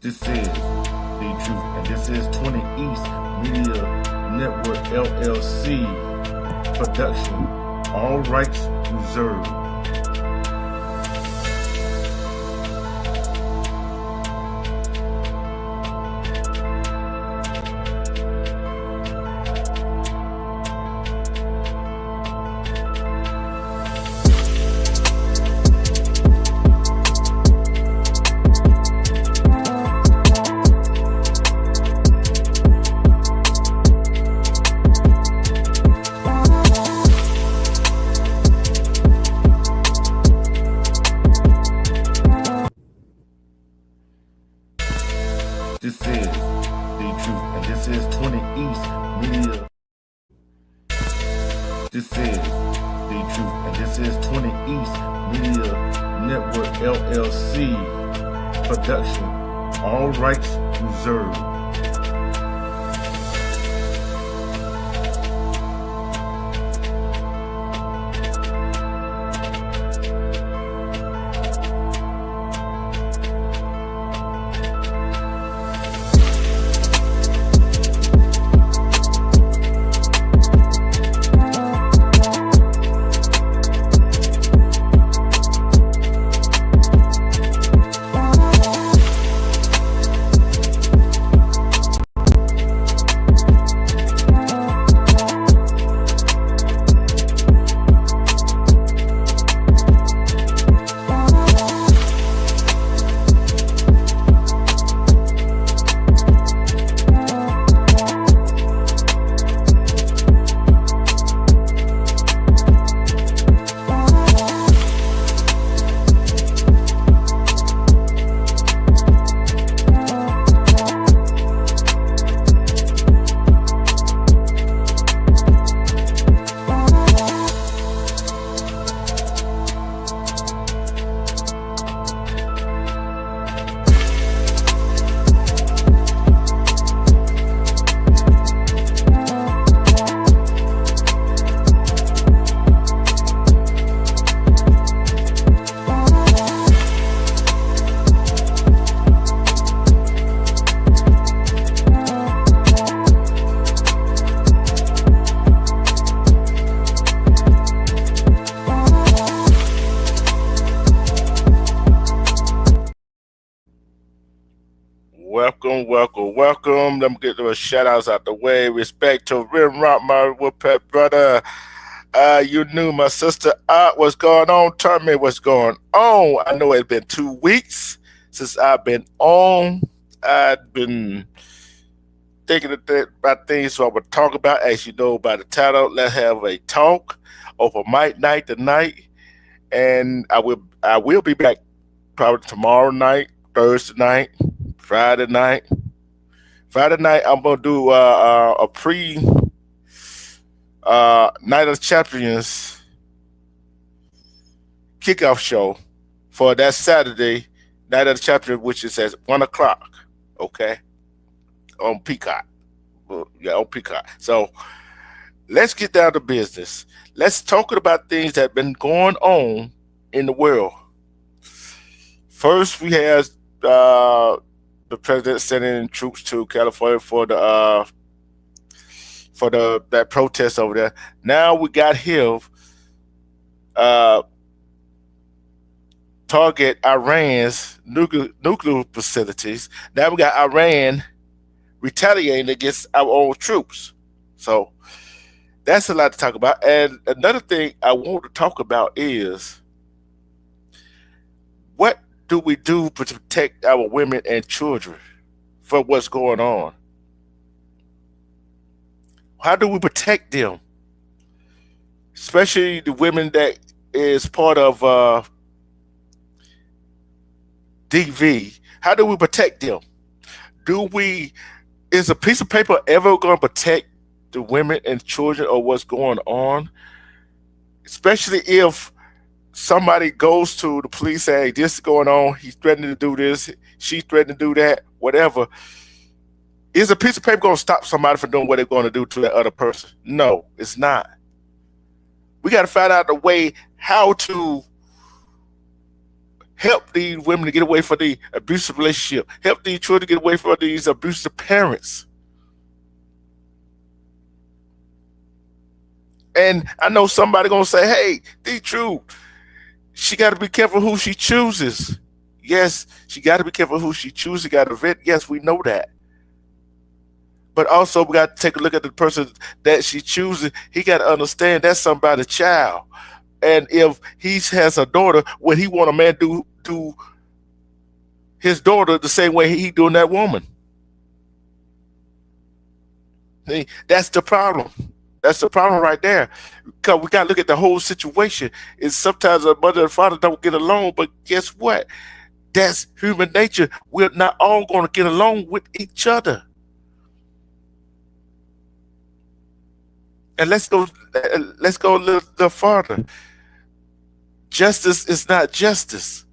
This is The Truth, and this is 20 East Media Network LLC production. All rights reserved. This is The Truth, and this is 20 East Media. This is The Truth, and this is 20 East Media Network LLC production. All rights reserved. Welcome. Let me get those shout outs out the way. Respect to Rim Rock, my Woodpet brother. You knew my sister Art. What's going on? Tell me what's going on. I know it's been 2 weeks since I've been on. I've been thinking about things so I would talk about. As you know by the title, let's have a talk over mic night tonight. And I will be back probably tomorrow night, Thursday night, Friday night. Friday night, I'm gonna do a pre Night of Champions kickoff show for that Saturday, Night of the Champions, which is at 1:00. Okay, on Peacock. Yeah, on Peacock. So let's get down to business. Let's talk about things that have been going on in the world. First, we have the president sending troops to California for that protest over there. Now we got him target Iran's nuclear facilities. Now we got Iran retaliating against our own troops. So that's a lot to talk about. And another thing I want to talk about is what do we do to protect our women and children from what's going on? How do we protect them? Especially the women that is part of DV. How do we protect them? Is a piece of paper ever going to protect the women and children or what's going on? Especially if somebody goes to the police saying, this is going on, he's threatening to do this, she's threatening to do that, whatever. Is a piece of paper going to stop somebody from doing what they're going to do to that other person? No, it's not. We got to find out the way how to Help these women to get away from the abusive relationship. Help these children to get away from these abusive parents. And I know somebody gonna say, "Hey, the truth. She got to be careful who she chooses." Yes, she got to be careful who she chooses. Got to vet. Yes, we know that. But also, we got to take a look at the person that she chooses. He got to understand that's somebody's child. And if he has a daughter, would he want a man do his daughter the same way he doing that woman? See, that's the problem. That's the problem right there. Because we got to look at the whole situation. Is sometimes a mother and father don't get along, but guess what? That's human nature. We're not all going to get along with each other. And let's go a little farther. Justice is not justice.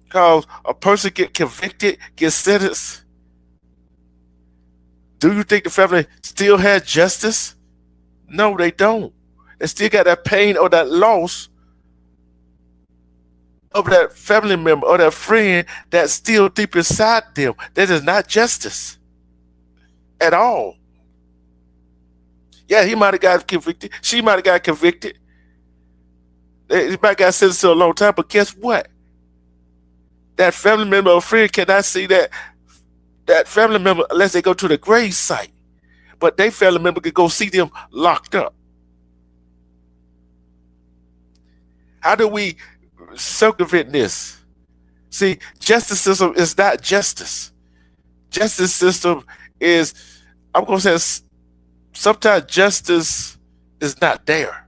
Because a person get convicted, get sentenced. Do you think the family still had justice? No, they don't. They still got that pain or that loss of that family member or that friend that's still deep inside them. That is not justice at all. Yeah, he might have got convicted. She might have got convicted. He might have got sentenced to a long time. But guess what? That family member or friend cannot see that family member unless they go to the grave site. But they family member could go see them locked up. How do we circumvent this? See, justice system is not justice. Justice system is, I'm going to say, sometimes justice is not there.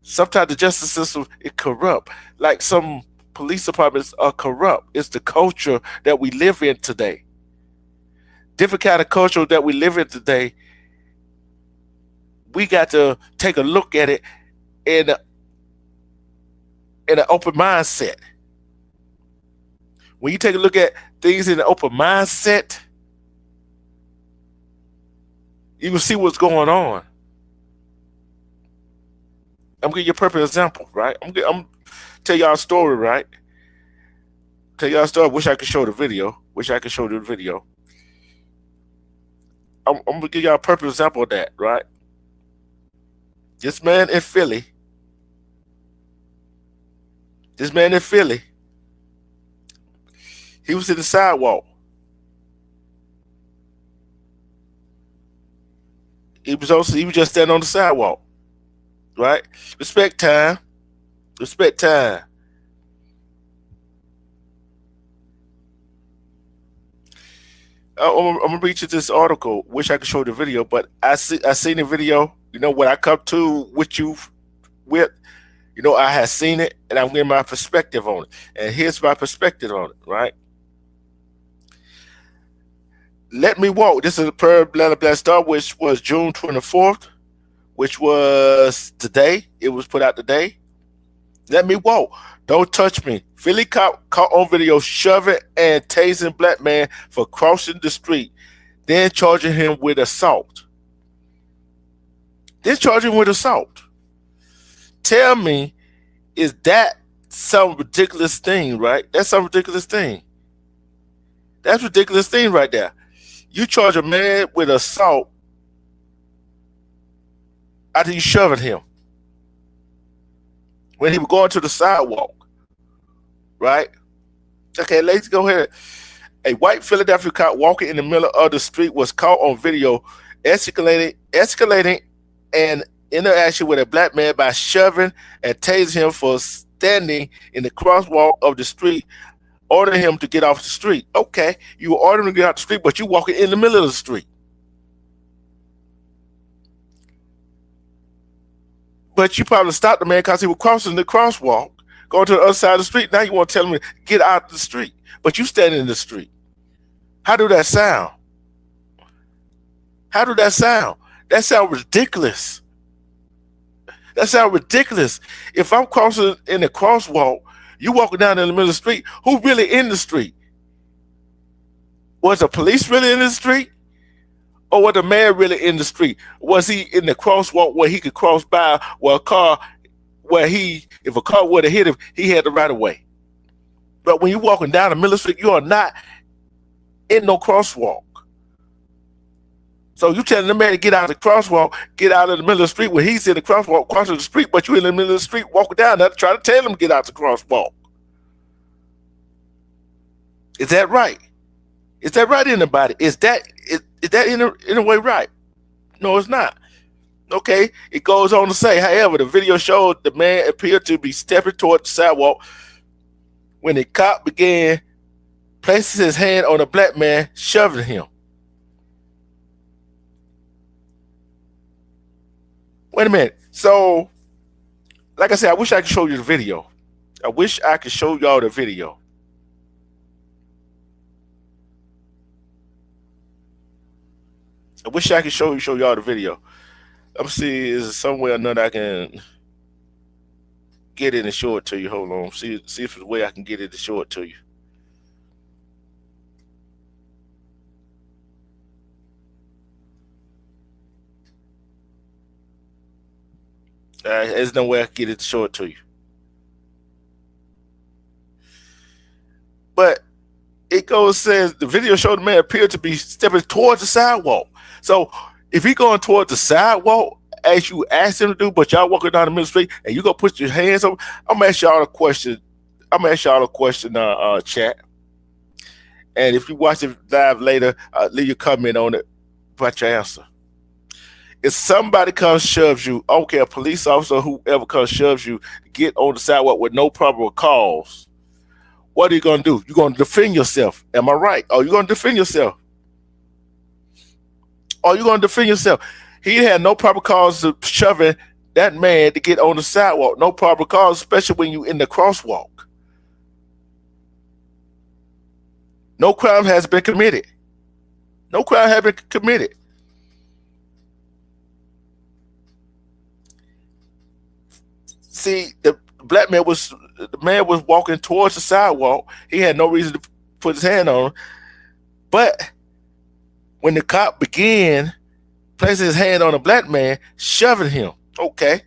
Sometimes the justice system is corrupt. Like some police departments are corrupt. It's the culture that we live in today. Different kind of culture that we live in today. We got to take a look at it in an open mindset. When you take a look at things in an open mindset, you can see what's going on. I'm gonna give you a perfect example, right? I'm tell y'all a story, right? Tell y'all a story. Wish I could show the video. Wish I could show the video. I'm gonna give y'all a perfect example of that, right? This man in Philly, this man in Philly, he was in the sidewalk. He was just standing on the sidewalk, right? Respect time. Respect time. I'm gonna read you this article. Wish I could show the video, but I seen the video. You know what I come to with you with. You know I had seen it, and I'm getting my perspective on it. And here's my perspective on it. Right. Let me walk. This is a prayer Black Star, which was June 24th, which was today. It was put out today. Let me walk. Don't touch me. Philly cop caught on video shoving and tasing black man for crossing the street, then charging him with assault. Then charging him with assault. Tell me, is that some ridiculous thing, right? That's some ridiculous thing. That's ridiculous thing right there. You charge a man with assault after you shoving him when he was going to the sidewalk, right? Okay, let's go ahead. A white Philadelphia cop walking in the middle of the street was caught on video escalating an interaction with a black man by shoving and tasing him for standing in the crosswalk of the street, ordering him to get off the street. Okay, you were ordering him to get off the street, but you walking in the middle of the street. But you probably stopped the man because he was crossing the crosswalk, going to the other side of the street. Now you want to tell him to get out of the street, but you standing in the street. How do that sound? How do that sound? That sounds ridiculous. That sounds ridiculous. If I'm crossing in the crosswalk, you walking down in the middle of the street, who really in the street? Was the police really in the street? Or was the man really in the street? Was he in the crosswalk where he could cross by where a car, if a car would have hit him, he had the right of way? But when you're walking down the middle of the street, you are not in no crosswalk. So you telling the man to get out of the crosswalk, get out of the middle of the street when he's in the crosswalk, crossing the street, but you're in the middle of the street walking down there trying to tell him to get out the crosswalk. Is that right? Is that right, anybody? Is that in a way right? No, it's not. Okay, it goes on to say, however, the video showed the man appeared to be stepping toward the sidewalk when the cop began placing his hand on the black man, shoving him. Wait a minute. So, like I said, I wish I could show you the video. I wish I could show y'all the video. I wish I could show y'all the video. Let me see, is there some way or another I can get it and show it to you? Hold on. See if there's a way I can get it to show it to you. There's no way I can get it to show it to you. But it goes, says the video showed the man appeared to be stepping towards the sidewalk. So if he going towards the sidewalk as you asked him to do, but y'all walking down the middle of the street and you gonna put your hands on, I'm gonna ask y'all a question. Chat. And if you watch it live later, leave your comment on it about your answer. If somebody comes shoves you, I don't care, a police officer, whoever comes shoves you, get on the sidewalk with no probable cause, what are you gonna do? You're gonna defend yourself. Am I right? Are you gonna defend yourself? Are you gonna defend yourself? He had no proper cause of shoving that man to get on the sidewalk. No proper cause, especially when you in the crosswalk. No crime has been committed. No crime has been committed. See, the man was walking towards the sidewalk. He had no reason to put his hand on him. But when the cop began placing his hand on the black man, shoving him, okay,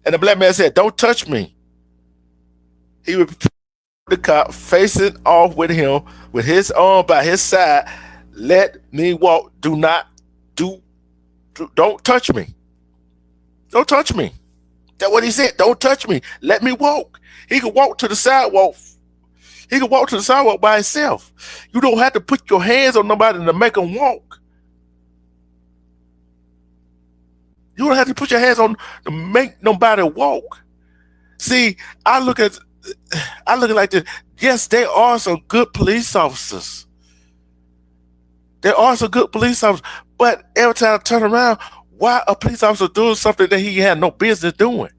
and the black man said, "Don't touch me." He would the cop facing off with him with his arm by his side. "Let me walk. Don't touch me. Don't touch me." That's what he said. Don't touch me. Let me walk. He could walk to the sidewalk. He could walk to the sidewalk by himself. You don't have to put your hands on nobody to make them walk. You don't have to put your hands on to make nobody walk. See, I look at it like this. Yes, there are some good police officers. There are some good police officers. But every time I turn around, why a police officer doing something that he had no business doing?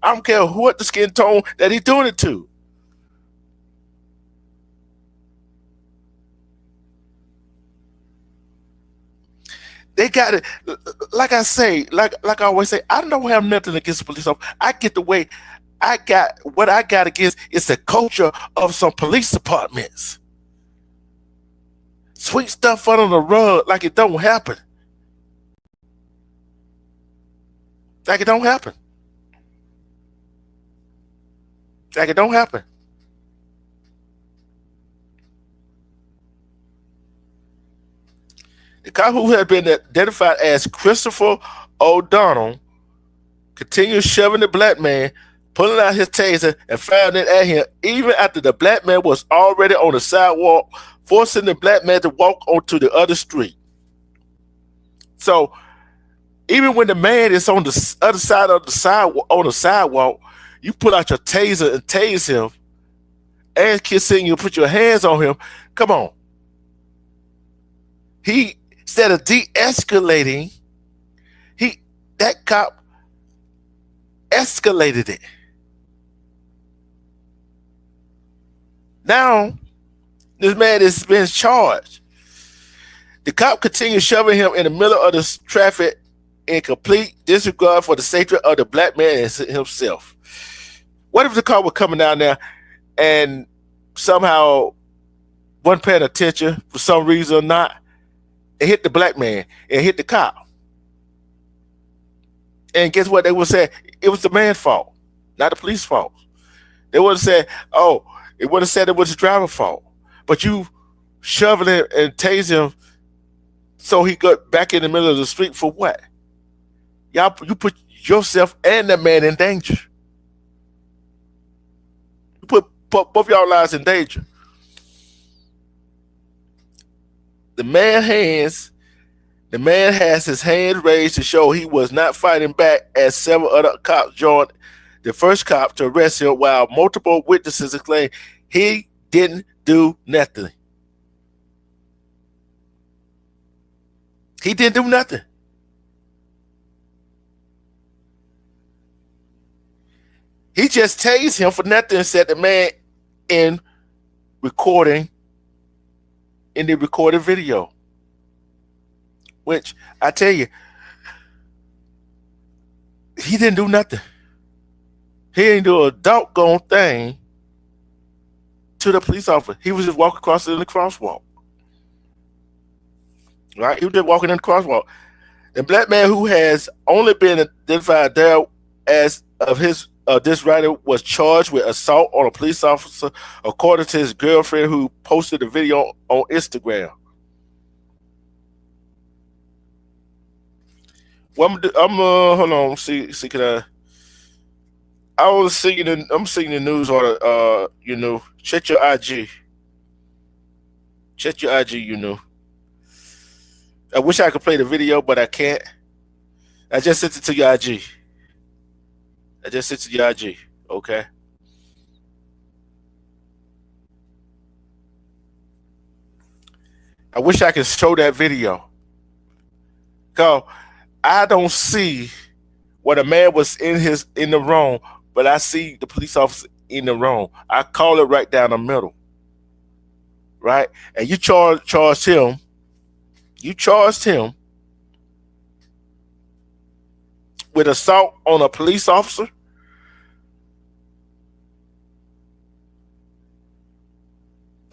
I don't care what the skin tone that he's doing it to. They got it. Like I say, like I always say, I don't have nothing against police officers. I get the way I got what I got against is the culture of some police departments. Sweep stuff under the rug like it don't happen. Like it don't happen. Like it don't happen. The cop who had been identified as Christopher O'Donnell continued shoving the black man, pulling out his taser and firing it at him even after the black man was already on the sidewalk, forcing the black man to walk onto the other street. So even when the man is on the other side of the sidewalk, you pull out your taser and tase him, and kissing you put your hands on him. Come on. He, instead of de-escalating, that cop escalated it. Now, this man is being charged. The cop continued shoving him in the middle of the traffic in complete disregard for the safety of the black man himself. What if the car was coming down there and somehow wasn't paying attention for some reason or not? It hit the black man and hit the cop. And guess what? They would say it was the man's fault, not the police fault. They would say, "Oh, It would have said it was the driver's fault. But you shovel him and tase him so he got back in the middle of the street for what? Y'all, you put yourself and that man in danger. You put both y'all lives in danger. The man hands, the man has his hands raised to show he was not fighting back as several other cops joined the first cop to arrest him while multiple witnesses claim he didn't do nothing. He didn't do nothing. He just tased him for nothing and said the man in recording in the recorded video. Which I tell you, he didn't do nothing. He didn't do a doggone thing to the police officer. He was just walking across in the crosswalk. Right? He was just walking in the crosswalk. The black man who has only been identified there as of his this writer was charged with assault on a police officer, according to his girlfriend who posted the video on Instagram. Well, I'm hold on, see, can I was seeing I'm seeing the news on check your IG. Check your IG, I wish I could play the video, but I can't. I just sent it to your IG. I just sent it to your IG. Okay. I wish I could show that video. Cause I don't see what a man was in the wrong, but I see the police officer in the wrong. I call it right down the middle. Right? And you charged him. You charged him with assault on a police officer.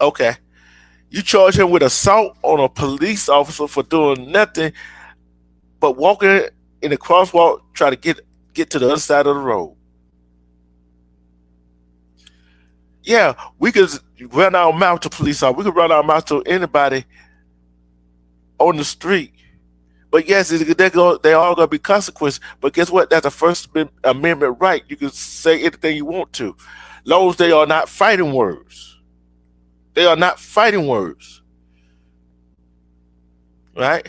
Okay. You charge him with assault on a police officer for doing nothing but walking in the crosswalk, try to get to the other side of the road. Yeah, we could run our mouth to police officers. We could run our mouth to anybody on the street. But yes, they all gonna be consequences. But guess what? That's a First Amendment right. You can say anything you want to, long as they are not fighting words. They are not fighting words, right?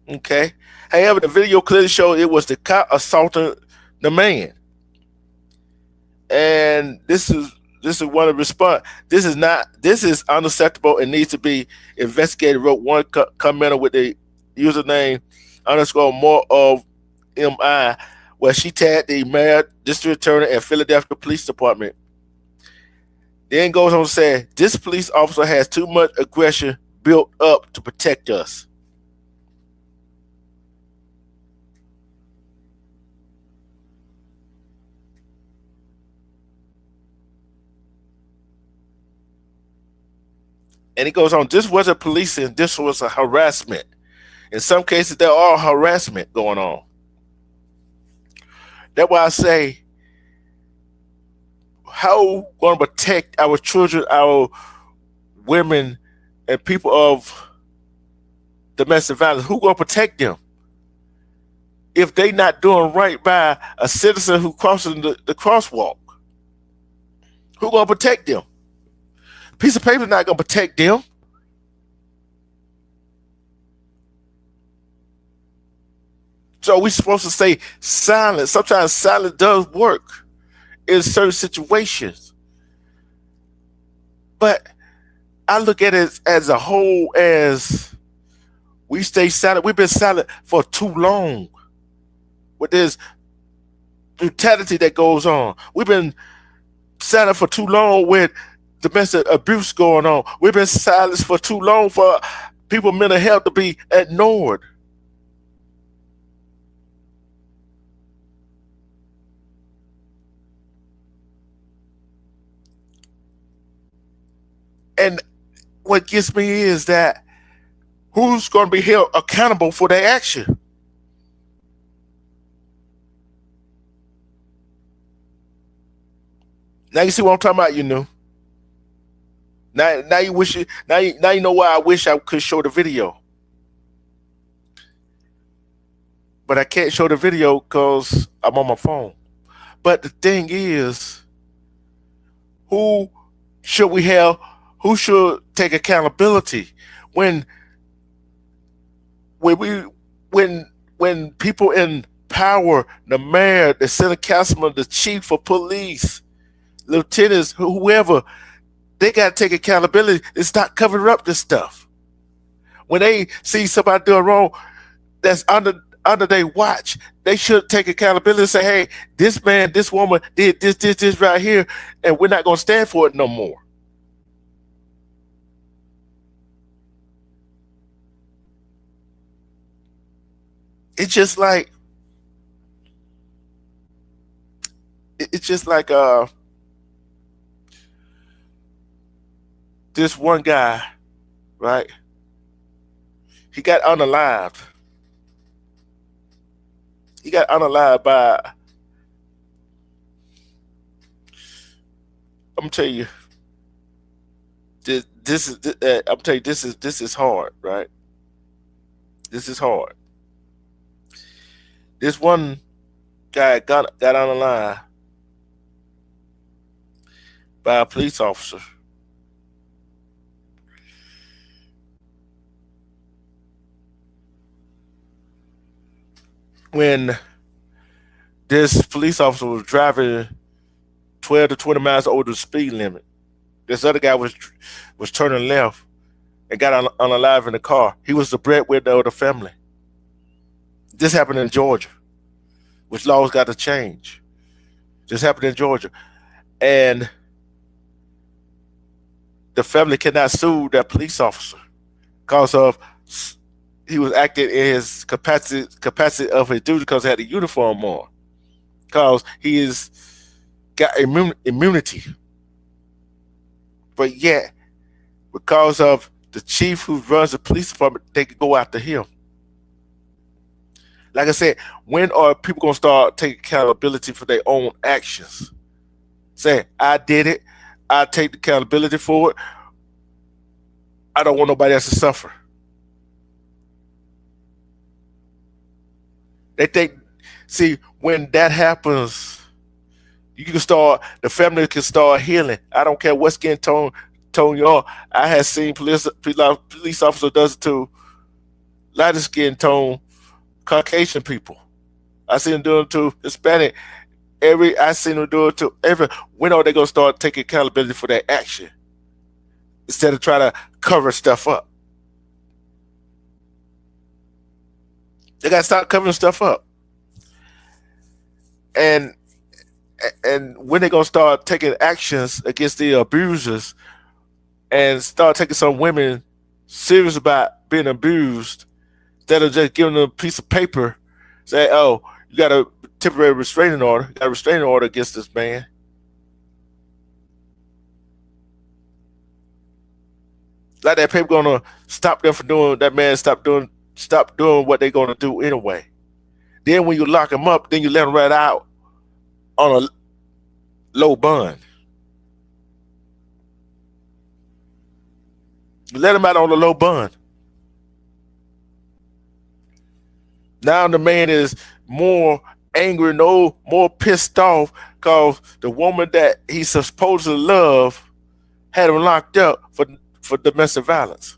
Okay. However, the video clearly showed it was the cop assaulting the man, and this is one of the response. This is unacceptable and needs to be investigated. Wrote one commenter with the username _more of MI, where she tagged the mayor, district attorney, and Philadelphia Police Department. Then goes on to say, this police officer has too much aggression built up to protect us. And it goes on, this wasn't policing, this was a harassment. In some cases, there are harassment going on. That's why I say, how going to protect our children, our women, and people of domestic violence? Who going to protect them if they not doing right by a citizen who crosses the crosswalk? Who going to protect them? A piece of paper is not going to protect them. So we're supposed to stay silent. Sometimes silence does work in certain situations. But I look at it as a whole as we stay silent. We've been silent for too long with this brutality that goes on. We've been silent for too long with domestic abuse going on. We've been silent for too long for people's mental health to be ignored. And what gets me is that who's going to be held accountable for their action? Now you see what I'm talking about, Now you wish it. Now you know why I wish I could show the video, but I can't show the video because I'm on my phone. But the thing is, who should we have? Who should take accountability when when we when people in power, the mayor, the city councilman, the chief of police, lieutenants, whoever, they got to take accountability and stop covering up this stuff. When they see somebody doing wrong, that's under their watch, they should take accountability and say, "Hey, this man, this woman did this right here, and we're not gonna stand for it no more." It's just like it's just like this one guy, right? He got unalived. He got unalived by. I'm gonna tell you, this is. I'm telling you, this is hard, right? This is hard. This one guy got unalived by a police officer when this police officer was driving 12 to 20 miles over the speed limit. This other guy was turning left and got unalive in the car. He was the breadwinner of the family. This happened in Georgia, which laws got to change. This happened in Georgia, and the family cannot sue that police officer because of he was acting in his capacity of his duty because he had a uniform on. Because he is got immunity, but yet because of the chief who runs the police department, they could go after him. Like I said, when are people gonna start taking accountability for their own actions? Say, I did it. I take the accountability for it. I don't want nobody else to suffer. They think, see, when that happens, you can start. The family can start healing. I don't care what's getting told you all. I have seen police officer does it to lighter skin tone Caucasian people. I seen them do it to Hispanic. I seen them do it to every. When are they gonna start taking accountability for their action instead of trying to cover stuff up? They gotta start covering stuff up. And when they gonna start taking actions against the abusers and start taking some women serious about being abused instead of just giving them a piece of paper, say, "Oh, you got a temporary restraining order, you got a restraining order against this man." Like that paper gonna stop them from doing that man stop doing what they gonna do anyway. Then when you lock him up, then you let him right out on a low bond. You let him out on a low bond. Now the man is more angry, no more pissed off because the woman that he supposed to love had him locked up for domestic violence.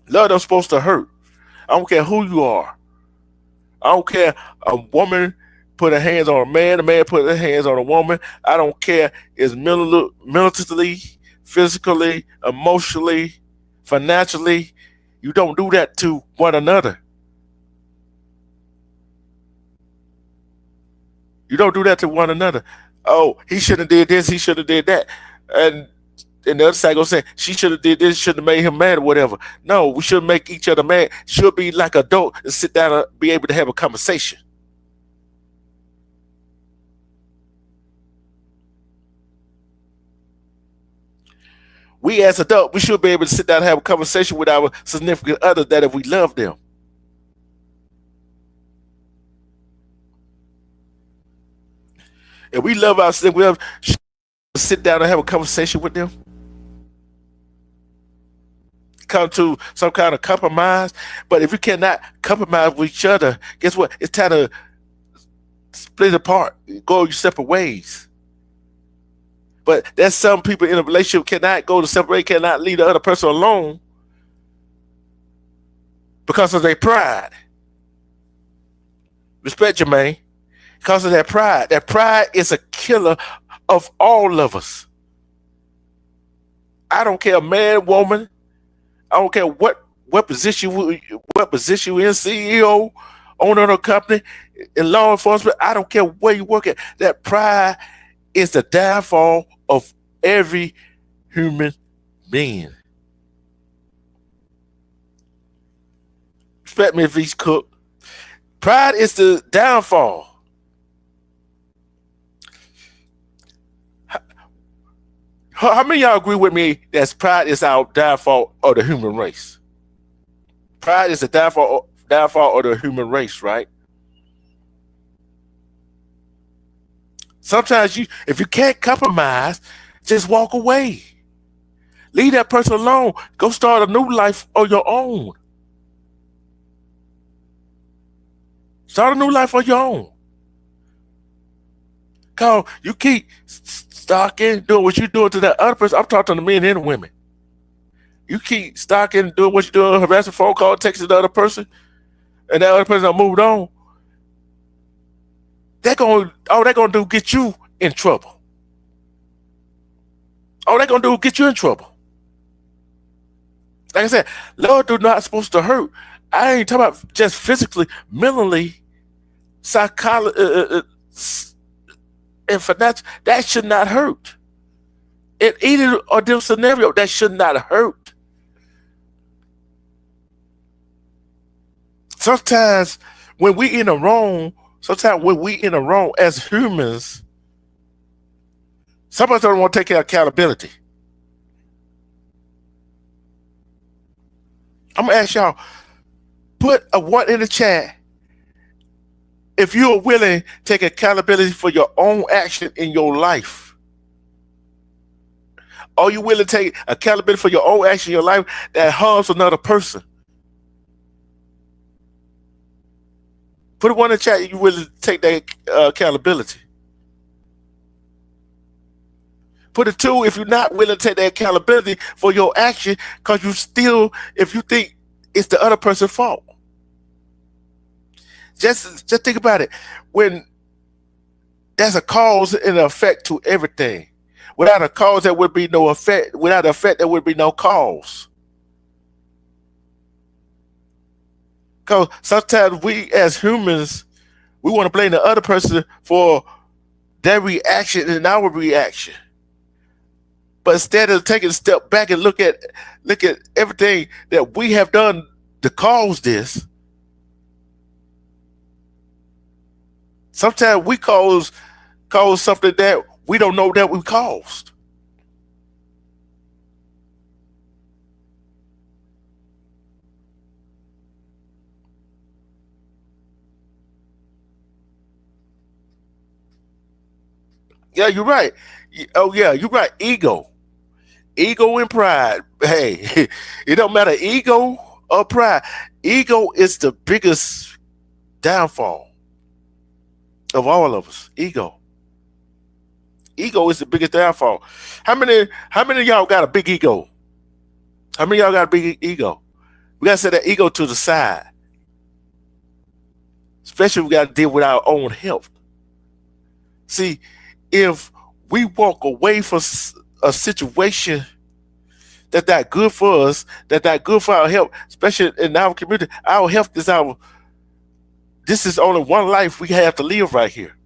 Love don't supposed to hurt. I don't care who you are. I don't care a woman put her hands on a man put her hands on a woman. I don't care is mentally, physically, emotionally, financially. You don't do that to one another. You don't do that to one another. Oh, he should have did this. He should have did that. And the other side gonna say she should have did this. Should have made him mad or whatever. No, we shouldn't make each other mad. Should be like adult and sit down and be able to have a conversation. We as adults, we should be able to sit down and have a conversation with our significant other that if we love them. If we love ourselves, we have sit down and have a conversation with them, come to some kind of compromise. But if we cannot compromise with each other, guess what? It's time to split apart, go your separate ways. But there's some people in a relationship cannot go to separate, cannot leave the other person alone because of their pride. Respect, Jermaine. Because of that pride. That pride is a killer of all of us. I don't care, man, woman. I don't care what position you in, CEO, owner of a company, in law enforcement. I don't care where you work at. That pride is the downfall of every human being. Respect me, V. Cook. Pride is the downfall. How many of y'all agree with me that pride is our downfall of the human race? Pride is the downfall of the human race, right? Sometimes if you can't compromise, just walk away. Leave that person alone. Go start a new life on your own. Start a new life on your own. Cause you keep stalking, doing what you're doing to that other person. I'm talking to men and women. You keep stalking, doing what you're doing, harassing, phone call, texting the other person, and that other person moved on. All they're gonna do get you in trouble. All they're gonna do get you in trouble. Like I said, love do not supposed to hurt. I ain't talking about just physically, mentally, psychology, and financial. That should not hurt. In either or this scenario, that should not hurt. Sometimes when we in the wrong as humans, some of us don't want to take accountability. I'm gonna ask y'all, put a 1 in the chat if you are willing to take accountability for your own action in your life. Are you willing to take accountability for your own action in your life that harms another person? Put a 1 in the chat if you willing to take that accountability. Put a 2 if you're not willing to take that accountability for your action, because if you think it's the other person's fault. Just think about it. When there's a cause and an effect to everything. Without a cause, there would be no effect. Without an effect, there would be no cause. Because sometimes we as humans, we want to blame the other person for their reaction and our reaction. But instead of taking a step back and look at everything that we have done to cause this, sometimes we cause something that we don't know that we caused. Yeah, you're right. Oh yeah, you're right. Ego and pride. Hey, it don't matter, ego or pride. Ego is the biggest downfall of all of us. Ego is the biggest downfall. How many of y'all got a big ego? How many of y'all got a big ego? We gotta set that ego to the side. Especially we gotta deal with our own health. See, if we walk away from a situation that's not good for us, that's not good for our health, especially in our community, our health is this is only one life we have to live right here.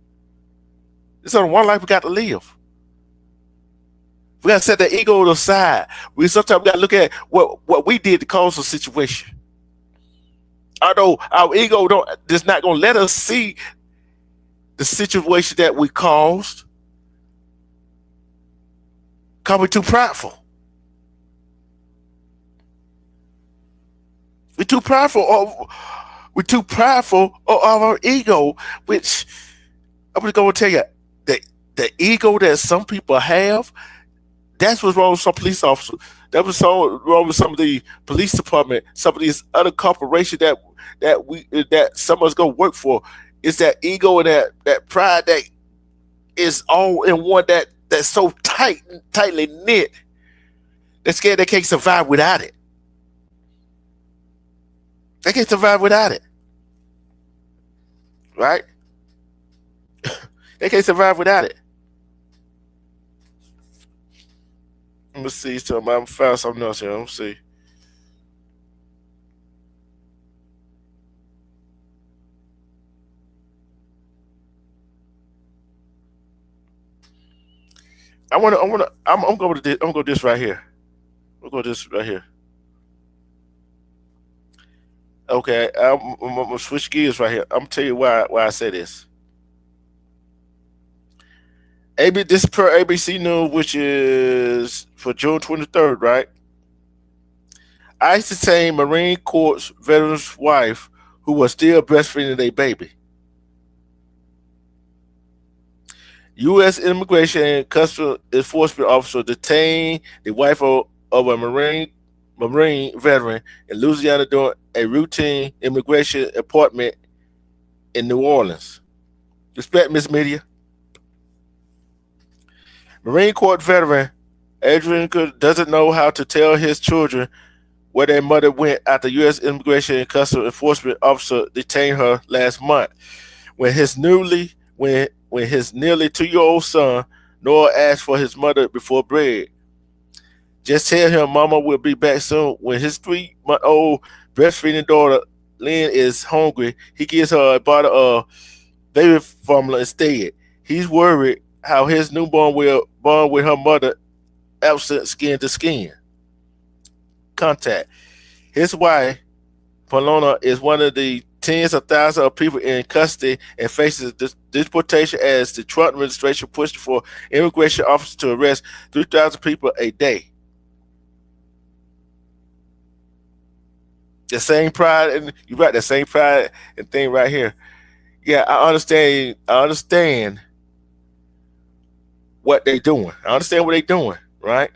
It's only one life we got to live. We got to set the ego aside. We sometimes got to look at what we did to cause the situation. Although our ego is not going to let us see the situation that we caused, because we're too prideful. We're too prideful of our ego, which I'm just going to tell you, that The ego that some people have, that's what's wrong with some police officers. That was so wrong with some of the police department, some of these other corporations that some of us go work for. It's that ego and that pride that is all in one, that's so tightly knit. They're scared they can't survive without it. They can't survive without it, right? They can't survive without it. Let me see something. I'm found something else here. Let me see. I'm going to this. I'm going to this right here. I'm going to this right here. Okay, I'm gonna switch gears right here. I'm gonna tell you why I say this. This per ABC News, which is for June 23rd, right? ICE detained Marine Corps veteran's wife who was still breastfeeding their baby. U.S. Immigration and Customs Enforcement officer detained the wife of a Marine veteran in Louisiana during a routine immigration appointment in New Orleans. Respect, Miss Media. Marine Corps veteran Adrian doesn't know how to tell his children where their mother went after U.S. Immigration and Customs Enforcement officer detained her last month when his nearly 2-year old son Noah asked for his mother before bed. Just tell him Mama will be back soon. When his 3-month-old breastfeeding daughter Lynn is hungry, he gives her a bottle of baby formula instead. He's worried how his newborn will bond with her mother absent skin to skin contact. His wife, Polona, is one of the tens of thousands of people in custody and faces deportation as the Trump administration pushed for immigration officers to arrest 3,000 people a day. The same pride, and you're right, the same pride and thing right here. Yeah, I understand. I understand what they're doing. I understand what they're doing, right?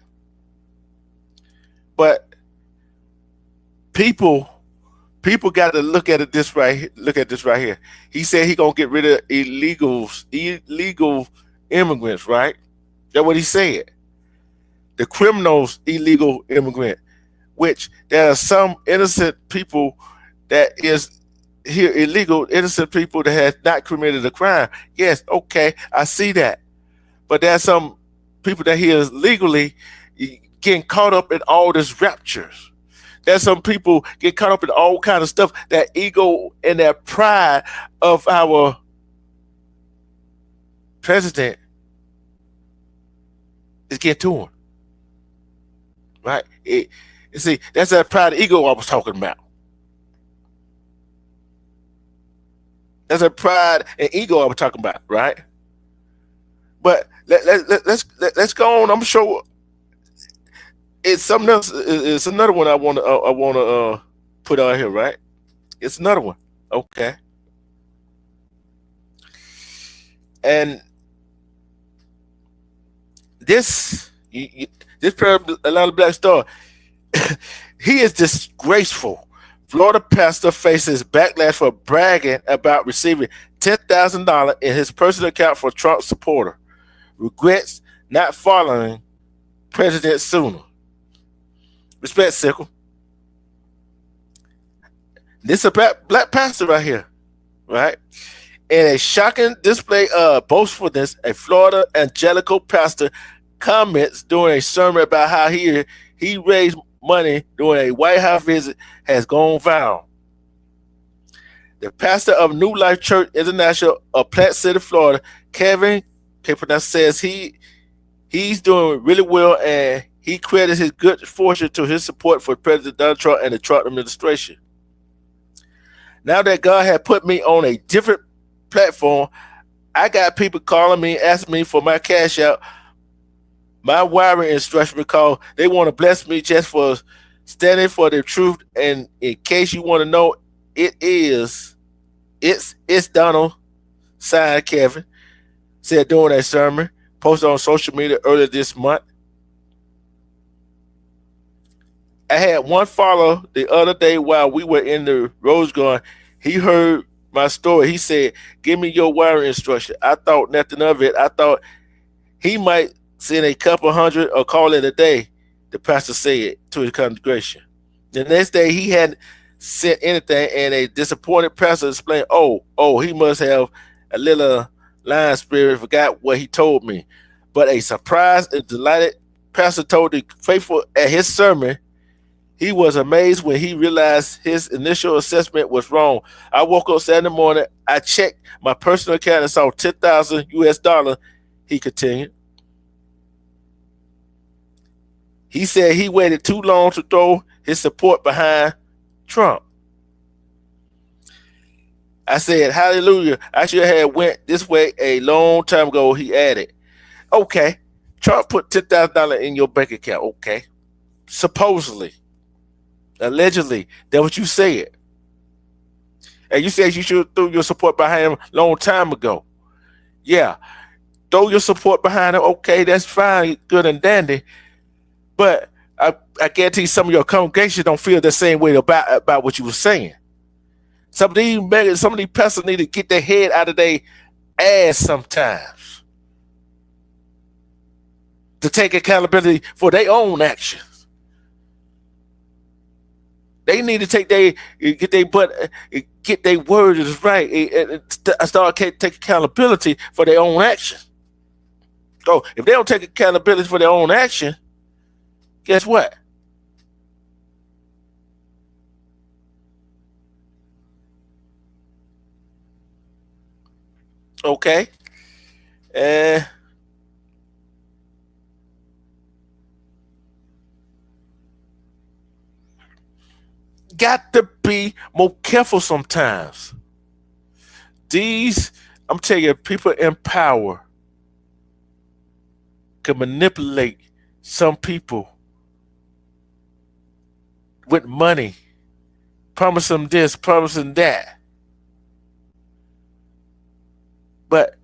But people people got to look at it this right. Look at this right here. He said he gonna get rid of illegal immigrants, right? That's what he said. The criminals, illegal immigrant, which there are some innocent people that is here illegal, innocent people that has not committed a crime. Yes, okay, I see that. But there's some people that here is legally getting caught up in all this raptures. There's some people get caught up in all kind of stuff. That ego and that pride of our president is getting to him, right? You see, that's that pride and ego I was talking about. That's a pride and ego I was talking about, right? But let's go on. I'm sure it's something else. It's another one I want to put out here, right? It's another one. Okay, and this this pair a lot of Black Star. He is disgraceful. Florida pastor faces backlash for bragging about receiving $10,000 in his personal account for Trump supporter. Regrets not following president sooner. Respect, Sickle. This is a black pastor right here, right? In a shocking display of boastfulness, a Florida evangelical pastor comments during a sermon about how he raised money during a White House visit has gone viral. The pastor of New Life Church International of Platte City, Florida, Kevin Capernaum, says he's doing really well, and he credits his good fortune to his support for President Donald Trump and the Trump administration. Now that God had put me on a different platform, I got people calling me, asking me for my cash out, my wiring instruction, because they want to bless me just for standing for the truth. And in case you want to know, it's Donald, signed Kevin. said during that sermon, posted on social media earlier this month. I had one follower the other day while we were in the Rose Garden. He heard my story. He said, "Give me your wiring instruction." I thought nothing of it. I thought he might send a couple hundred or call it a day, the pastor said to his congregation. The next day he hadn't sent anything, and a disappointed pastor explained, he must have a little lying spirit, forgot what he told me. But a surprised and delighted pastor told the faithful at his sermon he was amazed when he realized his initial assessment was wrong. I woke up Saturday morning, I checked my personal account and saw 10,000 US dollars, he continued. He said he waited too long to throw his support behind Trump. I said, hallelujah, I should have went this way a long time ago, he added. Okay, Trump put $10,000 in your bank account, okay. Supposedly. Allegedly, that's what you said. And you said you should throw your support behind him a long time ago. Yeah, throw your support behind him, okay, that's fine, good and dandy. But I guarantee some of your congregation don't feel the same way about what you were saying. Some of these pastors need to get their head out of their ass sometimes to take accountability for their own actions. They need to get their words right, and start take accountability for their own action. So if they don't take accountability for their own action, guess what? Okay. Got to be more careful sometimes. I'm telling you, people in power can manipulate some people with money, promise them this, promise them that. But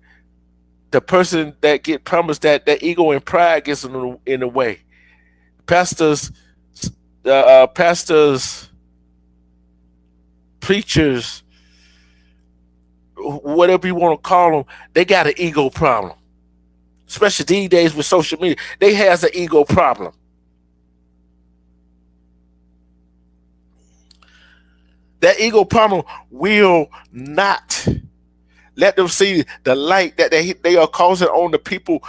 the person that get promised that ego and pride gets in the way. Pastors, preachers, whatever you want to call them, they got an ego problem. Especially these days with social media, they has an ego problem. That ego problem will not let them see the light that they are causing on the people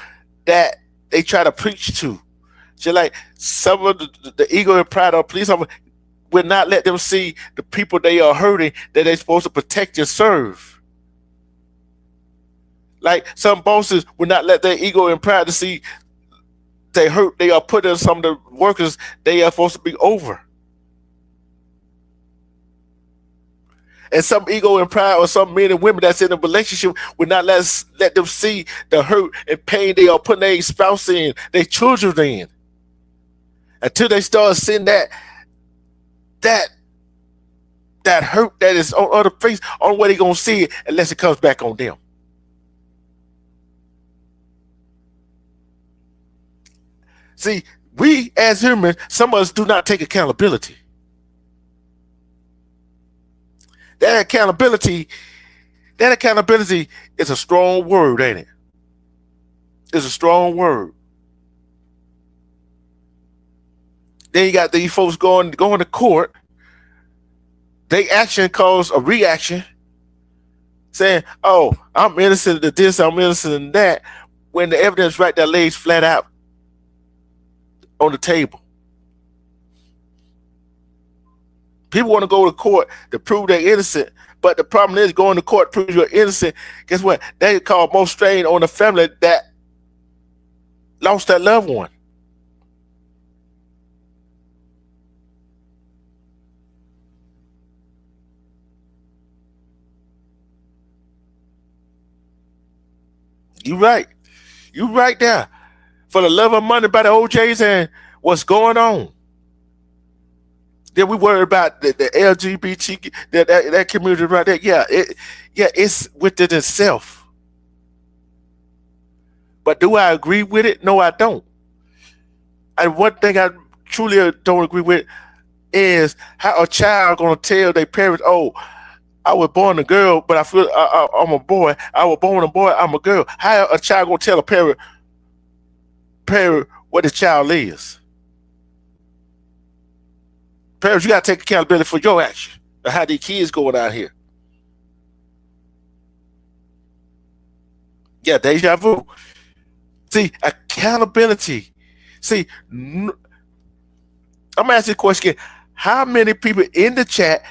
that they try to preach to. Just like some of the ego and pride of police officers will not let them see the people they are hurting that they're supposed to protect and serve. Like some bosses will not let their ego and pride to see they hurt. They are putting some of the workers they are supposed to be over. And some ego and pride or some men and women that's in a relationship will not let them see the hurt and pain they are putting their spouse in, their children in. Until they start seeing that hurt that is on other face, only way they gonna see it unless it comes back on them. See, we as humans, some of us do not take accountability. That accountability is a strong word, ain't it? It's a strong word. Then you got these folks going to court. They action cause a reaction, saying, "Oh, I'm innocent of this, I'm innocent of that," when the evidence right there lays flat out on the table. People want to go to court to prove they're innocent, but the problem is going to court proves you're innocent. Guess what? They cause more strain on the family that lost that loved one. You right. You right there. For the love of money by the OJs and what's going on. Then we worry about the LGBT that, that, community right there. Yeah, it's within itself. But do I agree with it? No, I don't. And one thing I truly don't agree with is how a child gonna tell their parents, "Oh, I was born a girl, but I feel I'm a boy. I was born a boy. I'm a girl." How a child gonna tell a parent what the child is? Parents, you gotta take accountability for your action. How these kids going out here? Yeah, deja vu. See, accountability. See, I'm asking a question again. How many people in the chat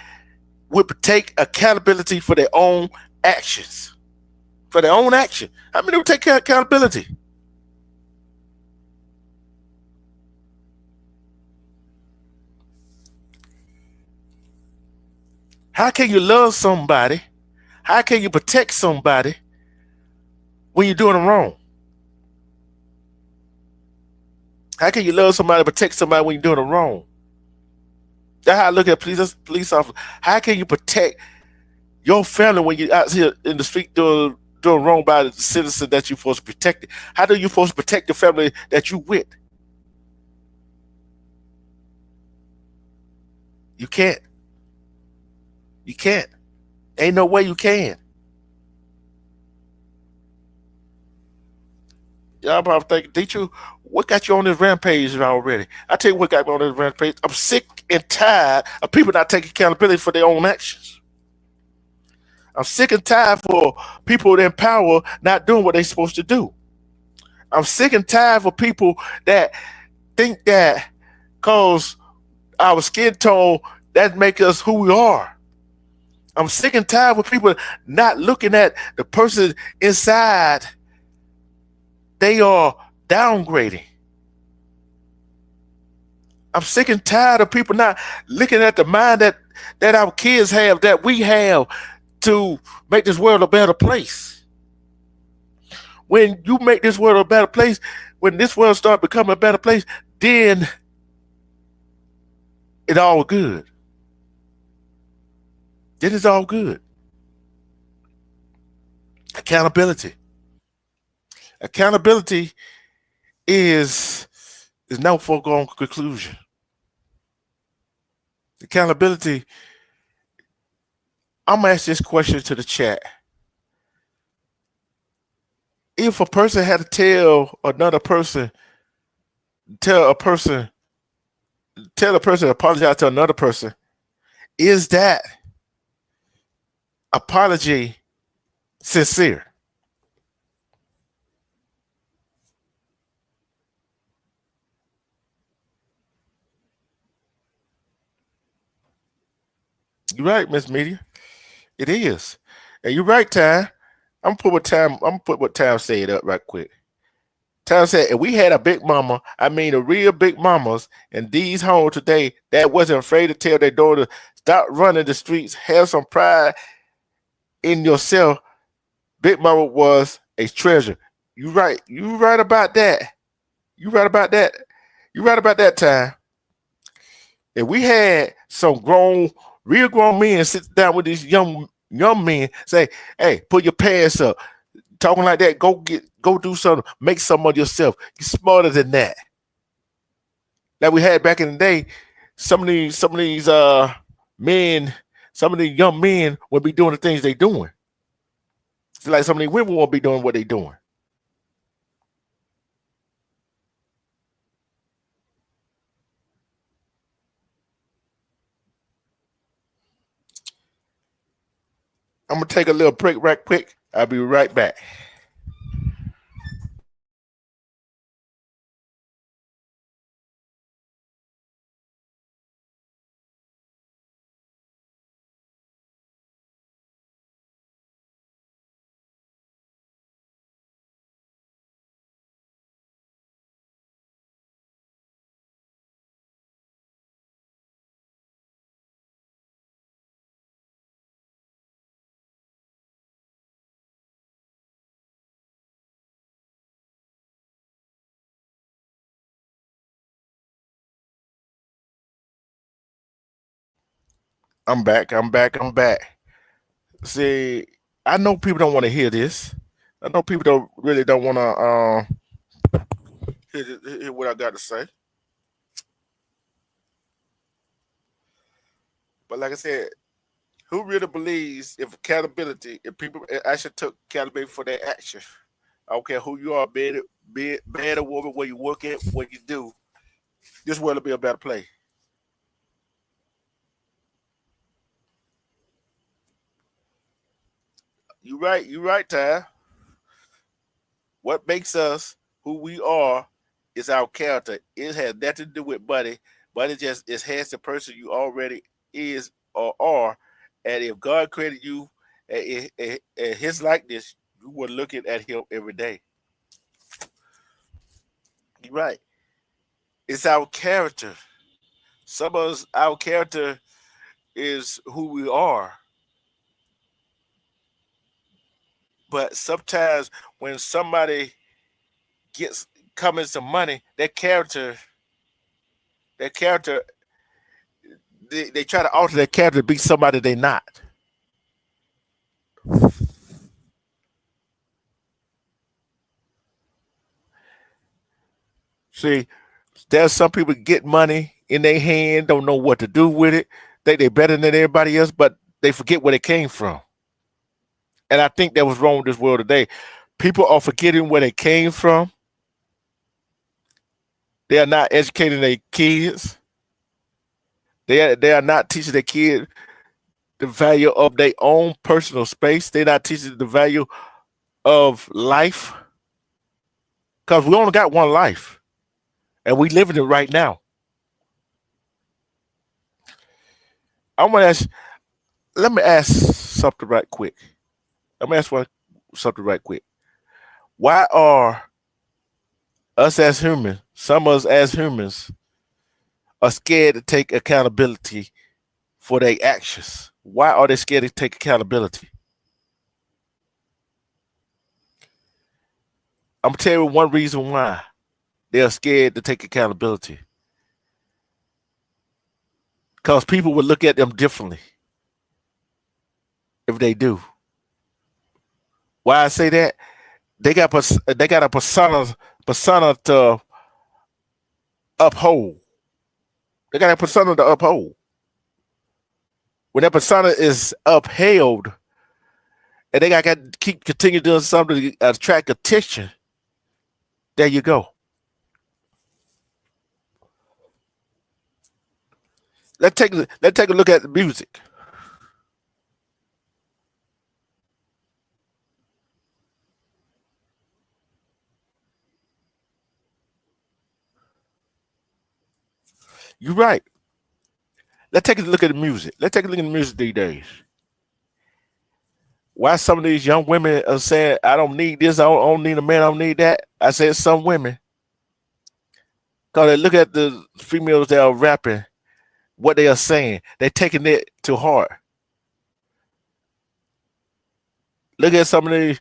would take accountability for their own actions? For their own action. How many would take accountability? How can you love somebody? How can you protect somebody when you're doing them wrong? How can you love somebody, protect somebody when you're doing them wrong? That's how I look at police officers. How can you protect your family when you're out here in the street doing wrong by the citizen that you're supposed to protect it? How do you supposed to protect the family that you with? You can't. You can't. Ain't no way you can. Y'all probably thinking, teacher, what got you on this rampage already? I tell you what got me on this rampage. I'm sick and tired of people not taking accountability for their own actions. I'm sick and tired for people in power not doing what they're supposed to do. I'm sick and tired for people that think that cause our skin tone that make us who we are. I'm sick and tired with people not looking at the person inside. They are downgrading. I'm sick and tired of people not looking at the mind that our kids have, that we have to make this world a better place. When you make this world a better place, when this world start becoming a better place, then it all good. Then it's all good. Accountability. Accountability is no foregone conclusion. Accountability. I'm gonna ask this question to the chat. If a person had to tell a person, tell a person to apologize to another person, is that apology sincere? You're right, Miss Media. It is. And you're right, Time. I'm gonna put what Time said up right quick. Time said, if we had a big mama, I mean a real big mamas in these homes today that wasn't afraid to tell their daughter, stop running the streets, have some pride in yourself. Big mama was a treasure. You right. You right about that. You right about that. You right about that, Time. If we had some real grown men sit down with these young men, say, "Hey, put your pants up," talking like that, go do something, make something of yourself. You're smarter than that. That we had back in the day, some of these men, some of these young men would be doing the things they doing. It's like some of these women won't be doing what they doing. I'm gonna take a little break right quick. I'll be right back. I'm back. I'm back. I'm back. See, I know people don't want to hear this. I know people don't want to hear what I got to say, but like I said, who really believes if accountability, if people actually took accountability for their action? I don't care who you are, bad or woman, where you work at, what you do. This world will be a better place. You right, Ty. What makes us who we are is our character. It has nothing to do with money, but it has the person you already is or are. And if God created you in His likeness, you were looking at Him every day. You're right. It's our character. Some of us, our character is who we are. But sometimes when somebody gets comes to money, their character, they try to alter their character to be somebody they're not. See, there's some people get money in their hand, don't know what to do with it. Think they're better than everybody else, but they forget where they came from. And I think that was wrong with this world today. People are forgetting where they came from. They are not educating their kids. They are not teaching their kids the value of their own personal space. They're not teaching the value of life because we only got one life and we living it right now. I'm gonna ask. Let me ask something right quick. Let me ask something right quick. Why are us as humans, some of us as humans, are scared to take accountability for their actions? Why are they scared to take accountability? I'm gonna tell you one reason why they are scared to take accountability. Because people would look at them differently if they do. Why I say that? They got a persona to uphold. They got a persona to uphold. When that persona is upheld, and they got to keep continue doing something to attract attention, there you go. Let's take a look at the music. You're right. Let's take a look at the music. Let's take a look at the music these days. Why some of these young women are saying, "I don't need this. I don't need a man. I don't need that." I said some women because they look at the females that are rapping, what they are saying. They're taking it to heart. Look at some of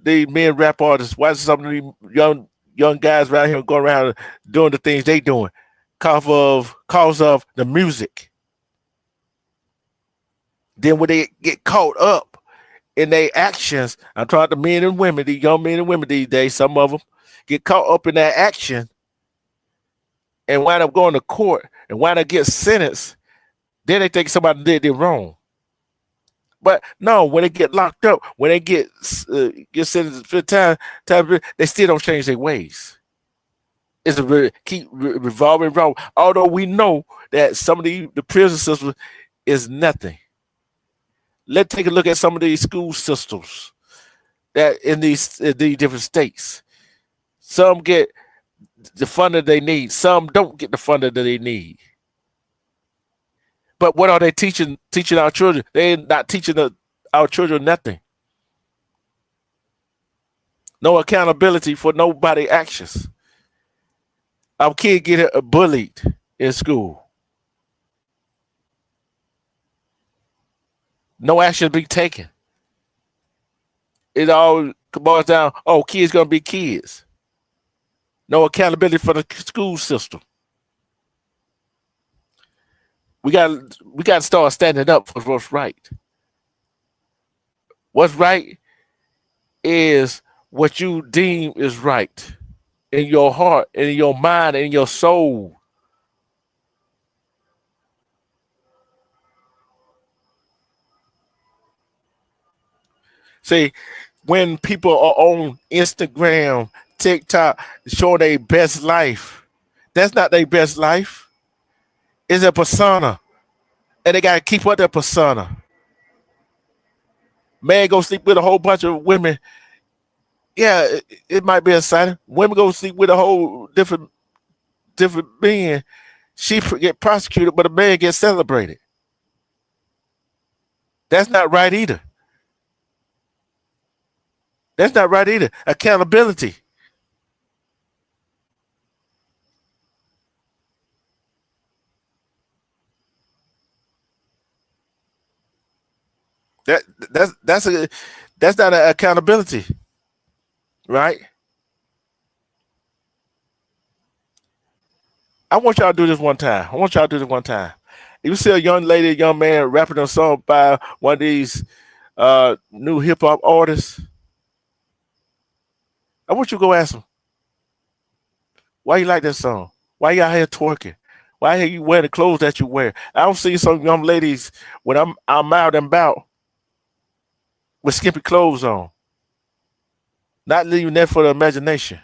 these men rap artists. Why some of these young guys around here going around doing the things they doing? Cause of the music. Then when they get caught up in their actions, I'm talking to men and women, these young men and women these days, some of them get caught up in that action and wind up going to court and wind up get sentenced. Then they think somebody did it wrong. But no, when they get locked up, when they get sentenced for time, they still don't change their ways. It's a keep revolving around. Although we know that some of the prison system is nothing. Let's take a look at some of these school systems that in these different states. Some get the funding they need. Some don't get the funding that they need. But what are they teaching our children? They're not teaching our children nothing. No accountability for nobody actions. Our kid get bullied in school. No action be taken. It all boils down, oh, kids gonna be kids. No accountability for the school system. We got to start standing up for what's right. What's right is what you deem is right in your heart, in your mind, in your soul. See, when people are on Instagram, TikTok, showing their best life, that's not their best life. It's a persona, and they gotta keep up their persona. Man go sleep with a whole bunch of women. Yeah, it might be exciting. Women go sleep with a whole different being. She get prosecuted, but a man gets celebrated. That's not right either. That's not right either. Accountability. That that's not an accountability, right? I want y'all to do this one time. I want y'all to do this one time. If you see a young lady, a young man rapping a song by one of these new hip hop artists, I want you to go ask them, why you like that song? Why you out here twerking? Why are you wearing the clothes that you wear? I don't see some young ladies when I'm out and about with skimpy clothes on, not leaving that for the imagination.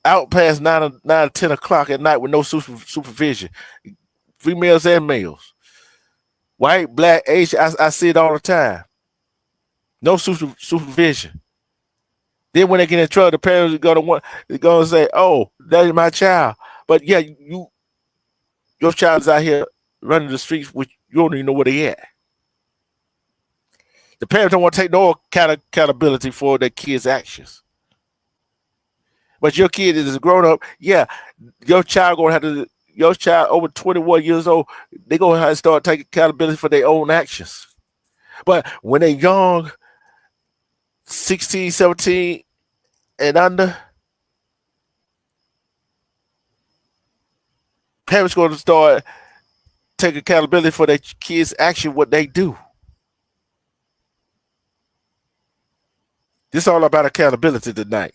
Out past 9 or 10 o'clock at night with no supervision, females and males, white, black, Asian. I see it all the time. No supervision. Then when they get in trouble, the parents are gonna say, "Oh, that is my child." But yeah, your child is out here running the streets, which you don't even know where they at. The parents don't want to take no accountability for their kids' actions. But your kid is a grown up. Yeah, your child over 21 years old, they gonna have to start taking accountability for their own actions. But when they're young, 16, 17 and under, parents gonna start taking accountability for their kids' action, what they do. This is all about accountability tonight.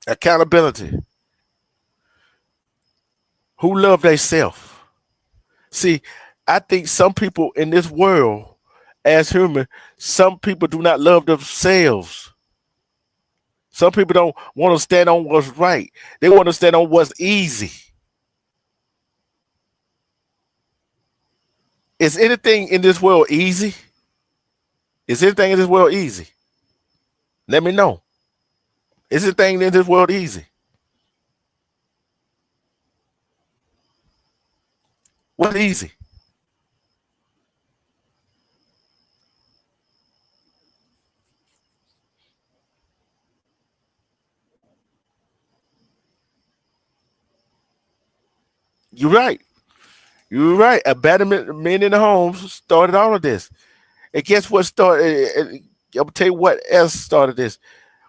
Accountability. Who love themselves? See, I think some people in this world, as human, some people do not love themselves. Some people don't want to stand on what's right. They want to stand on what's easy. Is anything in this world easy? Is anything in this world easy? Let me know. Is anything in this world easy? What's easy? You're right. You're right. Abandonment men in the homes started all of this. And guess what started? I'm gonna tell you what else started this.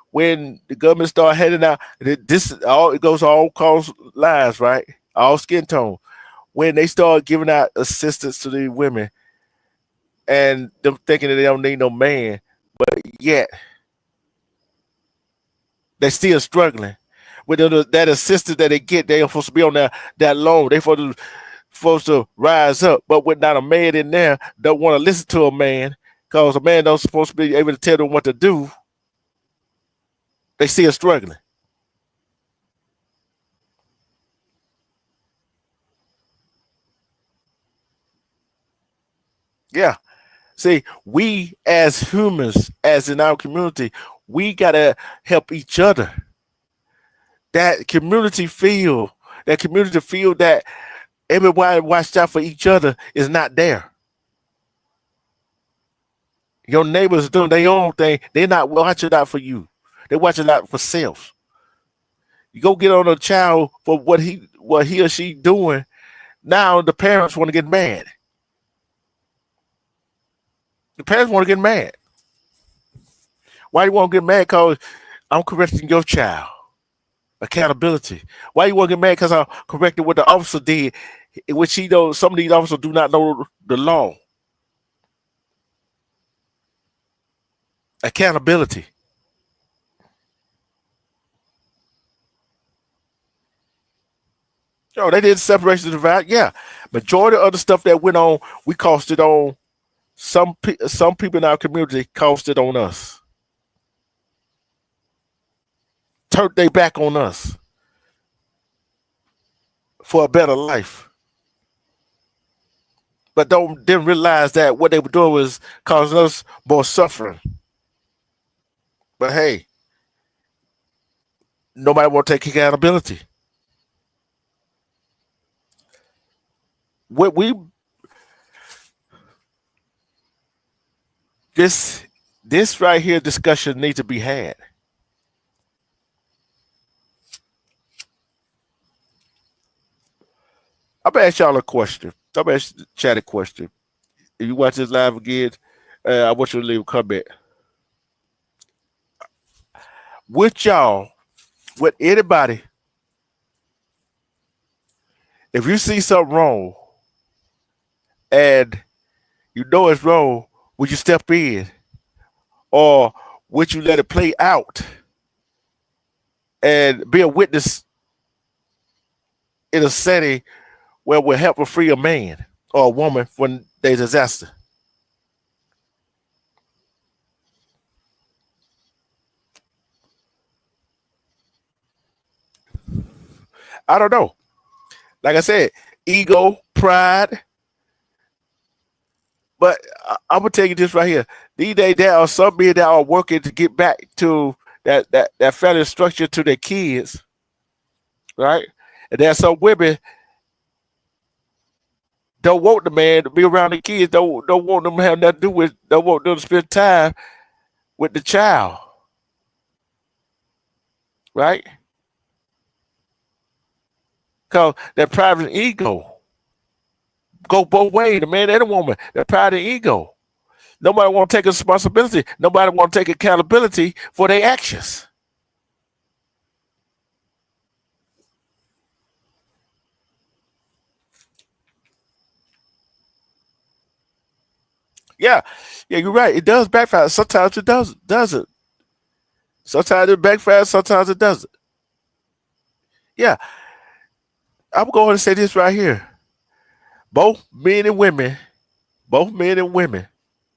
When the government started heading out, this all it goes all cause lies, right? All skin tone. When they start giving out assistance to the women and them thinking that they don't need no man, but yet they still struggling with that assistance that they get. They are supposed to be on that loan. They supposed to rise up, but with not a man in there, don't want to listen to a man because a man don't supposed to be able to tell them what to do. They still struggling. Yeah. See, we as humans, as in our community, we gotta help each other. That community feel that everybody watched out for each other is not there. Your neighbors doing their own thing. They're not watching out for you. They're watching out for self. You go get on a child for what he or she doing. Now the parents want to get mad. The parents want to get mad. Why you want to get mad? Because I'm correcting your child. Accountability. Why you want to get mad? Because I'm correcting what the officer did, which he knows some of these officers do not know the law. Accountability. They did separation of divide. Yeah, majority of the stuff that went on, we cost it on some people in our community. Cost it on us. Turned they back on us for a better life, but didn't realize that what they were doing was causing us more suffering. But hey, nobody want to take accountability. What we this right here discussion needs to be had. I'm gonna ask y'all a question. I'm gonna ask Chad a question. If you watch this live again, I want you to leave a comment. With y'all, with anybody, if you see something wrong and you know it's wrong, would you step in? Or would you let it play out and be a witness in a setting where we're helping free a man or a woman when there's a disaster? I don't know. Like I said, ego, pride. But I'm gonna tell you this right here. These days there are some men that are working to get back to that family structure to their kids, right? And there are some women don't want the man to be around the kids, don't want them to have nothing to do with, don't want them to spend time with the child, right? Because that private ego go both ways, the man and the woman, that pride and ego. Nobody want to take responsibility. Nobody want to take accountability for their actions. Yeah, you're right. It does backfire. Sometimes it doesn't. Sometimes it backfires. Sometimes it doesn't. Yeah, I'm going to say this right here. Both men and women, both men and women,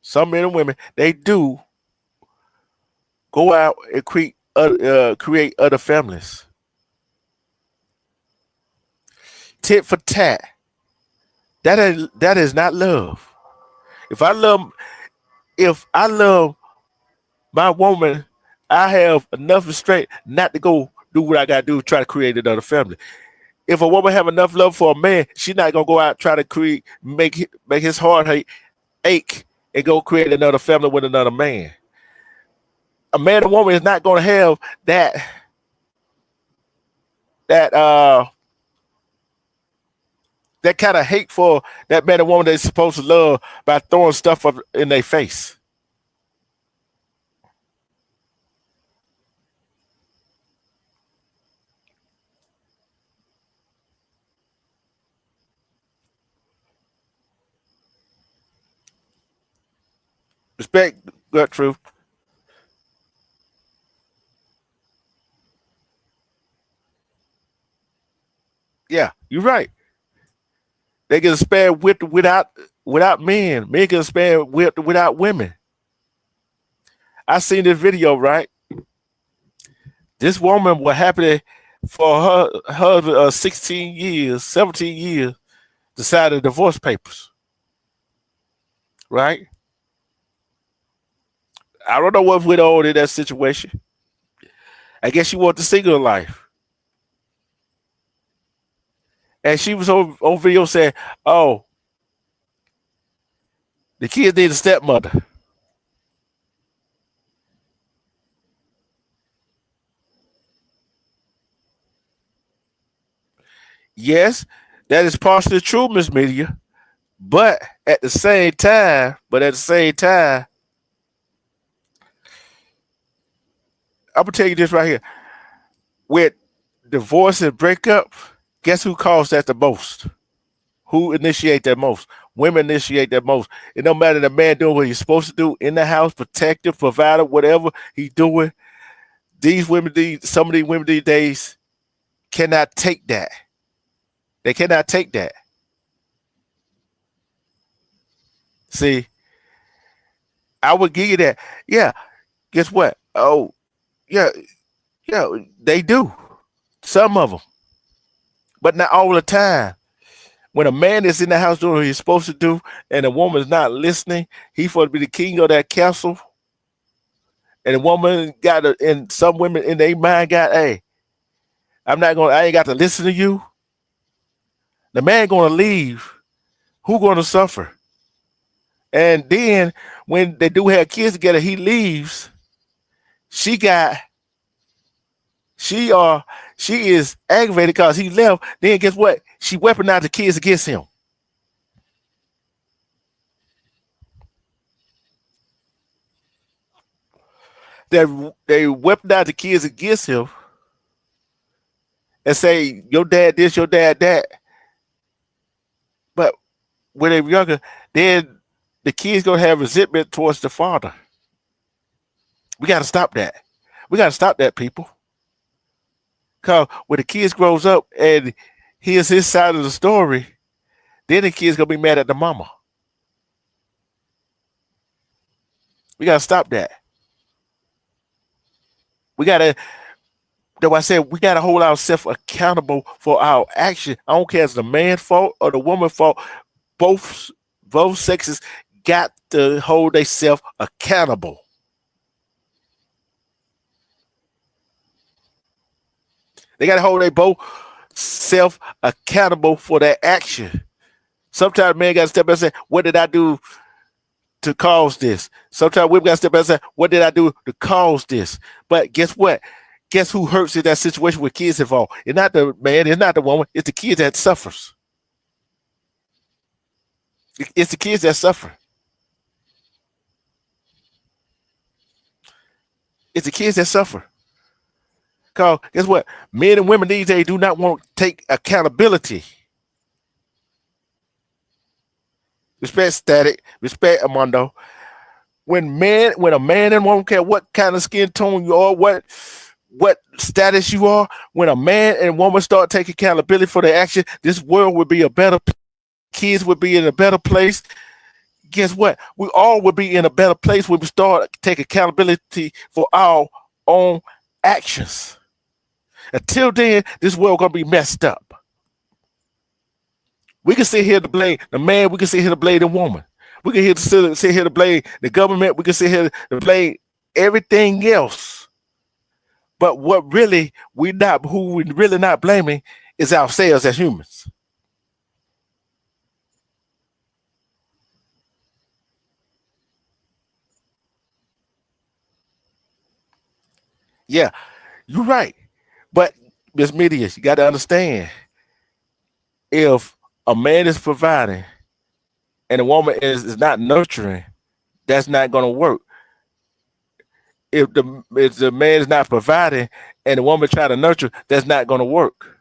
some men and women, they do go out and create other families. Tit for tat. That is not love. If I love if I love my woman, I have enough restraint not to go do what I gotta do to try to create another family. If a woman have enough love for a man, she's not gonna go out and try to make his heart ache and go create another family with another man. A man and woman is not gonna have that that kind of hate for that man and woman they're supposed to love by throwing stuff up in their face. Respect, gut truth. Yeah, you're right. They can spare without men. Men can spare without women. I seen this video, right? This woman was happy for her husband 16 years, 17 years, decided divorce papers, right? I don't know what went on in that situation. I guess she wanted the single life. And she was on video saying, oh, the kids need a stepmother. Yes, that is partially true, Miss Media. But at the same time, I'm gonna tell you this right here. With divorce and breakup, guess who caused that the most? Who initiate that most? Women initiate that most. It no matter the man doing what he's supposed to do in the house, protective, provider, whatever he's doing. Some of these women these days cannot take that. They cannot take that. See, I would give you that. Yeah, guess what? Oh, yeah, yeah, they do. Some of them, but not all the time. When a man is in the house doing what he's supposed to do, and a woman is not listening, he's supposed to be the king of that castle. And the woman got and some women in their mind got, hey, I ain't got to listen to you. The man gonna leave. Who gonna suffer? And then when they do have kids together, he leaves. She is aggravated because he left. Then guess what? She weaponized the kids against him. They weaponize the kids against him and say, your dad this, your dad that. But when they were younger, then the kids gonna have resentment towards the father. We gotta stop that. We gotta stop that, people. Cause when the kids grows up and hears his side of the story, then the kids gonna be mad at the mama. We gotta stop that. That's why I said we gotta hold ourselves accountable for our action. I don't care if it's the man's fault or the woman's fault. Both sexes got to hold themselves accountable. They got to hold they both self accountable for their action. Sometimes man got to step back and say, what did I do to cause this? Sometimes women got to step back and say, what did I do to cause this? But guess what? Guess who hurts in that situation with kids involved? It's not the man, it's not the woman, it's the kids that suffers. It's the kids that suffer. It's the kids that suffer. Because guess what? Men and women these days do not want to take accountability. Respect Static. Respect Armando. When a man and woman care what kind of skin tone you are, what status you are, when a man and woman start taking accountability for their action, this world would be a better place. Kids would be in a better place. Guess what? We all would be in a better place when we start taking accountability for our own actions. Until then, this world gonna be messed up. We can sit here to blame the man. We can sit here to blame the woman. We can sit here to blame the government. We can sit here to blame everything else. But who we really not blaming is ourselves as humans. Yeah, you're right. But Miss Medius, you got to understand, if a man is providing and a woman is not nurturing, that's not going to work. If the man is not providing and the woman try to nurture, that's not going to work.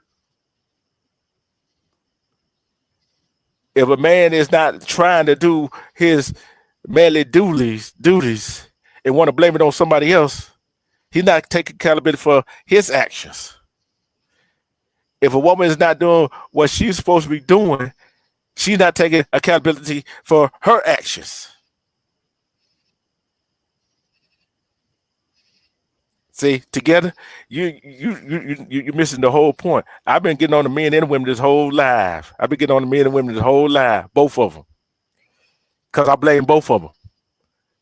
If a man is not trying to do his manly duties and want to blame it on somebody else, he's not taking accountability for his actions. If a woman is not doing what she's supposed to be doing, she's not taking accountability for her actions. See, together, you're missing the whole point. I've been getting on the men and women this whole life. I've been getting on the men and women this whole life, both of them, because I blame both of them.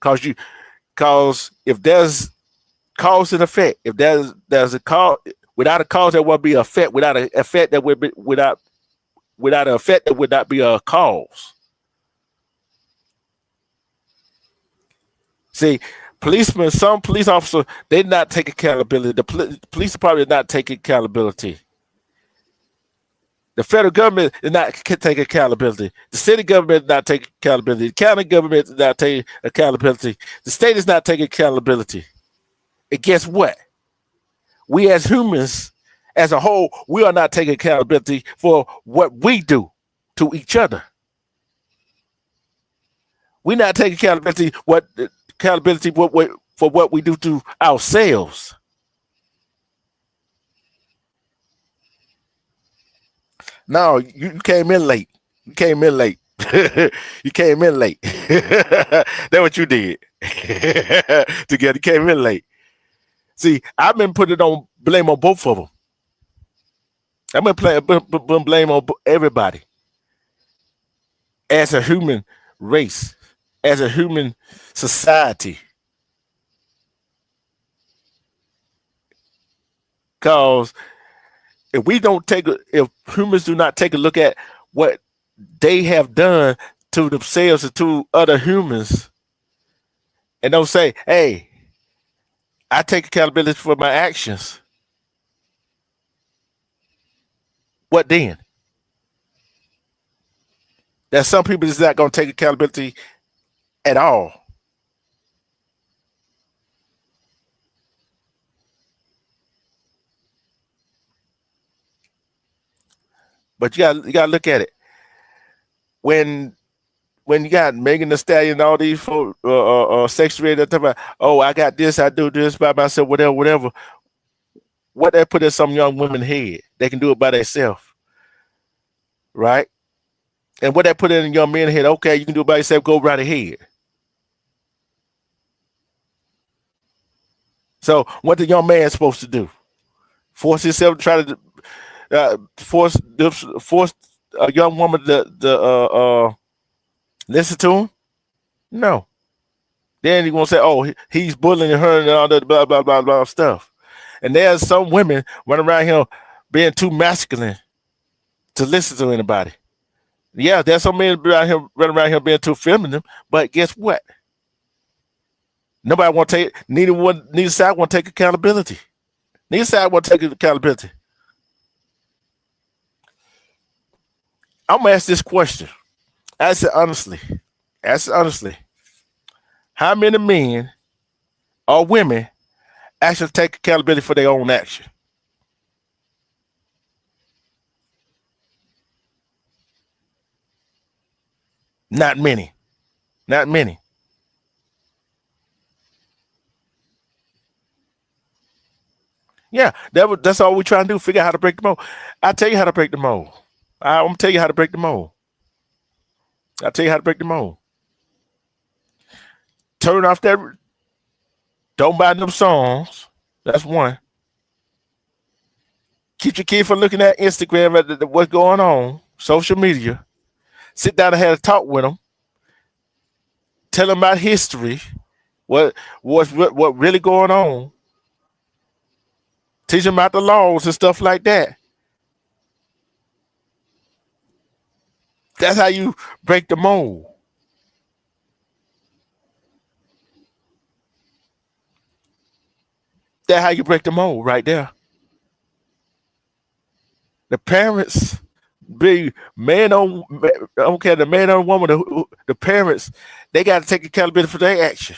Because if there's cause and effect, if there's a cause without a cause, there won't be an effect. Without an effect, that would be without an effect, that would not be a cause. See, some police officers, they not take accountability. The police department is not taking accountability. The federal government is not taking accountability. The city government is not taking accountability. The county government is not taking accountability. The state is not taking accountability. And guess what? We as humans, as a whole, we are not taking accountability for what we do to each other. We not taking accountability for what we do to ourselves. No, you came in late. You came in late. You came in late. That's what you did. Together, you came in late. See, I've been putting on blame on both of them. I've been putting blame on everybody as a human race, as a human society. Because if humans do not take a look at what they have done to themselves and to other humans, and don't say, "Hey, I take accountability for my actions," what then? There's some people that's not going to take accountability at all. But you got to look at it when you got Megan Thee Stallion and all these folks sexually talking about, oh, I got this, I do this by myself, whatever, whatever. What that put in some young women's head, they can do it by themselves, right? And what that put in young men's head, okay, you can do it by yourself, go right ahead. So what the young man is supposed to do? Force himself to try to force a young woman to listen to him? No. Then he gonna say, "Oh, he's bullying her and all that blah blah blah blah stuff." And there's some women running around here being too masculine to listen to anybody. Yeah, there's some men running around here being too feminine. But guess what? Nobody want to take. Neither side want to take accountability. Neither side want to take accountability. I'm gonna ask this question. Ask it honestly. Ask it honestly. How many men or women actually take accountability for their own action? Not many. Not many. Yeah, that's all we're trying to do. Figure out how to break the mold. I'll tell you how to break the mold. I'm gonna tell you how to break the mold. I'll tell you how to break the mold. Turn off that. Don't buy them songs. That's one. Keep your kid from looking at Instagram at what's going on, social media. Sit down and have a talk with them. Tell them about history. What really going on? Teach them about the laws and stuff like that. That's how you break the mold. That's how you break the mold right there. The parents, be man on, I don't care the man or woman, the parents, they got to take accountability for their action.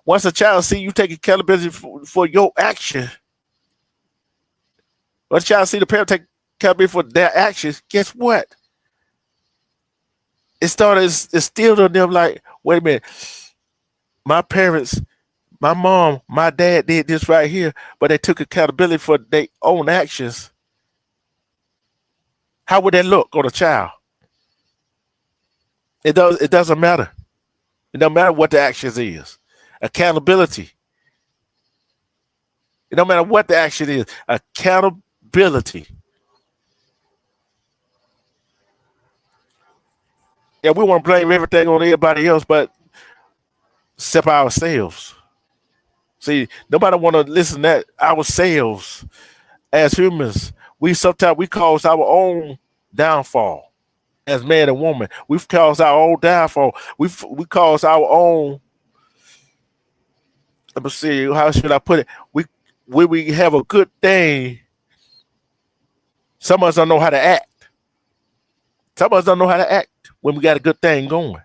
Once a child see you take accountability for your action, once a child see the parent take accountability for their actions, guess what? It started instilled on them like, wait a minute, my parents, my mom, my dad did this right here, but they took accountability for their own actions. How would that look on a child? It doesn't matter. It doesn't matter what the actions is. Accountability. It don't matter what the action is. Accountability. Yeah, we want to blame everything on everybody else, but except ourselves. See, nobody want to listen to that ourselves as humans. We sometimes we cause our own downfall as man and woman. We've caused our own downfall. We cause our own. Let me see. How should I put it? We have a good thing. Some of us don't know how to act. Some of us don't know how to act when we got a good thing going.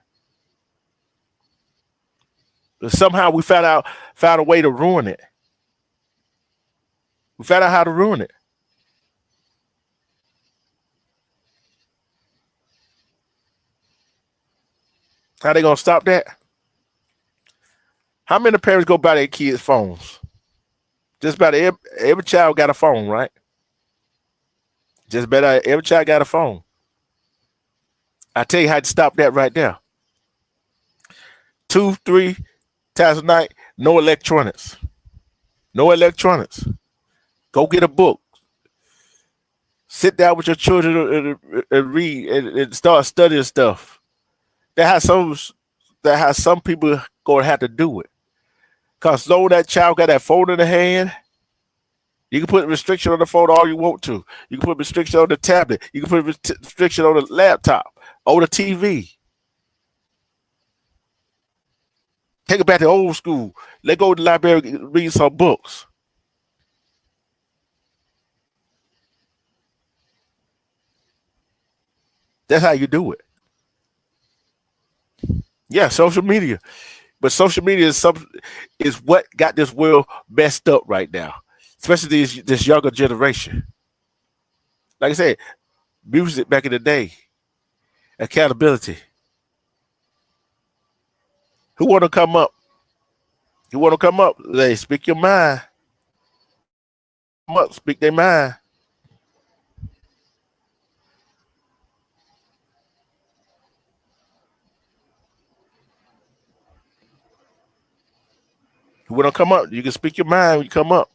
But somehow we found a way to ruin it. We found out how to ruin it. How they gonna stop that? How many parents go buy their kids phones? Just about every child got a phone, right? Just about every child got a phone. I tell you how to stop that right there. 2, 3 times a night, no electronics. No electronics. Go get a book. Sit down with your children and read and start studying stuff. That has some people gonna have to do it. Cause though that child got that phone in the hand, you can put restriction on the phone all you want to. You can put restriction on the tablet. You can put restriction on the laptop, on the TV. Take it back to old school. Let go to the library and read some books. That's how you do it. Yeah, social media. But social media is what got this world messed up right now, especially this younger generation. Like I said, music back in the day, accountability. Who want to come up? You want to come up? They speak your mind. Come up, speak their mind. You want to come up? You can speak your mind when you come up.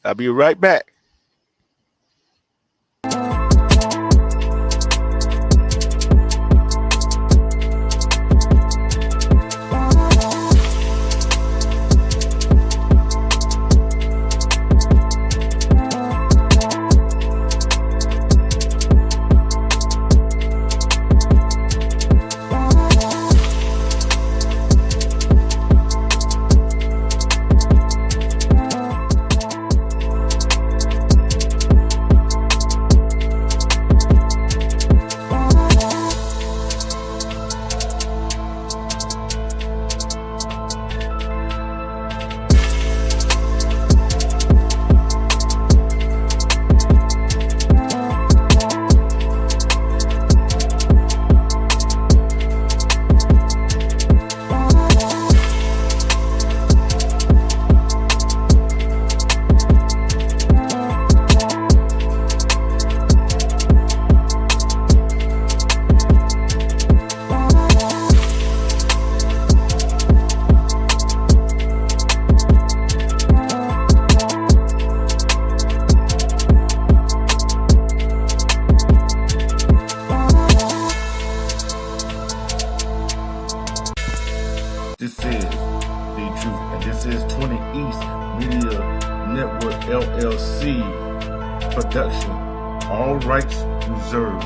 I'll be right back. This is The Truth, and this is 20 East Media Network LLC production. All rights reserved.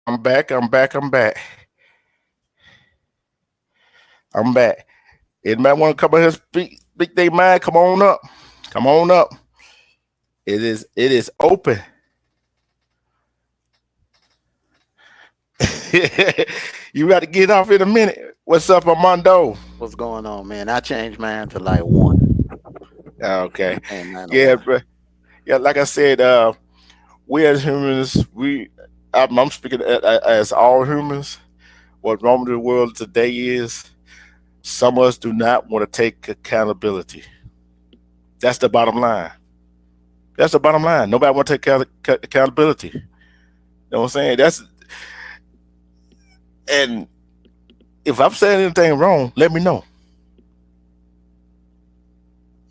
I'm back. I'm back. I'm back. I'm back. Anybody want to come in here speak their mind? Come on up. Come on up. It is open. You got to get off in a minute. What's up, Armando? What's going on, man? I changed mine to like 1. Okay. And Yeah, bro. Yeah, like I said, we as humans, I'm speaking as all humans. What wrong with the world today is some of us do not want to take accountability. That's the bottom line. That's the bottom line. Nobody want to take accountability. You know what I'm saying? And if I'm saying anything wrong, let me know.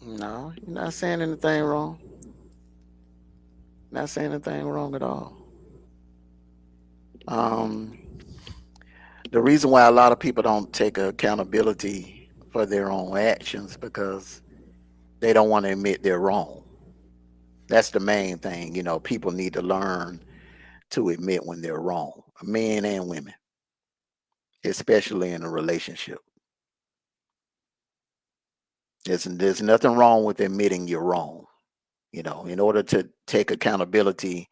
no, you're not saying anything wrong. Not saying anything wrong at all. Um, the reason why a lot of people don't take accountability for their own actions because they don't want to admit they're wrong. That's the main thing. People need to learn to admit when they're wrong, men and women, especially in a relationship. There's nothing wrong with admitting you're wrong. You know, in order to take accountability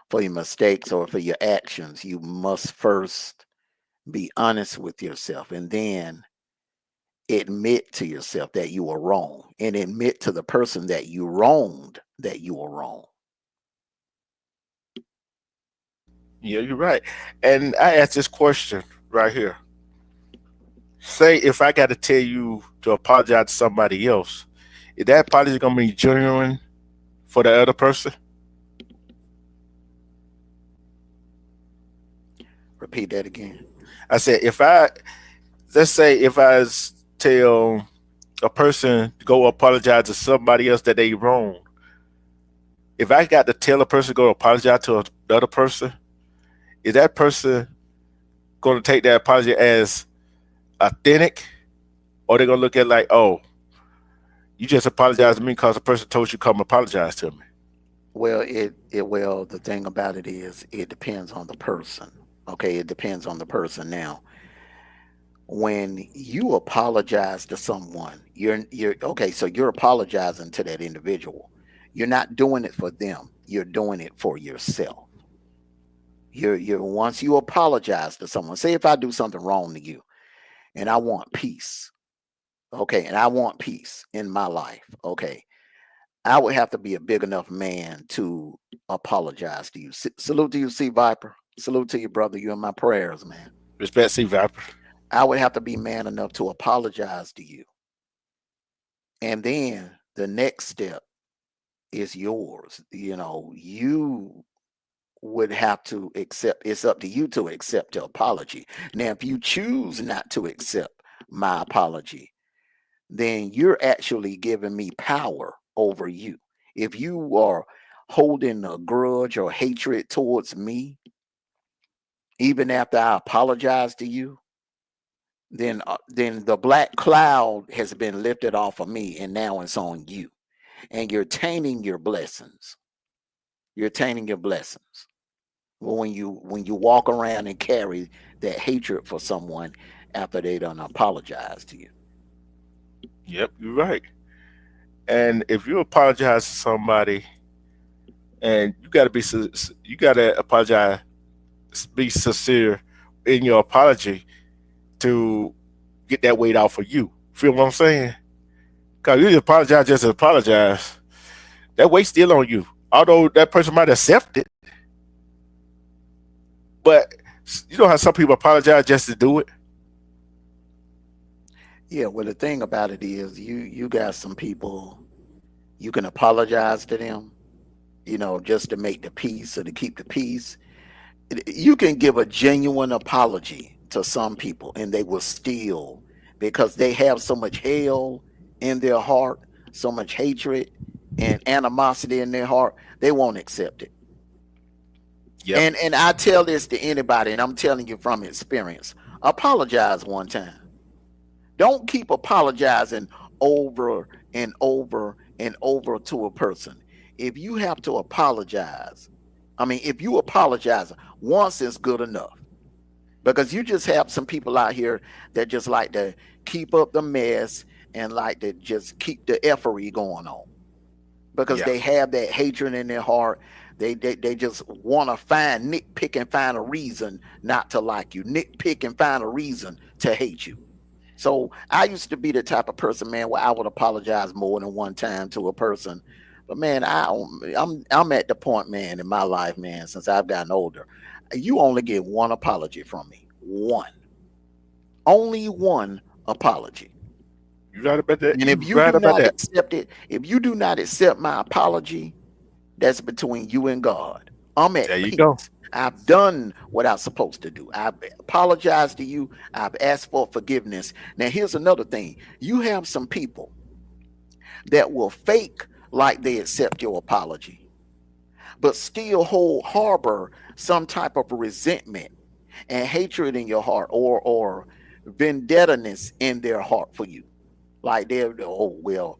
for your mistakes or for your actions, you must first be honest with yourself and then admit to yourself that you were wrong and admit to the person that you wronged that you were wrong. Yeah, you're right. And I ask this question right here. Say if I got to tell you to apologize to somebody else, is that apology gonna be genuine for the other person? Repeat that again. I said if I let's say if tell a person to go apologize to somebody else that they wrong, if I got to tell a person to go apologize to another person, is that person going to take that apology as authentic, or they gonna look at it like, oh, you just apologize to me because the person told you come apologize to me? Well, well, the thing about it is it depends on the person. Okay, it depends on the person. Now, when you apologize to someone, you're okay, so you're apologizing to that individual. You're not doing it for them. You're doing it for yourself. You're once you apologize to someone, say if I do something wrong to you and I want peace, okay, and I want peace in my life, okay, I would have to be a big enough man to apologize to you. Salute to you, C Viper. Salute to you, brother. You in my prayers, man. Respect, C Viper. I would have to be man enough to apologize to you. And then the next step is yours. You know, you would have to accept, it's up to you to accept the apology. Now, if you choose not to accept my apology, then you're actually giving me power over you. If you are holding a grudge or hatred towards me, even after I apologize to you, then the black cloud has been lifted off of me, and now it's on you, and you're tainting your blessings. You're tainting your blessings when you walk around and carry that hatred for someone after they done apologize to you. Yep, you're right. And if you apologize to somebody, and you got to apologize, be sincere in your apology to get that weight off of you. Feel what I'm saying? Because you apologize just to apologize, that weight's still on you. Although that person might accept it, but you know how some people apologize just to do it. Yeah, well, the thing about it is, you got some people you can apologize to them, just to make the peace or to keep the peace. You can give a genuine apology to some people, and they will still, because they have so much hell in their heart, so much hatred and animosity in their heart, they won't accept it. Yep. And I tell this to anybody, and I'm telling you from experience: apologize one time. Don't keep apologizing over and over and over to a person. If you have to apologize, I mean, if you apologize once, is good enough. Because you just have some people out here that just like to keep up the mess and like to just keep the effery going on because Yeah. they have that hatred in their heart. They just want to nitpick and find a reason not to like you, nitpick and find a reason to hate you. So I used to be the type of person, man, where I would apologize more than one time to a person. But man, I'm at the point, man, in my life, man, since I've gotten older. You only get one apology from me. One. Only one apology. You right about that. And You if you right do about not that. accept it, if you do not accept my apology, that's between you and God. I'm There at you peace. go. I've done what I'm supposed to do. I've apologized to you. I've asked for forgiveness. Now, here's another thing. You have some people that will fake like they accept your apology, but still harbor some type of resentment and hatred in your heart, or vendettaness in their heart for you. Like they're, oh well,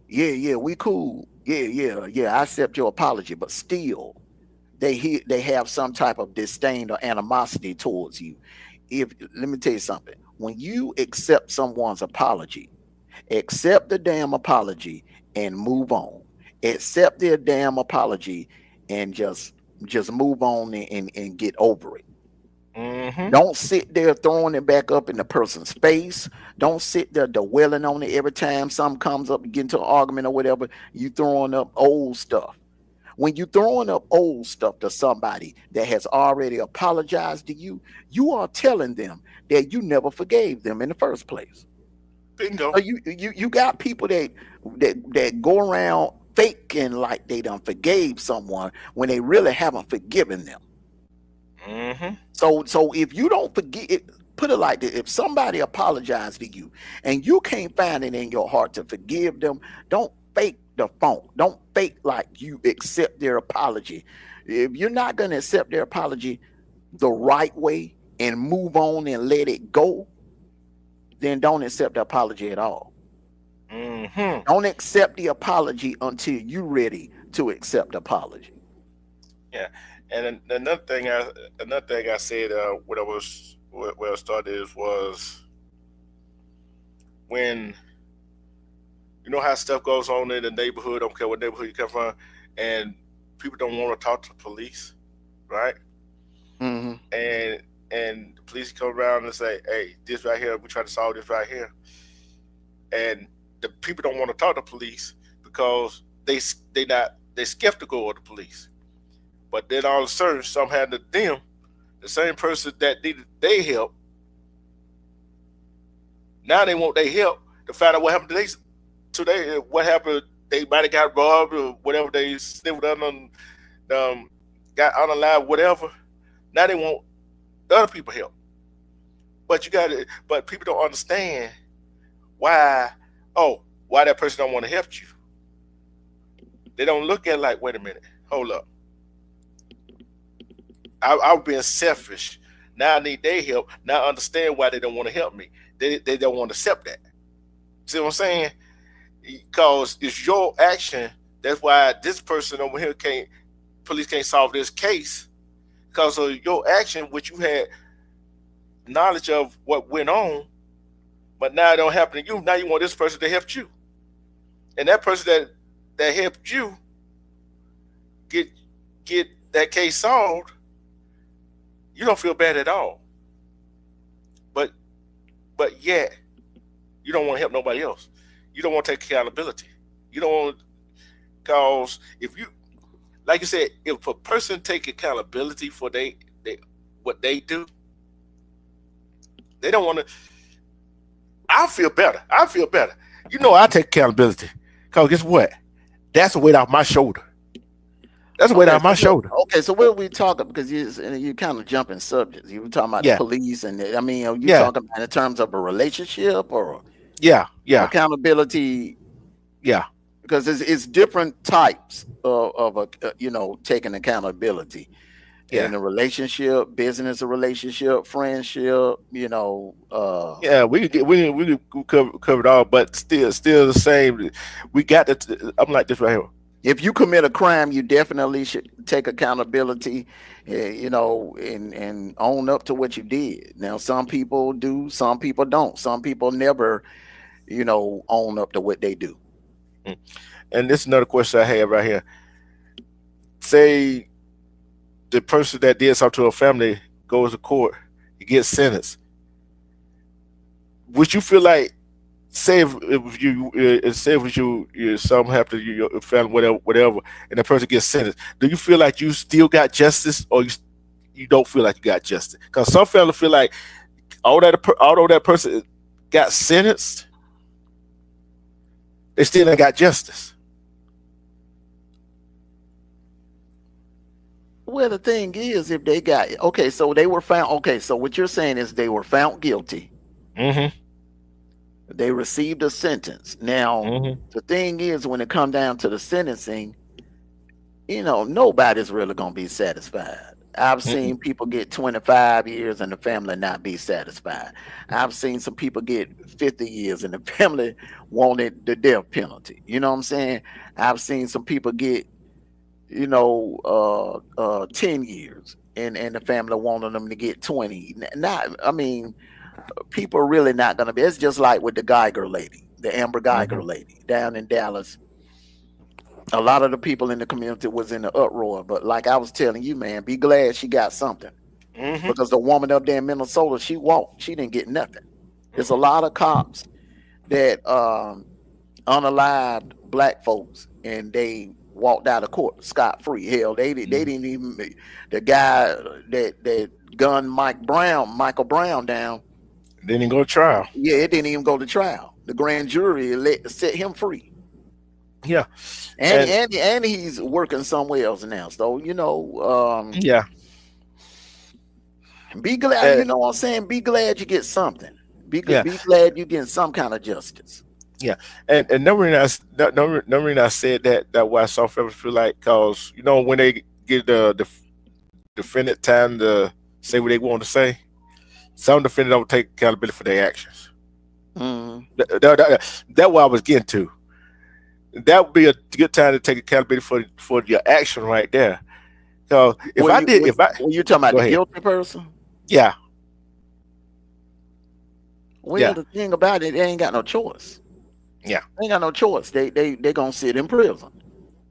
yeah, we cool. Yeah, I accept your apology, but still they have some type of disdain or animosity towards you. If Let me tell you something, when you accept someone's apology, Accept the damn apology and move on. Accept their damn apology and just move on and get over it. Mm-hmm. Don't sit there throwing it back up in the person's face. Don't sit there dwelling on it every time something comes up, you get into an argument or whatever. You throwing up old stuff. When you throwing up old stuff to somebody that has already apologized to you, you are telling them that you never forgave them in the first place. Bingo. So you got people that go around faking like they done forgave someone when they really haven't forgiven them. Mm-hmm. So if you don't forget it, put it like this: if somebody apologized to you and you can't find it in your heart to forgive them, don't fake the funk. Don't fake like you accept their apology. If you're not gonna accept their apology the right way and move on and let it go, then don't accept the apology at all. Mm-hmm. Don't accept the apology until you're ready to accept the apology. Yeah. And another thing I said when I was where I started was when you know how stuff goes on in the neighborhood. Don't care what neighborhood you come from, and people don't want to talk to the police, right? Hmm. And the police come around and say, "Hey, this right here, we try to solve this right here," and the people don't want to talk to police because they skeptical of the police. But then all of a sudden, some had to them, the same person that needed their help, now they want their help to find out what happened to they what happened. They might have got robbed or whatever. They sniffed under, um, got unalive, whatever. Now they want other people help. But you got to, but people don't understand why. Oh, why that person don't want to help you? They don't look at it like, wait a minute, hold up. I was being selfish. Now I need their help. Now I understand why they don't want to help me. They don't want to accept that. See what I'm saying? Because it's your action. That's why this person over here can't. Police can't solve this case because of your action, which you had knowledge of what went on, but now it don't happen to you. Now you want this person to help you, and that person that helped you get get that case solved. You don't feel bad at all, but yet you don't want to help nobody else. You don't want to take accountability. You don't want because if you like you said, if a person take accountability for they what they do, they don't want to. I feel better. I feel better. You know, I take accountability because guess what? That's a weight off my shoulder. That's a weight Okay, off my shoulder. so what are we talking? Because you kind of jumping subjects. You were talking about the Yeah, police, and I mean, are you yeah, talking about in terms of a relationship or yeah, yeah, accountability? yeah, Because it's different types of taking accountability yeah, in a relationship, business, a relationship, friendship. yeah. We cover it all, but still the same. We got to. I'm like this right here. If you commit a crime, you definitely should take accountability, and own up to what you did. Now, some people do, some people don't. Some people never, own up to what they do. Mm. And this is another question I have right here. Say the person that did something to a family goes to court, he gets sentenced. Would you feel like, say if you something happened to your family, whatever, and the person gets sentenced, do you feel like you still got justice, or you don't feel like you got justice? Because some families feel like although that person got sentenced, they still ain't got justice. Well, the thing is, if they got okay, so they were found. Okay, so what you're saying is they were found guilty. Mm-hmm. They received a sentence. Now, Mm-hmm. the thing is, when it comes down to the sentencing, nobody's really gonna be satisfied. I've Mm-mm. seen people get 25 years and the family not be satisfied. I've seen some people get 50 years and the family wanted the death penalty. You know what I'm saying? I've seen some people get 10 years and the family wanted them to get 20. Not, I mean, people are really not going to be. It's just like with the Geiger lady. the Amber Geiger lady down in Dallas. A lot of the people in the community was in the uproar, but like I was telling you, man, be glad she got something, because the woman up there in Minnesota, she walked, she didn't get nothing. There's a lot of cops that unalived black folks, and they walked out of court scot free. Hell, they didn't even, the guy that gunned Michael Brown down, Didn't go to trial. yeah, it didn't even go to trial. The grand jury set him free. Yeah, and he's working somewhere else now. So yeah. Be glad, you know what I'm saying? Be glad you get something. Be glad you get some kind of justice. Yeah, and no reason I said that why some families feel like, cause when they get the defendant time to say what they want to say, some defendants don't take accountability for their actions. That's what I was getting to. That would be a good time to take accountability for your action right there. So When you're talking about the guilty person, yeah. Well, the thing about it, they ain't got no choice. Yeah, they ain't got no choice. They gonna sit in prison,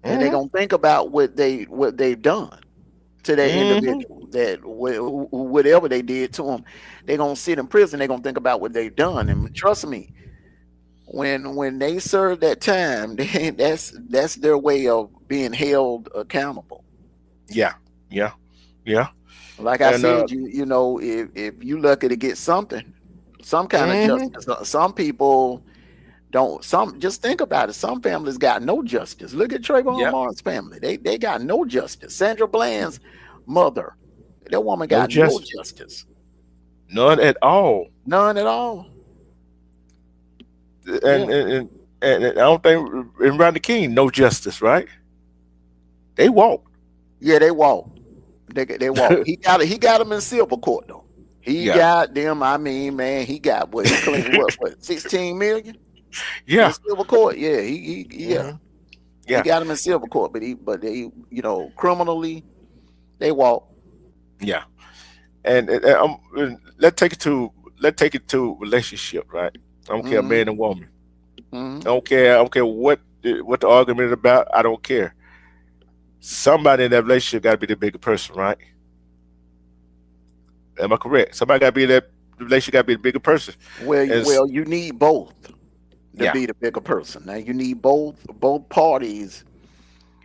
and they gonna think about what they've done to that individual. That whatever they did to them, they gonna sit in prison. They gonna think about what they've done, and trust me, when they serve that time, that's their way of being held accountable. Yeah. Like I said, if you lucky to get something, some kind of justice. Some people don't. Just think about it. Some families got no justice. Look at Trayvon Martin's family. They got no justice. Sandra Bland's mother, that woman got no justice. None at all. None at all. And I don't think in Rodney King, no justice, right? They walked. Yeah, they walked. They walked. He got them in silver court though. He got them. I mean, man, he got what 16 million. Yeah, in silver court. Yeah, he got them in silver court, but they criminally they walk. Yeah, and let's take it to relationship, right? I don't care, man and woman. I don't care what the argument is about. I don't care. Somebody in that relationship got to be the bigger person, right? Am I correct? Somebody got to be that relationship. Got to be the bigger person. Well, you need both to be the bigger person. Now you need both parties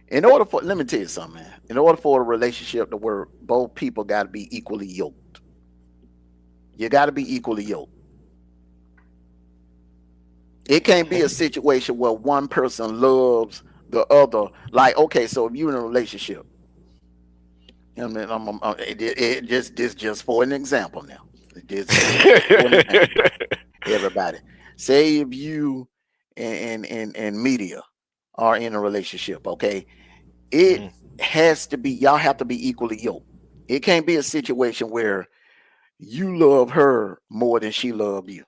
in order for. Let me tell you something, man. In order for a relationship to work, both people got to be equally yoked. You got to be equally yoked. It can't be a situation where one person loves the other. Like, okay, so if you're in a relationship, I mean, just for an example now. Everybody, say if you and media are in a relationship, okay, it has to be, y'all have to be equally yoked. It can't be a situation where you love her more than she loved you,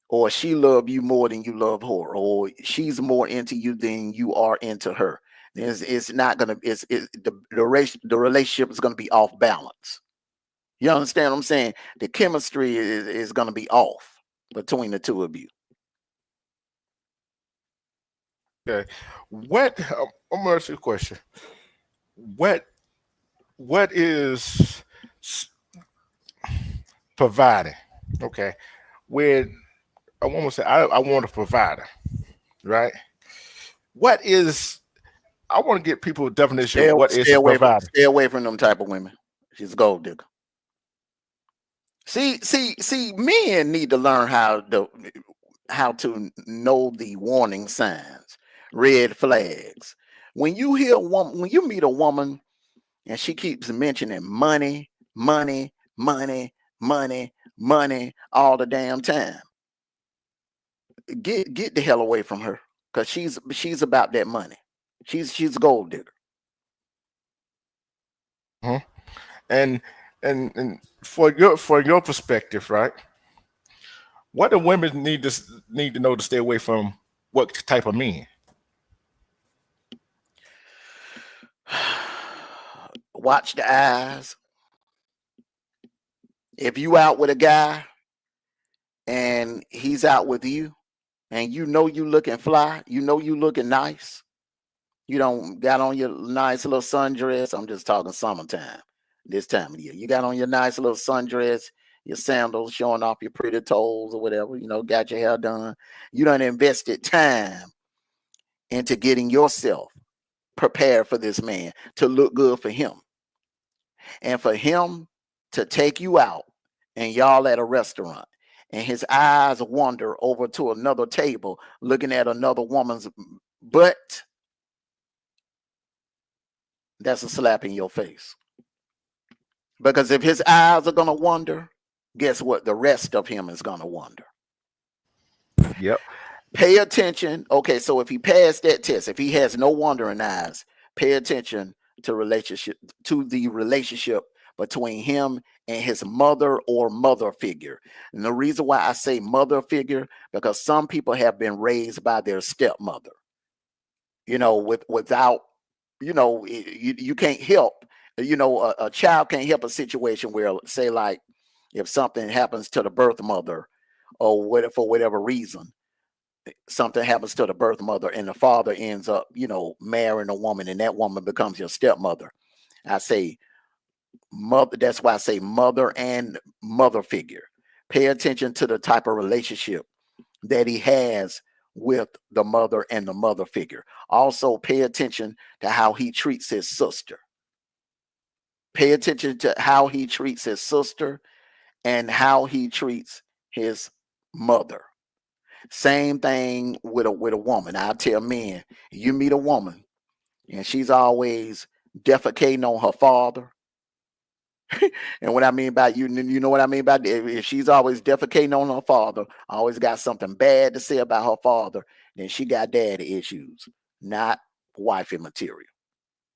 or she loved you more than you love her, or she's more into you than you are into her. It's not gonna. The relationship is gonna be off balance. You understand what I'm saying? The chemistry is gonna be off between the two of you. Okay. I'm gonna ask you a question. What is providing? Okay. When a woman say, I want a provider, right? What is? I want to get people a definition of what is a provider. Stay away from them type of women. She's a gold digger. See, men need to learn how to know the warning signs, red flags. When you meet a woman and she keeps mentioning money all the damn time, get the hell away from her, because she's about that money. She's a gold digger. And for your perspective, right? What do women need to know to stay away from what type of men? Watch the eyes. If you out with a guy and he's out with you, and you know you looking fly, you know you looking nice. You don't got on your nice little sundress. I'm just talking summertime, this time of year. You got on your nice little sundress, your sandals showing off your pretty toes or whatever, got your hair done. You done invested time into getting yourself prepared for this man to look good for him. And for him to take you out and y'all at a restaurant and his eyes wander over to another table looking at another woman's butt, that's a slap in your face. Because if his eyes are going to wander, guess what? The rest of him is going to wander. Yep. Pay attention. Okay, so if he passed that test, if he has no wandering eyes, pay attention to the relationship between him and his mother or mother figure. And the reason why I say mother figure, because some people have been raised by their stepmother. Without, you can't help, a child can't help a situation where, say, like, if something happens to the birth mother or whatever, for whatever reason, something happens to the birth mother and the father ends up, marrying a woman and that woman becomes your stepmother. I say mother. That's why I say mother and mother figure. Pay attention to the type of relationship that he has with the mother and the mother figure. Also, pay attention to how he treats his sister. Pay attention to how he treats his sister and how he treats his mother. Same thing with a woman. I tell men, you meet a woman and she's always defecating on her father. And what I mean by you know what I mean by if she's always defecating on her father, always got something bad to say about her father, then she got daddy issues, not wifey material.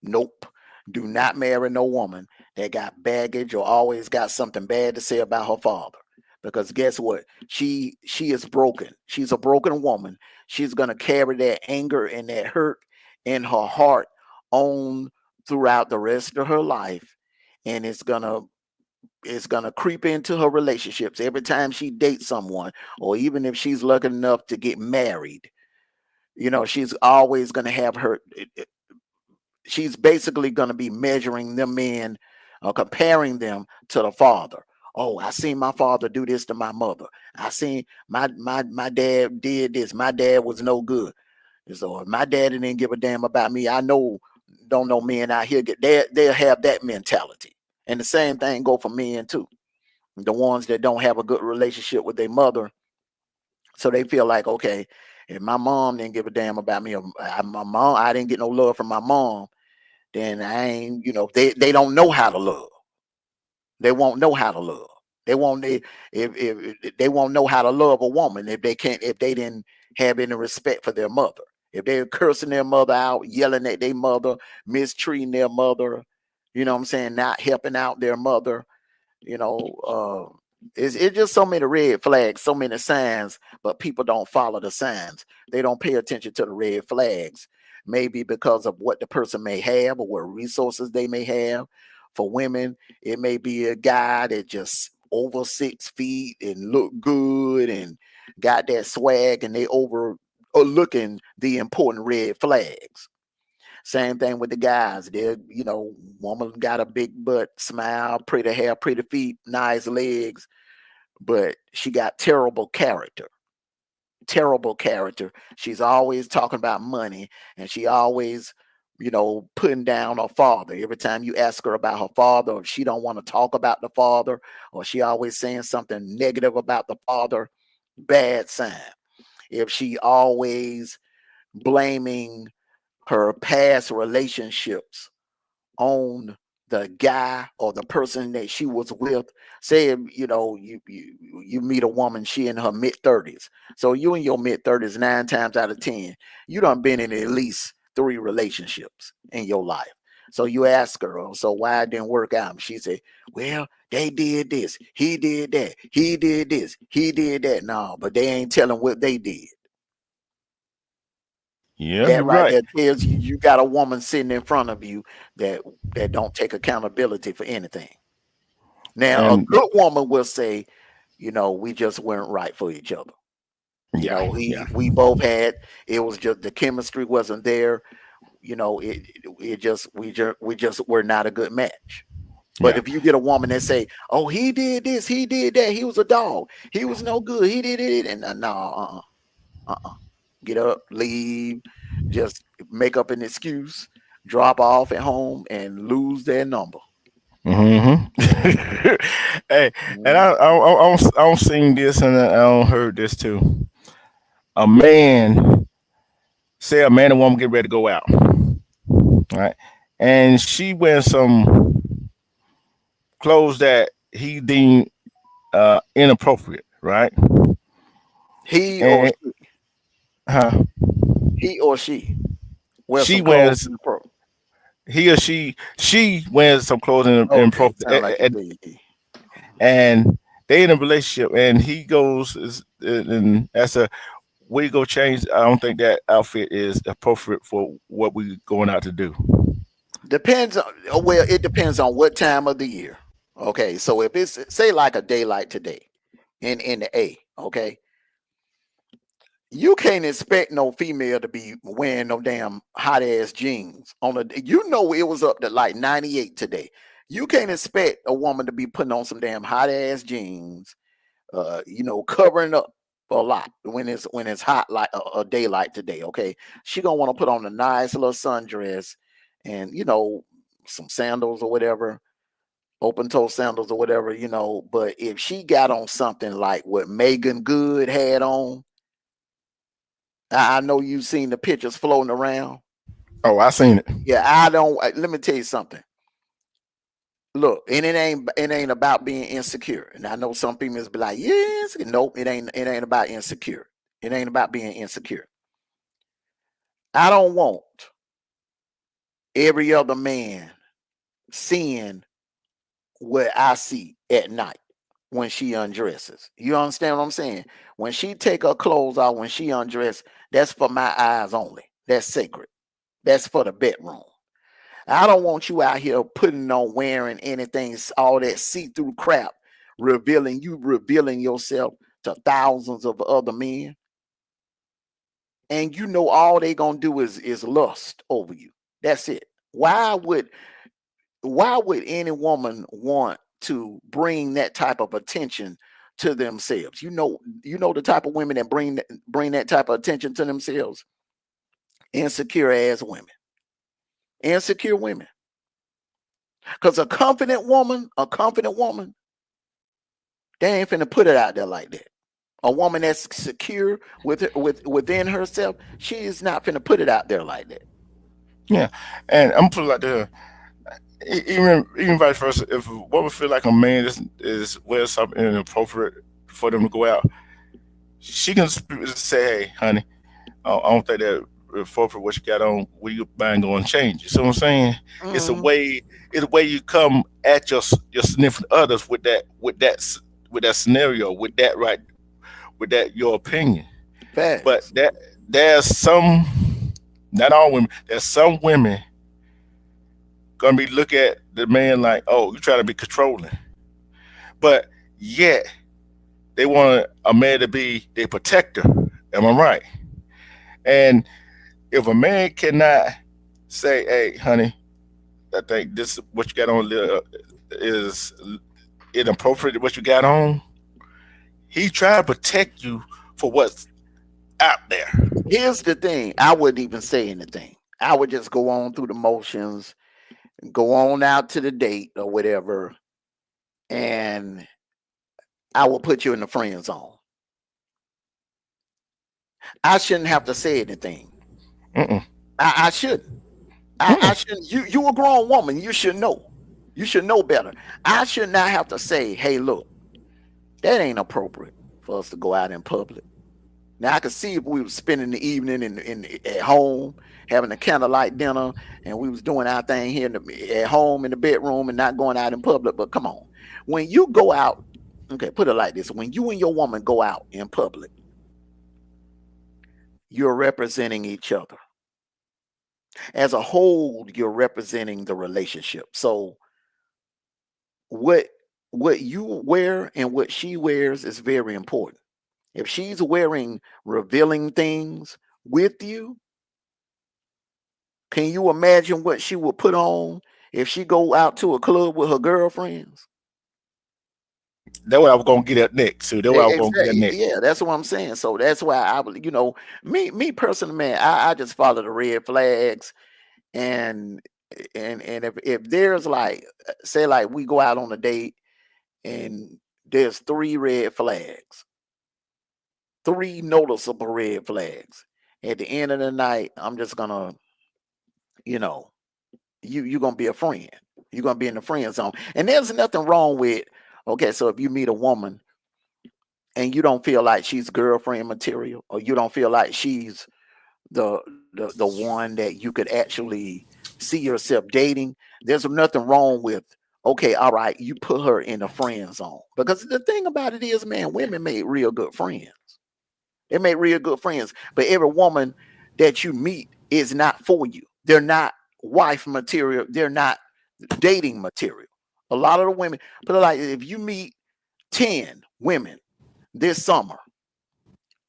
Nope. Do not marry no woman that got baggage or always got something bad to say about her father. Because guess what? She is broken. She's a broken woman. She's gonna carry that anger and that hurt in her heart on throughout the rest of her life. And it's gonna creep into her relationships every time she dates someone, or even if she's lucky enough to get married. She's always gonna have her. She's basically gonna be measuring them in, comparing them to the father. Oh, I seen my father do this to my mother. I seen my dad did this. My dad was no good. So if my daddy didn't give a damn about me, I don't know men out here they'll have that mentality. And the same thing go for men too. The ones that don't have a good relationship with their mother, so they feel like, okay, if my mom didn't give a damn about me, or I didn't get no love from my mom, then I ain't, they don't know how to love. They won't know how to love. They won't if they won't know how to love a woman if they didn't have any respect for their mother. If they're cursing their mother out, yelling at their mother, mistreating their mother, what I'm saying, not helping out their mother, it's just so many red flags, so many signs, but people don't follow the signs. They don't pay attention to the red flags, maybe because of what the person may have or what resources they may have. For women, it may be a guy that just over 6 feet and look good and got that swag, and they overlooking the important red flags. Same thing with the guys. They're, woman got a big butt, smile, pretty hair, pretty feet, nice legs, but she got terrible character. Terrible character. She's always talking about money, and she always, putting down her father. Every time you ask her about her father, or she don't want to talk about the father, or she always saying something negative about the father, bad sign. If she always blaming her past relationships on the guy or the person that she was with. Say, you meet a woman, she in her mid-30s. So you in your mid-30s, 9 times out of 10, you done been in at least 3 relationships in your life. So you ask her, oh, so why it didn't work out? And she said, well, they did this, he did that, he did this, he did that. No, but they ain't telling what they did. Yeah, That you're right right. there tells you got a woman sitting in front of you that don't take accountability for anything. Now, a And good woman will say, we just weren't right for each other. You Yeah, know, yeah, we both had, it was just the chemistry wasn't there. You know, it just we just were not a good match. But yeah. if you get a woman that say, "Oh, he did this, he did that, he was a dog, he was no good, he did it," and no, get up, leave, just make up an excuse, drop off at home, and lose their number. Hmm. Hey, and Mhm. I don't seen this and I don't heard this too. A man, say a man and woman get ready to go out, right? And she wears some clothes that he deemed inappropriate, right? He or And she, uh, he or she wear she some clothes wears in the pro. he or she wears some clothes Okay, sound inappropriate, like you said he. and they in a relationship, and he goes and that's a we go change. I don't think that outfit is appropriate for what we going out to do. Depends on, well, it depends on what time of the year. Okay, so if it's say like a day like today in the A, okay, you can't expect no female to be wearing no damn hot ass jeans on a. You know it was up to like 98 today. You can't expect a woman to be putting on some damn hot ass jeans, you know, covering up a lot when it's hot like a day like today. Okay, she gonna want to put on a nice little sundress and you know some sandals or whatever, open toe sandals or whatever, you know. But if she got on something like what Megan Good had on, I know you've seen the pictures floating around. Oh, I seen it. Yeah, I don't. Let me tell you something. Look, and it ain't about being insecure. And I know some females be like, yes, nope, it ain't about insecure. It ain't about being insecure. I don't want every other man seeing what I see at night when she undresses. You understand what I'm saying? When she take her clothes off, when she undress, that's for my eyes only. That's sacred. That's for the bedroom. I don't want you out here putting on wearing anything, all that see-through crap, revealing yourself to thousands of other men. And you know all they gonna do is lust over you. That's it. Why would any woman want to bring that type of attention to themselves? You know the type of women that bring that type of attention to themselves. Insecure ass women. Insecure women. Because a confident woman, they ain't finna put it out there like that. A woman that's secure within herself, she is not finna put it out there like that. Yeah, and I'm put it like this. Even vice versa, if a woman feel like a man is wearing something inappropriate for them to go out, she can say, "Hey, honey, I don't think that appropriate what you got on. Will you mind going and change it?" So I'm saying it's a Mm, way. It's a way you come at your significant others with that scenario with that right with that your opinion. But facts. that there's some, not all women. There's some women gonna be look at the man like, oh, you trying to be controlling, but yet they want a man to be their protector. Am I right? And if a man cannot say, "Hey, honey, I think this what you got on is inappropriate. What you got on," he try to protect you for what's out there. Here's the thing. I wouldn't even say anything. I would just go on through the motions, go on out to the date or whatever, and I will put you in the friend zone. I shouldn't have to say anything. Mm-mm, I shouldn't. I mm-mm. shouldn't. You a grown woman. You should know. You should know better. I should not have to say, hey, look, that ain't appropriate for us to go out in public. Now I could see if we were spending the evening in at home, having a candlelight dinner, and we was doing our thing here at home in the bedroom and not going out in public. But come on, when you go out, okay, put it like this: when you and your woman go out in public, you're representing each other. As a whole, you're representing the relationship. So what what you wear and what she wears is very important. If she's wearing revealing things with you, can you imagine what she would put on if she go out to a club with her girlfriends? That's what I was gonna get at next. So that's what I was gonna get at Exactly. next. Yeah, that's what I'm saying. So that's why I would, me personally, man, I just follow the red flags, and if there's like, say like we go out on a date and there's three red flags, three noticeable red flags. At the end of the night, I'm just gonna, you know, you're gonna be a friend. You're gonna be in the friend zone. And there's nothing wrong with, okay, so if you meet a woman and you don't feel like she's girlfriend material, or you don't feel like she's the one that you could actually see yourself dating, there's nothing wrong with, okay, all right, you put her in a friend zone. Because the thing about it is, man, women make real good friends. They make real good friends. But every woman that you meet is not for you. They're not wife material. They're not dating material. A lot of the women, but like if you meet 10 women this summer,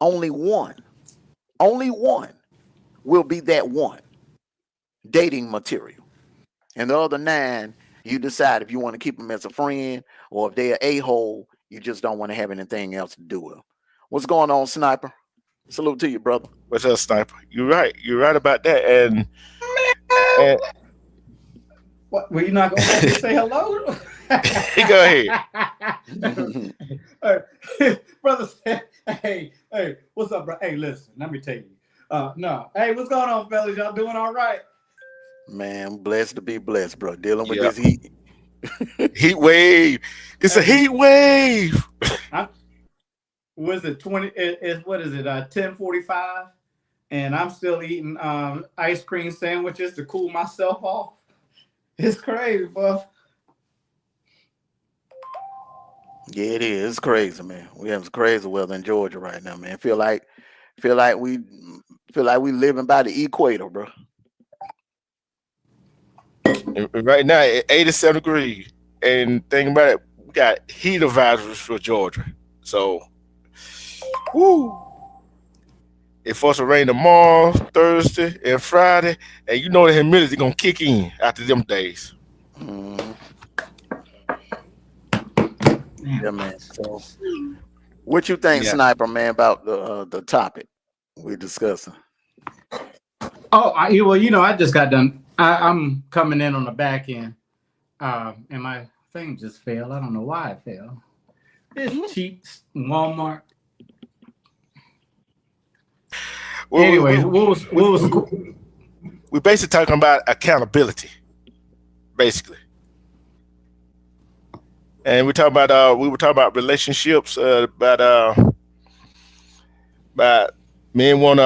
only one will be that one dating material. And the other 9, you decide if you want to keep them as a friend, or if they're a-hole, you just don't want to have anything else to do with them. What's going on, Sniper? Salute to you, brother. What's up, Sniper? You're right. You're right about that. And What? Were you not gonna let me say hello? go ahead. Brother, hey, what's up, bro? Hey, listen, let me tell you. No, hey, what's going on, fellas? Y'all doing all right? Man, blessed to be blessed, bro. Dealing with Yep. this heat. Heat wave. It's a heat wave. Was it 20? What is it? 10:45, and I'm still eating ice cream sandwiches to cool myself off. It's crazy, bro. Yeah, it is. It's crazy, man. We have some crazy weather in Georgia right now, man. Feel like we living by the equator, bro. And right now, 87 degrees. And think about it, we got heat advisories for Georgia. So, woo. It's supposed to rain tomorrow, Thursday, and Friday. And you know the humidity going to kick in after them days. Mhm. Damn. Yeah, man. So, what you think, Yeah. Sniper, man, about the topic we're discussing? Oh, I just got done. I'm coming in on the back end, and my thing just failed. I don't know why it failed. It's cheats, Walmart. Anyways, what was cool? we basically talking about accountability, basically. And we were talking about relationships, about men want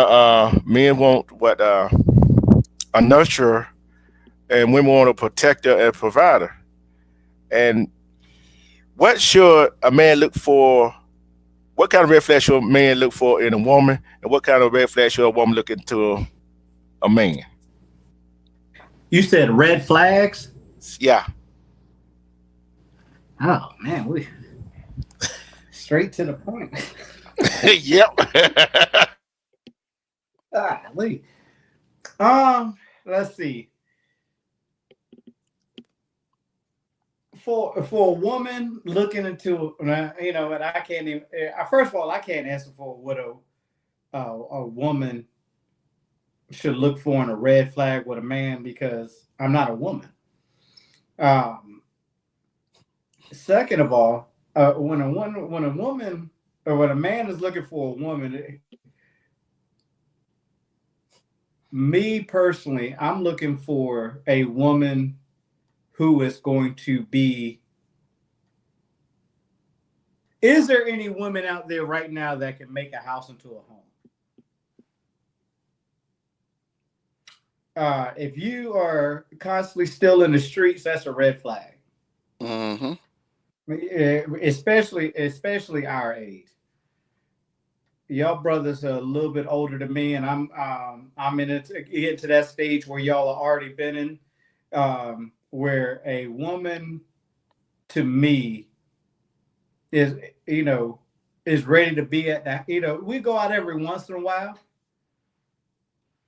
what a nurturer, and women want a protector and provider. And what should a man look for? What kind of red flag should a man look for in a woman, and what kind of red flag should a woman look into a man? You said red flags. Yeah. Oh man, we straight to the point. Yep. Lee. Let's see. For a woman looking into, and I can't even. First of all, I can't answer for what a woman should look for in a red flag with a man because I'm not a woman. Second of all, when a woman or when a man is looking for a woman, me personally, I'm looking for a woman who is going to be. Is there any women out there right now that can make a house into a home? If you are constantly still in the streets, that's a red flag. Mm-hmm. Especially our age. Y'all brothers are a little bit older than me, and I'm in it to get to that stage where y'all have already been in, where a woman to me is, is ready to be at that. We go out every once in a while,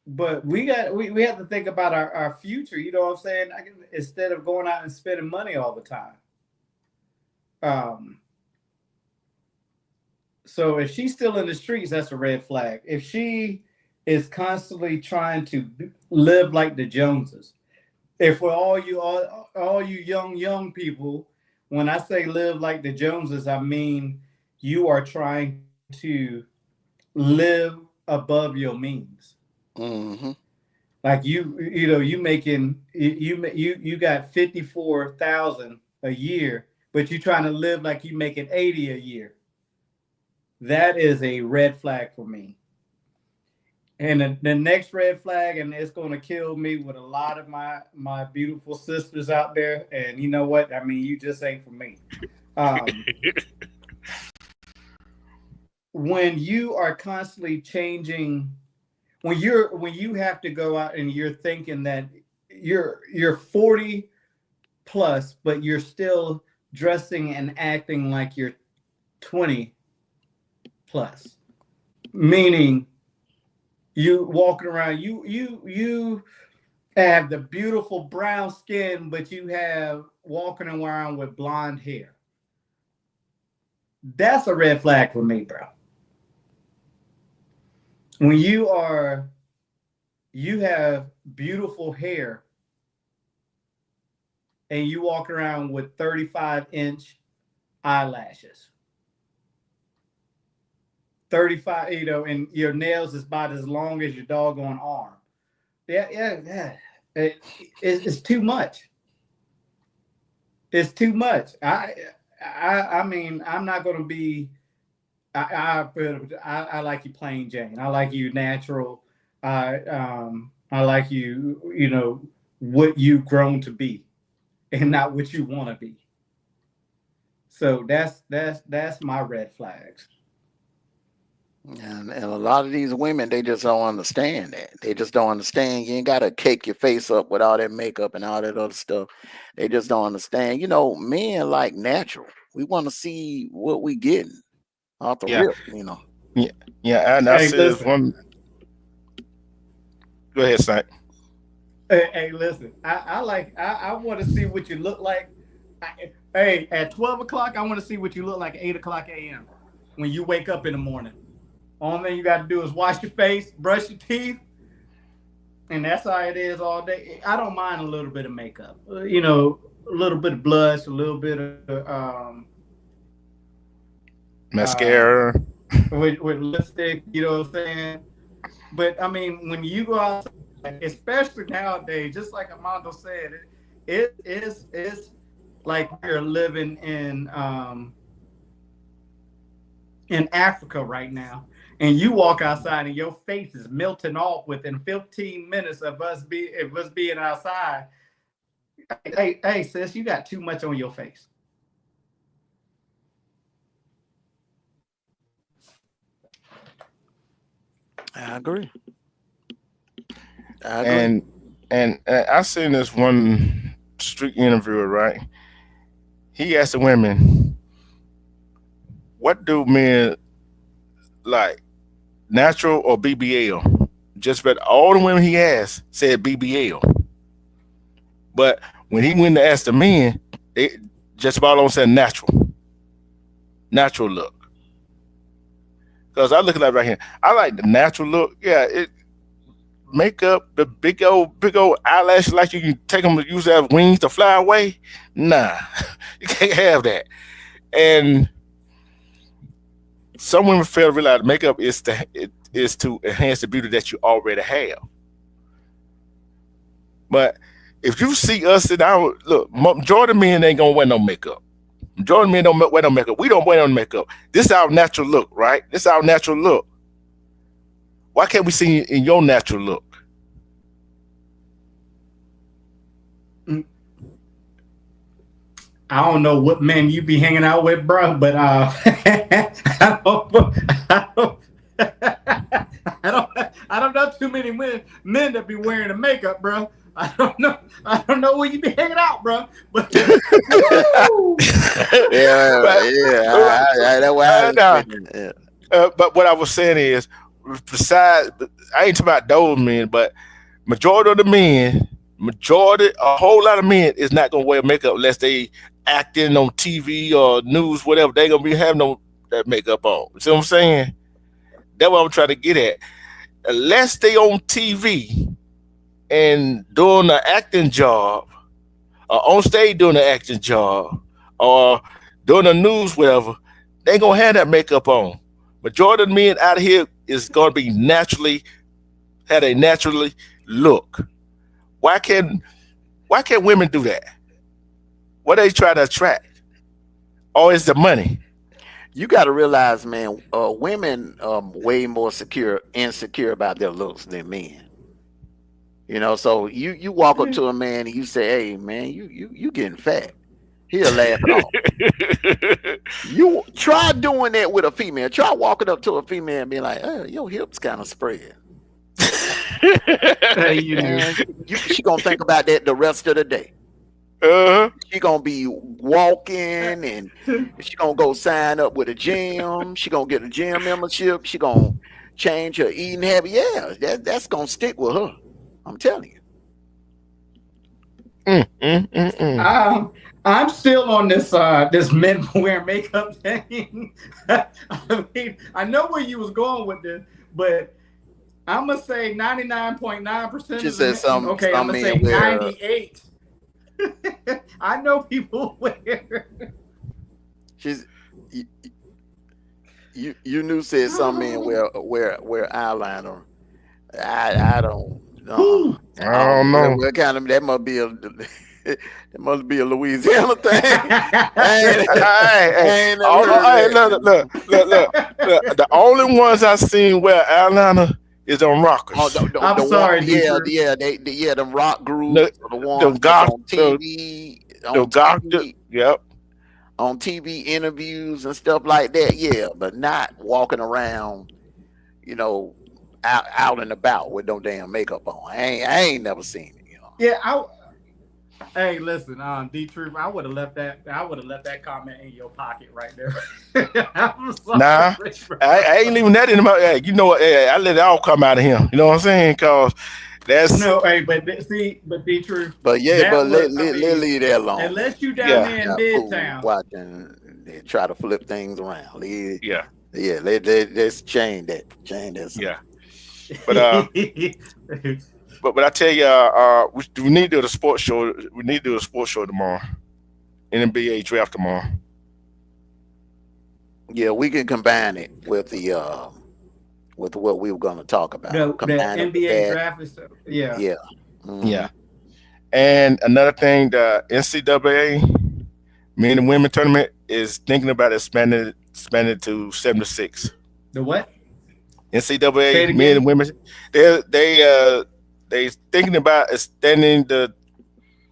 but we have to think about our future. You know what I'm saying? Instead of going out and spending money all the time. So if she's still in the streets, that's a red flag. If she is constantly trying to live like the Joneses, if for all you young people, when I say live like the Joneses, I mean you are trying to live above your means. Mm-hmm. Like you making you got 54,000 a year, but you're trying to live like you making 80 a year. That is a red flag for me. And the next red flag, and it's going to kill me with a lot of my beautiful sisters out there. And you know what? I mean, you just ain't for me. When you are constantly changing, when you have to go out and you're thinking that you're 40 plus, but you're still dressing and acting like you're 20 plus, meaning you walking around, you have the beautiful brown skin, but you have walking around with blonde hair. That's a red flag for me, bro. When you have beautiful hair and you walk around with 35-inch eyelashes, 35, and your nails is about as long as your doggone arm. Yeah. It's too much. It's too much. I mean, I'm not going to be. I like you plain Jane. I like you natural. I like you. What you've grown to be, and not what you want to be. So that's my red flags. And a lot of these women, they just don't understand that. They just don't understand. You ain't got to cake your face up with all that makeup and all that other stuff. They just don't understand. Men like natural. We want to see what we getting off the rip, Yeah, and I said this one. Go ahead, Saint. Hey, listen. I want to see what you look like. At 12 o'clock, I want to see what you look like at 8 o'clock a.m. when you wake up in the morning. Only thing you got to do is wash your face, brush your teeth, and that's how it is all day. I don't mind a little bit of makeup, a little bit of blush, a little bit of mascara with lipstick. You know what I'm saying? But I mean, when you go out, especially nowadays, just like Armando said, it's like we're living in Africa right now. And you walk outside and your face is melting off within 15 minutes of us being outside. Hey, sis, you got too much on your face. I agree. And I seen this one street interviewer, right? He asked the women, what do men like, natural or BBL? Just about all the women he asked said BBL. But when he went to ask the men, they just about all said natural look. Because I look at that right here, I like the natural look. Yeah, makeup, the big old eyelashes, like you can take them to use as wings to fly away. Nah, you can't have that. And some women fail to realize makeup is to enhance the beauty that you already have. But if you see us in our look, majority of men ain't gonna wear no makeup. Majority of men don't wear no makeup. We don't wear no makeup. This is our natural look, right? This is our natural look. Why can't we see in your natural look? I don't know what men you be hanging out with, bro, but I don't know too many men that be wearing the makeup, bro. I don't know where you be hanging out, bro. But yeah, that's why I nah. yeah. But what I was saying is, besides, I ain't talking about those men, but majority of the men, a whole lot of men is not gonna wear makeup unless they acting on TV or news, whatever. They gonna be having no that makeup on. See what I'm saying? That's what I'm trying to get at. Unless they on TV and doing an acting job, or on stage doing an acting job, or doing the news, whatever, they gonna have that makeup on. Majority of the men out here is gonna be had a naturally look. Why can't women do that? What they try to attract? Or is the money? You got to realize, man, women way more insecure about their looks than men. You know, so you walk up to a man and you say, "Hey, man, you getting fat." He'll laugh it off. You try doing that with a female. Try walking up to a female and be like, "Oh, your hips kind of spread." She gonna think about that the rest of the day. She gonna be walking and she gonna go sign up with a gym. She gonna get a gym membership. She gonna change her eating habit. Yeah, that's gonna stick with her. I'm telling you. I'm still on this men wear makeup thing. I mean, I know where you was going with this, but I'm gonna say 99.9%. She said something. Okay, I'm gonna say 98. I know people wear. You knew said some men wear eyeliner. I don't know. I don't know. What kind of that must be a it must be a Louisiana thing. Look. The only ones I seen wear eyeliner is them rockers. I'm sorry. Them rock groups, the ones on TV, yep, on TV interviews and stuff like that. Yeah, but not walking around, out and about with no damn makeup on. I ain't never seen it. Yeah, hey, listen, D-Truth, I would have left that comment in your pocket right there. Nah, I ain't leaving that in my. Hey, you know what? Hey, I let it all come out of him. You know what I'm saying? Cause that's but D-Truth. But yeah, but let leave that alone. Unless you down there in Midtown watching, they try to flip things around. Let's change that. Yeah, but I tell you, we need to do the sports show. We need to do a sports show tomorrow. NBA draft tomorrow. Yeah, we can combine it with the with what we were going to talk about. The NBA draft is yeah. Mm-hmm. Yeah. And another thing, the NCAA men and women tournament is thinking about expanding to 76. The what? NCAA men and women. They thinking about extending the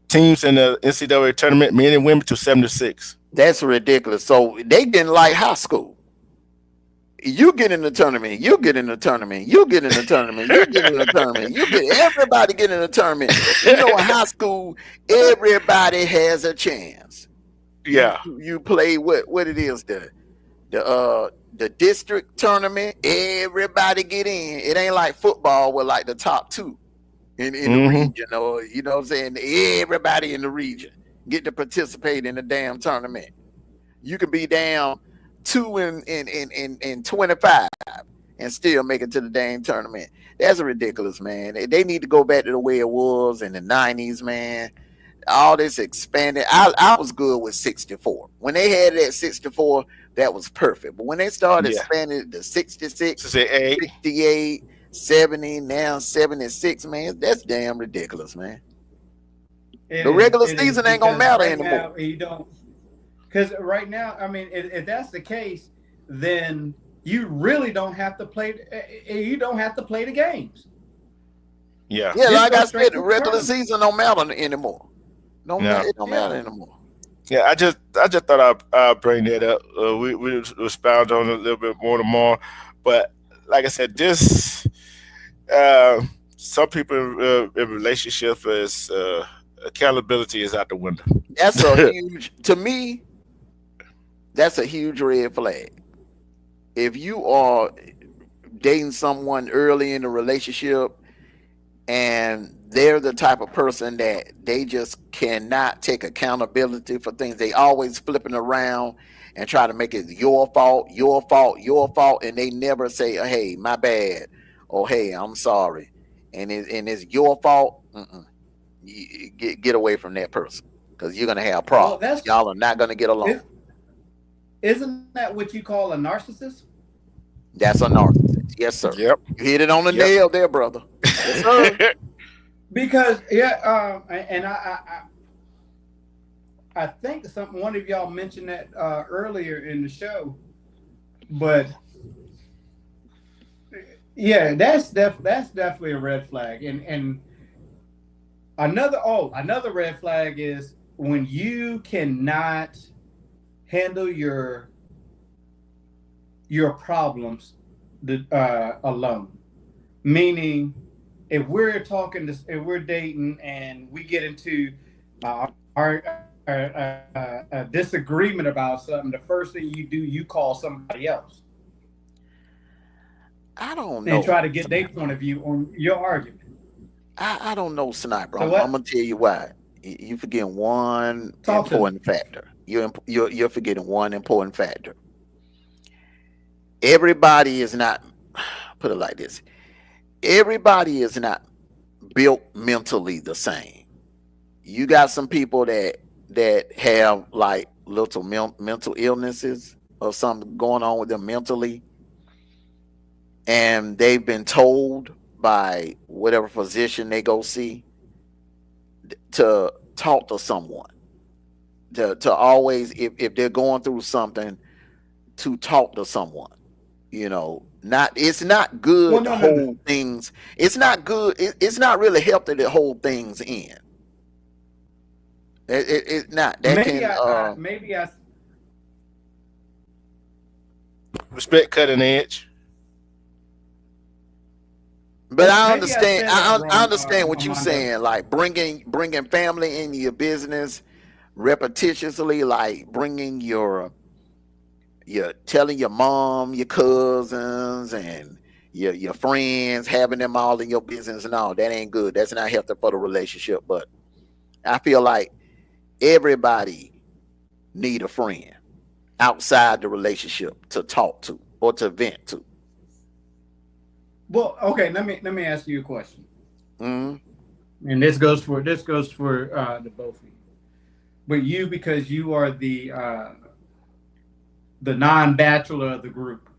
teams in the NCAA tournament, men and women, to 76. That's ridiculous. So they getting like high school. You get in the tournament. You get in the tournament. You get in the tournament. You get in the tournament. Everybody get in the tournament. In high school, everybody has a chance. Yeah. You play what it is, the district tournament. Everybody get in. It ain't like football with like the top two in the region, or you know what I'm saying? Everybody in the region get to participate in the damn tournament. You could be down 2 in 25 and still make it to the damn tournament. That's ridiculous, man. They need to go back to the way it was in the 90s, man. All this expanded. I was good with 64. When they had it at 64, that was perfect. But when they started expanding to 66, 68, 70, now 76, man, that's damn ridiculous, man. The regular season ain't gonna matter anymore. You don't, because right now, I mean, if that's the case, then you really don't have to play. You don't have to play the games. Yeah. Like I said, the regular season don't matter anymore. It don't matter anymore. Yeah, I just thought I'd bring that up. We expound on it a little bit more tomorrow, but like I said, this some people in relationships is accountability is out the window. That's a huge, to me, that's a huge red flag. if you are dating someone early in the relationship and they're the type of person that they just cannot take accountability for things, they always flipping around and try to make it your fault, your fault, your fault, and they never say, "Hey, my bad," or "Hey, I'm sorry," and it's your fault. Get away from that person because you're gonna have Well, problems. Y'all are not gonna get along. is, isn't that what you call a narcissist? That's a narcissist. Yes, sir. Yep. You hit it on the Yep. nail there, brother. Yes, sir. Because and I think one of y'all mentioned that earlier in the show, but yeah, that's definitely a red flag. And another red flag is when you cannot handle your problems alone. Meaning, if we're dating and we get into our a disagreement about something, the first thing you do, you call somebody else I don't and know. try to get their point of view on your argument. I don't know, Sniper. So I'm what? gonna tell you why. You forgetting one Talk to me. important factor. You're forgetting one important factor. Everybody is not. Put it like this. Everybody is not built mentally the same. You got some people that have like little mental illnesses or something going on with them mentally, and they've been told by whatever physician they go see to talk to someone, to always, if they're going through something, to talk to someone. Not, it's not Well, good to no. hold things. It's not good. It's not really healthy to hold things in. It's not. That Maybe can I Respect cutting edge. but I maybe I understand. said that I wrong, understand what you're Armando. saying. Like bringing family into your business repetitiously, like bringing you're telling your mom, your cousins, and your friends, having them all in your business and all. That ain't good. That's not healthy for the relationship. But I feel like everybody need a friend outside the relationship to talk to or to vent to. Well, okay. Let me ask you a question, Mm-hmm. and this goes for the both of you. But you, because you are the non-bachelor of the group,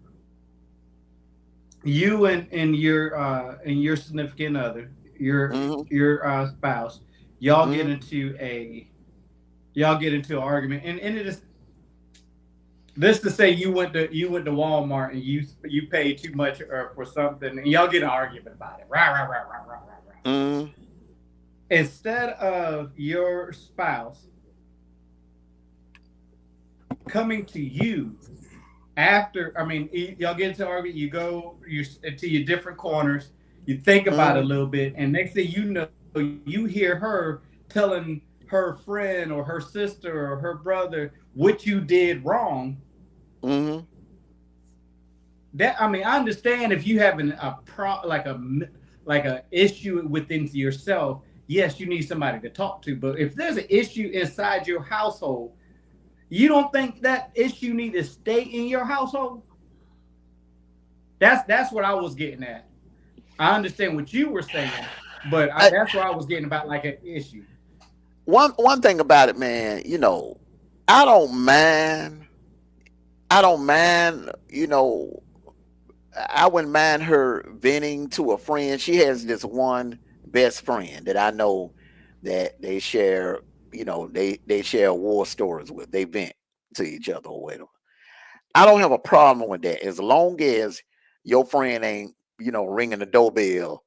you and your significant other, Mm-hmm. your spouse, y'all get Mm-hmm. into an argument, and it is this to say you went to Walmart and you paid too much for something, and y'all get an argument about it. Rah, rah, rah, rah, rah, rah, rah. Mm-hmm. Instead of your spouse coming to you after, I mean, y'all get into an argument, you into your different corners, you think about it a Mm-hmm. little bit, and next thing you know, you hear her telling her friend or her sister or her brother what you did wrong. Mm-hmm. That, I mean, I understand if you having like a issue within yourself. Yes, you need somebody to talk to, but if there's an issue inside your household, you don't think that issue need to stay in your household? That's what I was getting at. I understand what you were saying, but I, that's what I was getting about, like an issue. one thing about it, man. I don't mind. I don't mind. I wouldn't mind her venting to a friend. She has this one best friend that I know that they share. They share war stories with. They vent to each other or whatever. I don't have a problem with that as long as your friend ain't ringing the doorbell,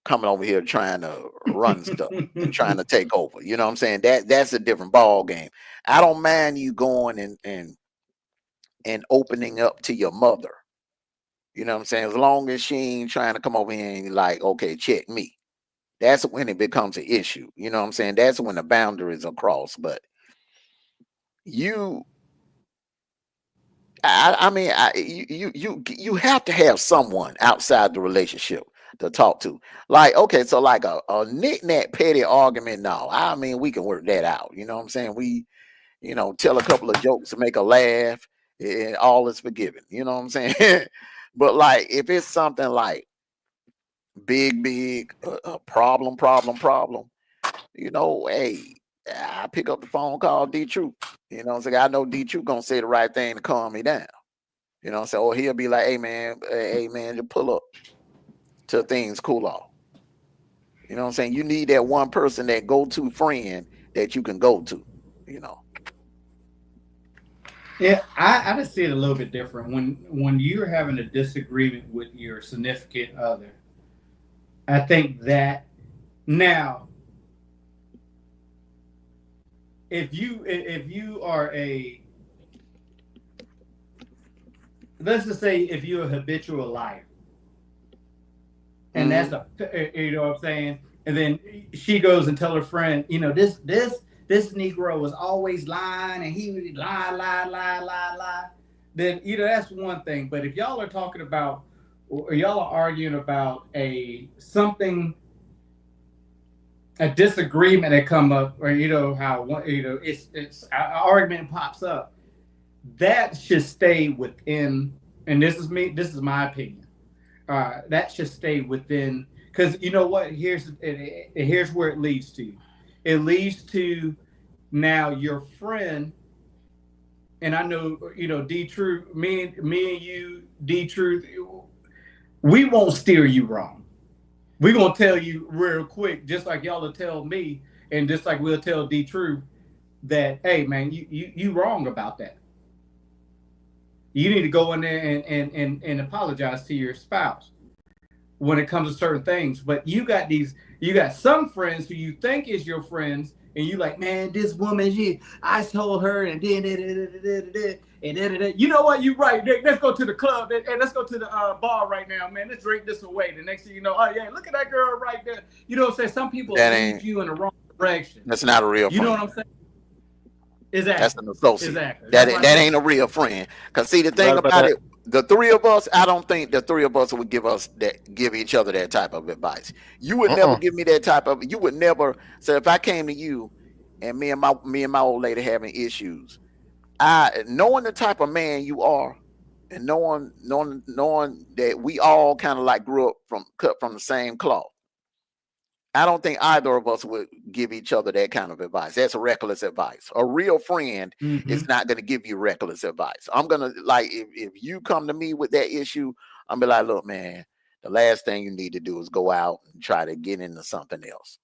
coming over here trying to run stuff and trying to take over. You know what I'm saying? That's a different ball game. I don't mind you going and opening up to your mother. You know what I'm saying? As long as she ain't trying to come over here and like, okay, check me. That's when it becomes an issue. You know what I'm saying? That's when the boundaries are crossed. But you I mean, you have to have someone outside the relationship to talk to. Like, okay, so like a knick-knack petty argument, no. I mean, we can work that out. You know what I'm saying? We, tell a couple of jokes to make a laugh, and all is forgiven. You know what I'm saying? But like, if it's something like big, problem, hey, I pick up the phone, call D Truth. You know what I'm saying? I know D Truth gonna say the right thing to calm me down. You know what I'm saying? Or he'll be like, hey man, just pull up till things cool off. You know what I'm saying? You need that one person, that go-to friend that you can go to, you know. Yeah, I just see it a little bit different. When you're having a disagreement with your significant other, I think that now, if you are let's just say if you're a habitual liar, and that's you know what I'm saying, and then she goes and tell her friend, this Negro was always lying, and he would lie. Then that's one thing. But if y'all are talking about, or y'all are arguing about a disagreement that come up, or how it's an argument pops up, that should stay within. And this is my opinion. That should stay within, because you know what? Here's where it leads to. It leads to now your friend, and I know D Truth, me and you, D Truth, we won't steer you wrong. We're gonna tell you real quick, just like y'all will tell me, and just like we'll tell D Truth that, hey man, you wrong about that. You need to go in there and apologize to your spouse when it comes to certain things. But you got some friends who you think is your friends, and you like, man, this woman, I told her, and you know what, you right. Let's go to the club, and let's go to the bar right now, man. Let's drink this away. The next thing you know, oh yeah, look at that girl right there. You know what I'm saying? Some people lead you in the wrong direction. That's not a real friend. You know what I'm saying? Exactly. That's an associate. Exactly. That ain't a real friend. Because see, the thing about it, the three of us, I don't think the three of us would give each other that type of advice. You would never give me that type of. You would never. So if I came to you, and me and my old lady having issues, knowing the type of man you are, and knowing that we all kind of like grew up cut from the same cloth, I don't think either of us would give each other that kind of advice. That's reckless advice. A real friend is not going to give you reckless advice. I'm going to, like, if you come to me with that issue, I'm going to be like, look, man, the last thing you need to do is go out and try to get into something else.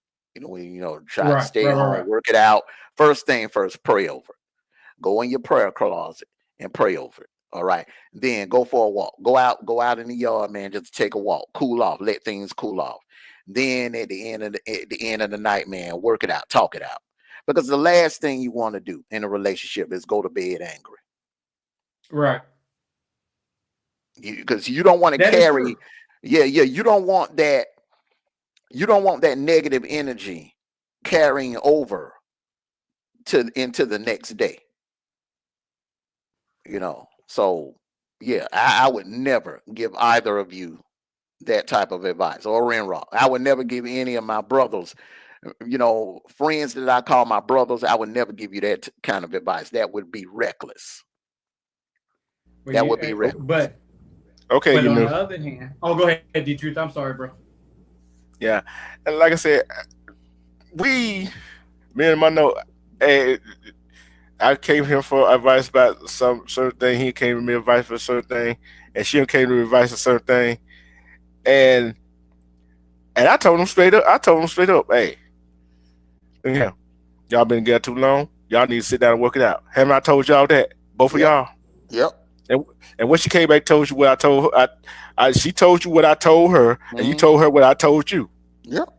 Try to stay home, work it out. First thing first, pray over it. Go in your prayer closet and pray over it. All right. Then go for a walk. Go out in the yard, man. Just take a walk, cool off, let things cool off. Then at the end of the night, man, work it out, talk it out. Because the last thing you want to do in a relationship is go to bed angry. Right. Because you don't want to carry, you don't want that. You don't want that negative energy carrying over into the next day. So yeah, I would never give either of you that type of advice, or Renrock. I would never give any of my brothers, friends that I call my brothers, I would never give you that kind of advice. That would be reckless. Would be reckless. But okay, but on the other hand, go ahead, D Truth. I'm sorry, bro. Yeah, and like I said, me and my note, I came here for advice about some certain thing. He came to me advice for a certain thing, and she came to me advice for a certain thing. And I told him straight up, hey, yeah, y'all been together too long. Y'all need to sit down and work it out. Haven't I told y'all that? Both of y'all. Yep. And when she came back, told you what I told her. She told you what I told her, and you told her what I told you. Yep.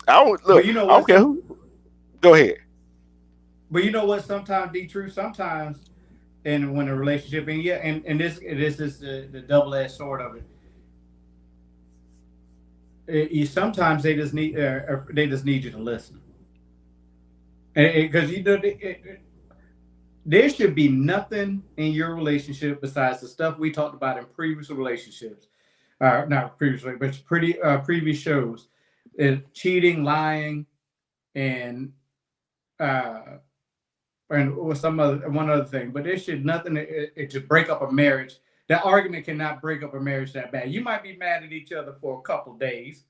I don't care who. Go ahead. But you know what? Sometimes, D Truth, and when a relationship, and this is the double-edged sword of it. Sometimes they just need you to listen, because there should be nothing in your relationship besides the stuff we talked about in previous relationships, not previously, but previous shows, cheating, lying, and uh, or some other one other thing. But there should nothing to break up a marriage. That argument cannot break up a marriage that bad. You might be mad at each other for a couple days.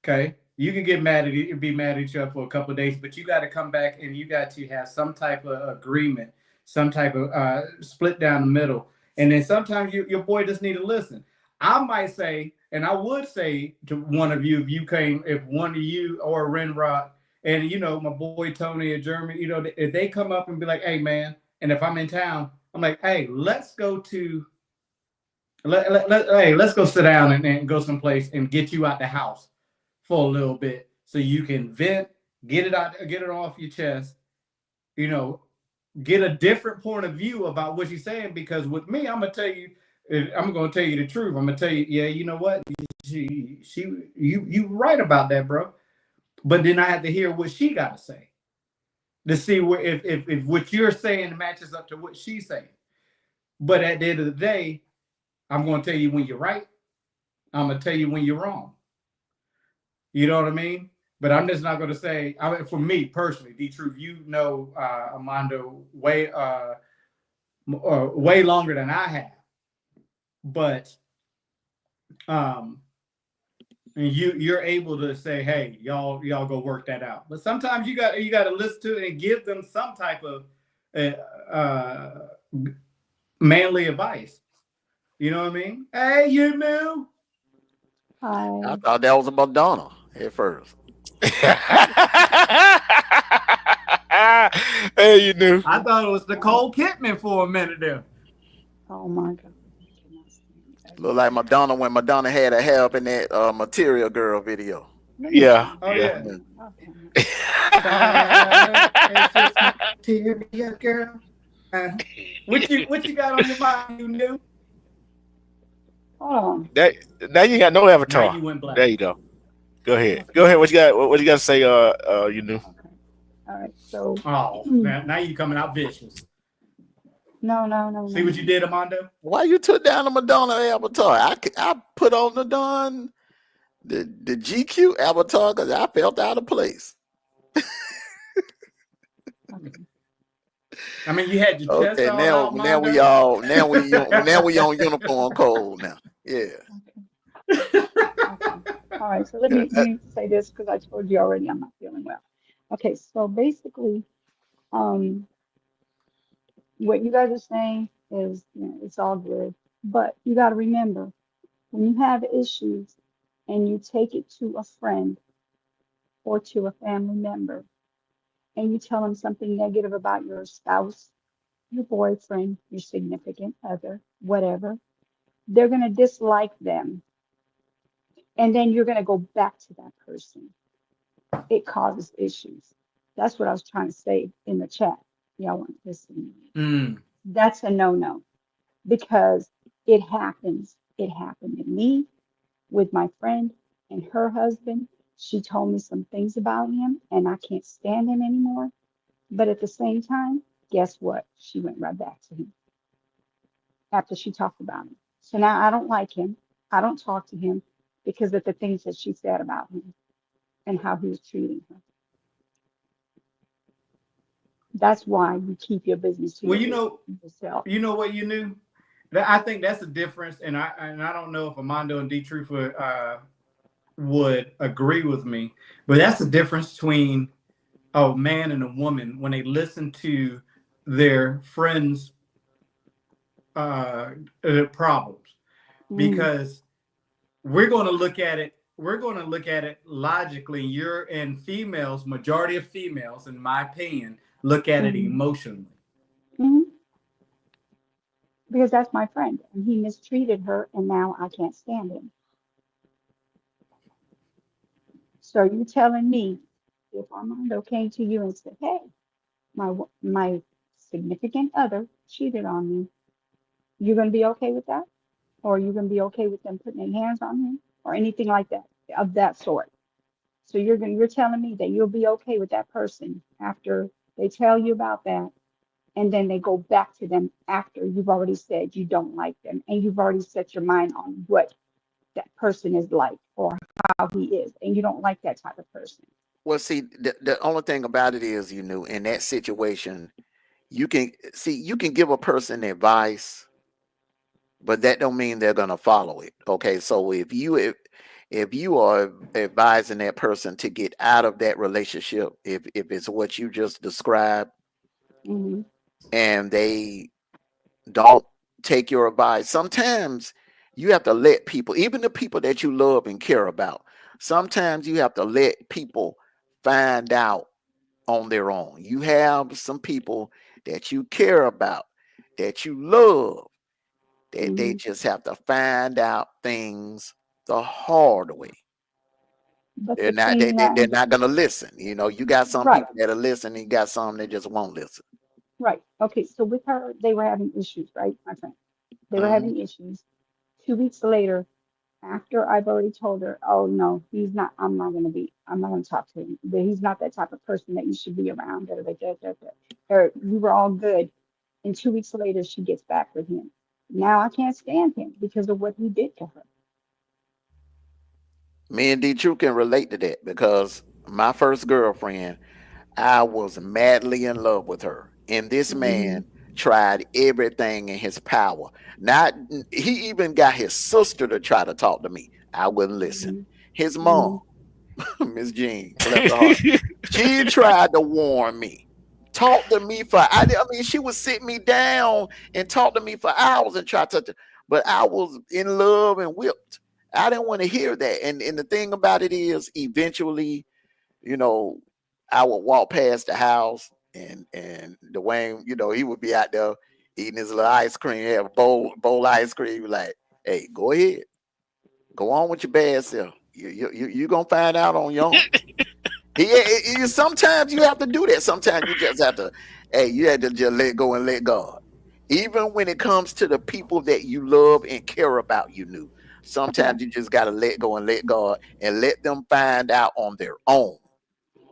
Okay, you can get mad at be mad at each other for a couple of days, but you got to come back and you got to have some type of agreement, some type of split down the middle. And then sometimes your boy just need to listen. I might say, and I would say to one of you, if one of you or Renrock, and my boy Tony or Jeremy, if they come up and be like, "Hey man," and if I'm in town, I'm like, "Hey, let's go let's go sit down and go someplace and get you out the house for a little bit so you can vent, get it out, get it off your chest, get a different point of view about what you're saying. Because with me, I'm gonna tell you the truth. I'm gonna tell you, yeah, you know what? You right about that, bro. But then I have to hear what she gotta say to see if what you're saying matches up to what she's saying. But at the end of the day, I'm gonna tell you when you're right. I'm gonna tell you when you're wrong. You know what I mean? But I'm just not going to say. For me personally, D-Truth, Armando way longer than I have. But and you're able to say, hey, y'all go work that out. But sometimes you got to listen to it and give them some type of manly advice. You know what I mean? Hey, you knew. I Hi. thought that was a Madonna at first. Hey, you knew. I thought it was Nicole Kidman for a minute there. Oh my God. I cannot stand that. Look like Madonna when Madonna had her hair up in that Material Girl video. Let me Yeah. see. Oh Yeah. yeah. Okay. It's just material, girl. What you got on your mind? You knew. Hold on. Now you got no Now avatar. you went black. There you go. Go ahead. Okay. Go ahead. What you got? What you got to say? You knew. Okay. All right. So Oh, now you coming out vicious. no. See what you did, Armando? Why you took down the Madonna avatar? I put on the GQ avatar because I felt out of place. Okay. I mean, you had your chest Okay, all now out, now we Armando. we on uniform code now. Yeah. Okay. All right. So let me say this because I told you already I'm not feeling well. Okay. So basically, um, what you guys are saying is, it's all good, but you got to remember when you have issues and you take it to a friend or to a family member and you tell them something negative about your spouse, your boyfriend, your significant other, whatever, they're going to dislike them. And then you're going to go back to that person. It causes issues. That's what I was trying to say in the chat. Y'all weren't listening. That's a no-no because it happens. It happened to me with my friend and her husband. She told me some things about him and I can't stand him anymore. But at the same time, guess what? She went right back to him after she talked about him. So now I don't like him. I don't talk to him because of the things that she said about him and how he was treating her. That's why you keep your business to Well, yourself. you know what you knew. I think that's the difference, and I don't know if Armando and D-Truth would agree with me, but that's the difference between a man and a woman when they listen to their friends' problems, because we're going to look at it. We're going to look at it logically. Majority of females, in my opinion, look at it emotionally. Because that's my friend, and he mistreated her, and now I can't stand him. So you telling me if Armando came to you and said, "Hey, my significant other cheated on me," you're going to be okay with that? Or are you going to be okay with them putting their hands on him or anything like that, of that sort? So you're telling me that you'll be okay with that person after they tell you about that, and then they go back to them after you've already said you don't like them and you've already set your mind on what that person is like or how he is, and you don't like that type of person. Well, see, the only thing about it is, in that situation, you can give a person advice, but that don't mean they're gonna follow it. Okay, so if you are advising that person to get out of that relationship, if it's what you just described, Hmm. and they don't take your advice, sometimes you have to let people, even the people that you love and care about, sometimes you have to let people find out on their own. You have some people that you care about, that you love, that they Hmm. just have to find out things the hard way. But They're the not thing that they're not gonna listen. You got some right, people that'll listen, and you got some that just won't listen. right. Okay, so with her, they were having issues, right, my friend? They were Mhm. having issues. 2 weeks later, after I've already told her, oh no, he's not, I'm not gonna talk to him. He's not that type of person that you should be around. Da, da, da, da, da. Or we were all good. And 2 weeks later, she gets back with him. Now I can't stand him because of what he did to her. Me and D True can relate to that because my first girlfriend, I was madly in love with her. And this Hmm. man tried everything in his power. Not He even got his sister to try to talk to me. I wouldn't listen. Hmm. His Hmm. mom, Miss Jean, bless her heart, she tried to warn me. Talk to me I mean, she would sit me down and talk to me for hours and try to, but I was in love and whipped. I didn't want to hear that. And the thing about it is, eventually, you know, I would walk past the house, and Dwayne, he would be out there eating his little ice cream, have a bowl of ice cream, like, hey, go ahead, go on with your bad self. You gonna find out on your own. Sometimes you have to do that. Sometimes you just have to, hey, you have to just let go and let God. Even when it comes to the people that you love and care about, Yeah. sometimes you just gotta let go and let God and let them find out on their own.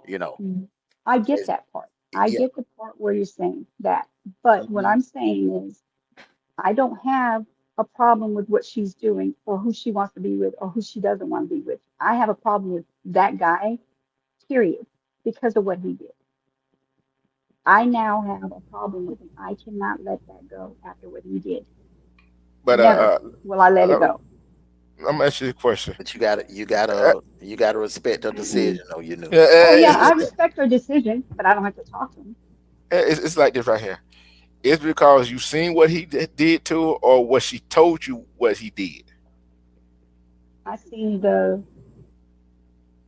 You know, Mhm. I get It's- that part. I yeah. get the part where you're saying that. But what Mhm. I'm saying is, I don't have a problem with what she's doing or who she wants to be with or who she doesn't want to be with. I have a problem with that guy, period, because of what he did. I now have a problem with him. I cannot let that go after what he did. But Never will I let it let, go. let me ask you a question. But Uh, you gotta respect the Mm-mm. decision, though. Oh yeah, I it's, respect her decision, but I don't have to talk to him. it's like this right here. It's because you seen what he did to her, or what she told you what he did. I seen the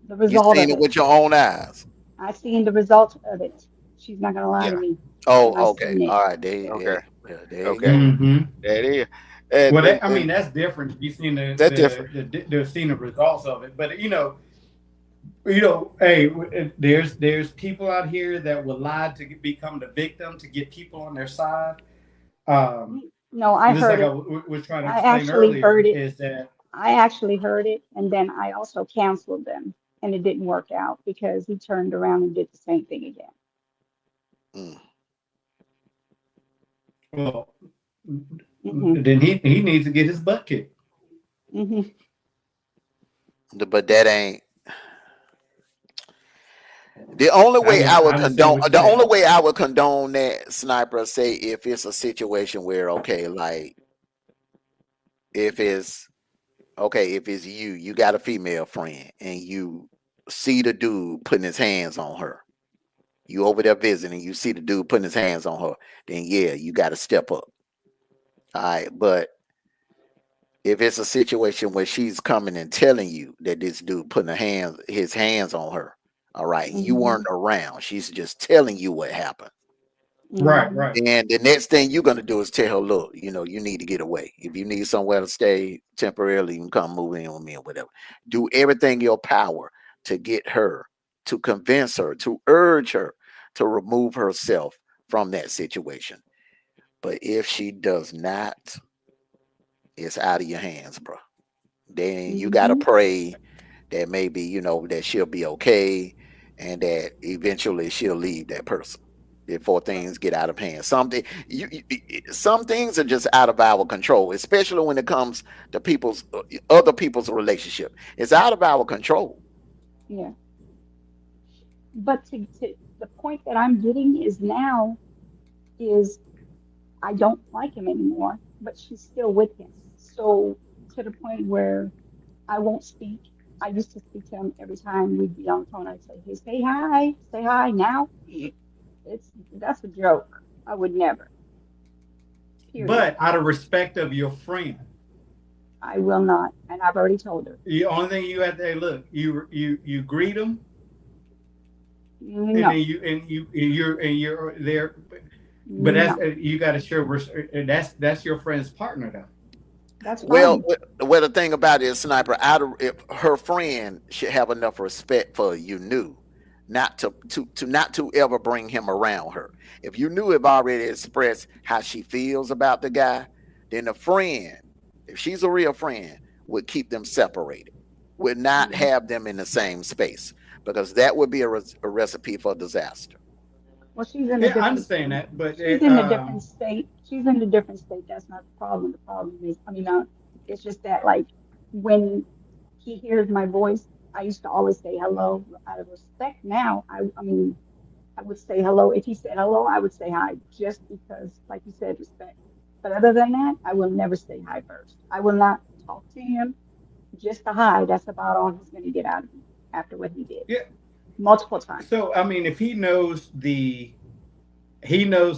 You result seen of it it. with your own eyes. I seen the result of it. She's not gonna lie to Yeah. me, and I Oh, okay. seen it. All right. Okay. There you Okay. go. Hmm. That is. Well, And I mean, that's different. You've seen that's different. the seen the results of it, but hey, there's people out here that will lie to become the victim to get people on their side. Um, No, I just heard like I it. was trying to I explain actually heard earlier, it. is that I actually heard it, and then I also canceled them, and it didn't work out because he turned around and did the same thing again. Mm. well, Hmm. then he needs to get his butt kicked. Hmm. But that ain't the only way I would I understand condone. what you're The only saying. way I would condone that, Sniper, say, if it's a situation where, okay, like, if it's if it's you got a female friend and you see the dude putting his hands on her. You over there visiting, you see the dude putting his hands on her, then yeah, you got to step up. All right, but if it's a situation where she's coming and telling you that this dude putting his hands on her, all right, and you Hmm. weren't around, she's just telling you what happened. Right, Hmm. right. And the next thing you're gonna do is tell her, look, you need to get away. If you need somewhere to stay temporarily, you can come move in with me or whatever. Do everything in your power to get her, to convince her, to urge her to remove herself from that situation. But if she does not, it's out of your hands, bro. Then you gotta Hmm. pray that maybe that she'll be okay, and that eventually she'll leave that person. before things get out of hand. Some things are just out of our control, especially when it comes to other people's relationship. It's out of our control. Yeah. But to the point that I'm getting is now is I don't like him anymore, but she's still with him. So to the point where I won't speak. I used to speak to him every time we'd be on the phone. I'd say, "Hey, say hi, say hi." Now, that's a joke. I would never. Period. But out of respect of your friend, I will not, and I've already told her. the only thing you have to hey, look, you greet them, and No, then you're there. But no, that's you got to show that's your friend's partner though. that's Well, fine. well, the thing about it is, Sniper, if her friend should have enough respect for not to ever bring him around her. If have already expressed how she feels about the guy, then the friend, if she's a real friend, would keep them separated, would not Mhm. have them in the same space, because that would be a recipe for disaster. Well, she's in a Yeah, I different understand state. that, but She's in a different state. She's in a different state. That's not the problem. The problem is, it's just that like when he hears my voice, I used to always say hello out of respect. Now, I would say hello. If he said hello, I would say hi, just because, like you said, respect. But other than that, I will never say hi first. I will not talk to him. Just a hi. That's about all he's going to get out of me after what he did yeah. multiple times. So I mean, if he knows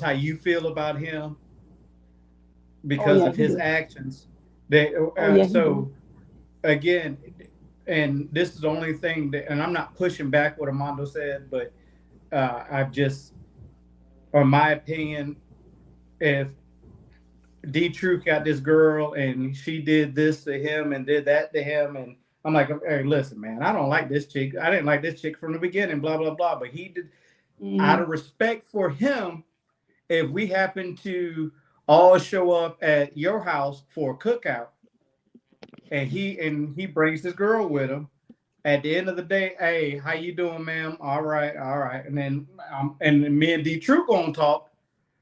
how you feel about him Oh because yeah, of he his do. actions. They Oh yeah, he do. so again, and this is the only thing that, and I'm not pushing back what Armando said, but I've just, on my opinion, if D Truth got this girl and she did this to him and did that to him, and I'm like, hey, listen, man, I don't like this chick. I didn't like this chick from the beginning, blah blah blah. But he did, out Hmm. of respect for him, if we happen to all show up at your house for a cookout and he brings this girl with him, at the end of the day, hey, how you doing, ma'am? All right. And then and then me and D True gonna talk,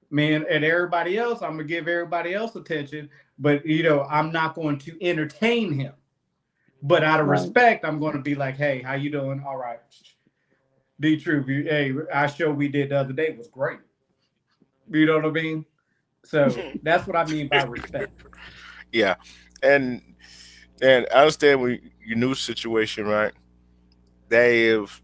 man, and everybody else, I'm gonna give everybody else attention, but I'm not going to entertain him. But out of Right. respect, I'm going to be like, hey, how you doing? All right. D True, hey, our show we did the other day was great. You know what I mean? So that's what I mean by respect. Yeah, and and I understand your new situation, right? They have,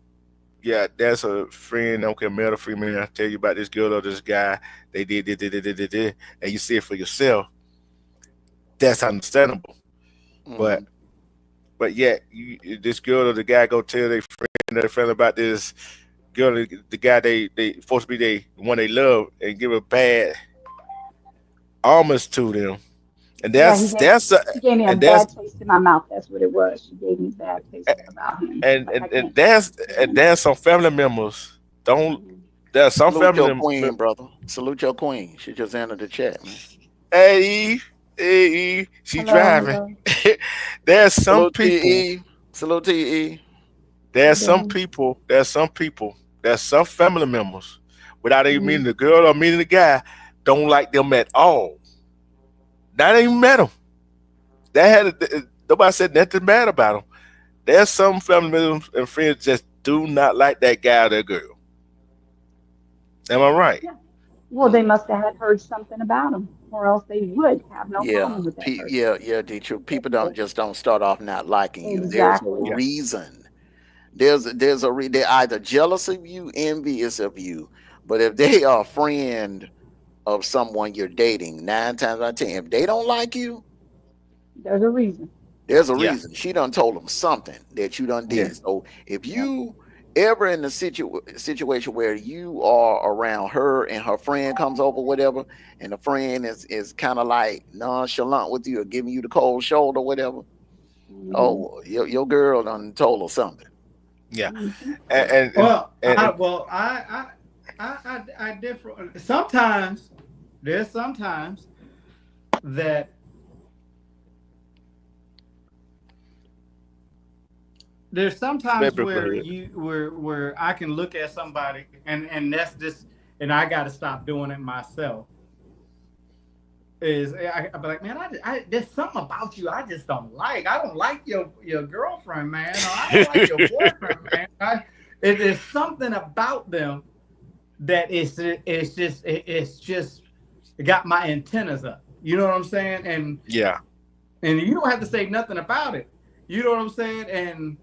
yeah, that's a friend, okay, male or female. I tell you about this girl or this guy. They did, and you see it for yourself. That's understandable. But Hmm. yet, this girl or the guy go tell their friend about this girl, the guy they supposed to be they one they love, and give a bad homage to them, and Yeah, she gave me a that's bad taste in my mouth. That's what it was. She gave me a bad taste about him. Like I and can't stand him. there's some family members don't Mhm. there are some Salute your family queen, mem- brother. Salute your queen. She just entered the chat, man. hey Eve, hey Eve, she Hello, driving. hello. there's some Salute to you, people E. Salute to you, E. How you there's some doing? people there's some people there's some family members without even Mm-hmm. meeting the girl or meeting the guy don't like them at all. Not even met them. That nobody said nothing bad about them. There's some family members and friends just do not like that guy or that girl. Am I right? Yeah. Well, they must have had heard something about him, or else they would have no Yeah, problem with that person. yeah, D true. People don't start off not liking you. There's a Exactly. Yeah. reason. They're either jealous of you, envious of you. But if they are a friend of someone you're dating, 9 times out of 10, if they don't like you, There's a reason. there's a Yeah. reason. She done told them something that you done Yeah. did. So if Yep. you ever in the situation where you are around her and her friend comes over, whatever, and the friend is kind of like nonchalant with you or giving you the cold shoulder, whatever. Hmm. Oh, your girl done told her something. Yeah. Hmm. And Well, and I differ. Sometimes there's sometimes that there's sometimes maybe go where ahead. you where I can look at somebody and that's just and I got to stop doing it myself. Is I'm like, man, there's something about you I just don't like. I don't like your girlfriend, man. Or I don't like your boyfriend, man. It is something about them that it's just got my antennas up. You know what I'm saying? And Yeah. and you don't have to say nothing about it. You know what I'm saying? And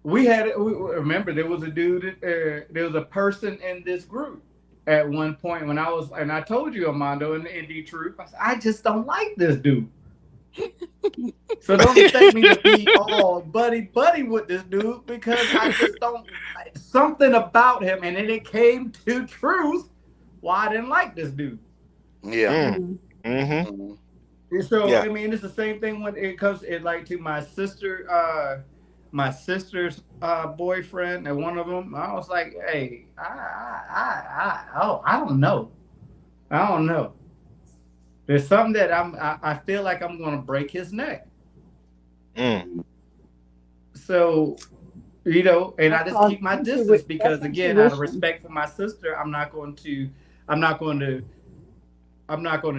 remember there was a dude, there was a person in this group at one point when I told you, Armando, in the truth, I said, I just don't like this dude. So don't expect me to be all buddy with this dude, because I just don't, something about him, and then it came to truth why I didn't like this dude. Yeah. Mm-hmm. So Yeah. I mean, it's the same thing when it comes to my sister, my sister's boyfriend, and one of them, I was like, hey, I don't know. There's something that I feel like I'm gonna break his neck. So, and I just keep my distance, because again, out of respect for my sister, I'm not going to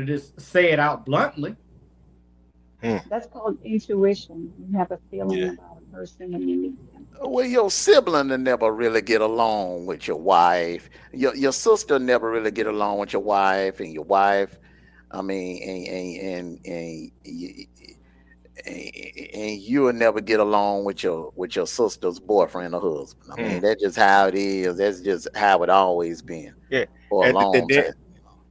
just say it out bluntly. That's called intuition. You have a feeling about a person when you meet them. Well, your sibling will never really get along with your wife. Your sister never really get along with your wife, and your wife, I mean, and you will never get along with your sister's boyfriend or husband. I mean, that's just how it is. That's just how it always been. Yeah. For a long time.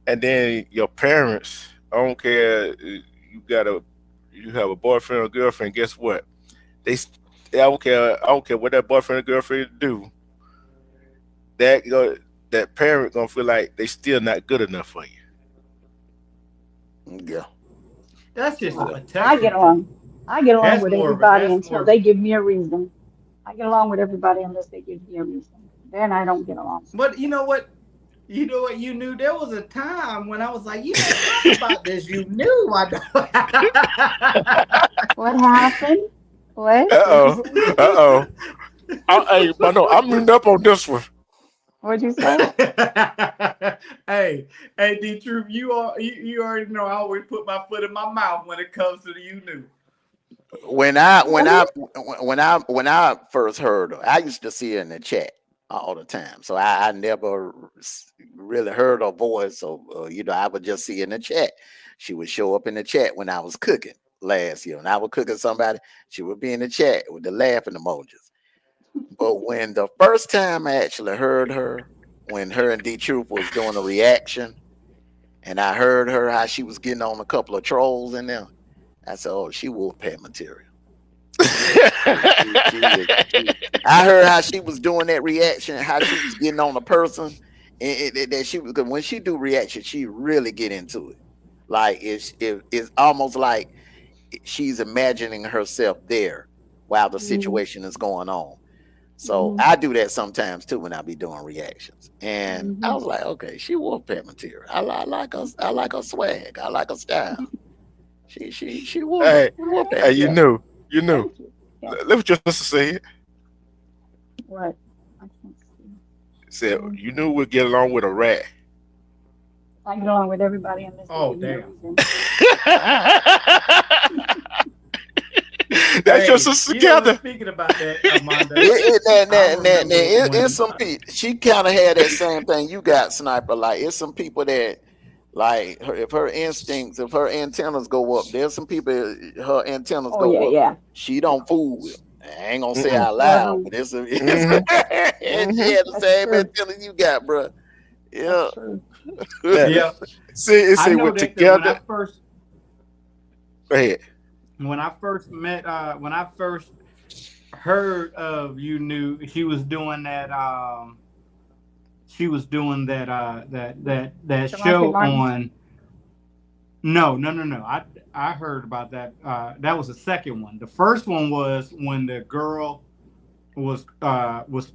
And then your parents, I don't care, you have a boyfriend or girlfriend, guess what? I don't care what that boyfriend or girlfriend do. That parent gonna feel like they still not good enough for you. Yeah. That's just protection. I get along That's with more of everybody that's until more- they give me a reason. I get along with everybody unless they give me a reason. Then I don't get along. But you know what? You knew there was a time when I was like, talk about this. You knew I don't. What happened? What? Uh-oh. Hey, but no, I'm muted up on this one. What'd you say? hey, D Troop, you already know I always put my foot in my mouth when it comes to the you knew. When I first heard her, I used to see her in the chat all the time. So I never really heard her voice. So I would just see her in the chat. She would show up in the chat when I was cooking last year. When I was cooking somebody, she would be in the chat with the laughing emojis. But when the first time I actually heard her, when her and D Troop was doing a reaction, and I heard her how she was getting on a couple of trolls in there, I said, "Oh, she Wolfpack material." I heard how she was doing that reaction, how she was getting on a person, and that she was, because when she do reaction, she really get into it. Like it's almost like she's imagining herself there while the situation is going on. So I do that sometimes too when I be doing reactions, and I was like, okay, she Wolfpack material. I like her. I like her swag. I like her style. She was. Hey, you knew. Yeah. Look what your sister said. What? I can't see. Said you knew we'd get along with a rat. I get along with everybody unless they give me a reason. That's your sister together. Speaking about that, Armando. It's some people. She kind of had that same thing you got, Sniper. Like it's some people that, like, if her antennas go up, there's some people her antennas go up. Yeah. She don't fool with. I ain't gonna say out loud, but it's she had the same antennas you got, bro. Yeah. Yeah. See, we're together. Go ahead. When I first met, when I first heard of you knew she was doing that. She was doing that show on. No. I heard about that. That was the second one. The first one was when the girl was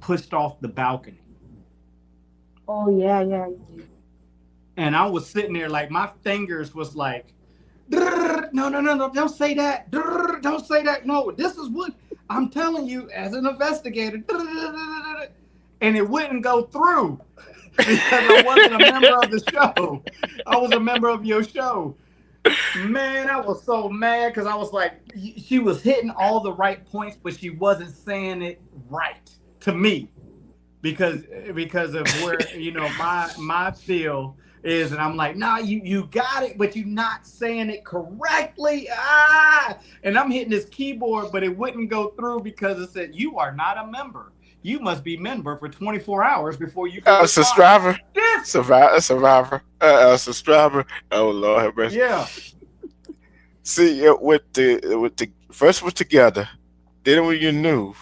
pushed off the balcony. Oh yeah. And I was sitting there like my fingers was like, no, don't say that. Don't say that. No, this is what I'm telling you as an investigator. And it wouldn't go through. because I wasn't a member of the show. I was a member of your show. Man, I was so mad because I was like, she was hitting all the right points, but she wasn't saying it right to me because of where my feel is, and I'm like, nah, you got it, but you're not saying it correctly. And I'm hitting this keyboard, but it wouldn't go through because it said you are not a member. You must be member for 24 hours before you can subscriber. Yes. Survivor. Subscriber. Oh Lord have mercy. Yeah. See, with the first was Together, then when you knew.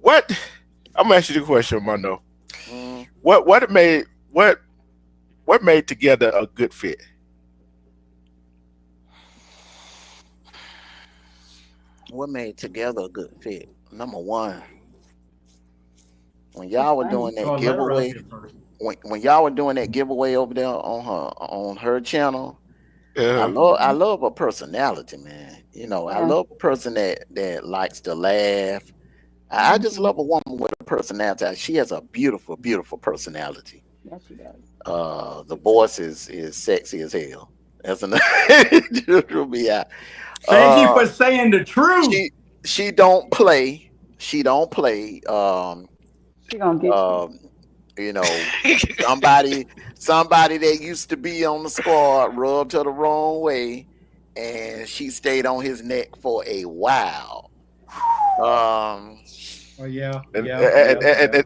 What? I'm gonna ask you the question, Mondo. What made Together a good fit? What made Together a good fit? Number one, when y'all were doing that giveaway, when y'all were doing that giveaway over there on her channel, I love her personality, man. I love a person that likes to laugh. I just love a woman with a personality. She has a beautiful, beautiful personality. Yes, she does. The voice is sexy as hell. That's enough. Thank you for saying the truth. She don't play. She gonna get somebody that used to be on the squad rubbed her the wrong way, and she stayed on his neck for a while. And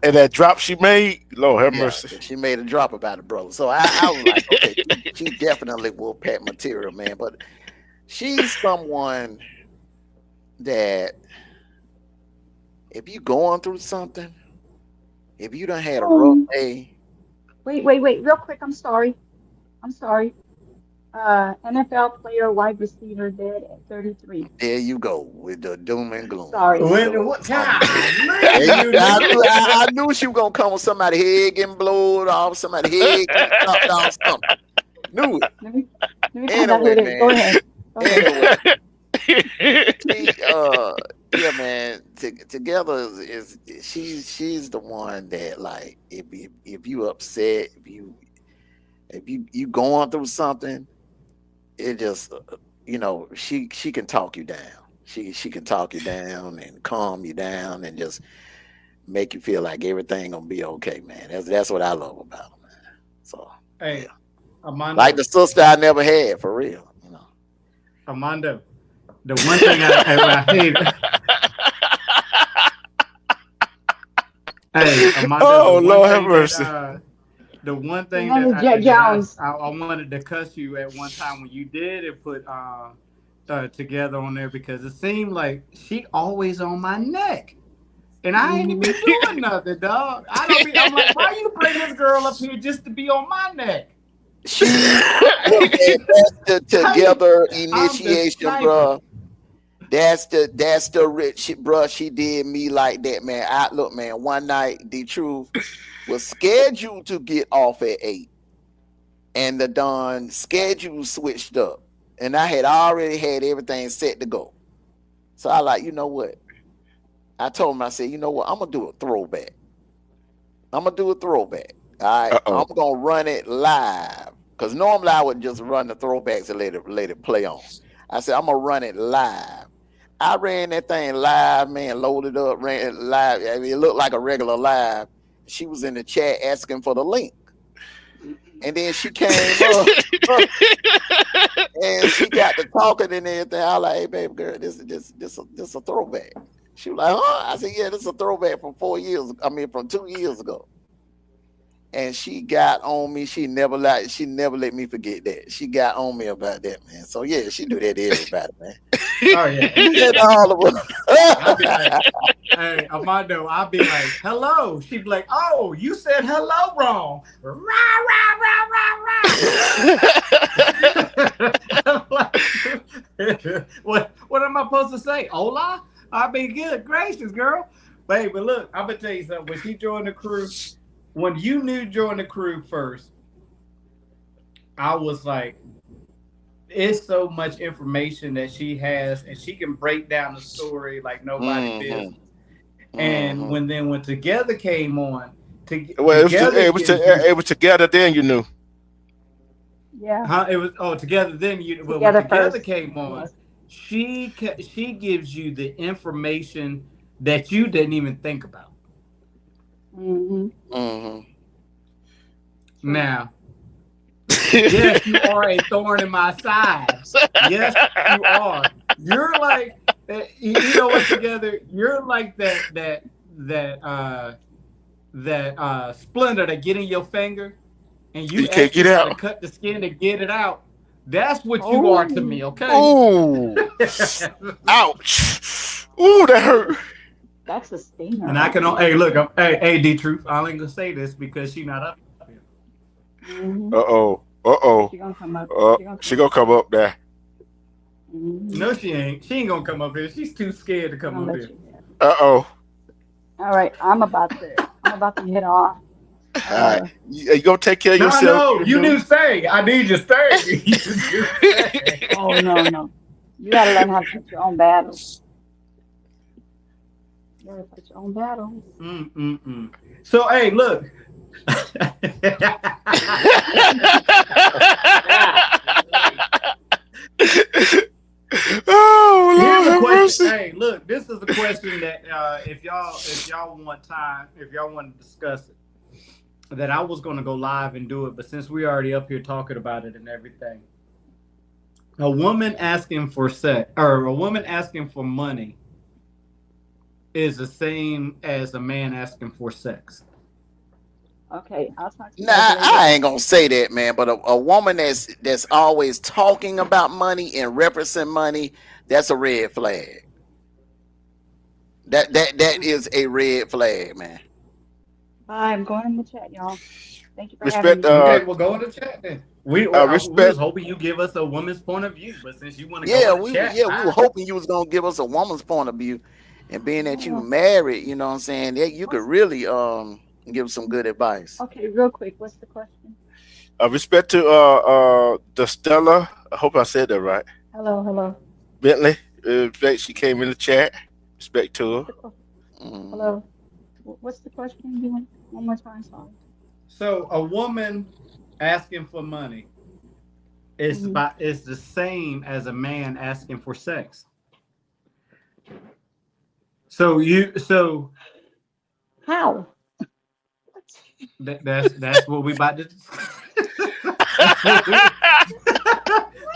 that drop she made, Lord have mercy. She made a drop about it, bro. So I was like, okay, she definitely will pack material, man. But she's someone that if you going through something, if you done had a rough day. Wait, real quick. I'm sorry. NFL player, wide receiver, dead at 33. There you go with the doom and gloom. Sorry. I knew she was gonna come with somebody head getting blown off, somebody head getting chopped off, something. Knew it. Let me anyway, man. Go ahead. Yeah, man. Together is she's the one that, like, if you upset, if you going through something, it just she can talk you down. She can talk you down and calm you down and just make you feel like everything gonna be okay, man. That's what I love about her, man. So hey, yeah. Armando, like the sister I never had, for real. Armando, the one thing I hate. Hey, Armando, oh Lord have mercy. The one thing I wanted to cuss you at one time when you did and put Together on there, because it seemed like she always on my neck, and I ain't even doing nothing, dog. I'm like, why you bring this girl up here just to be on my neck? That's the Together initiation, bro. That's the rich shit, bro. She did me like that, man. Look, man, one night, the truth was scheduled to get off at 8, and the darn schedule switched up, and I had already had everything set to go. So I like, you know what? I told him, I said, you know what? I'm gonna do a throwback. All right, I'm gonna run it live, because normally I would just run the throwbacks and let it play on. I said, I'm gonna run it live. I ran that thing live, man, loaded up, ran it live. I mean, it looked like a regular live. She was in the chat asking for the link. And then she came up and she got to talking and everything. I was like, hey, baby girl, this is a throwback. She was like, huh? I said, yeah, this is a throwback from 2 years ago. And she got on me. She never let me forget that. She got on me about that, man. So yeah, she do that to everybody, man. Oh yeah. All of them. Hey, Armando, I'll be like, hello. She'd be like, oh, you said hello wrong. Rah, rah, rah, rah, rah. What am I supposed to say? Hola? I'll be good. Gracious, girl. Baby, but look, I'm gonna tell you something. When she joined the crew, when you knew join the crew first, I was like, it's so much information that she has, and she can break down the story like nobody business. And when Together came on, Well, together it gives was together. Then you knew. Yeah. It was together. Then you when Together together first. came on, Yes. she gives you the information that you didn't even think about. Mm-hmm. Mm-hmm. Now, yes, you are a thorn in my side. Yes, you are. You're like, you know what? Together, you're like that splinter that get in your finger, and you You can't actually get got to out. cut the skin to get it out. That's what you are to me, okay? Ooh, ouch! Ooh, that hurt. That's a stinger. And I can, hey, look, hey, D Truth, I ain't gonna say this because she not up here. Mm-hmm. Uh-oh. She gonna come up. She gonna come up there. Mm-hmm. No, she ain't. She ain't gonna come up here. She's too scared to come up here. Uh-oh. All right, I'm about to head off. All right. You gonna take care of yourself? No, you do stay. I need you to stay. Oh no. You gotta learn how to fight your own battles. You gotta fight your own battles. So, hey, look. Oh, Lord Here's a have question. mercy. Hey, look, this is a question that if y'all want time, if y'all want to discuss it, that I was gonna go live and do it, but since we already up here talking about it and everything, a woman asking for sex or a woman asking for money is the same as a man asking for sex. Okay, I'll talk to you Nah, guys later. I ain't gonna say that, man. But a woman that's always talking about money and referencing money, that's a red flag. That is a red flag, man. Bye. I'm going in the chat, y'all. Thank you for Respect. having me. Okay, we'll go in the chat then. We was Respect. hoping you give us a woman's point of view, but since you want to Yeah, go in the chat, we were hoping you was gonna give us a woman's point of view, and being that you married, you know what I'm saying, that you could really give some good advice. Okay, real quick, what's the question? Respect to the Stella. I hope I said that right. Hello. Bentley. Respect. She came in the chat. Respect to her. Hello. What's the question? You want one more time? Sorry. So a woman asking for money is the same as a man asking for sex. So how? That's what we about to.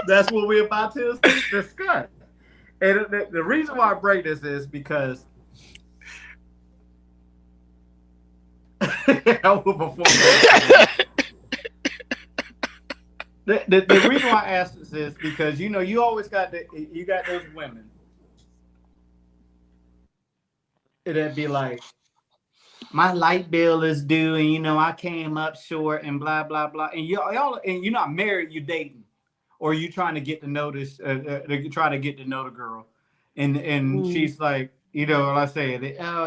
That's what we're about to discuss. And the reason why I break this is because the reason why I ask this is because you always got those women that'd be like, my light bill is due, and I came up short, and blah blah blah, and y'all and you're not married, you're dating, or you trying to get to know this, trying to get to know the girl, and she's like, like I said,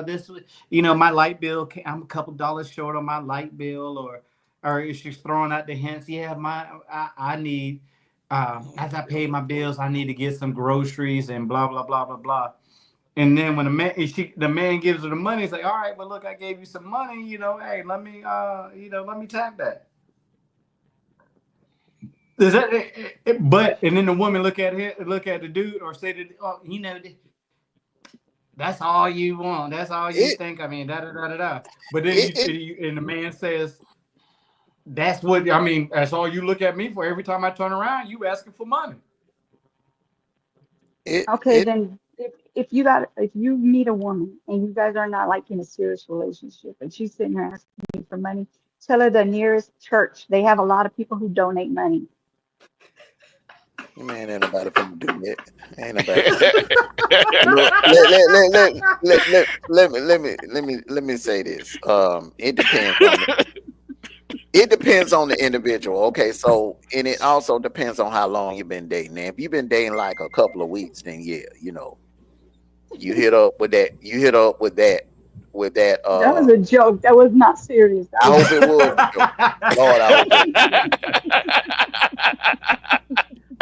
this, my light bill, I'm a couple dollars short on my light bill, or she's throwing out the hints, I need, as I pay my bills, I need to get some groceries and blah blah blah blah blah. And then when the man gives her the money, it's like, all right, well, look, I gave you some money, hey, let me tap that. Is that? But and then the woman look at the dude, or say that, that's all you want, that's all you think. I mean, da da da da da. But then and the man says, that's what I mean. That's all you look at me for. Every time I turn around, you asking for money. Then if you meet a woman and you guys are not like in a serious relationship and she's sitting here asking you for money, tell her the nearest church. They have a lot of people who donate money. Man, ain't nobody finna do that. Ain't nobody. Let me say this. It depends on the individual. Okay, so and it also depends on how long you've been dating. Now, if you've been dating like a couple of weeks, then yeah, you hit up with that. That was a joke. That was not serious. I hope it was. Lord,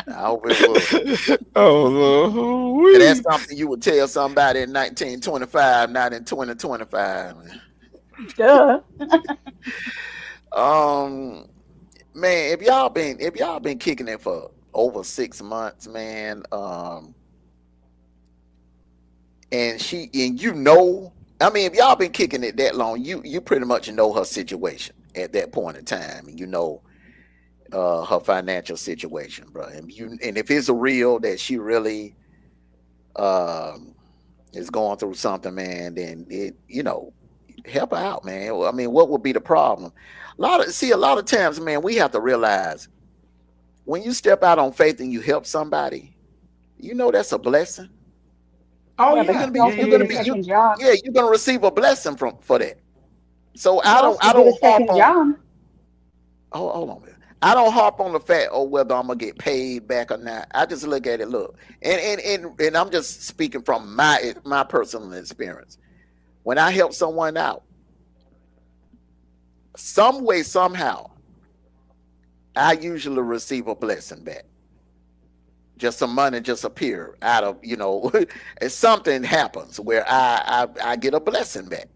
I hope it was. Oh Lord. And that's something you would tell somebody in 1925, not in 2025. Duh. Man, if y'all been kicking it for over 6 months, man, and you know, I mean, if y'all been kicking it that long, you pretty much know her situation at that point in time, and you know her financial situation, bro. And if it's real that she really um is going through something, man, then help her out, man. Well, I mean, what would be the problem? A lot of times, man, we have to realize when you step out on faith and you help somebody, that's a blessing. Oh Yeah, but yeah, you yeah, also yeah, get a yeah. second job. You're gonna receive a blessing for that. So You also get a second job. hold on, man. I don't harp on the fact whether I'm gonna get paid back or not. I just look at it, look, and I'm just speaking from my personal experience. When I help someone out, some way, somehow, I usually receive a blessing back. Just some money just appear out of, and something happens where I get a blessing back.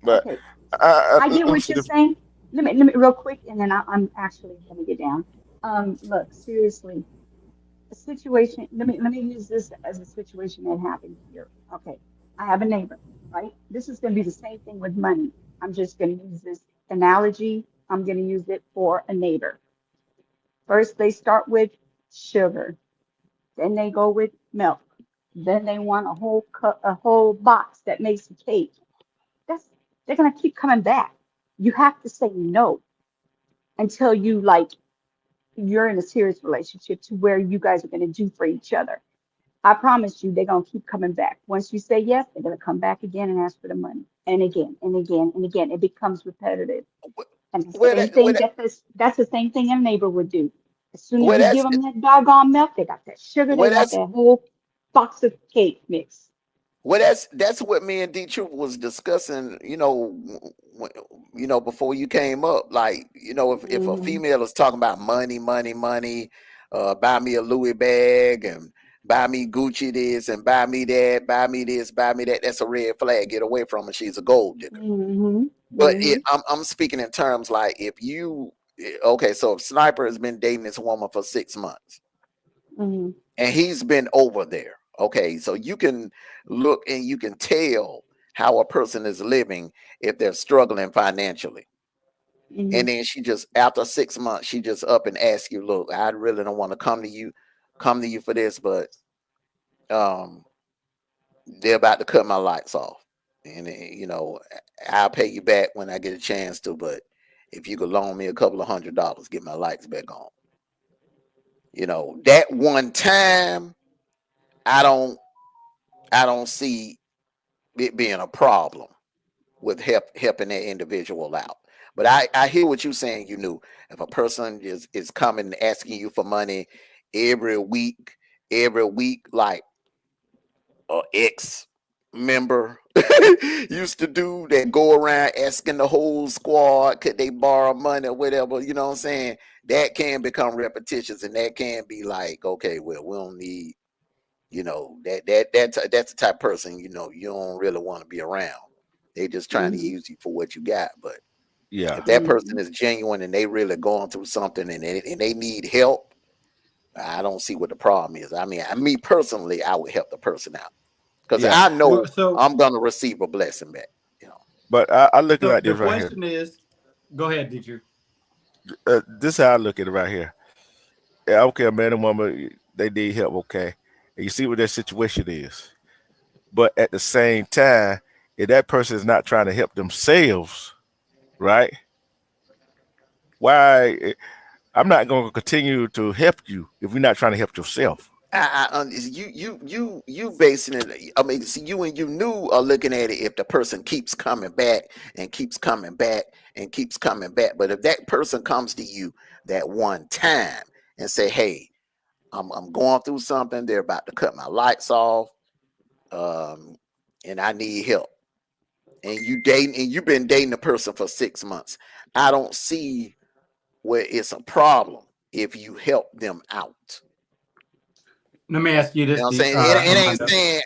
But Okay, I I get let me what see you're this. saying. Let me real quick, and then I'm actually gonna get down. Look, seriously, a situation. Let me use this as a situation that happened here. Okay, I have a neighbor, right? This is gonna be the same thing with money. I'm just gonna use this analogy. I'm gonna use it for a neighbor. First, they start with sugar, then they go with milk, then they want a whole box that makes a cake. That's they're gonna keep coming back. You have to say no until you're in a serious relationship to where you guys are gonna do for each other. I promise you, they're gonna keep coming back. Once you say yes, they're gonna come back again and ask for the money, and again and again and again. It becomes repetitive. And the Where same that, where thing that, that's the same thing a neighbor would do. As soon as where you give that's them that doggone milk, they got that sugar, they where want that's that whole box of cake mix. Well, that's what me and D Truth was discussing. Before you came up, like, if a Hmm. female is talking about money, money, money, buy me a Louis bag and buy me Gucci this and buy me that, buy me this, buy me that. That's a red flag. Get away from her. She's a gold digger. Hmm. But Hmm. I'm speaking in terms like okay, so if Sniper has been dating this woman for 6 months Hmm. and he's been over there. Okay, so you can look and you can tell how a person is living if they're struggling financially. Hmm. And then she just after 6 months, she just up and asks you, look, I really don't want to come to you for this, but um they're about to cut my lights off. And I'll pay you back when I get a chance to, but if you could loan me a couple of $100, get my lights back on. That one time, I don't I don't see it being a problem with helping that individual out. But I hear what you're saying. If a person is coming and asking you for money every week, like a ex member used to do, that go around asking the whole squad could they borrow money or whatever, you know what I'm saying? That can become repetitious, and that can be like, okay, well, we don't need, that's the type of person, you don't really want to be around. They just trying to Hmm. use you for what you got. But Yeah, if that Hmm. person is genuine and they really going through something and they need help, I don't see what the problem is. I mean, me personally, I would help the person out because yeah. I Well, know so I'm gonna receive a blessing back. You know. But I look so at the this right here. question is, go ahead, did you? This is how I look at it right here. Yeah, okay, a man and woman, they need help, okay, and you see what their situation is. But at the same time, if that person is not trying to help themselves, right? Why? I'm not going to continue to help you if you're not trying to help yourself. You basing it. I mean, see, you and you knew are looking at it if the person keeps coming back and keeps coming back and keeps coming back. But if that person comes to you that one time and say, "Hey, I'm going through something. They're about to cut my lights off, um, and I need help." And you've been dating a person for 6 months. I don't see where it's a problem if you help them out. Let me ask you this. You know what I'm saying? It ain't saying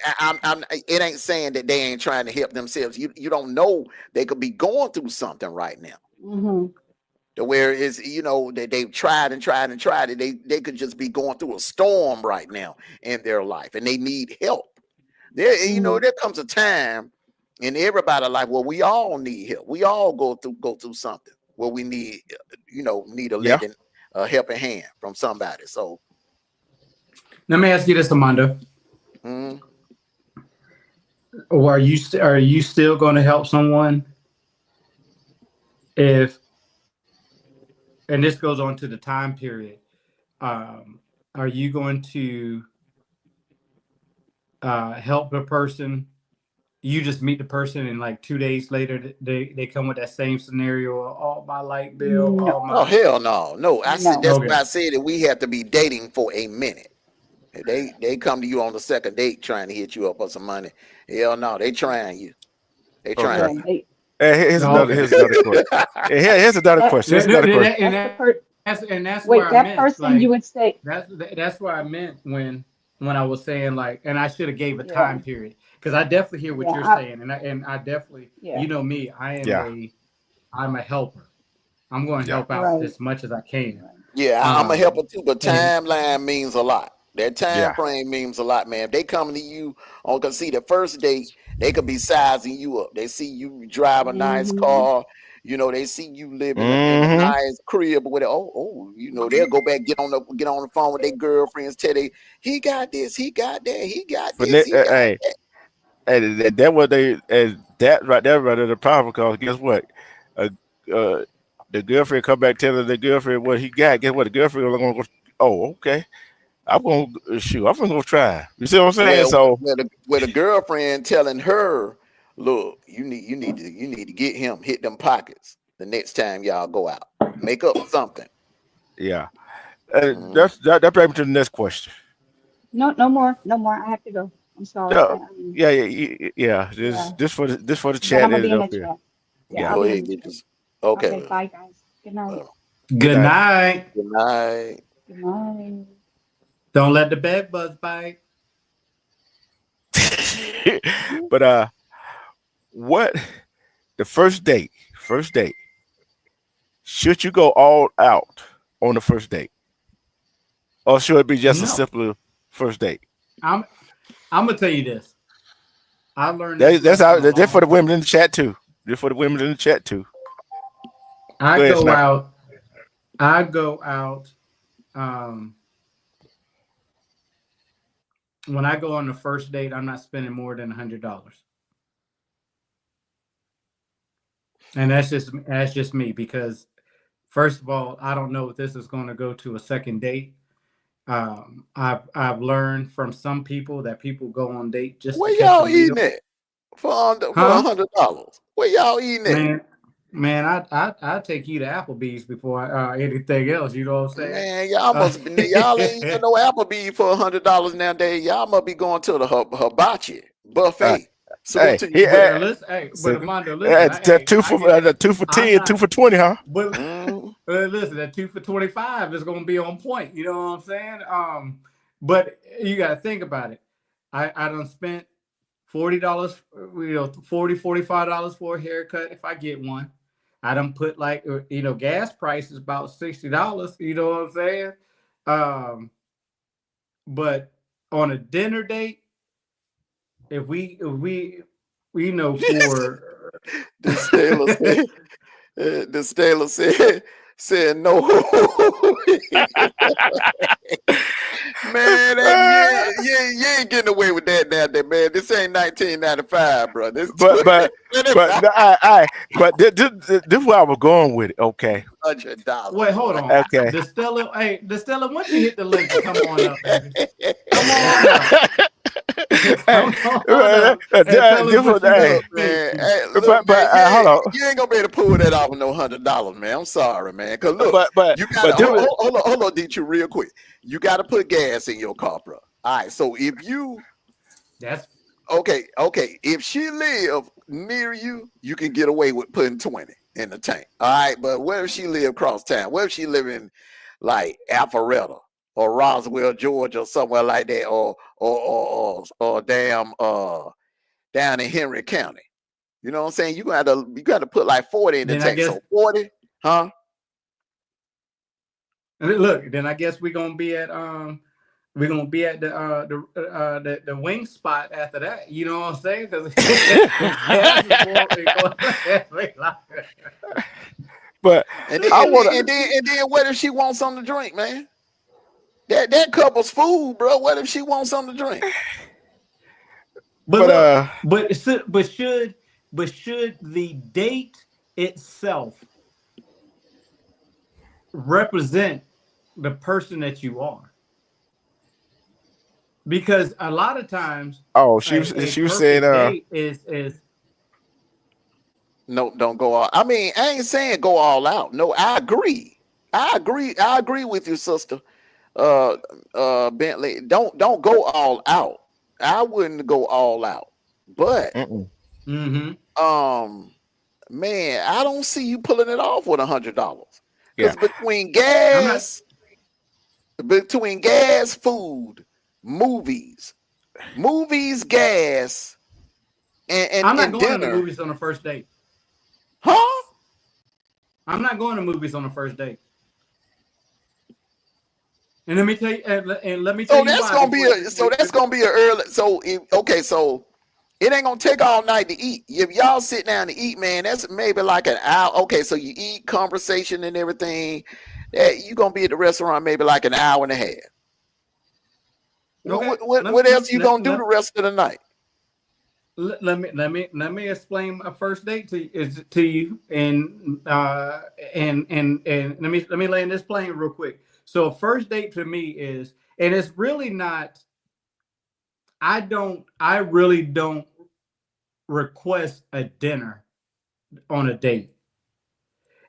it ain't saying that they ain't trying to help themselves. You don't know, they could be going through something right now. Mm-hmm. To where it's, you know, that they've tried and tried and tried it. They could just be going through a storm right now in their life, and they need help. There, you know, there comes a time in everybody's life where we all need help. We all go through something where we need, you know, need a helping hand from somebody. So let me ask you this, Amanda. Or are you still going to help someone if, and this goes on to the time period, are you going to help a person? You just meet the person and like 2 days later they come with that same scenario. Oh, my light bill. No. Oh, hell no. I said that's Okay. why I said that we have to be dating for a minute. They come to you on the second date trying to hit you up for some money. Hell no, they trying you. They trying you. Here's another question. Here's another question. And that's wait, where that I meant, person like, you would say that's where I meant when I was saying, like, and I should have gave a time period, because I definitely hear what you're saying, and I definitely, you know me, I'm a helper. I'm going to help out as much as I can. Yeah, I'm a helper too, but timeline means a lot. That time frame means a lot, man. If they come to you on, cause see, the first date, they could be sizing you up. They see you drive a nice car, you know, they see you live in a nice crib with it. Oh, you know, they'll go back, get on the phone with their girlfriends, tell they, he got this, he got that, he got this, he got that. And that what they, and that right there, the problem, because guess what? The girlfriend come back telling the girlfriend what he got. Guess what? The girlfriend gonna go, oh, okay. I'm gonna go try. You see what I'm saying? Where the girlfriend telling her, look, you need to get him, hit them pockets the next time y'all go out. Make up something. Yeah. That brings me to the next question. no more. I have to go. I'm sorry. Yeah. This for the chat. I'm gonna be in the chat. Yeah. Go ahead, get this. Okay. Bye guys. Good night. Good night. Good night. Good night. Don't let the bed bugs bite. But what the first date? Should you go all out on the first date, or should it be just a simple first date? I'm gonna tell you this. I learned that's for the women in the chat too. I go out. When I go on the first date, I'm not spending more than $100. And that's just me, because first of all, I don't know if this is going to go to a second date. I've learned from some people that people go on date just where y'all eating at for $100. Where y'all eating at? Man, I take you to Applebee's before anything else. You know what I'm saying? Man, y'all must be y'all ain't eating no Applebee's for $100 nowadays. Y'all must be going to the hibachi buffet. But Armando, listen, 2 for 10, 2 for 20, huh? But listen, that 2 for 25 is going to be on point. You know what I'm saying? But you got to think about it. I done spent $40, $45 for a haircut if I get one. I done put gas price is about $60. You know what I'm saying? But on a dinner date, if we for the Stella said no. Man, you ain't getting away with that now, man. This ain't 1995, bro. This but this is where I was going with it. Okay. $100. Wait, hold on. Okay. The Stella, once you hit the link, come on up, baby. Come on up. Hold on. You ain't gonna be able to pull that off with no $100, man. I'm sorry, man. Cause look, you gotta hold on, D2, real quick. You gotta put gas in your car, bro. All right, so if you okay. If she live near you, you can get away with putting 20 in the tank. All right, but where if she live across town? Where if she live in like Alpharetta? Roswell, Georgia, or somewhere like that, or damn down in Henry County. You know what I'm saying? You got to put like 40 in the Then I text. guess So 40, huh? look, then I guess we're gonna be at the wing spot after that. You know what I'm saying? Because But and then, I wanna, and then what if she wants something to drink, man? That couple's food, bro. What if she wants something to drink? But should the date itself represent the person that you are? Because a lot of times, she was perfect saying date is No, don't go all. I mean, I ain't saying go all out. No, I agree. I agree with you, sister. Bentley, don't go all out. I wouldn't go all out. But mm-hmm. man, I don't see you pulling it off with $100. Yeah. Because between gas, food, movies, gas, and I'm not going dinner. to the movies on the first date. Huh? I'm not going to movies on the first date. And let me tell you, So that's gonna be an early. So it ain't gonna take all night to eat. If y'all sit down to eat, man, that's maybe like an hour. Okay, so you eat, conversation and everything. You gonna be at the restaurant maybe like an hour and a half. Okay. What else you gonna do the rest of the night? Let me explain my first date to you, and let me land this plane real quick. So first date to me is, and it's really not. I really don't request a dinner on a date,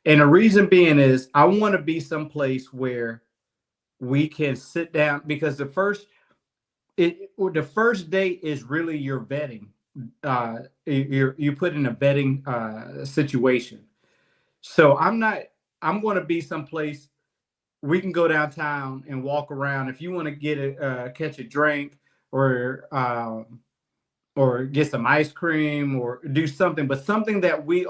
and the reason being is I want to be someplace where we can sit down, because the first date is really your vetting. You put in a vetting situation. So I'm going to be someplace we can go downtown and walk around. If you want to get catch a drink or get some ice cream or do something, but something that we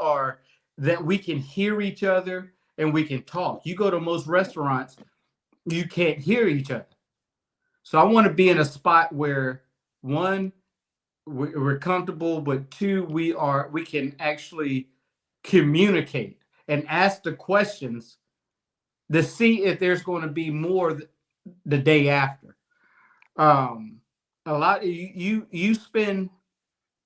can hear each other and we can talk. You go to most restaurants, you can't hear each other. So I want to be in a spot where, one, we're comfortable, but two, we can actually communicate and ask the questions to see if there's going to be more the day after. A lot you spend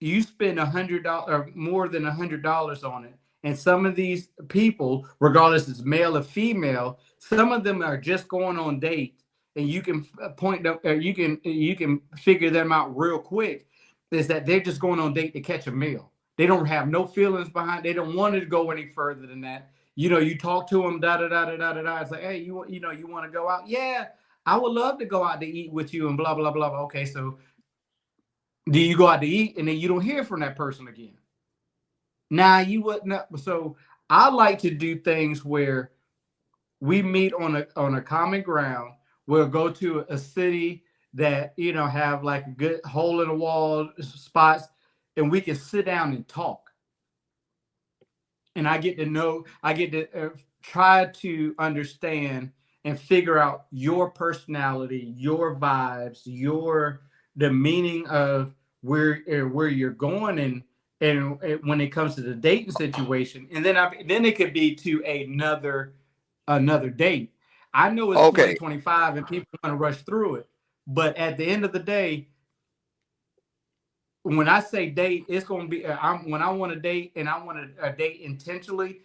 $100 or more than $100 on it, and some of these people, regardless it's male or female, some of them are just going on dates, and you can point them, you can figure them out real quick. Is that they're just going on date to catch a meal. They don't have no feelings behind. They don't want to go any further than that. You talk to them, da da da da da da. It's like, hey, you want to go out? Yeah, I would love to go out to eat with you, and blah blah blah. Okay, so do you go out to eat and then you don't hear from that person again? Now you wouldn't. So I like to do things where we meet on a common ground. We'll go to a city that have like a good hole in the wall spots, and we can sit down and talk. And I get to try to understand and figure out your personality, your vibes, the meaning of where you're going, and when it comes to the dating situation, and then it could be to another date. I know it's 2025 and people want to rush through it, but at the end of the day, when I say date, it's going to be when I want to date, and I want to date intentionally.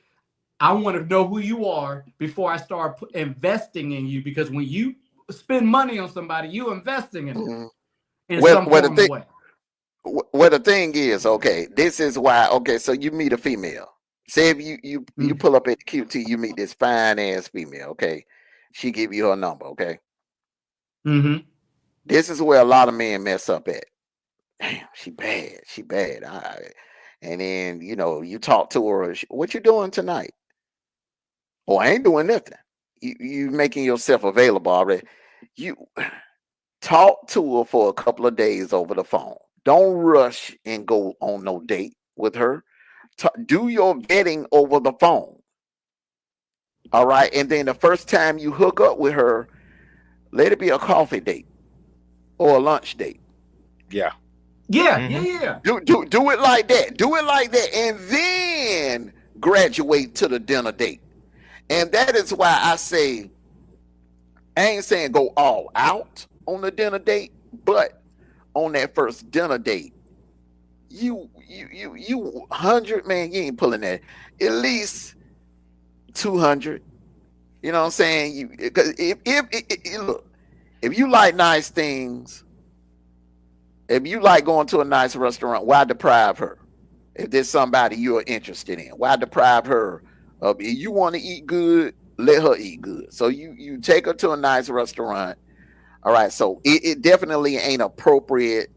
I want to know who you are before I start investing in you, because when you spend money on somebody, you investing in them in some form of way. Well, the thing is, this is why. So you meet a female. Say if you pull up at the QT, you meet this fine ass female. She give you her number. This is where a lot of men mess up at. Damn, she bad. And then you talk to her. What you doing tonight? Oh, I ain't doing nothing. You making yourself available already. You talk to her for a couple of days over the phone. Don't rush and go on no date with her. Do your vetting over the phone. All right. And then the first time you hook up with her, let it be a coffee date or a lunch date. Yeah. Yeah, Mhm. yeah. Do it like that. Do it like that. And then graduate to the dinner date. And that is why I say, I ain't saying go all out on the dinner date, but on that first dinner date, you 100, man, you ain't pulling that. At least 200. You know what I'm saying? You, because look, if you like nice things, if you like going to a nice restaurant, why deprive her? If there's somebody you're interested in, why deprive her of? If you want to eat good, let her eat good. So you take her to a nice restaurant. All right. So it definitely ain't appropriate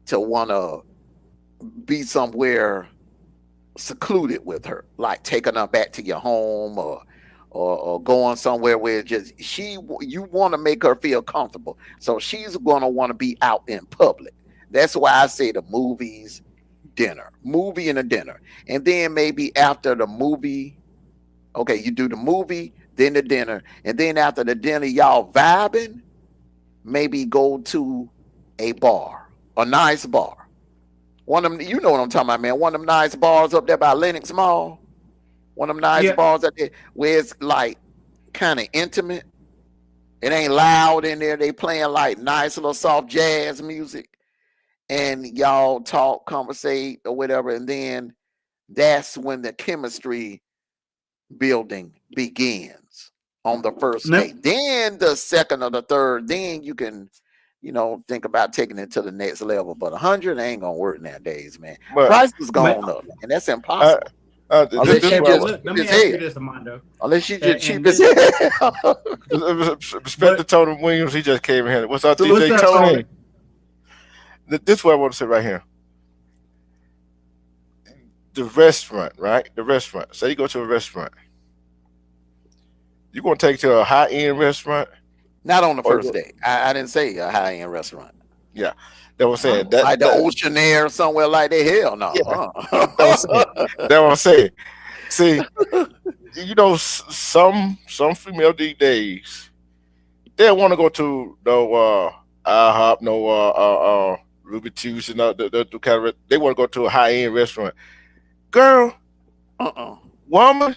to want to be somewhere secluded with her, like taking her back to your home or going somewhere where just you want to make her feel comfortable. So she's gonna want to be out in public. That's why I say the movies, movie and a dinner. And then maybe after the movie, okay, you do the movie, then the dinner, and then after the dinner, y'all vibing, maybe go to a bar, a nice bar. One of them, you know what I'm talking about, man. One of them nice bars up there by Lenox Mall. One of them nice Yeah. bars up there where it's like kind of intimate. It ain't loud in there. They playing like nice little soft jazz music. And y'all talk, conversate, or whatever. And then that's when the chemistry building begins on the first Now- date. Then the second or the third, then you can, think about taking it to the next level. But 100 ain't gonna work nowadays, man. But Price is going up, and that's impossible. this she is Hey, why but look, let me ask you this, Armando. Unless you just cheap and as hell. respect to Tony Williams. He just came in here. What's up, So DJ what's up, Tony? This is what I want to say right here. The restaurant, right? The restaurant. Say you go to a restaurant. You gonna take to a high end restaurant? Not on the Or- first date. I didn't say a high end restaurant. That's what I'm saying. That, Like the that, Ocean Air somewhere like that. Hell no. Yeah. That's what I'm saying. See, some female these days, they don't want to go to no IHOP, no Ruby Tuesday, no the kind of, they want to go to a high end restaurant. Girl, woman,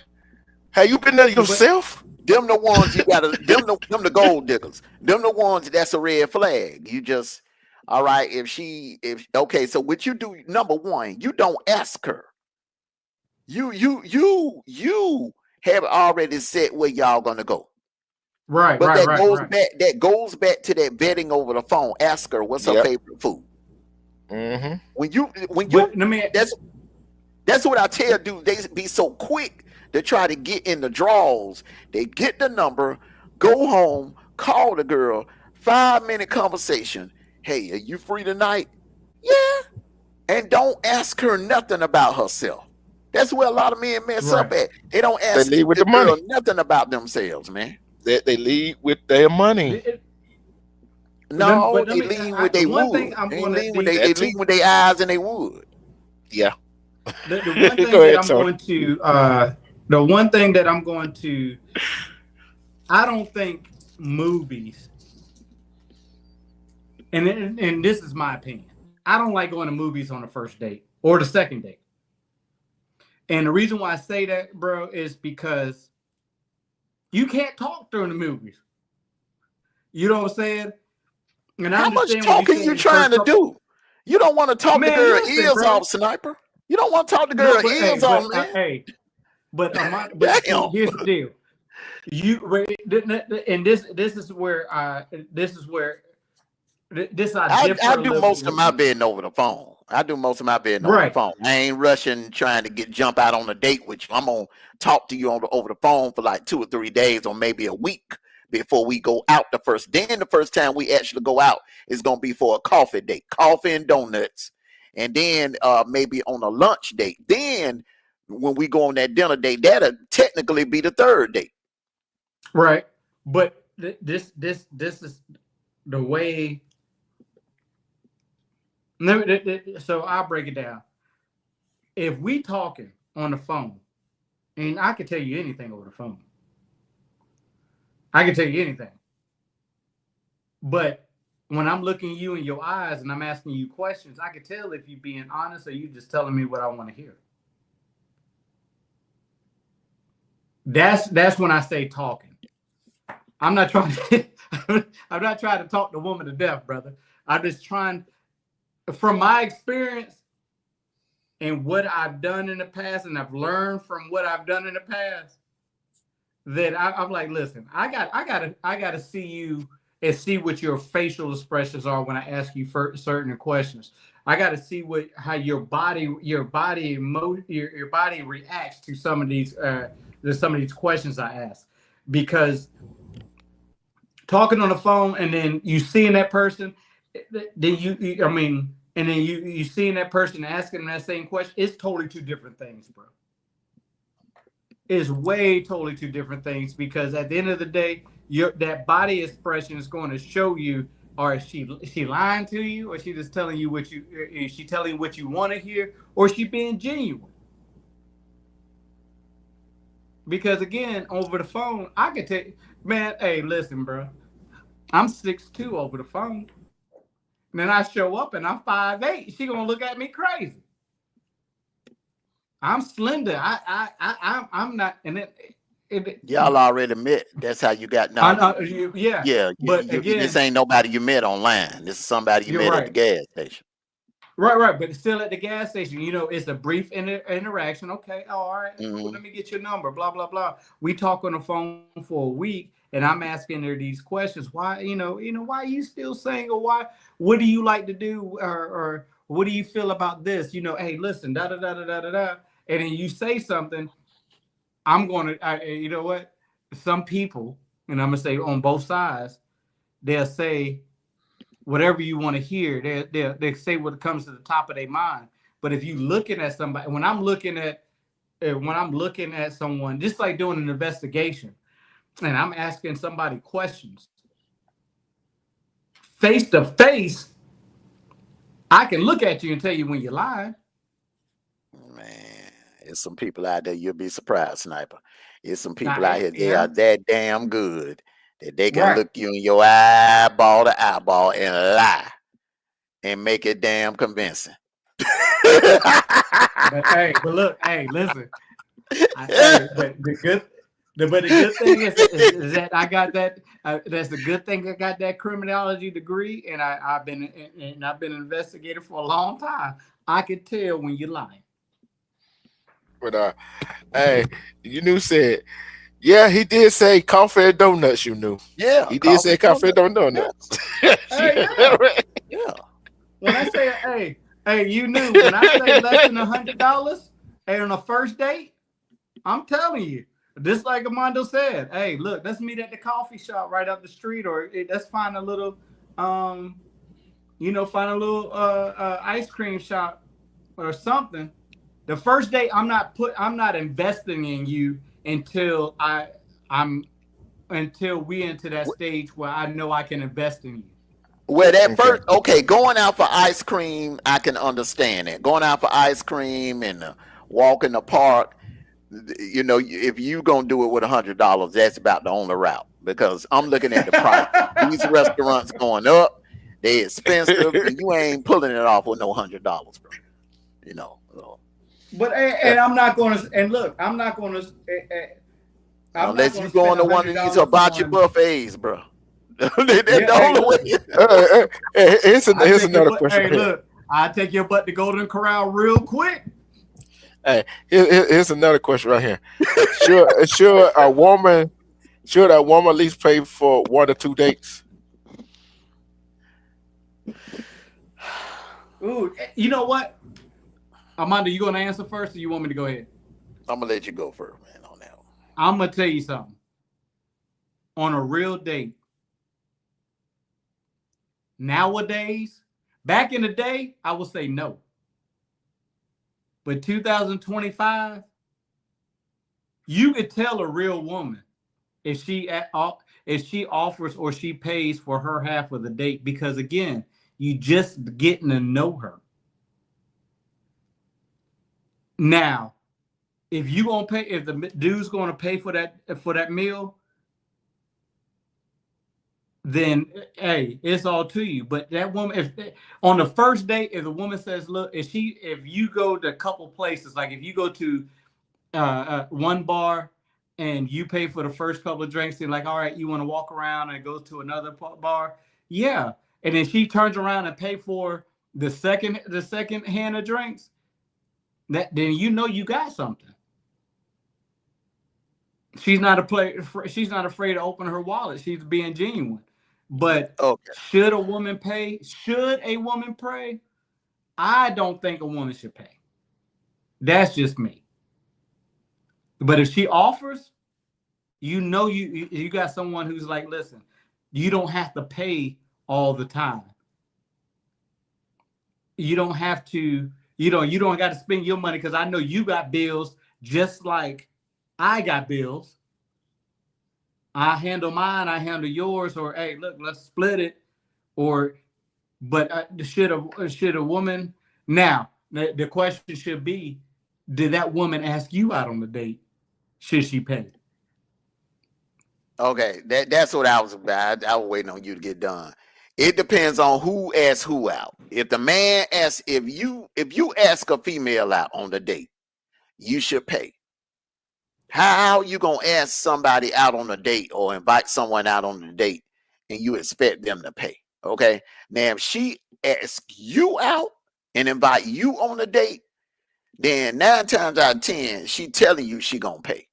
have you been there yourself? Them the ones you gotta them the gold diggers. Them the ones that's a red flag. You just all right. If okay, so what you do, number one, you don't ask her. You have already set where y'all gonna go. Right, But right, that goes back to that vetting over the phone. Ask her what's her Yep. favorite food. Mm-hmm. When you But let me. that's what I tell dudes. They be so quick to try to get in the draws. They get the number, go home, call the girl, 5-minute conversation. Hey, are you free tonight? Yeah. And don't ask her nothing about herself. That's where a lot of men mess up at. They don't ask leave with the the money. girl nothing about themselves, man. They lead with their money. No, but they lean with their one wood. thing I'm They gonna lean with do- they lean with their eyes and they wood. Yeah. The one thing Go ahead, that I'm Tony. going to, the one thing that I'm going to, I don't think movies, and this is my opinion, I don't like going to movies on the first date or the second date. And the reason why I say that, bro, is because you can't talk during the movies. You know what I'm saying? And I How much understand what you're talking you saying, trying to first do? You don't want to talk the Man, girl listen, ears bro. off, sniper. You don't want to talk the No, girl but, ears hey, off, but, man. but Damn. here's the deal. And this is where I differ I a do little most bit of my with you. bidding over the phone. I do most of my bidding over the Right. phone. I ain't rushing trying to jump out on a date with you. I'm gonna talk to you over the phone for like 2 or 3 days or maybe a week before we go out the first. Then the first time we actually go out is gonna be for a coffee date, coffee and donuts, and then maybe on a lunch date. Then when we go on that dinner date, that'll technically be the third date. Right. But this is the way. So I'll break it down. If we talking on the phone, and I can tell you anything over the phone. I can tell you anything. But when I'm looking you in your eyes and I'm asking you questions, I can tell if you're being honest or you just telling me what I want to hear. That's when I say talking. I'm not trying to talk the woman to death, brother. I'm just trying, from my experience and what I've done in the past, and I've learned from what I've done in the past, that I'm like, listen, I gotta see you and see what your facial expressions are when I ask you certain questions. I got to see how your body reacts to some of these questions I ask, because talking on the phone and then you seeing that person, then you seeing that person asking them that same question, it's totally two different things, bro. It's way totally two different things, because at the end of the day, that body expression is going to show you, or is she lying to you, or is she just telling you is she telling you what you want to hear, or is she being genuine? Because again, over the phone, I can tell you, man, hey, listen, bro, I'm 6'2" over the phone. And then I show up and I'm 5'8". She gonna look at me crazy. I'm slender. I'm not, and y'all already met. That's how you got now. Yeah. But again, this ain't nobody you met online. This is somebody you met at the gas station. Right. But still at the gas station, it's a brief interaction. Okay, all right, cool, let me get your number. Blah blah blah. We talk on the phone for a week, and I'm asking her these questions. Why, why are you still single? Why? What do you like to do? Or what do you feel about this? Hey, listen, da da da da da da. And then you say something. I'm going to, you know what? Some people, and I'm going to say on both sides, they'll say whatever you want to hear. They say what comes to the top of their mind. But if you looking at somebody, when I'm looking at someone, just like doing an investigation, and I'm asking somebody questions face to face, I can look at you and tell you when you're lying. Man, there's some people out there, you'll be surprised, Sniper. There's some people out here, they are that damn good that they can look you in your eyeball to eyeball and lie and make it damn convincing. but look, hey, listen. But the good thing is that I got that. That's the good thing. I got that criminology degree, and I've been an investigator for a long time. I can tell when you're lying. But hey, said, yeah, he did say coffee and donuts. Yeah, he did say coffee and donuts. Yeah. When I say, hey, when I say less than $100, hey, on a first date, I'm telling you, just like Armando said, hey, look, let's meet at the coffee shop right up the street, or let's find a little, ice cream shop or something. The first date, I'm not investing in you until we into that stage where I know I can invest in you. Well, going out for ice cream, I can understand it. Going out for ice cream and walk in the park, if you gonna do it with $100, that's about the only route, because I'm looking at the price. These restaurants going up, they expensive, and you ain't pulling it off with no $100, bro. But and I'm not going to. And look, I'm not going to. Unless you go on to one of these hibachi buffets, bro. Here's another question. Hey, look, I take your butt to Golden Corral real quick. Hey, here's another question right here. Should a woman at least pay for 1 or 2 dates? Ooh, you know what? Armando, you gonna answer first, or you want me to go ahead? I'm gonna let you go first, man, on that one. I'm gonna tell you something. On a real date, nowadays, back in the day, I would say no. But 2025, you could tell a real woman if she offers or she pays for her half of the date, because again, you just getting to know her. Now, if you gonna pay, if the dude's gonna pay for that meal, then hey, it's all to you. But that woman, if on the first date, if the woman says, look, if you go to a couple places, like if you go to one bar and you pay for the first couple of drinks, and like, all right, you want to walk around and go to another bar, yeah, and then she turns around and pay for the second hand of drinks, then you know you got something. She's not afraid to open her wallet. She's being genuine. But should a woman pay? Should a woman pray? I don't think a woman should pay. That's just me. But if she offers, you know you got someone who's like, listen, you don't have to pay all the time. You don't have to, you don't got to spend your money, because I know you got bills just like I got bills. I handle mine, I handle yours, or hey, look, let's split it. But should a woman, now the question should be, did that woman ask you out on the date? Should she pay? Okay, that's what I was about. I was waiting on you to get done. It depends on who asks who out. If the man asks, if you ask a female out on the date, you should pay. How you gonna ask somebody out on a date or invite someone out on a date and you expect them to pay? Okay, now if she asks you out and invite you on a date, then 9 times out of 10 she telling you she gonna pay.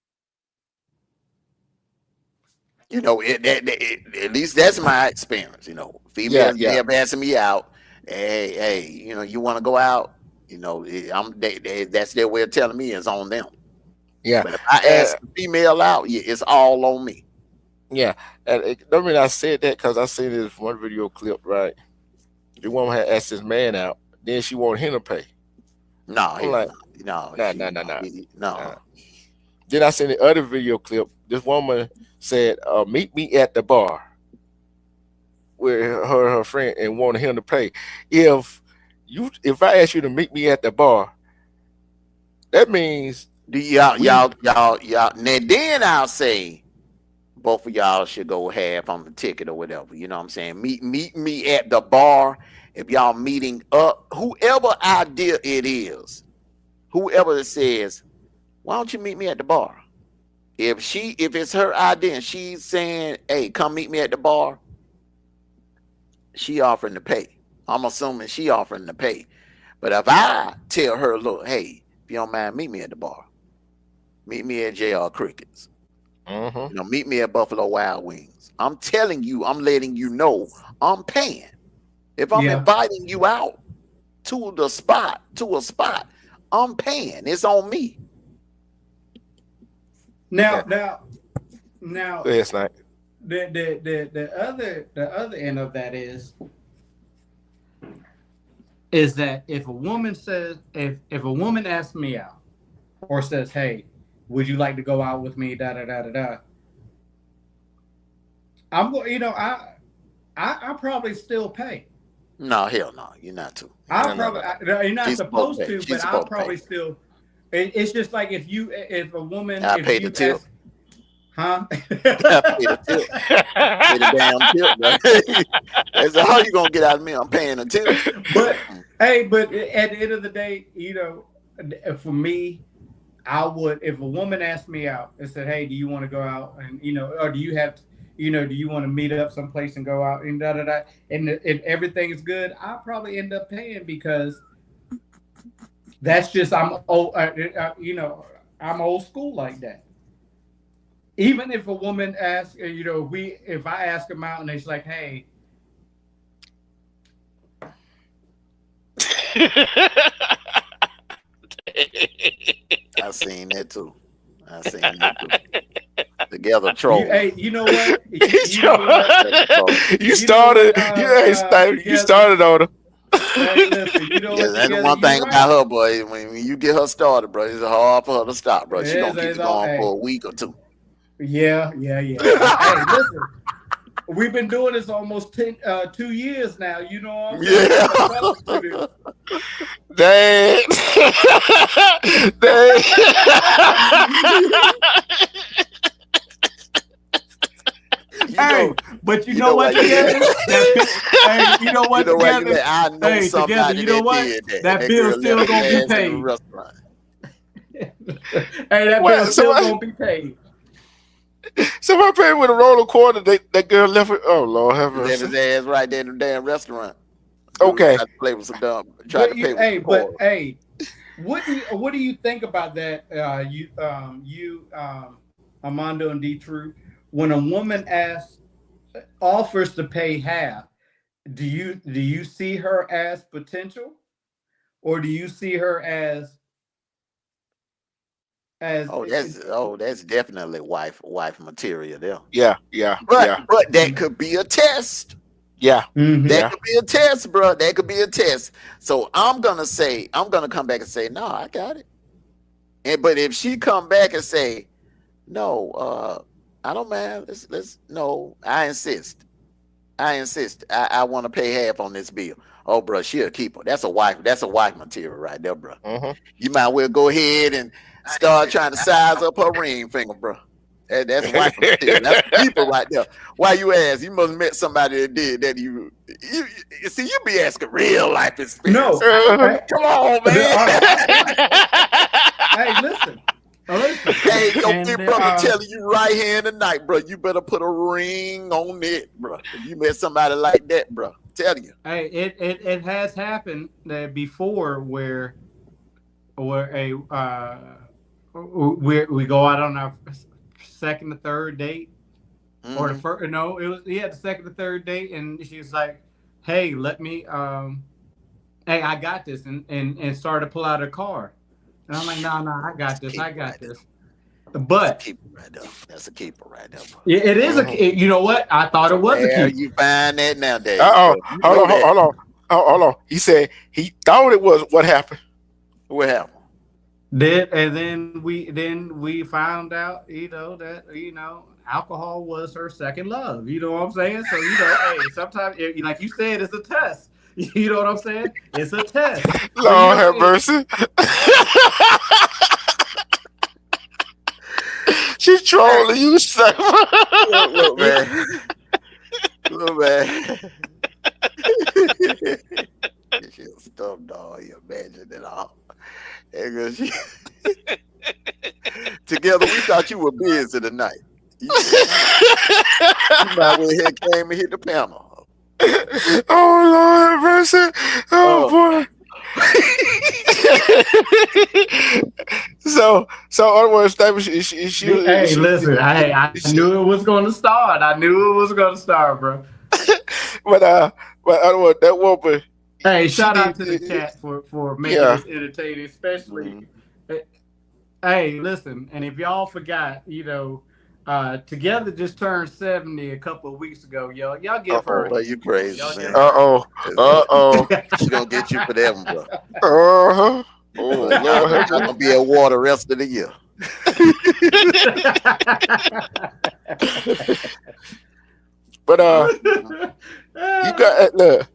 You know, at least that's my experience. You know, females have asking me out. Hey, you know, you want to go out? You know, that's their way of telling me it's on them. Yeah. But if I ask a female out, it's all on me. Yeah. And the reason I said that, because I seen this one video clip, right? The woman had asked this man out, then she wanted him to pay. No. Then I seen the other video clip. This woman said, meet me at the bar with her friend and wanted him to pay. If I ask you to meet me at the bar, that means y'all. Now then I'll say both of y'all should go half on the ticket or whatever. You know what I'm saying? Meet me at the bar. If y'all meeting up, whoever idea it is, whoever it says, why don't you meet me at the bar? If it's her idea and she's saying, hey, come meet me at the bar, she offering to pay. I'm assuming she offering to pay. But if I tell her, look, hey, if you don't mind, meet me at the bar. Meet me at JR Crickets. You know, meet me at Buffalo Wild Wings. I'm telling you, I'm letting you know I'm paying. If I'm inviting you out to a spot, I'm paying. It's on me. Now, go ahead, Snipe. the other end of that is that if a woman says, if a woman asks me out or says, hey, would you like to go out with me? I'm going, you know, I probably still pay. No, hell no, you're not to. You're not supposed to, but I'll probably still. It's just like if a woman, I pay the tip. Huh? Pay the tip. Pay the damn tip, bro. That's how you gonna get out of me. I'm paying the tip. But hey, but at the end of the day, you know, for me, I would, if a woman asked me out and said, hey, do you want to go out, and you know, or do you want to meet up someplace and go out and and if everything is good, I'll probably end up paying, because that's just, I'm old, you know, I'm old school like that. Even if a woman asks, you know, if I ask them out and it's like, hey, I seen that too. Together troll. You know what? You started on her. Hey, listen, you know that's the one thing about her, boy. When you get her started, bro, it's hard for her to stop, bro. She gonna keep it going for a week or two. Yeah. Hey, listen, we've been doing this almost 2 years now. You know what I'm saying? Yeah. Dang. Dang. Hey, but you know what? Together, hey, you know what? Together, I know hey, somebody together, you know that what? did that. That That bill girl still left gonna her be ass in the paid. restaurant. Hey, that Well, bill still gonna be paid. Somebody paid with a roll of quarter. That girl left it. Oh Lord, have Left mercy. his ass right there in the damn restaurant. Dude Okay. tried to play with some dumb. Tried But to you, pay with hey, some but pork. hey, what do you think about that? Armando and D. True, when a woman offers to pay half, do you see her as potential, or do you see her as That's definitely wife material there. Yeah. But that could be a test. Yeah. Mhm. That could be a test, bro. That could be a test. So I'm gonna come back and say, no, I got it. But if she come back and say, no, I don't mind. No, I insist. I want to pay half on this bill. Oh, bro, she'll keep her. That's a wife material right there, bro. Mm-hmm. You might well go ahead and start trying to size up her ring finger, bro. That's wife material. That's a keeper right there. Why you ask? You must have met somebody that did that. You see, you be asking real life experience. No, Come on, man. Hey, listen. Hey, your big brother telling you right here in the night, bro. You better put a ring on it, bro. If you met somebody like that, bro, tell you. Hey, it has happened that before where we go out on our second or third date, or the first. No, it was the second or third date, and she's like, "Hey, let me hey, I got this," and started to pull out her card. And I'm like, no, I got this. But that's a keeper right there. Bro. It is you know what? I thought it was a keeper. You find that nowadays. Hold on. He said he thought it was. What happened? What happened? And then we found out, that alcohol was her second love. You know what I'm saying? So hey, sometimes like you said, it's a test. You know what I'm saying? It's a test. Lord have mercy. She's trolling you, son. Look, man. She's a stuffed dog. You imagine it all. Together, we thought you were busy tonight. You might well have came and hit the panel. Oh Lord have mercy. Oh boy. So other words, hey, listen, I knew it was going to start. Bro. But other words, that woman. Hey, shout out to the chat for making this entertaining, especially. Hey, listen, and if y'all forgot, Together just turned 70 a couple of weeks ago, yo. Y'all give her. Oh, you crazy, man. She gonna get you for that one, bro. Oh, Lord, I'm gonna be at war the rest of the year. But you got look.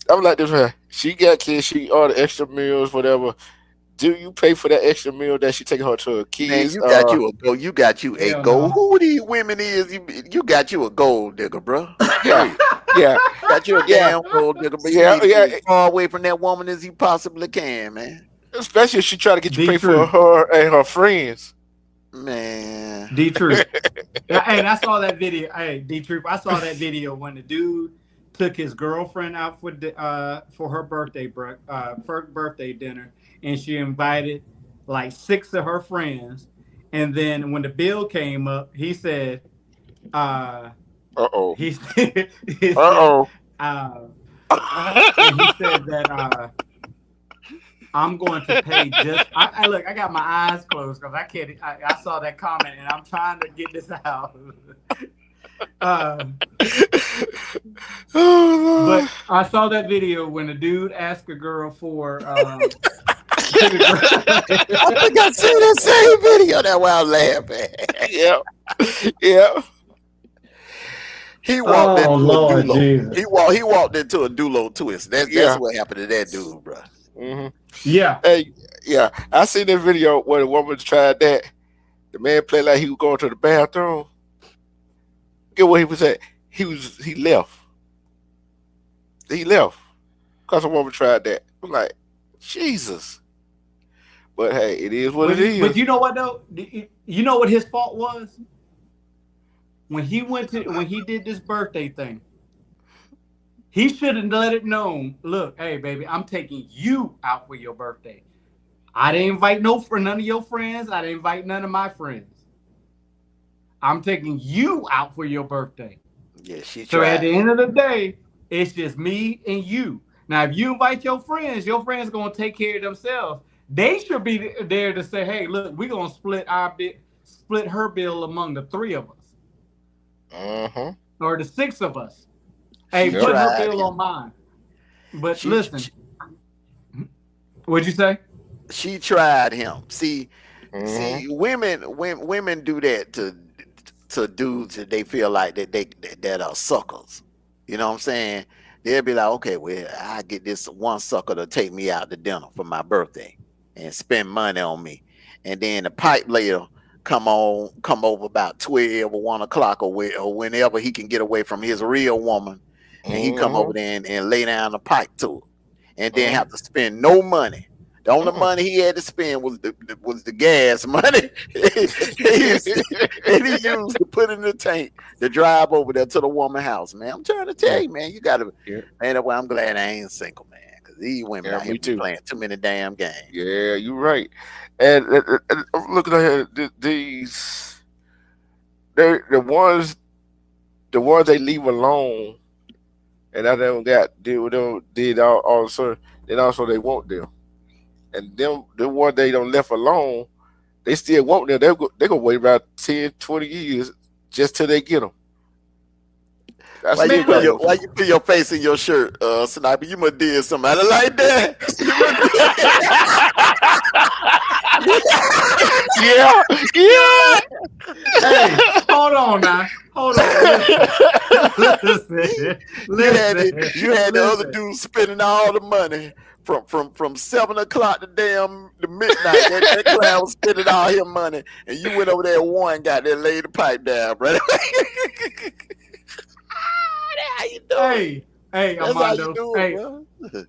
I'm like this man. She got kids. She ordered extra meals, whatever. Do you pay for that extra meal that she taking her to her kids? Man, you got you a gold. You got you a gold. No. Who these women is? You got you a gold digger, bro. Yeah. Got you a damn gold digger, bro. As far away from that woman as you possibly can, man. Especially if she try to get you to pay for her and her friends. Man. D-Truth. Hey, I saw that video. Hey, D-Truth, I saw that video when the dude took his girlfriend out for her birthday, first birthday dinner. And she invited like 6 of her friends. And then when the bill came up, he said, uh-oh. He said, uh-oh. And he said that I'm going to pay just look, I got my eyes closed because I saw that comment and I'm trying to get this out. But I saw that video when the dude asked a girl for I think I seen that same video. That's why I'm laughing. Yeah. Yeah. He walked Oh, into Lord a Dulo. Jesus. He walked into a Dulo twist. That's Yeah. what happened to that dude, bro. Mm-hmm. Yeah. Hey, yeah. I seen that video where the woman tried that. The man played like he was going to the bathroom. Get where he was at. He left. He left because a woman tried that. I'm like, Jesus. But hey, it is what it is. But you know what though? You know what his fault was? When he did this birthday thing, he should have let it known. Look, hey baby, I'm taking you out for your birthday. I didn't invite none of your friends. I didn't invite none of my friends. I'm taking you out for your birthday. Yeah, she So tried. at the end of the day, it's just me and you. Now, if you invite your friends are gonna take care of themselves. They should be there to say, "Hey, look, we're gonna split her bill among the 3 of us, or the 6 of us. Hey, She put her tried bill him. on mine." But She- listen, what'd you say? She tried him. See, women do that to dudes that they feel like that are suckers. You know what I'm saying? They'll be like, okay, well, I get this one sucker to take me out to dinner for my birthday and spend money on me, and then the pipe layer come over about 12 or 1 o'clock or whenever he can get away from his real woman, and he come over there and lay down the pipe to her, and then have to spend no money. The only money he had to spend was the gas money. and he used to put in the tank to drive over there to the woman's house. Man, I'm trying to tell you, man, you gotta. Man, that's why I'm glad I ain't single, man, because these women out here playing too many damn games. Yeah, you're right. And I'm looking at here, these, they're the ones they leave alone, and I don't deal with them. Did all of a sudden, then also they want them. And them the one they don't left alone, they still want them. They're gonna wait about 10, 20 years just till they get them. That's Why you put your face in your shirt, Sniper? You must did somebody like that. Yeah. Hey, hold on now. Hold on. Listen. You had the other dude spending all the money from 7 o'clock to the midnight. That clown was spending all his money, and you went over there at 1, got there, laid the pipe down, brother. How you doing? Hey, That's Armando. how you doing, bro.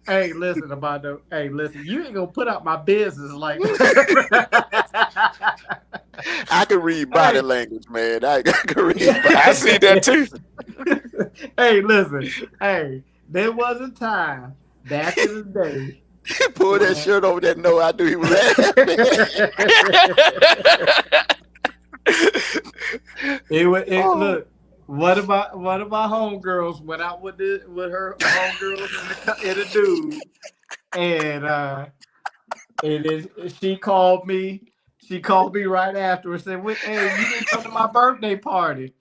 Hey, listen, Armando. Hey, listen. You ain't gonna put out my business like. I can read body language, man. I can read. I see that too. Hey, listen. Hey, there was a time back in the day. Pull that shirt over there. No, I knew he was Look. What about homegirls went out with her homegirls and the dude, and she called me. She called me right after and said, "Hey, you didn't come to my birthday party,"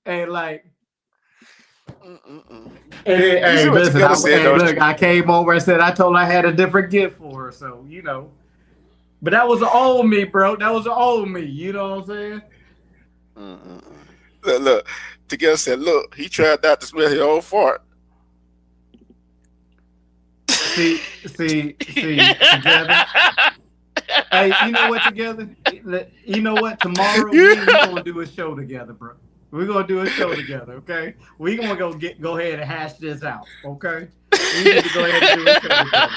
and like. Look, I came over and said I told her I had a different gift for her, so you know. But that was the old me, bro. That was the old me. You know what I'm saying? Look, together said, look, he tried not to smell his own fart. See, together. Hey, you know what, together? You know what? Tomorrow we're gonna do a show together, bro. We're gonna do a show together, okay? We're gonna go ahead and hash this out, okay? We need to go ahead and do a show together.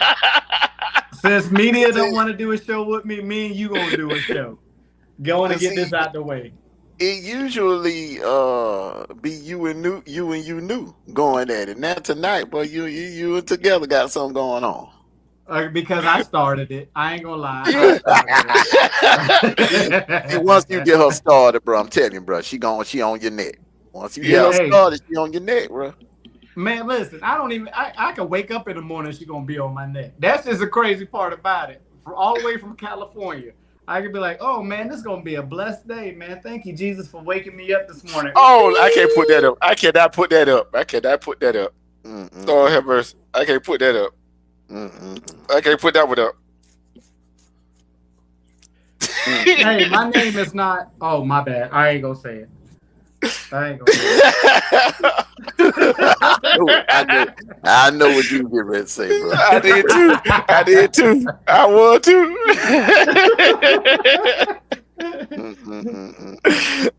Since media don't want to do a show with me and you gonna do a show. Go on and get this out the way. It usually be you and you going at it. Now tonight, boy, you and together got something going on. Because I started it. I ain't gonna lie. And once you get her started, bro, I'm telling you, bro, she on your neck. Once you get her started, she on your neck, bro. Man, listen, I can wake up in the morning, she gonna be on my neck. That's just the crazy part about it. All the way from California. I could be like, oh man, this is gonna be a blessed day, man. Thank you, Jesus, for waking me up this morning. Oh, I can't put that up. I cannot put that up. Lord have mercy. I can't put that up. I can't put that one up. Hey, my name is not. Oh, my bad. I ain't gonna say it. I ain't gonna say I know what you get ready to say, bro. I did too. I did too. I would too.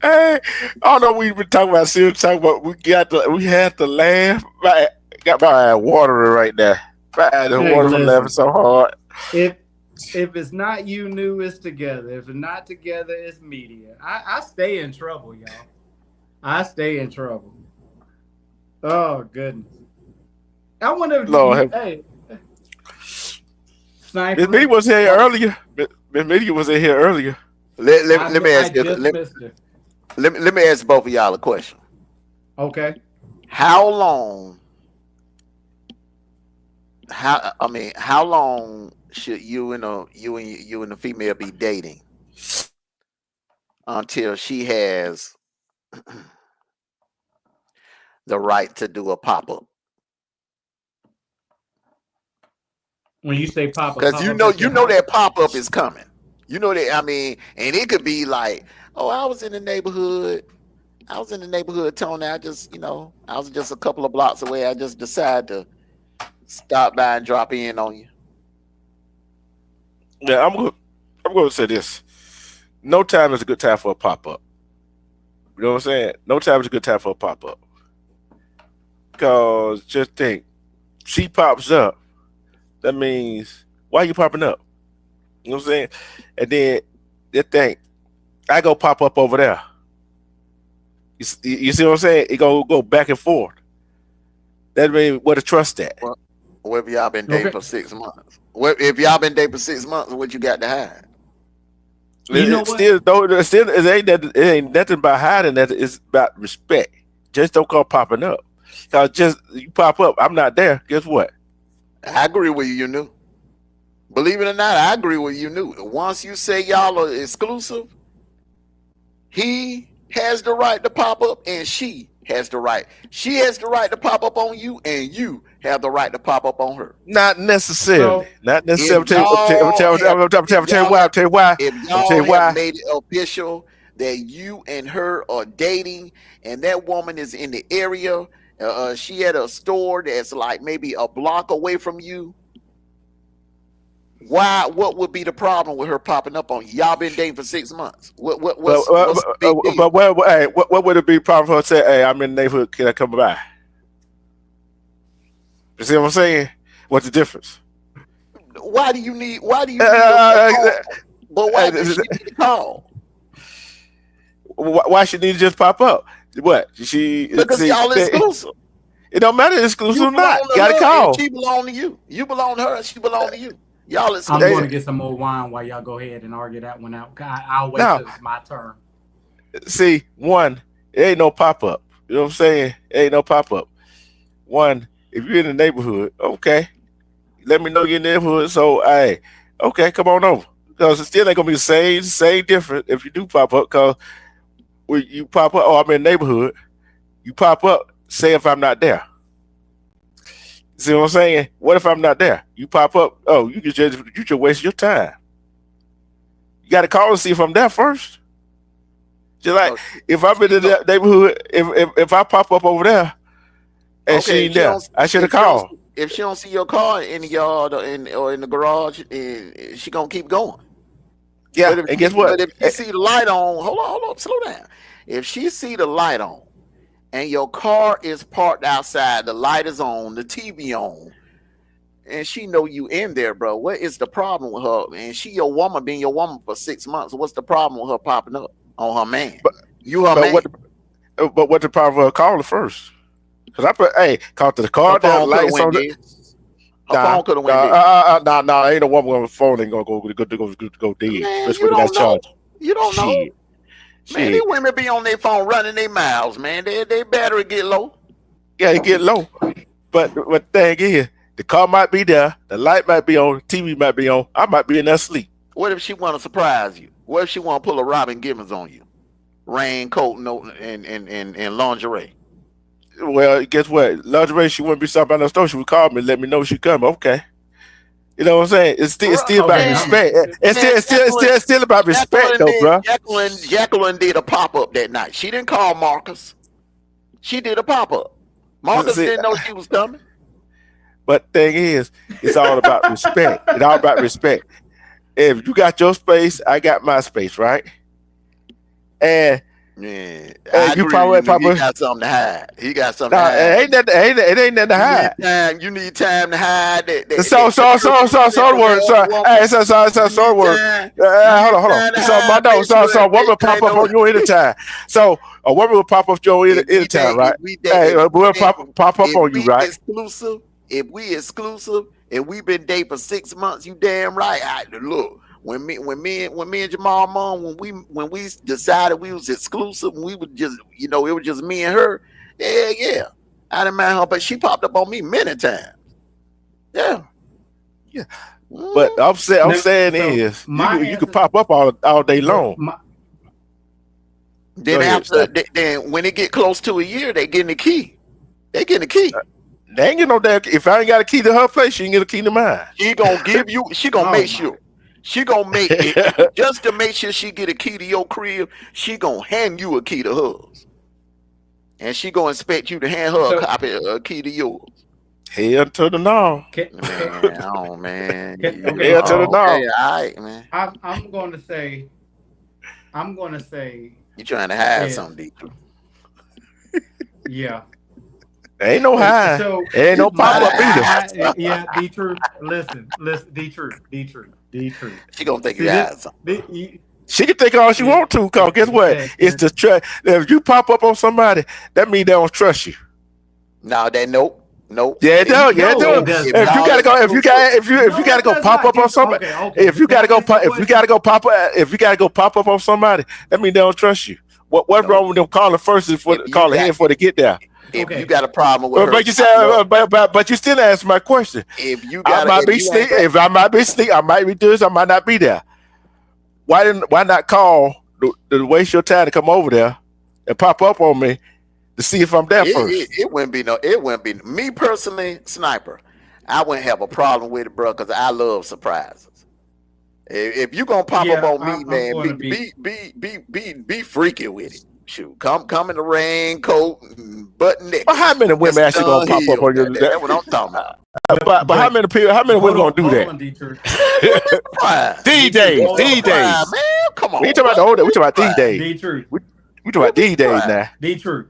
Hey, I don't know. We've been talking about serious talking about. We had to laugh. Got my eye watering right now. My eye the Hey, water from laughing so hard. If it's not you, new, it's together. If it's not together, it's media. I stay in trouble, y'all. I stay in trouble. Oh goodness. I wonder if Lord, hey, Miss Sniper. Media was here earlier. Miss Media was in here earlier. Let me ask you. Let me ask both of y'all a question. Okay. How long should you and the female be dating until she has the right to do a pop-up? When you say pop up, Because you know that pop-up is coming. You know that, I mean, and it could be like, oh, I was in the neighborhood, Tony. I was just a couple of blocks away. I just decided to stop by and drop in on you. Yeah, I'm going to say this. No time is a good time for a pop-up. You know what I'm saying? No time is a good time for a pop-up. Because just think, she pops up. That means, why are you popping up? You know what I'm saying? And then they think, I go pop up over there. You see what I'm saying? It go back and forth. That means where to trust at. Well, if y'all been dating for 6 months? If y'all been dating for 6 months, what you got to hide? You know what? Still, it ain't nothing about hiding. That it's about respect. Just don't come popping up. Cause just you pop up, I'm not there. Guess what? I agree with you. You knew. Believe it or not, I agree with you. Knew. Once you say y'all are exclusive, he has the right to pop up, and she has the right. She has the right to pop up on you, and you have the right to pop up on her. Not necessarily. Not necessarily. I'll tell you why. If y'all have made it official that you and her are dating, and that woman is in the area, she at a store that's like maybe a block away from you. What would be the problem with her popping up on you? Y'all been dating for 6 months. What's the big deal? What would it be problem for her to say, hey, I'm in the neighborhood, can I come by? You see what I'm saying? What's the difference? Why do you need a call? But why does she need a call? Why should need to just pop up? What? Because y'all exclusive. It don't matter exclusive or not. You got to call. She belong to you. You belong to her. She belong to you. Y'all I'm going to get some more wine while y'all go ahead and argue that one out. I'll wait till it's my turn. See, one, it ain't no pop-up. You know what I'm saying? It ain't no pop-up. One, if you're in the neighborhood, okay, let me know you're in the neighborhood. So, hey, okay, come on over. Because it still ain't going to be the same different if you do pop up. Because when you pop up, oh, I'm in the neighborhood. You pop up, say if I'm not there. See what I'm saying? What if I'm not there? You pop up. Oh, you just waste your time. You got to call and see if I'm there first. Just like if I'm in the neighborhood, if I pop up over there and she ain't there, I should have called. If she don't see your car in the yard or in the garage, she gonna keep going. Yeah, and guess what? But if you see the light on, hold on, slow down. If she see the light on, and your car is parked outside, the light is on, the TV on, and she know you in there, bro. What is the problem with her? And she your woman, being your woman for 6 months. What's the problem with her popping up on her man? Man. But what's the problem with her calling first? Because call to the car, the lights on the. Her phone could have went dead. Nah, ain't no woman on the phone ain't gonna go dead. Man, especially when they got charged. You don't know. Man, these women be on their phone running their mouths, man. They battery get low. Yeah, it get low. But the thing is, the car might be there, the light might be on, the TV might be on, I might be in there asleep. What if she want to surprise you? What if she want to pull a Robin Givens on you? Raincoat and lingerie. Well, guess what? Lingerie, she wouldn't be stopped by the store. She would call me, let me know she come. Okay. You know what I'm saying? It's still about Okay, respect. It's Man, still about respect, though, bro. Jacqueline did a pop up that night. She didn't call Marcus. She did a pop up. Marcus See, didn't know she was coming. but thing is, it's all about respect. It's all about respect. If you got your space, I got my space, right? And Yeah, you agree probably with you. He got something to hide. He got something no, to hide. it ain't nothing to hide. You need time to hide that. So word. So word. Hold on. So my dog. So a woman pop up on you anytime. So a woman will pop up on you anytime, right? Hey, we'll pop up on you, right? If we exclusive, and we've been dating for 6 months, you damn right. Look, when me and Jamal mom, when we decided we was exclusive, and we would just, it was just me and her. Yeah. I didn't mind her, but she popped up on me many times. Yeah. But I'm saying is you can pop up all day long. Then when it get close to a year, they getting the key. They getting the key. They ain't get no damn. If I ain't got a key to her place, she ain't get a key to mine. She gonna give you. She gonna make sure. She gonna make it just to make sure she get a key to your crib. She gonna hand you a key to hers, and she gonna expect you to hand her a key to yours. Hell to the no. Man. Hell to the no. All right, man. I'm gonna say. You trying to hide something, Detroit? Yeah. Ain't no high. So ain't no pop up either. Yeah, D-Truth. Listen, D-Truth. She gonna think you hide something. She can think all she want to, cause guess what? It's the trust. If you pop up on somebody, that means they don't trust you. No, that nope. Yeah, it does. If you gotta go pop up on somebody, if you gotta go pop up on somebody, that means they don't trust you. What's wrong with them calling first calling in before they get there? If you got a problem with her, but you said, but you still answer my question. If you got, I might be sneak, I might be this, I might not be there. Why not call to waste your time to come over there and pop up on me to see if I'm there first? It wouldn't be me personally, Sniper. I wouldn't have a problem with it, bro, because I love surprises. If you gonna pop up on me, man, be freaky with it. Shoot, come in the raincoat, button neck. But how many women actually gonna pop up on you? That's what I'm talking about. But how many women gonna do that? D-Days. Man, come on. We talking about the older. We talking about D-Days. D-Truth. We talking about D-Days now. D-Truth.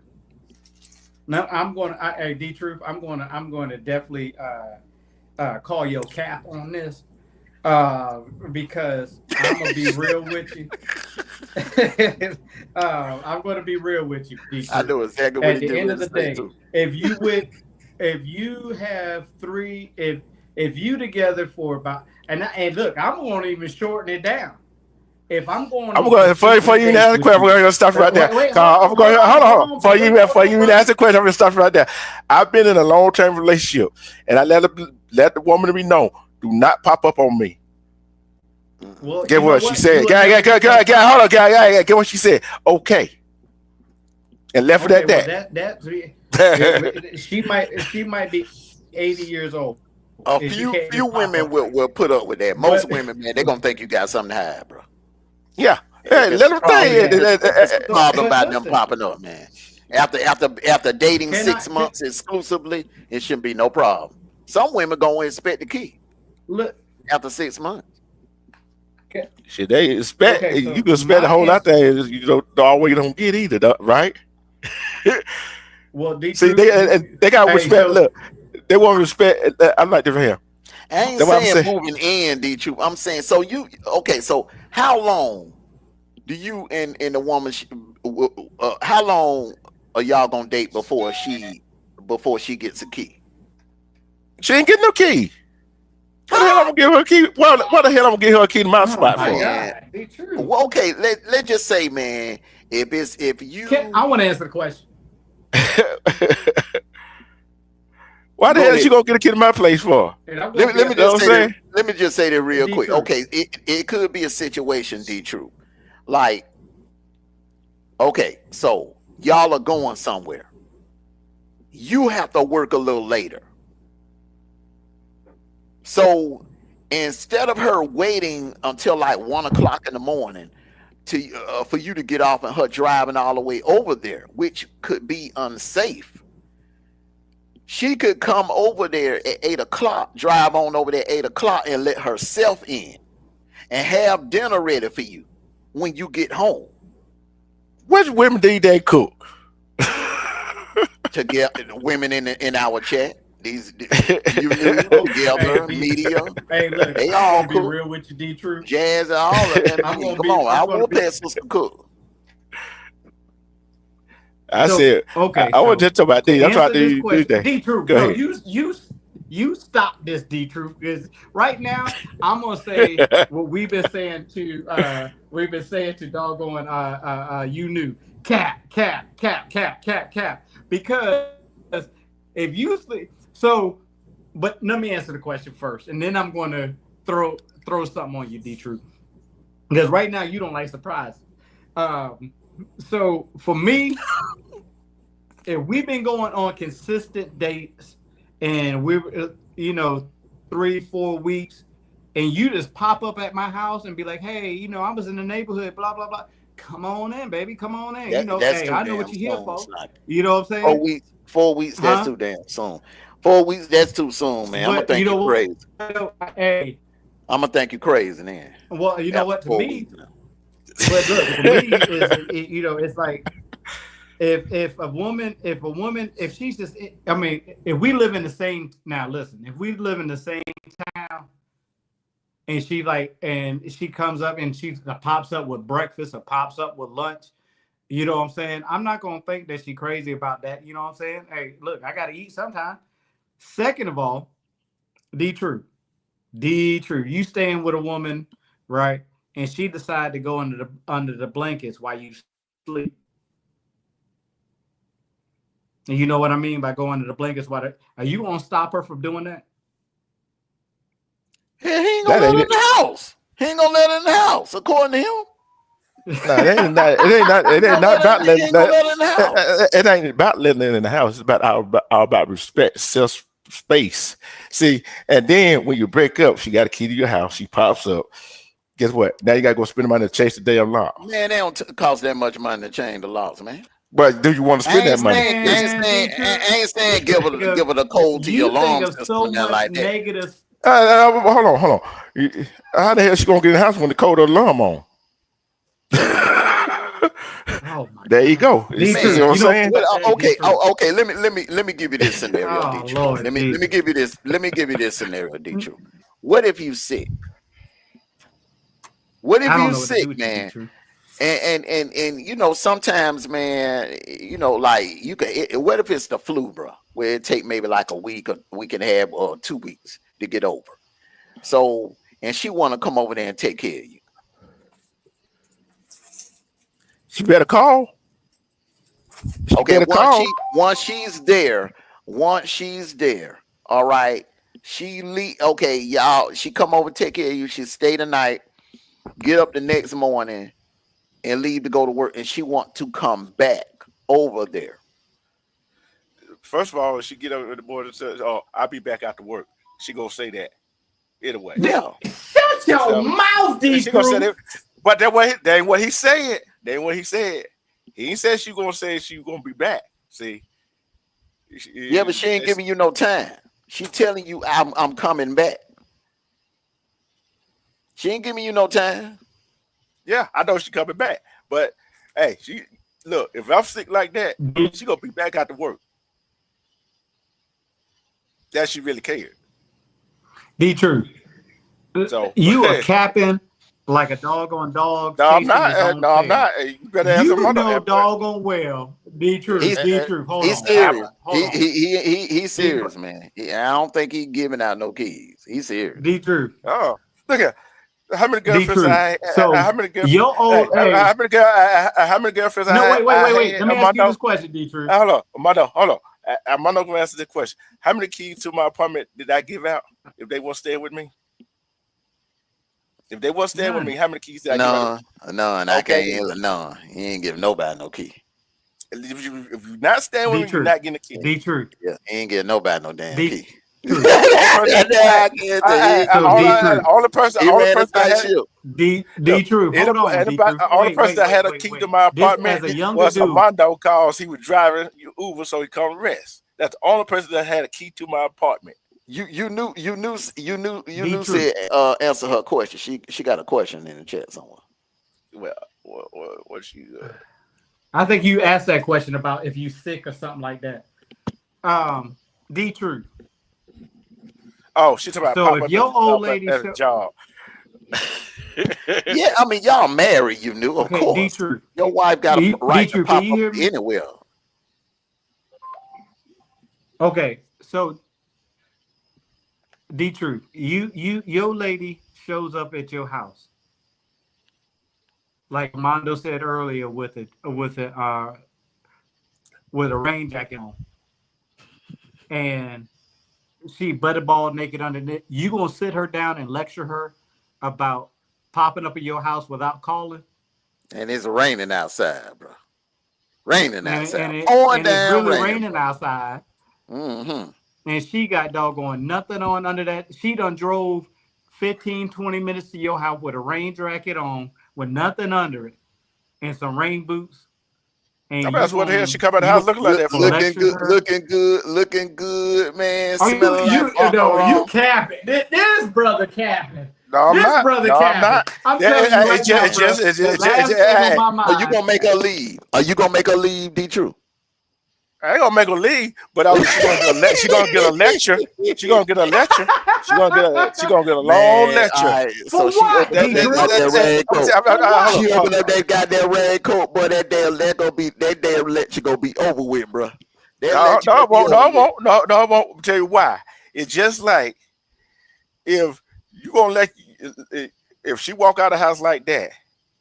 Now I'm going to D-Truth. I'm going to definitely call your cap on this. Because I'm gonna be real with you. I'm gonna be real with you. I know exactly what at the end of the day. If you have three, if you together for about and look, I'm gonna even shorten it down. If I'm going for you to ask the question, we're gonna stop right there. I'm going hold on. For you to ask the question, I'm gonna stop right there. I've been in a long-term relationship, and I let the woman be known. Do not pop up on me. Well, get what she said. Hold on, get what she said. Okay, and left it at that. She might be 80 years old. A few women will put up with that. Most women, man, they're gonna think you got something to hide, bro. Yeah, let them think. It's a problem about them popping up, man. After dating 6 months exclusively, it shouldn't be no problem. Some women gonna expect the key. Look, after 6 months. Shit, they expect you can spend the whole lot there. You know, all you don't get either, right? Well, see, they got respect. Look, they want respect. I'm like different here. I ain't saying moving in, D-Truth. I'm saying so So how long do you and the woman? How long are y'all gonna date before she gets a key? She ain't getting no key. What the hell I'm gonna give her a key? What the hell I'm gonna give her a key to my spot for? Well, okay, let's just say, man, if you I want to answer the question. Why the hell is she gonna get a key to my place for? Let me just say that real quick. Okay, it could be a situation, D-Truth. Like, okay, so y'all are going somewhere. You have to work a little later. So instead of her waiting until like 1 o'clock in the morning to for you to get off and her driving all the way over there, which could be unsafe, she could come over there at 8 o'clock, drive on over there at 8 o'clock and let herself in and have dinner ready for you when you get home. Which women do they cook? To get women in our chat, these you knew together, media, Hey, look, they I'm all gonna be cook. real with you, D. True. Jazz and all of them. I'm gonna Come be- on, I'm I gonna will be- pass us to cook. I So, said, okay. I was just talking about these. I'm answer trying to this do question. that. D. True. Go No, ahead. you stop this, D. True, because right now I'm gonna say what we've been saying to doggone you knew cap, because if you so, but let me answer the question first, and then I'm going to throw something on you, D. True, because right now you don't like surprises. So for me, if we've been going on consistent dates and we're 3-4 weeks, and you just pop up at my house and be like, hey, I was in the neighborhood, blah blah blah. Come on in, baby. Come on in. That's hey, too I know what damn you're here soon, for. Sniper. You know what I'm saying? 4 weeks, that's Huh? too damn soon. 4 weeks, that's too soon, man. I'm gonna But think you crazy. Hey, I'm gonna think you crazy, man. well, you know After what? To 4 me, weeks now. but look, for me, it's like if a woman, if she's just, I mean, if we live in the same, now listen, if we live in the same town, and she comes up and she pops up with breakfast or pops up with lunch, you know what I'm saying? I'm not gonna think that she's crazy about that. You know what I'm saying? Hey, look, I gotta eat sometime. Second of all, D. True, you staying with a woman, right? And she decided to go under the blankets while you sleep. And you know what I mean by going under the blankets? Are you gonna stop her from doing that? Yeah, he ain't gonna let her in the house. He ain't gonna let her in the house, according to him. No, it ain't not about letting. It ain't about letting it in the house. It's about about respect, self space. See, and then when you break up, she got a key to your house. She pops up. Guess what? Now you gotta go spend the money to chase the damn lock. Man, they don't cost that much money to change the locks, man. But do you want to spend that money? I ain't saying give her the code to your alarm system so and like that. negative. Hold on. How the hell she gonna get in the house when the code of the alarm on? Oh my There you go. D. You True, see what I'm saying? Well, okay. Let me give you this scenario, Oh, D. Lord, Let me give you this. Let me give you this scenario, D. True. What if you sick? What if I don't you know what to do sick, with you, man? D. True. And sometimes, man, like you can. What if it's the flu, bro? Where it take maybe like a week and a half or 2 weeks to get over. So, and she want to come over there and take care of you. She better call. Okay, once she's there, all right. Okay, y'all. She come over, take care of you. She stay the night, get up the next morning, and leave to go to work. And she want to come back over there. First of all, she get up at the board and says, "Oh, I'll be back after work." She gonna say that anyway. Yeah. Shut your mouth, D. She gonna say True. that, but that ain't what he said. That ain't what he said. He ain't said she gonna say she gonna be back. See. Yeah, but she ain't giving you no time. She telling you I'm coming back. She ain't giving you no time. Yeah, I know she coming back, but hey, look. If I'm sick like that, she gonna be back after work. That she really cared. D. True. So You are capping like a doggone dog. No, I'm chasing not. his own No, I'm tail. not. Hey, you better ask You him. know doggone well. D. True. He's Hold on. serious. Hold on. He's serious, man. I don't think he's giving out no keys. He's serious. D. True. Oh, look at how many girlfriends True. I So, how many girlfriends? your old how many girlfriends I No, had? wait. Let me ask you this question, D. True. Hold on. I'm not gonna answer this question. How many keys to my apartment did I give out if they weren't staying with me? If they weren't staying with me, how many keys did I give out? None. I can't. No, he ain't giving nobody no key. If you're not staying with me, you're not getting a key. D. True. Yeah, he ain't giving nobody no damn key. Only person that had D-Truth. Hold on, D-Truth. the only person that had a key to my apartment was Armando, cause he was driving Uber, so he come rest. That's the only person that had a key to my apartment. You knew said answer her question. She got a question in the chat somewhere. Well, what she? I think you asked that question about if you sick or something like that. D-Truth. Oh, she's talking about. So if your old lady at a job. Yeah, I mean y'all married, you knew, of course. D-Truth. Your wife got a right to pop up up anywhere. Okay, so D-Truth, your lady shows up at your house, like Mondo said earlier, with a rain jacket on, and she butterball naked underneath. You gonna sit her down and lecture her about popping up in your house without calling? And it's raining outside, bro. Raining outside. And it's really raining outside. Mm-hmm. And she got doggone nothing on under that. She done drove 15, 20 minutes to your house with a rain jacket on, with nothing under it, and some rain boots. And that's what the hell she come out of the house looking like that for? Looking good, man. You capping. This brother capping. No, I'm not. Brother no, capping. I'm not. I'm telling you right now, Are you gonna make her leave? Are you gonna make her leave, D-Truth? I ain't gonna make her leave, but she gonna get a lecture. She gonna get a lecture. She gonna get a long lecture. Right. So she opened up that red coat. She opened up that goddamn red coat, boy. That damn lecture gonna be over with, bro. No, I won't. Tell you why. It's just like if you gonna if she walk out of the house like that.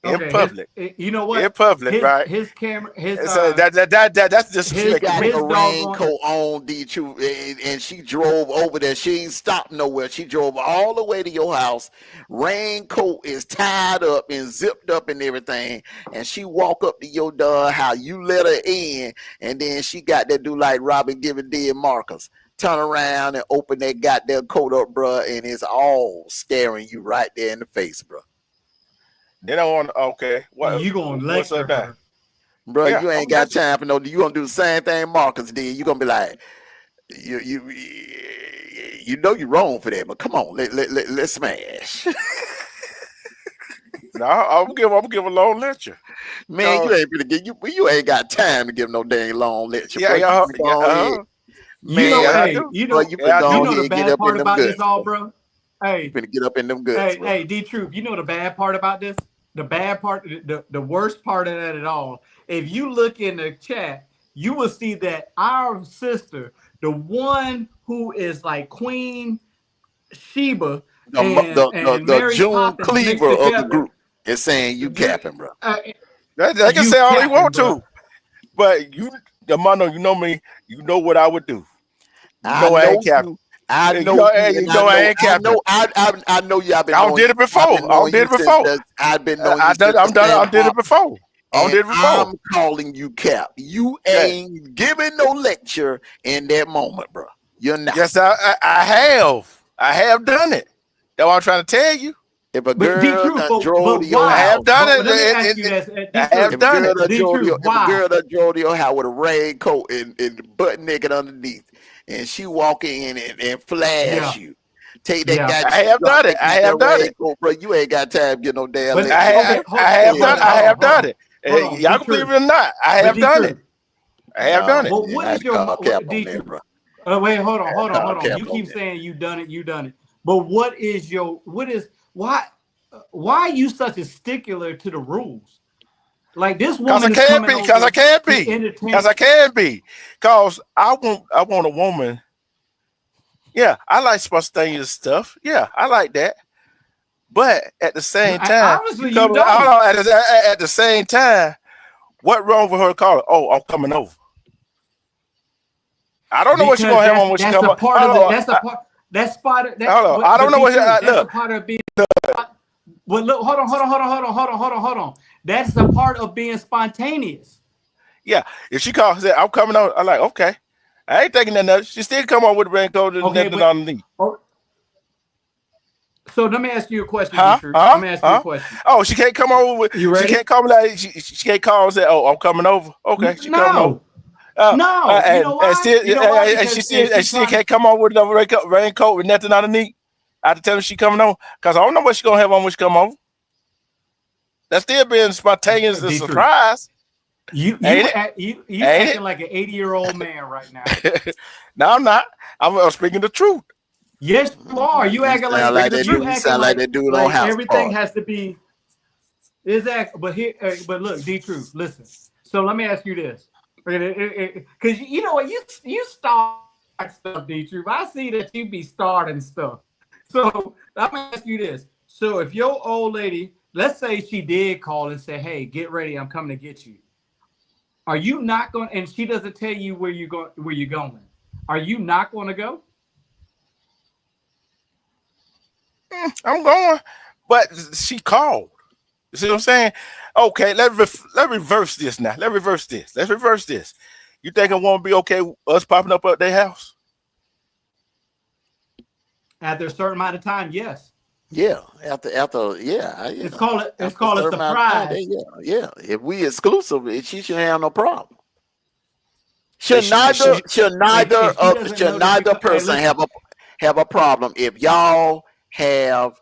In public, you know what? In public, right? His camera, that's just his got a raincoat on, D-Truth, and she drove over there. She ain't stopped nowhere. She drove all the way to your house. Raincoat is tied up and zipped up and everything, and she walk up to your door. How you let her in, and then she got that do like Robin giving dead Marcus. Turn around and open that goddamn coat up, bro, and it's all staring you right there in the face, bro. They don't want. Okay, what you gonna lecture her, bro? Yeah, you ain't got time for no. You gonna do the same thing Marcus did. You gonna be like, you know you're wrong for that, but come on, let's smash. No, I'm give a long lecture. Man, you ain't gonna get you ain't got time to give no dang long lecture. Yeah, you know the bad part about this all, bro. Hey, you finna get up in them goods. Hey, D-Truth, you know the bad part about this? The bad part, the worst part of that at all. If you look in the chat, you will see that our sister, the one who is like Queen Sheba, the June Cleaver of the group, is saying you capping, bro. They can say all they want to, but the Mondo, you know me, you know what I would do. I ain't capping. I know I ain't capping. I know you. I've been. I did it before. I did it before. I've been. I did it before. I'm calling you cap. You ain't giving no lecture in that moment, bro. You're not. Yes, I have. I have done it. That's what I'm trying to tell you. If a girl drove to your house, I have done it. I have done it. If a girl that drove to your house with a raincoat and butt naked underneath, and she walk in and flash you. Take that guy. I have done it. I have done it. Bro, you ain't got time to get no damn. I have done it. Y'all can believe it or not. I have done it. I have done it. Well, what is your wait, hold on. You keep saying you done it. But what is why are you such a stickler to the rules? Like this woman because I can't be. Because I want a woman. Yeah, I like spontaneous stuff. Yeah, I like that. But at the same time, at the same time, what wrong with her calling? Oh, I'm coming over. I don't know what she's gonna have on when she come over. That's part of that. I don't know what that's a part of being. Well, look, hold on. That's the part of being spontaneous. Yeah, if she calls, I'm coming over. I'm like, okay. I ain't taking nothing else. She still come on with the raincoat and Okay, nothing but underneath. so let me ask you a question, Huh? Dietrich. Let me ask you a question. Oh, she can't come over with. You She ready? can't come like she can't call and say, "Oh, I'm coming over." Okay, she coming over. No. You know why? Still, You know why? and Because she still trying. can't come on with no raincoat with nothing underneath. I have to tell her she coming over because I don't know what she gonna have on when she come over. That's still being spontaneous and Dietrich, surprise. you Ain't it? Ain't acting it? like an 80-year-old man right now. No, I'm not. I'm speaking the truth. Yes, you are. You acting like Speaking the truth. You sound like that dude on House everything Party. has to be exact. But here, but look, D-Truth, listen. So let me ask you this, because you know what, you start stuff, D-Truth. I see that you be starting stuff. So let me ask you this. So if your old lady, let's say she did call and say, "Hey, get ready, I'm coming to get you." Are you not going? And she doesn't tell you where you're going. Are you not going to go? I'm going, but she called. You see what I'm saying? Okay, let's reverse this now. Let's reverse this. You think I won't be okay with us popping up at their house? After a certain amount of time, yes. Yeah, after yeah. It's called a Certain amount of time, surprise. yeah. If we exclusive, she should have no problem. They Should neither If she doesn't know that person have a problem if y'all have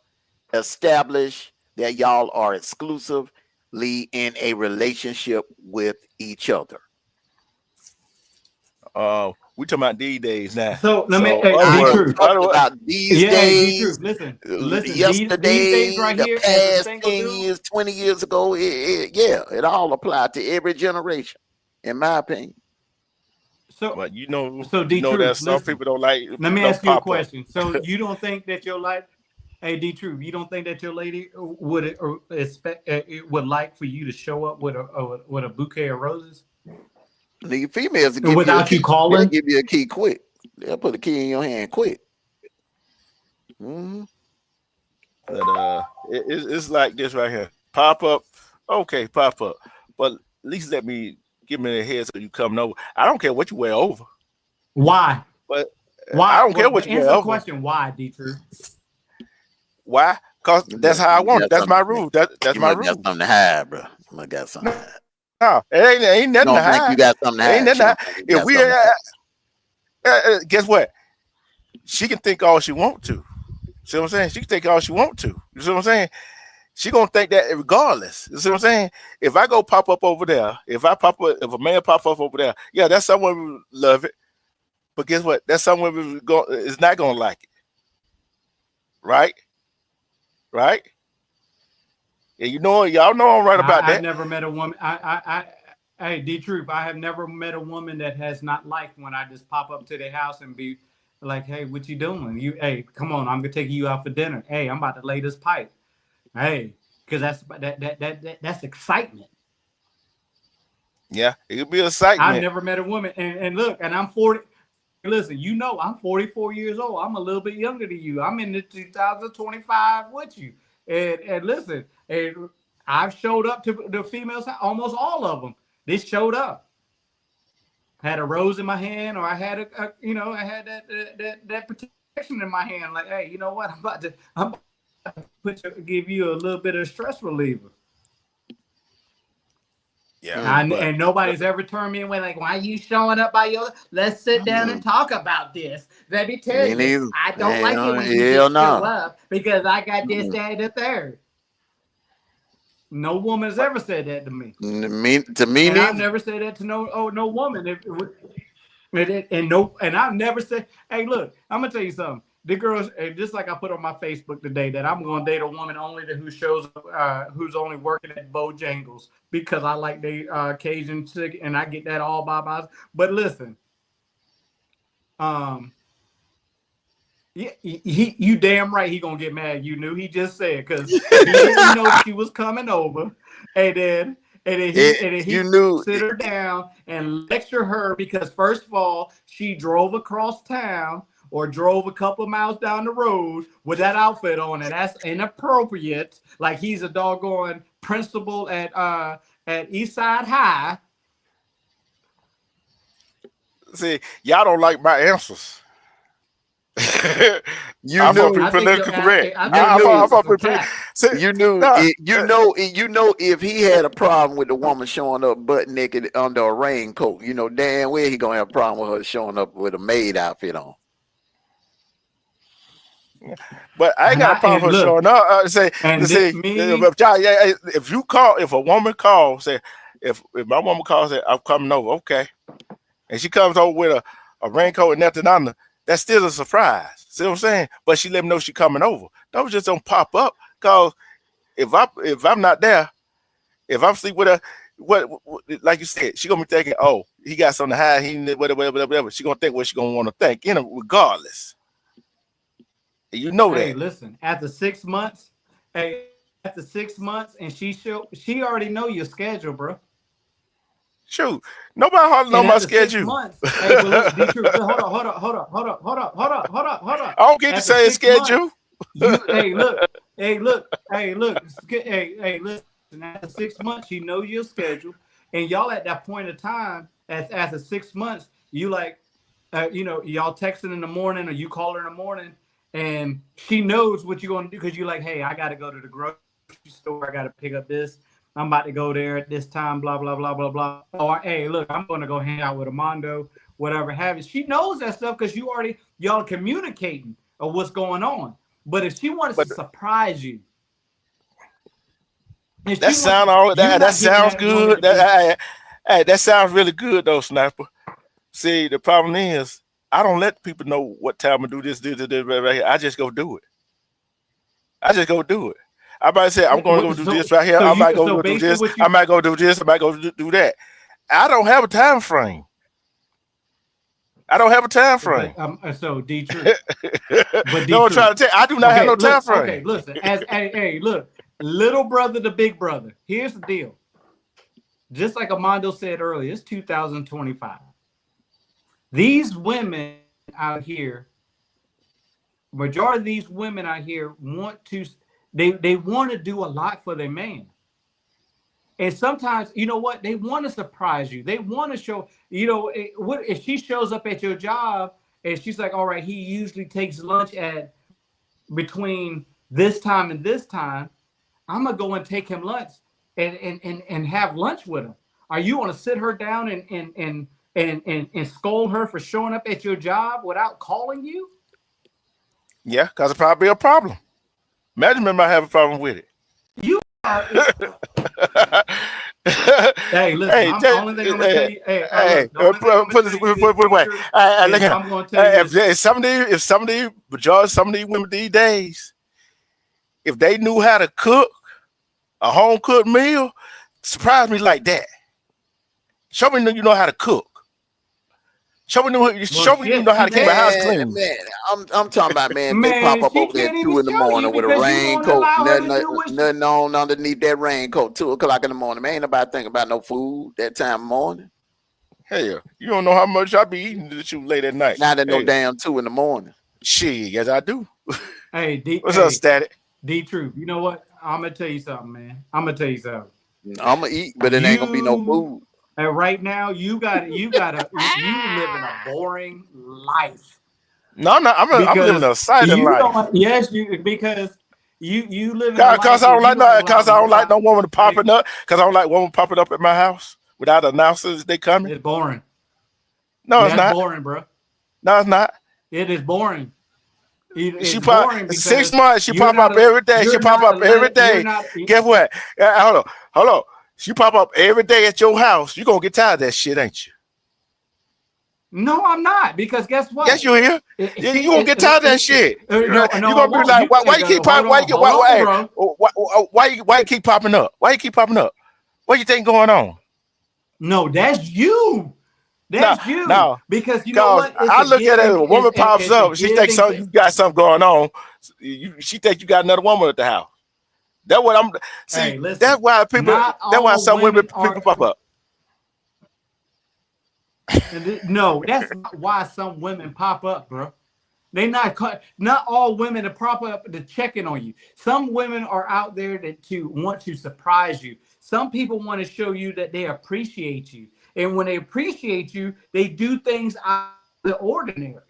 established that y'all are exclusively in a relationship with each other. We talking about these days now. So let me I'm talking about these days. Listen. Yesterday, these days right the here, past 10 years, 20 years ago, it all applied to every generation, in my opinion. So, but you know D-Truth, that some people don't like. Let me ask you a question. So you don't think that your life, hey D-Truth, you don't think that your lady would expect would like for you to show up with a bouquet of roses? The females give without you calling, they'll give you a key quick. They'll put a key in your hand quick. But it's like this right here. Pop up, okay, pop up. But at least give me a head so you coming over. I don't care what you wear over. Why? But why? I don't care what you wear over. Answer the question. Why, D-Truth? Why? Because that's how I want it. That's my rule. That's my rule. Got something to hide, bro. I got something to hide. No, it ain't nothing to hide. You got something to hide. Ain't nothing to hide. If we guess what? She can think all she want to. See what I'm saying? She can think all she want to. You see what I'm saying? She gonna think that regardless. You see what I'm saying? If I go pop up over there, if a man pop up over there, yeah, that's someone who love it. But guess what? That's someone who is not gonna like it. Right? Right? Yeah, y'all know I'm right about that. I've never met a woman. Hey, D-Truth, I have never met a woman that has not liked when I just pop up to their house and be like, "Hey, what you doing? Hey, come on, I'm gonna take you out for dinner. Hey, I'm about to lay this pipe. Hey," because that's excitement. Yeah, it could be excitement. I've never met a woman, and look, and I'm 40. Listen, I'm 44 years old. I'm a little bit younger than you. I'm in the 2025 with you. And listen, and I've showed up to the females, almost all of them. They showed up. Had a rose in my hand, or I had I had that protection in my hand. Like, hey, you know what? I'm about to give you a little bit of stress reliever. Yeah, and nobody's ever turned me away like, "Why are you showing up by your? Let's sit down and talk about this." Let me tell you, I don't like it when you just show up because I got this, that, and the third. No woman's ever said that to me. To me, and I've never said that to no woman. And I've never said, "Hey, look, I'm gonna tell you something." The girls, just like I put on my Facebook today, that I'm going to date a woman only who shows who's only working at Bojangles because I like the Cajun chicken and I get that all by myself. But listen, you damn right he gonna get mad. You knew, he just said, because he didn't know she was coming over, and then he knew, sit her down and lecture her because first of all she drove across town or drove a couple of miles down the road with that outfit on, and that's inappropriate. Like he's a doggone principal at Eastside High. See, y'all don't like my answers. You I'm knew, supposed to be I think politically correct. I you think your knew, I'm supposed answers to are be cap. see, you knew, no, you know, if he had a problem with the woman showing up butt naked under a raincoat, you know damn well he gonna have a problem with her showing up with a maid outfit on. but I ain't got a problem And with her look, showing up. and me, If you call, if a woman calls, say, if my woman calls, say, I'm coming over, okay, and she comes over with a raincoat and nothing on her, that's still a surprise. See what I'm saying? But she let me know she coming over. Those just don't pop up, cause if I'm not there, if I'm sleep with her, what like you said, she gonna be thinking, oh, he got something to hide, he whatever. She gonna think what she gonna want to think, regardless. You know hey, that. listen, after 6 months, hey, after 6 months, and she already know your schedule, bro. Shoot, nobody hardly know And my after six schedule. months, hey, but look, D-Truth, hold up. I don't get the After same 6 months, schedule. hey, look, hey, listen. After 6 months, you know your schedule, and y'all at that point of time, after 6 months, you like, y'all texting in the morning or you call her in the morning, and she knows what you're gonna do because you're like, hey, I gotta go to the grocery store, I gotta pick up this. I'm about to go there at this time, blah, blah, blah, blah, blah. Or, hey, look, I'm going to go hang out with Armando, whatever have you. She knows that stuff because y'all communicating of what's going on. But if she wants But to surprise you, if that she wants sound to, all you're that not giving sounds that woman good. the benefit. That sounds really good though, Sniper. See, the problem is I don't let people know what time to do this right here. I just go do it. I just go do it. I might say I'm going to go do this right here. I might go do Basically this. what I you, might go do this. I might go do that. I don't have a time frame. I don't have a time frame. but so D-Truth, but No, I'm trying D-Truth. to tell you, I do not have no time frame. Listen, hey, look, little brother to big brother. Here's the deal. Just like Armando said earlier, it's 2025. These women out here, majority of these women out here they want to do a lot for their man. And sometimes, you know what? They want to surprise you. They want to show, what if she shows up at your job and she's like, all right, he usually takes lunch at between this time and this time. I'm gonna go and take him lunch and have lunch with him. Are you gonna sit her down and scold her for showing up at your job without calling you? Yeah, because it probably be a problem. Management might have a problem with it. You are. Hey, listen. Hey, Only thing I'm gonna tell you. hey, Look, put it away. Look here. I'm gonna tell you. If some of these women these days, if they knew how to cook a home cooked meal, surprise me like that. Show me you know how to cook. Show me you know how to keep a house clean. Man, I'm talking about, man, they Man, pop up she over there can't at even 2 in the show you morning with a because you won't raincoat, allow her to do what nothing on underneath that raincoat, 2 o'clock in the morning. Man, ain't nobody thinking about no food that time of morning. Hell, you don't know how much I be eating that you late at night. Not at no damn 2 in the morning. Shit, yes I do. Hey, What's up, Static? D-Truth, you know what? I'm gonna tell you something, man. I'm gonna tell you something. I'm gonna eat, but it ain't gonna be no food. And right now, you live in a boring life. No, I'm not. I'm living a exciting life. Yes, because you live in a life. Cause I don't like no woman popping up. Cause I don't like woman popping up at my house without announcing they coming. It's boring. No, it's not. Boring, bro. No, it's not. It is boring. She pop 6 months. She pop up every day. She pop up every day. Guess what? Hold on. She pop up every day at your house. You gonna get tired of that shit, ain't you? No, I'm not. Because guess what? Yes, you here. You gonna get tired of that shit. No, you gonna be like, why you keep popping? Why you keep popping up? Why you keep popping up? What you think going on? No, that's you. That's you. No, because you know what? I look at it. A woman pops up. She thinks you got something going on. She think you got another woman at the house. That's what I'm. See, hey, listen, that's why people. That's why some people pop up. No, that's not why some women pop up, bro. They not all women to pop up to checking on you. Some women are out there to want to surprise you. Some people want to show you that they appreciate you. And when they appreciate you, they do things out of the ordinary.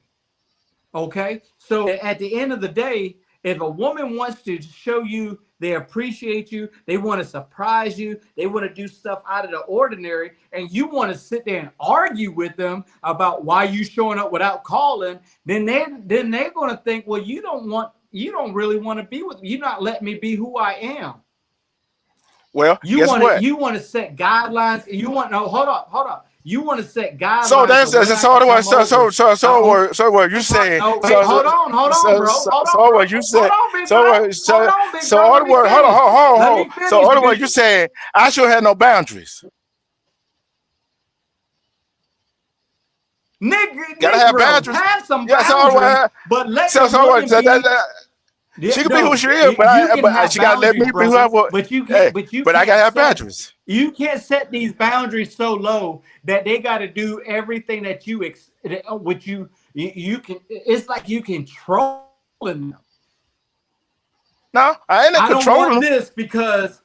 Okay. So at the end of the day, if a woman wants to show you they appreciate you, they want to surprise you, they want to do stuff out of the ordinary, and you want to sit there and argue with them about why you showing up without calling, then they're going to think, well, you don't really want to be with me. You're not letting me be who I am. Well, You want to set guidelines. You want hold up. You want to set guidelines. So that's what you saying. Hold on, bro. So what you said. So other word, hold on. So other word, you saying I should have no boundaries. Nigga, gotta have boundaries. Have some boundaries, but let she can be who she is, but she gotta let me be whoever. But I gotta have boundaries. You can't set these boundaries so low that they got to do everything that you can. It's like you controlling them. No, I ain't controlling. I don't want this because.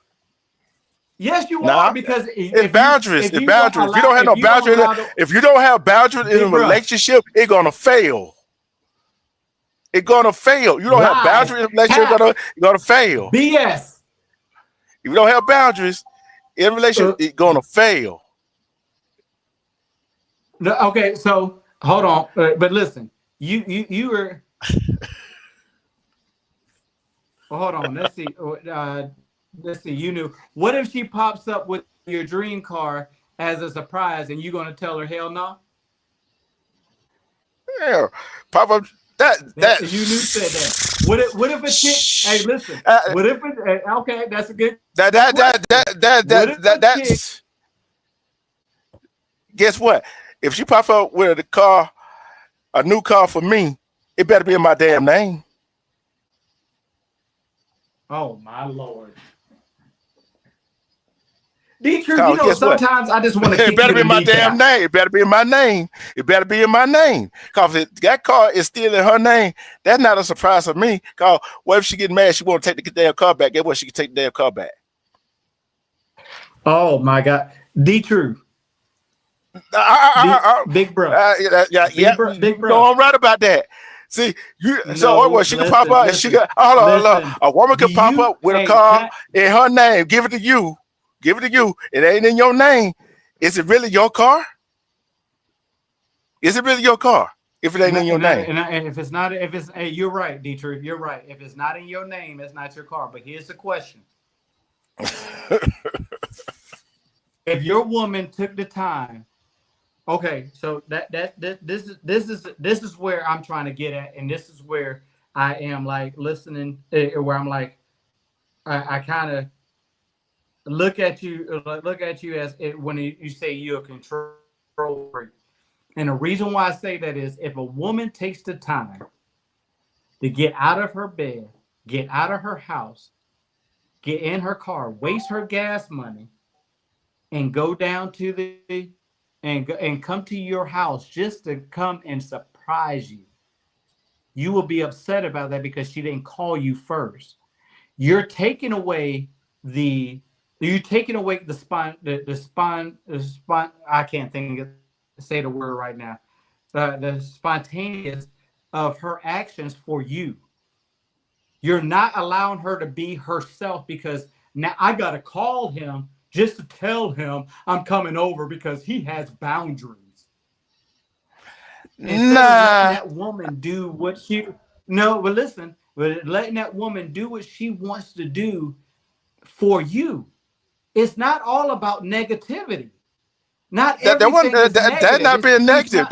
Yes, you are, because it's boundaries. It's boundaries. If you don't have no boundaries, if you don't have boundaries in a relationship, it's gonna fail. It's gonna fail. You don't have boundaries in a relationship, you're gonna fail. BS. If you don't have boundaries in a relationship, it's gonna fail. Okay, so hold on, but listen, you were. Well, hold on. Let's see. Let's see. You knew. What if she pops up with your dream car as a surprise, and you're gonna tell her hell no? Yeah, pop up. That you knew said that. What if a chick? Hey, listen. What if it? Okay, that's a good. That's. Guess what? If she pop up with a new car for me, it better be in my damn name. Oh my Lord. Dietrich, you know, sometimes I just want to. It better be in my damn name. It better be in my name. It better be in my name. Because if that car is still in her name, that's not a surprise for me. Because what if she get mad? She won't take the damn car back. Guess what? She can take the damn car back. Oh my God, Dietrich. Big bro. Big bro. No, I'm right about that. See, she can pop up and she got. Hold on. A woman can pop up with a car in her name. Give it to you. Give it to you. It ain't in your name. Is it really your car? Is it really your car? If it ain't in your name. And if it's not, hey, you're right, Dietrich. You're right. If it's not in your name, it's not your car. But here's the question. If your woman took the time, okay, so this is where I'm trying to get at, and this is where I am like listening, where I'm like, I kind of look at you as when you say you're a control freak. And the reason why I say that is if a woman takes the time to get out of her bed, get out of her house, get in her car, waste her gas money, and go down to and come to your house just to come and surprise you, you will be upset about that because she didn't call you first. You're taking away the spine. I can't say the word right now. The spontaneous of her actions for you. You're not allowing her to be herself because now I gotta call him just to tell him I'm coming over because he has boundaries. Instead of letting that woman do what letting that woman do what she wants to do for you. It's not all about negativity. Not everything is negative. That's not being negative.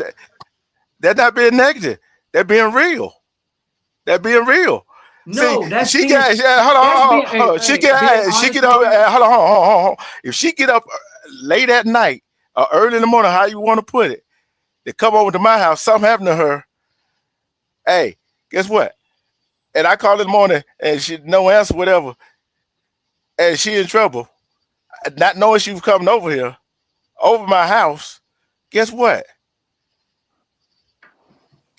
That's not being negative. That's being real. That's being real. No, see, that's she got. Hold on. She get up. Hold on. If she get up late at night or early in the morning, how you want to put it, they come over to my house. Something happened to her. Hey, guess what? And I call in the morning, and she no answer, whatever. And she in trouble, not knowing she was coming over here, over my house. Guess what?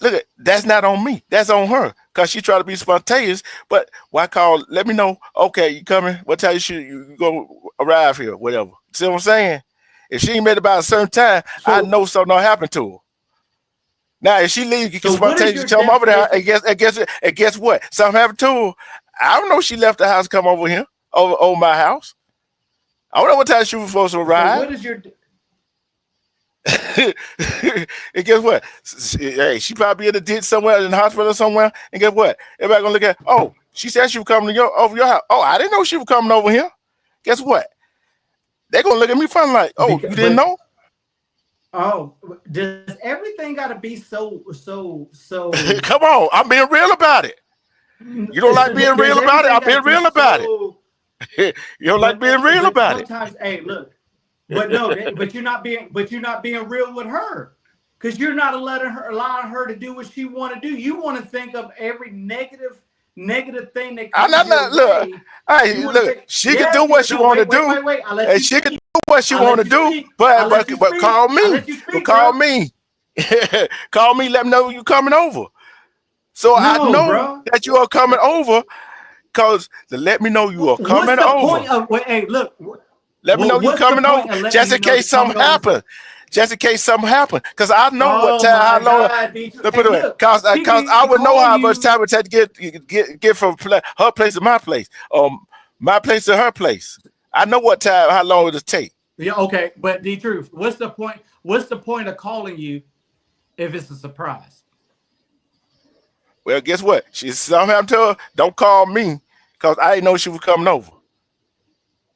Look, that's not on me. That's on her. Because she tried to be spontaneous. But why call? Let me know. Okay, you coming? What time you go arrive here? Whatever. See what I'm saying? If she ain't met by a certain time, I know something don't happen to her. Now, if she leaves, you can spontaneously come over there, and guess what? Something happened to her. I don't know. She left the house, come over here, over my house. I don't know what time she was supposed to arrive. So what is your? And guess what? Hey, she probably in the ditch somewhere, in the hospital somewhere. And guess what? Everybody gonna look at, oh, she said she was coming to over your house. Oh, I didn't know she was coming over here. Guess what? They're gonna look at me funny like, oh, you didn't know? Oh, does everything gotta be so? Come on, I'm being real about it. You don't like being real about it? I'm being real about it. You don't like being real about it. Sometimes, hey, look, but no, but you're not being real with her, because you're not allowing her to do what she want to do. You want to think of every negative thing that comes look. Hey, look, she can do what she want to do, and she can do what she want to do. But call me, call me, call me. Let me know you coming over. So I know that you are coming over, cause to let me know you are coming over. Hey, look. Let me know you coming over, just in case something happens. Just in case something happens, because I know what time, how long. Because I would know how much time it take to get from her place to my place, my place to her place. I know what time, how long it'll take. Yeah, okay, but the truth, what's the point? What's the point of calling you if it's a surprise? Well, guess what? She something happened to her. Don't call me, because I didn't know she was coming over.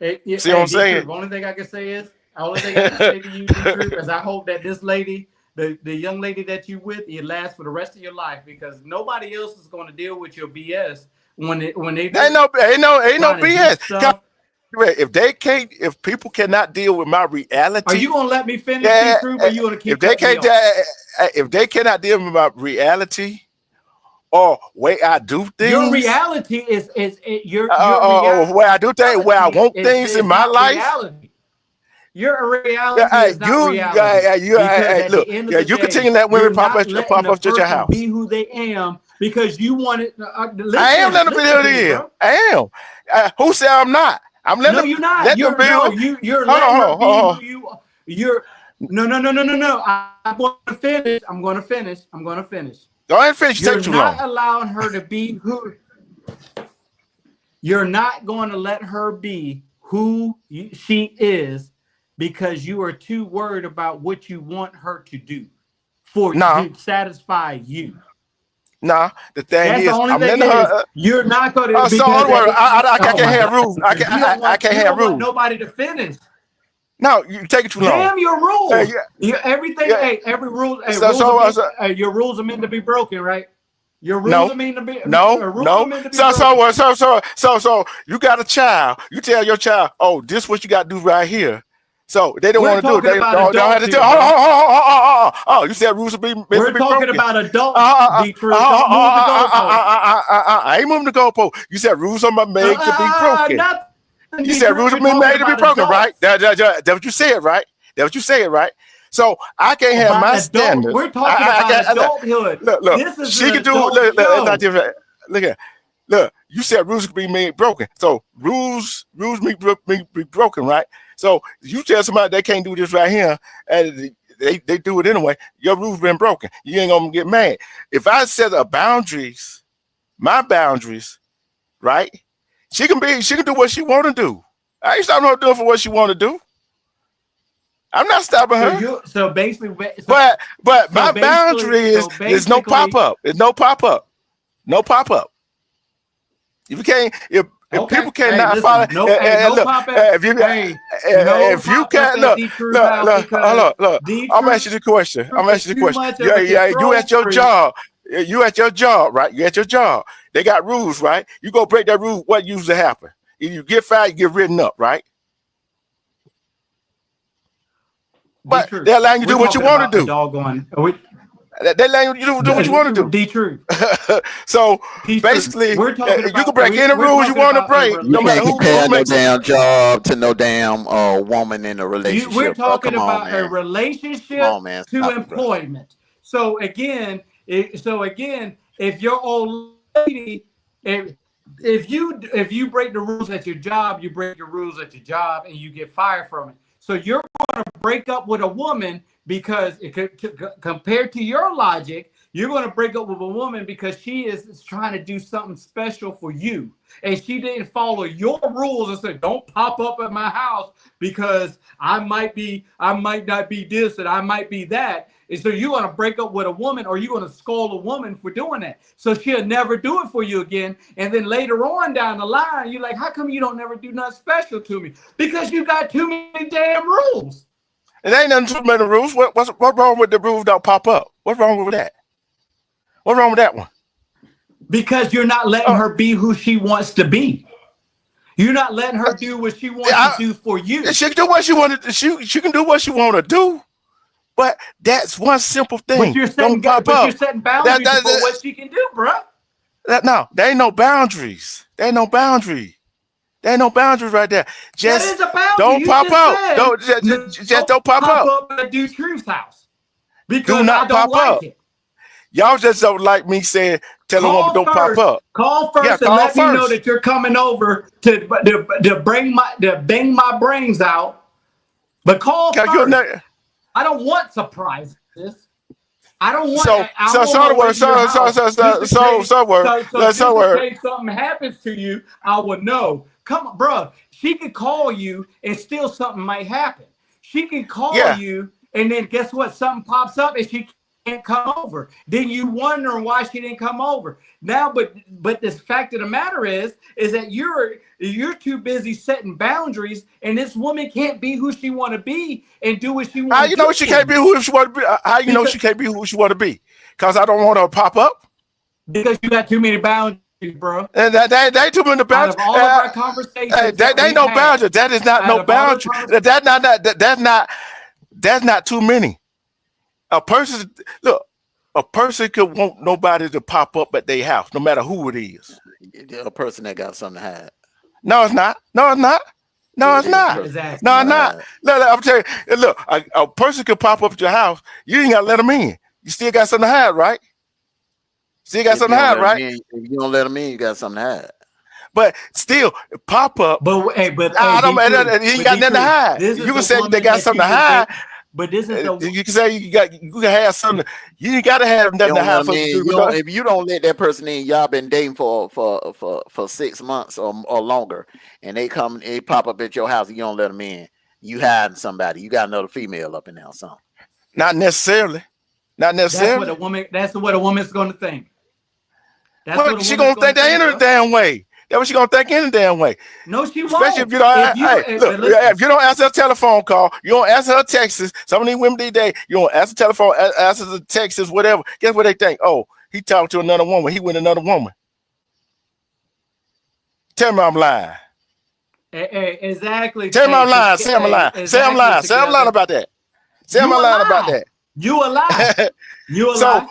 See what I'm saying? The only thing I can say is, to you, D-Truth, is I hope that this lady, the young lady that you with, it lasts for the rest of your life, because nobody else is going to deal with your BS when they ain't no BS. If people cannot deal with my reality, are you gonna let me finish? D-Truth, or you gonna keep? If they cannot deal with my reality or way I do things, your reality is your way I do things, where I want things in my life. Reality. Your reality is not reality. Look, you continue to let women pop up to your house. Be who they am, because you want it. I am letting them be who they am. I am. Who said I'm not? I'm letting them. No, you're not. You're No. I'm going to finish. I'm going to finish. Go ahead and finish. You're not allowing her to be who. You're not going to let her be who she is, because you are too worried about what you want her to do to satisfy you. Nah, the thing is, I'm letting her. You're not going to. So don't worry. I can't have rules. I can't have rules. Nobody to finish. No, you take it too long. Damn your rules. Everything. Yeah. Hey, every rule. Your rules are meant to be broken, right? Your rules are meant to be. So you got a child. You tell your child, oh, this is what you got to do right here. So they don't want to do it. They don't have to do it. Oh, you said rules are meant to be broken. We're talking about adults. I ain't moving the goalpost. You said rules are made to be broken. You said rules are made to be broken, right? That's what you said, right? That's what you said, right? So I can't have my standards. We're talking about adulthood. Look, this is she can do. Look, you said rules can be made broken. So rules be broken, right? So you tell somebody they can't do this right here, and they do it anyway. Your rules been broken. You ain't gonna get mad. If I set a boundaries, my boundaries, right? She can do what she want to do. I ain't stopping her doing for what she want to do. I'm not stopping her. So basically, but my boundary is no pop up. It's no pop up. No pop up. If you can't, if people cannot follow, if you can't look. I'm asking you the question. Yeah. You at your job. You at your job, right? You at your job. They got rules, right? You go break that rule. What usually happen? If you get fired, you get written up, right? But they're allowing you to do what you want to do. They're letting you do what you want to do. D-Truth. So basically, you can break any rules you want to break. No matter who no damn job to no damn woman in a relationship. We're talking about a relationship to employment. So again, if your old lady, if you break the rules at your job, you break your rules at your job, and you get fired from it. So you're going to break up with a woman because compared to your logic, you're going to break up with a woman because she is trying to do something special for you. And she didn't follow your rules and said, don't pop up at my house because I might not be this and I might be that. And so you're going to break up with a woman, or you're going to scold a woman for doing that. So she'll never do it for you again. And then later on down the line, you're like, how come you don't never do nothing special to me? Because you got too many damn rules. It ain't nothing too many rules. What's wrong with the rules don't pop up? What's wrong with that? What's wrong with that one? Because you're not letting her be who she wants to be. You're not letting her do what she wants to do for you. She can do what she want to. She can do what she want to do. But that's one simple thing. But you're setting, you're setting boundaries for what she can do, bro. No, there ain't no boundaries. There ain't no boundary. There ain't no boundaries right there. Just that is a boundary. Don't pop out. Don't pop up at Dude Truth's house. Because do not I don't pop up. It. Y'all just don't like me saying, tell a woman don't pop up. Call first and let me know that you're coming over to bang my brains out. But call first. I don't want surprises. I don't want. If something happens to you, I would know. Come on, bro. She could call you and still something might happen. She can call you and then guess what? Something pops up and she can't come over. Then you wondering why she didn't come over. Now, but the fact of the matter is that you're too busy setting boundaries, and this woman can't be who she want to be and do what she wants. How you know she can't be who she want to be? How you know she can't be who she want to be? Because I don't want her to pop up. Because you got too many boundaries, bro. And that ain't too many boundaries. Out of all of our conversations, that ain't no boundary. That is not no boundary. That's not too many. A person could want nobody to pop up at their house, no matter who it is. A person that got something to hide. No, it's not. No, it's not. No, it's not. Exactly. No, it's not. Look, I'm telling you, look, a person could pop up at your house. You ain't got to let them in. You still got something to hide, right? Still got something to hide, right? If you don't let them in, you got something to hide. But still, pop up. You ain't got nothing to hide. You can say they got something to hide. But this is you can say you can have something. You ain't gotta have nothing to hide. If you don't let that person in, y'all been dating for 6 months or longer, and they pop up at your house, and you don't let them in. You hiding somebody. You got another female up in there or something. Not necessarily. Not necessarily. That's what a woman's going to think. She gonna think that any damn way. That's what she gonna think any damn way. No, she won't. Especially if you don't. If you don't answer a telephone call, you don't answer her texts. Some of these women these days, you don't answer telephone, answer the texts, whatever. Guess what they think? Oh, he talked to another woman. He with another woman. Tell me I'm lying. Exactly. Tell me I'm lying. Say I'm lying. Say I'm lying. Say I'm lying about that. Say I'm lying about that. You a lie. You a so, lie.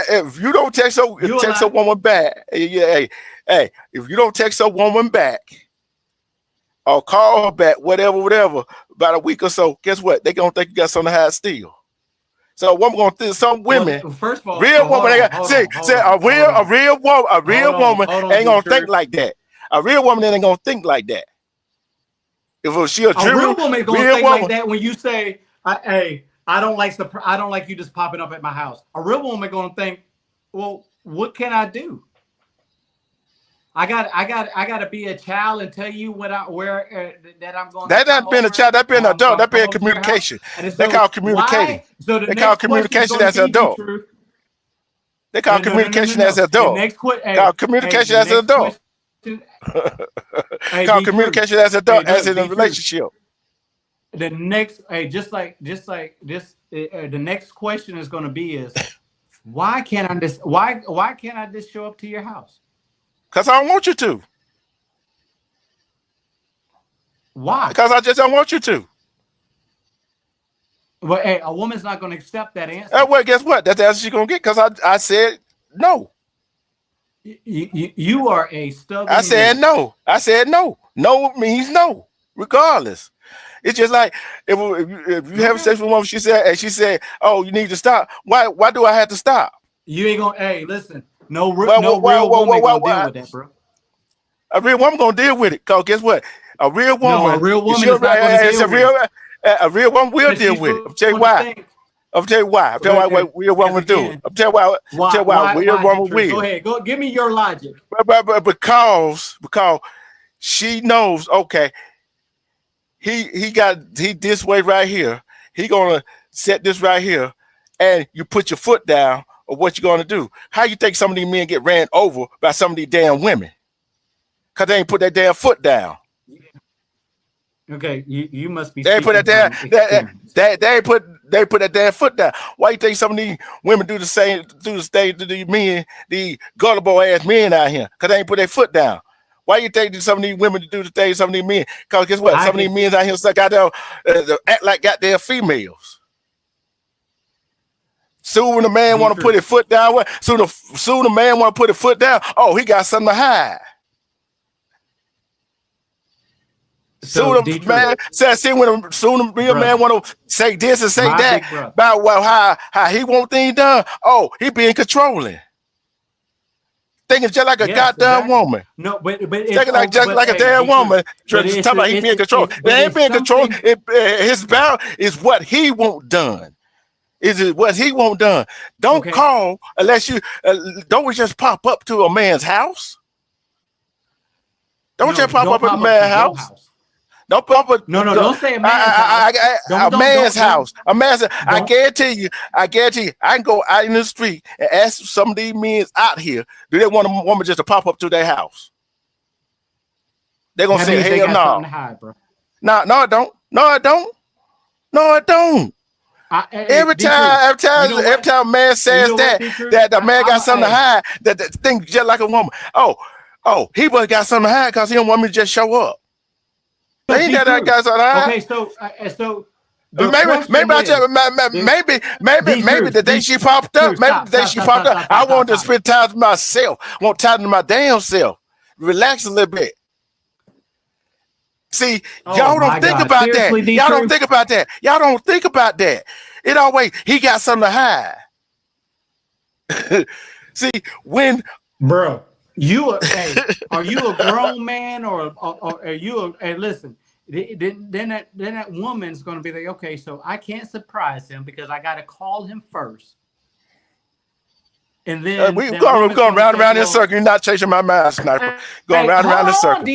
If you don't text a woman back, hey, if you don't text a woman back or call her back, whatever, about a week or so, guess what? They gonna think you got something to hide still. So what I'm gonna think? Some women, well, first of all, real woman, a real woman ain't gonna think like that. A real woman ain't gonna think like that. If she a real woman gonna think like that when you say, "Hey, I don't like you just popping up at my house." A real woman gonna think, "Well, what can I do? I got to be a child and tell you that I'm going." That not been a child. That been an adult. That been communication. They call communicating. They call communication as an adult. They call communication as an adult. Call communication as an adult. Call communication as an adult as in a relationship. The next, just like this, the next question is going to be why can't I just show up to your house? Because I don't want you to. Why? Because I just don't want you to. Well, a woman's not going to accept that answer. Well, guess what? That's the answer she's going to get because I said no. You are a stubborn. I said no. I said no. No means no, regardless. It's just like if you have sex with a woman, she said, "Oh, you need to stop." Why do I have to stop? You ain't gonna. Hey, listen. No real woman gonna deal with that, bro. A real woman gonna deal with it. Cause guess what? A real woman. No, a real woman is not gonna deal with it. A real woman will deal with it. I'll tell you why. I'll tell you why. I'll tell you why what real woman will do. I'll tell you why. I'll tell you why real woman will. Go ahead. Go give me your logic. But because she knows, okay, he this way right here. He gonna set this right here, and you put your foot down, or what you gonna do? How you think some of these men get ran over by some of these damn women? Cause they ain't put that damn foot down. Okay, you must be. They put that damn they put that damn foot down. Why you think some of these women do the same to the men, the gullible ass men out here? Cause they ain't put their foot down. Why you think some of these women do the things some of these men? Cause guess what? Some of these men out here suck out there, act like goddamn females. Soon when the man want to put his foot down, soon the man want to put his foot down. Oh, he got something to hide. So the man says, see, when the real man want to say this and say that about how he want things done. Oh, he being controlling. Thinking just like a goddamn woman. No, but thinking like a damn woman. Talking about he being controlled. They ain't being controlled. His bound is what he want done. Is it what he want done? Don't call unless you don't just pop up to a man's house. Don't just pop up at a man's house. Don't pop up. No, don't say a man's house. A man's house. A man's house. I guarantee you, I can go out in the street and ask some of these men out here, do they want a woman just to pop up to their house? They're gonna say, hell no. No, I don't. No, I don't. Every time a man says that the man got something to hide, that thing just like a woman. Oh, he was got something to hide because he don't want me to just show up. They ain't got that guy something to hide. Okay, so maybe the day she popped up, I wanted to spend time with myself. I want time to my damn self. Relax a little bit. See, y'all don't think about that. Y'all don't think about that. Y'all don't think about that. It always, he got something to hide. See, when bro, are you a grown man or are you and listen, then that woman's gonna be like, okay, so I can't surprise him because I gotta call him first. And then we're going round and round in a circle. You're not changing my mind, Sniper. Going round and round in a circle.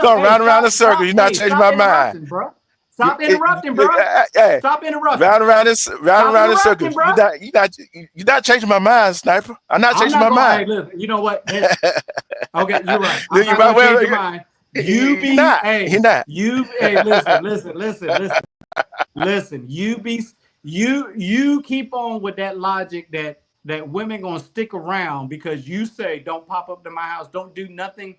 Going round and round in a circle. You're not changing my mind, bro. Stop interrupting, bro. Stop interrupting. Round and round in circles. You're not changing my mind, Sniper. I'm not changing my mind. Hey, listen, you know what? Okay, you're right. I'm not gonna change your mind. You be not. Hey, not. You listen. You keep on with that logic that women gonna stick around because you say don't pop up to my house, don't do nothing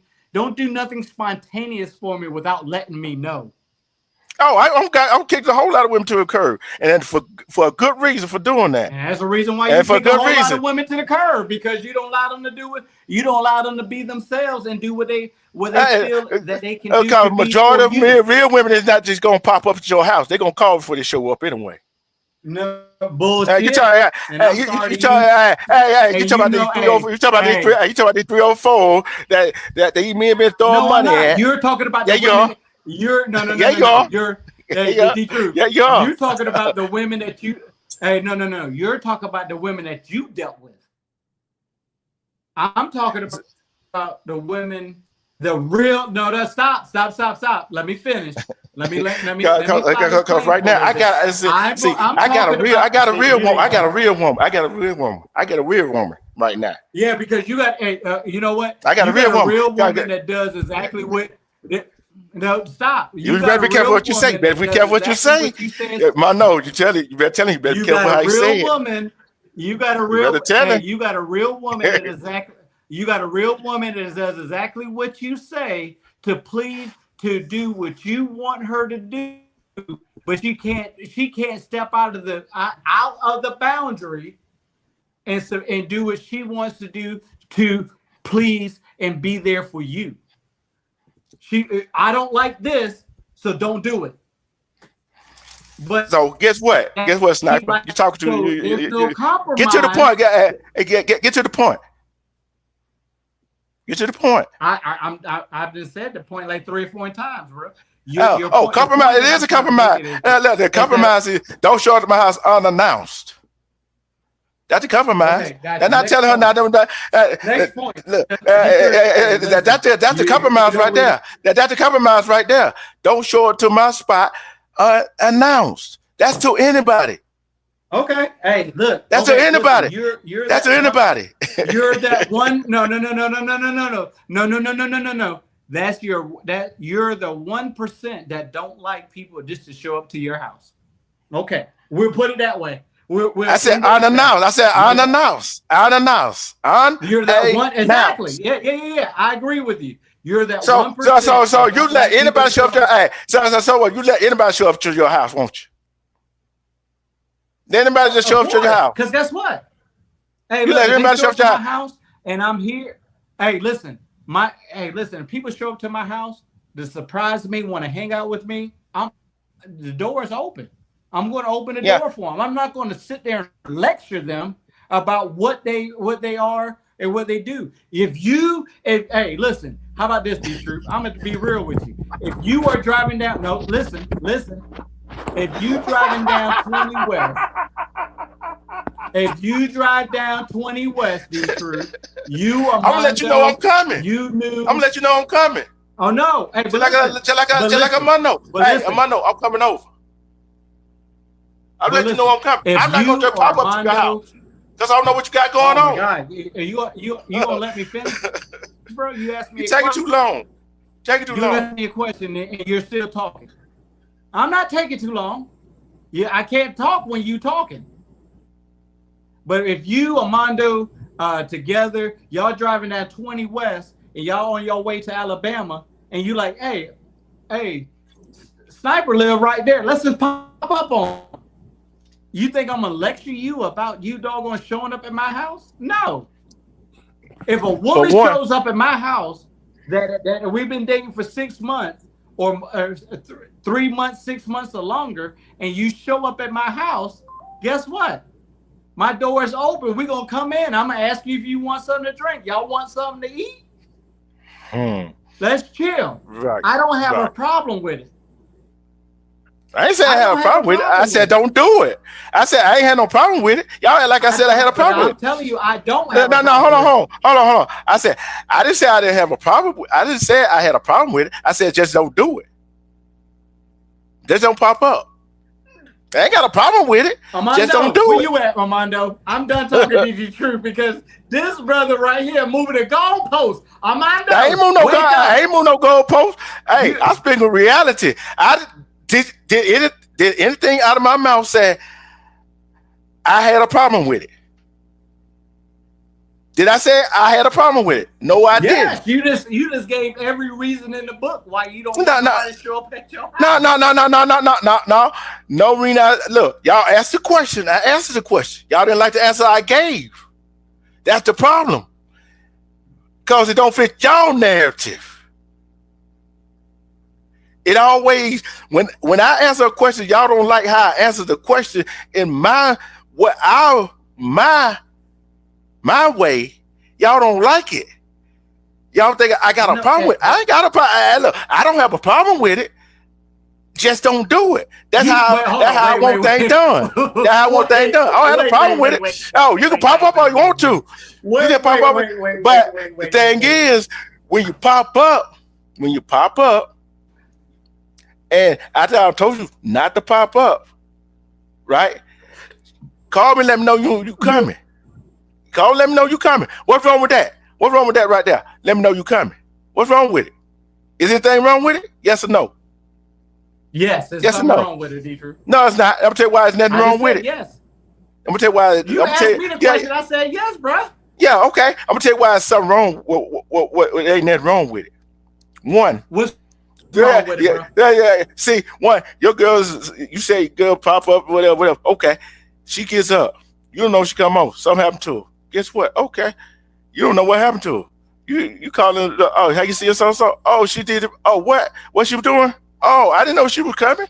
spontaneous for me without letting me know. Oh, I'm kicked a whole lot of women to the curb, and for a good reason for doing that. And that's a reason why you kick a whole lot of women to the curb, because you don't allow them to do it. You don't allow them to be themselves and do what they feel that they can do. Because majority of men, real women, is not just gonna pop up at your house. They're gonna call before they show up anyway. No bullshit. You talking about these 304 that these men been throwing money at. You're talking about the women. You're You're talking about the women that you. Hey, no. You're talking about the women that you dealt with. I'm talking about the women, the real. No, stop. Let me finish. Let me. Because right now I got a real woman right now. Yeah, because you got you know what? I got a real woman that does exactly what. No, stop. You better be careful what you say. Better be careful what you say. No, you better tell him. You better be careful how you say it. You got a real woman. You got a real woman that exactly. You got a real woman that does exactly what you say to do what you want her to do, but she can't step out of the boundary and do what she wants to do to please and be there for you. I don't like this, so don't do it. But so guess what? Sniper? You talking to no compromise. Get to the point. Get to the point. Get to the point. I've just said the point like 3 or 4 times, bro. Compromise. It is a compromise. The compromise is don't show up to my house unannounced. That's a compromise. Okay, gotcha. They're not telling her not to. Next point. Look, that's a compromise right there. That's a compromise right there. Don't show up to my spot unannounced. That's to anybody. Okay. Hey, look. That's okay, to anybody. Listen, you're that's to anybody. You're that one. No. You're the 1% that don't like people just to show up to your house. Okay, we'll put it that way. I said unannounced. I said unannounced. Unannounced. You're that one. Exactly. Yeah. I agree with you. You're that 1%. So you let anybody show up to what? You let anybody show up to your house, won't you? Let anybody just show up to your house. Because guess what? Hey, you let anybody show up to my house, and I'm here. Hey, listen. If people show up to my house to surprise me, want to hang out with me, the door is open. I'm going to open the door for them. I'm not going to sit there and lecture them about what they are and what they do. Hey, listen, how about this, D-Troop? I'm going to be real with you. If you are driving down, listen. If you driving down 20 West, D-Troop, I'm going to let you know I'm coming. I'm going to let you know I'm coming. Oh, no. Hey, just like a Mano. Hey, Mano, I'm coming over. I'll let you know I'm coming. I'm not going to just pop up to your house because I don't know what you got going on. God. You going to let me finish? Bro, you asked me You're taking too long. You asked me a question and you're still talking. I'm not taking too long. Yeah, I can't talk when you talking. But if you, Armando, together, y'all driving that 20 West and y'all on your way to Alabama and you like, hey, Sniper live right there. Let's just pop up on him. You think I'm gonna lecture you about you doggone showing up at my house? No. If a woman shows up at my house that we've been dating for 6 months or 3 months, 6 months or longer, and you show up at my house, guess what? My door is open. We're gonna come in. I'm gonna ask you if you want something to drink. Y'all want something to eat? Let's chill. Right. I don't have a problem with it. I ain't said I had a problem with it. I said don't do it. I said I ain't had no problem with it. Y'all act like I said I had a problem with it. I'm telling you, I don't have No, hold on. I said I didn't say I didn't have a problem with it. I didn't say I had a problem with it. I said just don't do it. Just don't pop up. I ain't got a problem with it. Armando, just don't do where it. You at, Armando? I'm done talking to you, Truth, because this brother right here moving the goalpost. Armando, I ain't move no goalpost. Hey, I speak with reality. Did anything out of my mouth say I had a problem with it? Did I say I had a problem with it? No, I didn't. You just gave every reason in the book why you don't show up at your house. No. No reason. Look, y'all asked the question. I answered the question. Y'all didn't like the answer I gave. That's the problem. Because it don't fit y'all narrative. It always, when I answer a question, y'all don't like how I answer the question in my way. Y'all don't like it. Y'all think I got a problem with it. I ain't got a problem. Look, I don't have a problem with it. Just don't do it. That's how I want things done. That's how I want things done. I don't have a problem with it. Oh, you can pop up all you want to. You can pop up. But the thing is, when you pop up, and after I told you not to pop up, right? Call me, let me know you coming. Call, let me know you coming. What's wrong with that? What's wrong with that right there? Let me know you coming. What's wrong with it? Is anything wrong with it? Yes or no? Yes, there's nothing wrong with it, Dietrich. No, it's not. I'm gonna tell you why there's nothing wrong with it. Yes. I'm gonna tell you why. You asked me the question. I said yes, bro. Yeah, okay. I'm gonna tell you why there's something wrong. What ain't nothing wrong with it? One. What's wrong with it, bro? Yeah. See, one, your girls, you say girl pop up, whatever. Okay. She gets up. You don't know she come over. Something happened to her. Guess what? Okay. You don't know what happened to her. You calling, oh, how you see her so? Oh, she did it. Oh, what? What she was doing? Oh, I didn't know she was coming.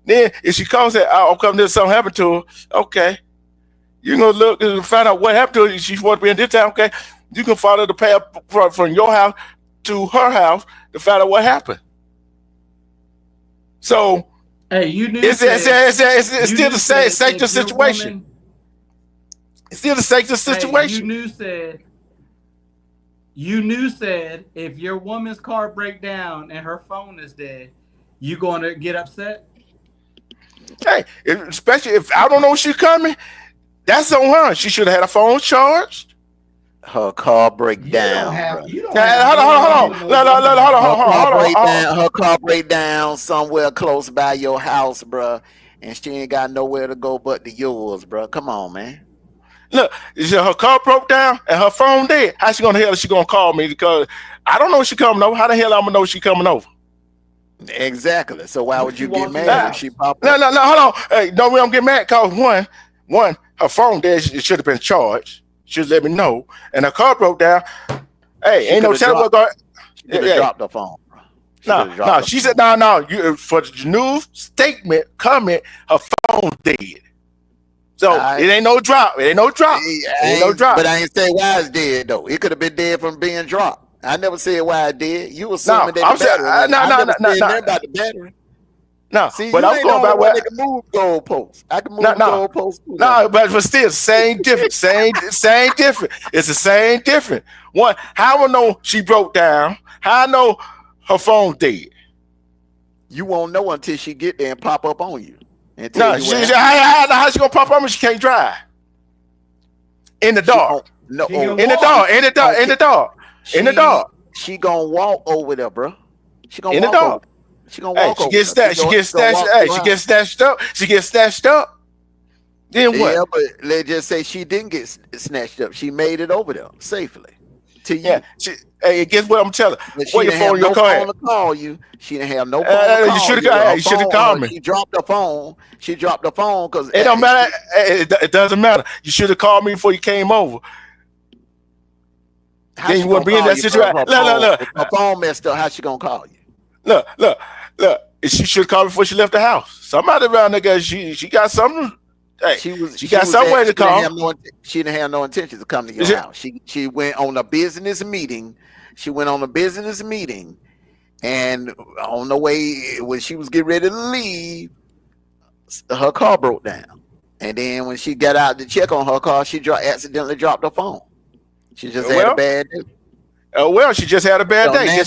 Then if she calls and says, oh, I'm coming there, something happened to her. Okay. You're going to look and find out what happened to her. She wants to be in this town. Okay. You can follow the path from your house to her house to find out what happened. So Hey, you knew it's you still the knew same said same if your situation. woman- It's still the same hey, situation. you knew said if your woman's car break down and her phone is dead, you gonna get upset? Hey, especially if I don't know when she's coming, that's on her. She should have had a phone charged. Her car break You down, don't have bro. you don't Hey, have hold on, no hold right on, to hold know on, hold on, hold on, Her car hold on, break hold on. down. Her car break down somewhere close by your house, bro, and she ain't got nowhere to go but to yours, bro. Come on, man. Look, her car broke down and her phone dead. How she gonna call me? Because I don't know if she coming over. How the hell I'm gonna know she coming over? Exactly. So why When would she you get walked in mad your if she house. pop No, up? hold on. Hey, no, we don't get mad because one, her phone dead. It should have been charged. Should let me know. And her car broke down. Hey, She ain't no could have telling what dropped. going. She could have Yeah, dropped the phone, bro. She could have no. dropped the She phone. said no. You for the news statement comment, her phone dead. So Alright. it ain't no drop. It ain't no drop. It ain't no drop. But I ain't say why it's dead though. It could have been dead from being dropped. I never said why it did. You No, assuming that I'm the saying battery went. I never said no. nothing about the battery. No, See, but you I'm ain't the going only about one what. that can move goalposts. I can move No, goalposts too. Now. but still, same different, same different. It's the same different. One, how I know she broke down? How I know her phone dead? You won't know until she get there and pop up on you and tell No, you she, what she, happened. how she gonna pop up when she can't drive? In the She dark. gon' no, She gonna In the walk. dark. In the dark. In the dark. In the dark. She gonna walk over there, bro. She gonna In the walk over. dark. She gonna Hey, walk she over gets there. snatched. She gets gonna snatched. walk Hey, to she her gets snatched up. She gets snatched up. Then what? Yeah, but let's just say she didn't get snatched up. She made it over there safely to you. Yeah. Hey, guess what I'm telling? But she Where your didn't have phone, your no car phone at? to call you. She didn't have no phone to You call should you. have. You should have called me. She dropped the phone. She dropped the phone because It don't matter. It doesn't matter. You should have called me before you came over. how Then she you gonna wouldn't be in call that you? situation. Look. If her phone messed up, how she gonna call you? Look. She should have called me before she left the house. Somebody around there, guys, she got something. Hey, she got some way to call. She didn't have no intention to come to your house. She went on a business meeting. And on the way when she was getting ready to leave, her car broke down. And then when she got out to check on her car, she accidentally dropped her phone. She just had a bad day. Well, she just had a bad day. Now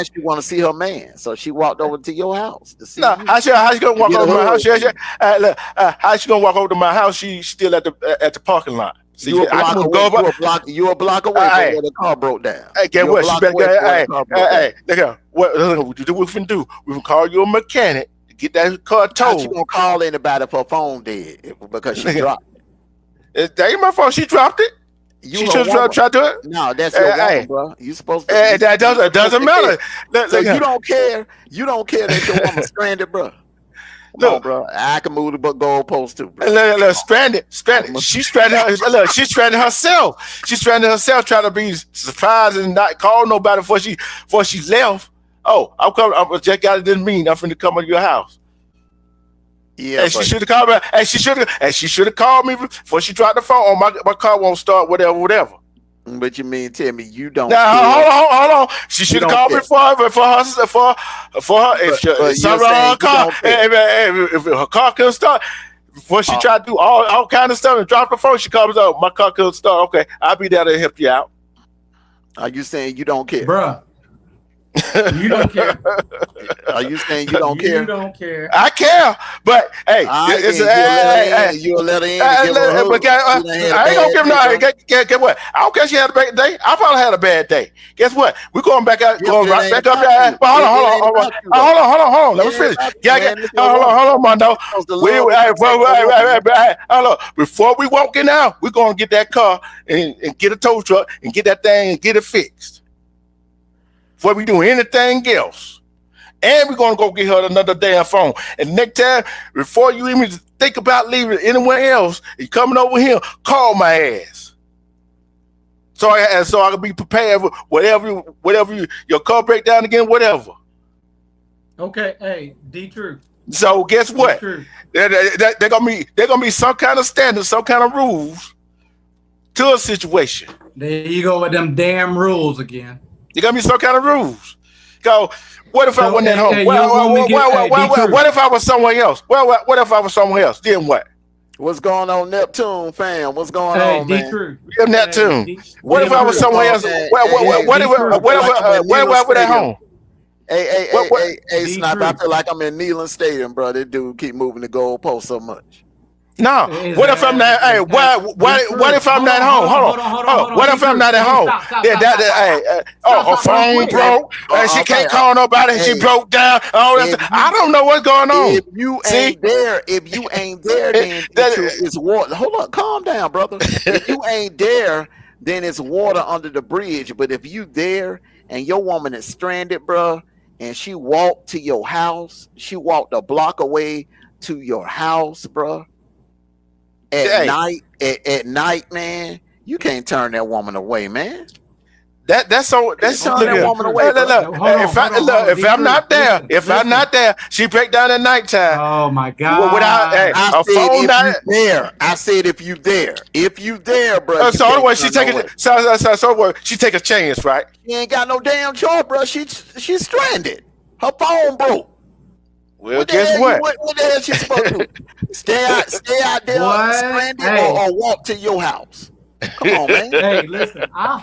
she want to see her man, so she walked over to your house to see you. How she gonna walk over to my house? How she gonna walk over to my house? She's still at the parking lot. See, you a block away. You a block away from where the car broke down. Hey, guess what? She better look here. What we can do? We can call you a mechanic to get that car towed. How she gonna call anybody if her phone dead because she dropped it? That ain't my fault. She dropped it. She should have tried to do it. No, that's your woman, bro. You supposed to. That doesn't matter. So you don't care. You don't care that your woman stranded, bro. Come on, bro. I can move the goalpost too, bro. Look, stranded. She's stranded herself. She's stranded herself, trying to be surprised and not call nobody before she left. Oh, I'm coming. I just got it. Didn't mean I'm finna come to your house. Yeah, and she should have called me. And she should have called me before she dropped the phone. Oh, my car won't start. Whatever. But you mean tell me you don't? Now hold on. She should have called me for her. If something wrong with her car, if her car couldn't start, before she tried to do all kind of stuff and drop the phone, she called me. Oh, my car couldn't start. Okay, I'll be there to help you out. Are you saying you don't care, bruh? You don't care. Are you saying you don't care? You don't care. I care, but hey, you'll let her in. I ain't gonna give no. Guess what? I don't care. She had a bad day. I probably had a bad day. Guess what? We're going back out, going right back up there. But hold on. Let me finish. Hold on, Mondo. Hold on. Before we walk in now, we're gonna get that car and get a tow truck and get that thing and get it fixed. Before we do anything else. And we're going to go get her another damn phone. And next time, before you even think about leaving anywhere else, and coming over here, call my ass. So I can be prepared for whatever your car break down again, whatever. Okay, hey, D-True. So guess what? They're gonna be some kind of standards, some kind of rules to a situation. There you go with them damn rules again. There gonna be some kind of rules. Go. What if I So, wasn't at home? hey, your woman What if I was somewhere else? What if I was somewhere else? Then what? What's going on, Neptune fam? What's going Hey, on, man? D-True. Yeah, Neptune. Hey, What if I was somewhere else? What if I was at home? Hey, Sniper, I D-True. feel like I'm in Neyland Stadium, bro. This dude keep moving the goalpost so much. No. What if I'm not? Hey, what if I'm not home? Hold on. What if I'm not at home? Her phone broke. She can't call nobody. She broke down. I don't know what's going on. If you ain't there, then it's water. Hold on, calm down, brother. If you ain't there, then it's water under the bridge. But if you there and your woman is stranded, bro, and she walked to your house, she walked a block away to your house, bro. At night, man, you can't turn that woman away, man. That's turn that woman away. If I'm not there, she break down at nighttime. Oh my God! I said if you there, bro. So anyway, she take a chance, right? She ain't got no damn choice, bro. She's stranded. Her phone broke. Well, guess what? What the hell she supposed to do? Stay out there, stranded, or walk to your house. Come on, man. Hey, listen. I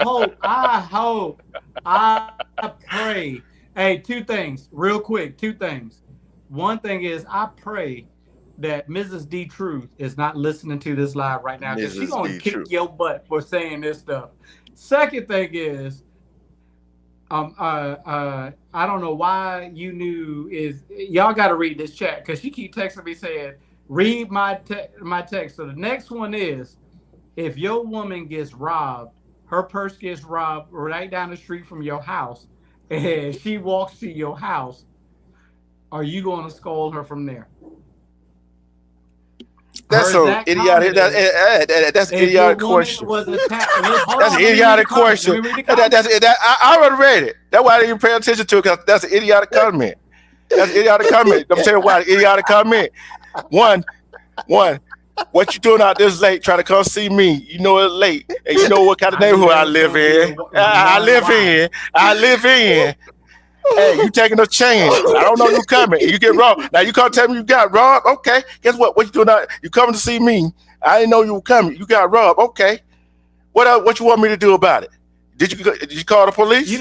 pray. Hey, two things, real quick. Two things. One thing is, I pray that Mrs. D Truth is not listening to this live right now because she's gonna kick your butt for saying this stuff. Second thing is, I don't know why you knew is y'all got to read this chat because she keep texting me saying read my text. So the next one is if your woman gets robbed, her purse gets robbed right down the street from your house, and she walks to your house, are you going to scold her from there? That's so idiotic. That's an idiotic question. That's an idiotic question. I already read it. That's why I didn't even pay attention to it because that's an idiotic comment. That's an idiotic comment. I'm telling you why. Idiotic comment. One. What you doing out this late? Trying to come see me? You know it's late, and you know what kind of neighborhood I live in. I live in. Hey, you taking a chance. I don't know you coming. You get robbed. Now you come tell me you got robbed. Okay. Guess what? What you doing out? You coming to see me. I didn't know you were coming. You got robbed. Okay. What you want me to do about it? Did you call the police?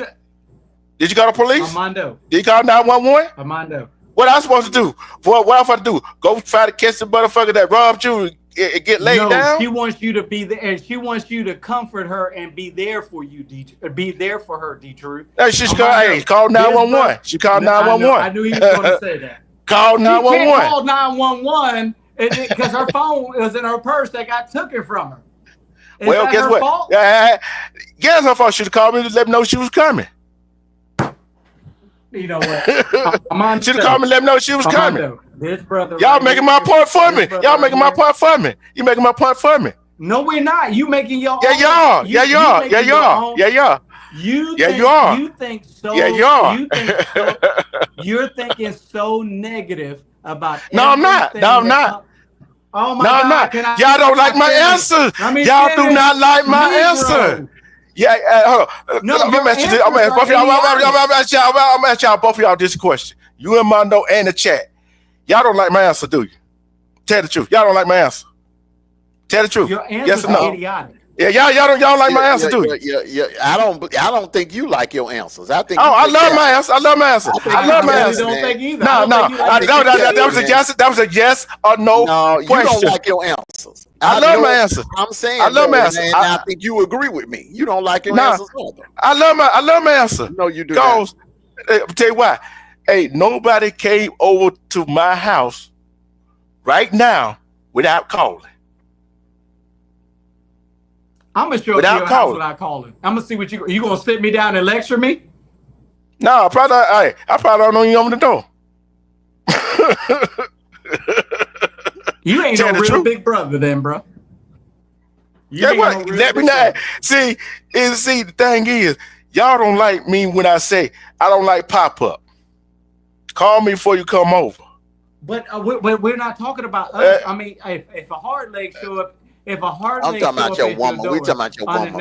Did you call the police? Armando. Did you call 911? Armando. What I supposed to do? What I supposed to do? Go try to catch the motherfucker that robbed you and get laid down? She wants you to be there, and she wants you to comfort her and be there for you, be there for her, D-True. Hey, call 911. She called 911. I knew he was going to say that. Call 911. She can't call 911 because her phone was in her purse. They got took it from her. Well, guess what? Fault? Guess her fault. She should have called me to let me know she was coming. You know what? Should have called me and let me know she was coming. This brother. Y'all making my point for me. Y'all making my point for me. You making my point for me. No, we're not. You making your own. You are. You are. You think so. Yeah, you are. You're thinking so negative about. No, I'm not. Oh my God. Y'all don't like my answer. Y'all do not like my answer. Yeah, hold on. No, I'm gonna ask y'all both of y'all this question. You and Mondo and the chat. Y'all don't like my answer, do you? Tell the truth. Y'all don't like my answer. Tell the truth. Your answer yes or no? Idiotic. Yeah, y'all don't like my answer, do you? Yeah. I don't think you like your answers. I think. I love my answer. I love my answer. Don't think either. That was a yes or no question. You don't like your answers. I love my answer. I'm saying I love my answer. I think you agree with me. You don't like your answers either. I love my answer. No, you do. Because I'll tell you why. Hey, nobody came over to my house right now without calling. I'm gonna show up to your house without calling. I'm gonna see what you gonna sit me down and lecture me. No, I probably don't know you over the door. You ain't no real big brother then, bro. Let me not see. The thing is, y'all don't like me when I say I don't like pop up. Call me before you come over. But we're not talking about us. I mean, if a hard leg show up. If a hard I'm talking about your woman. We talking about your woman.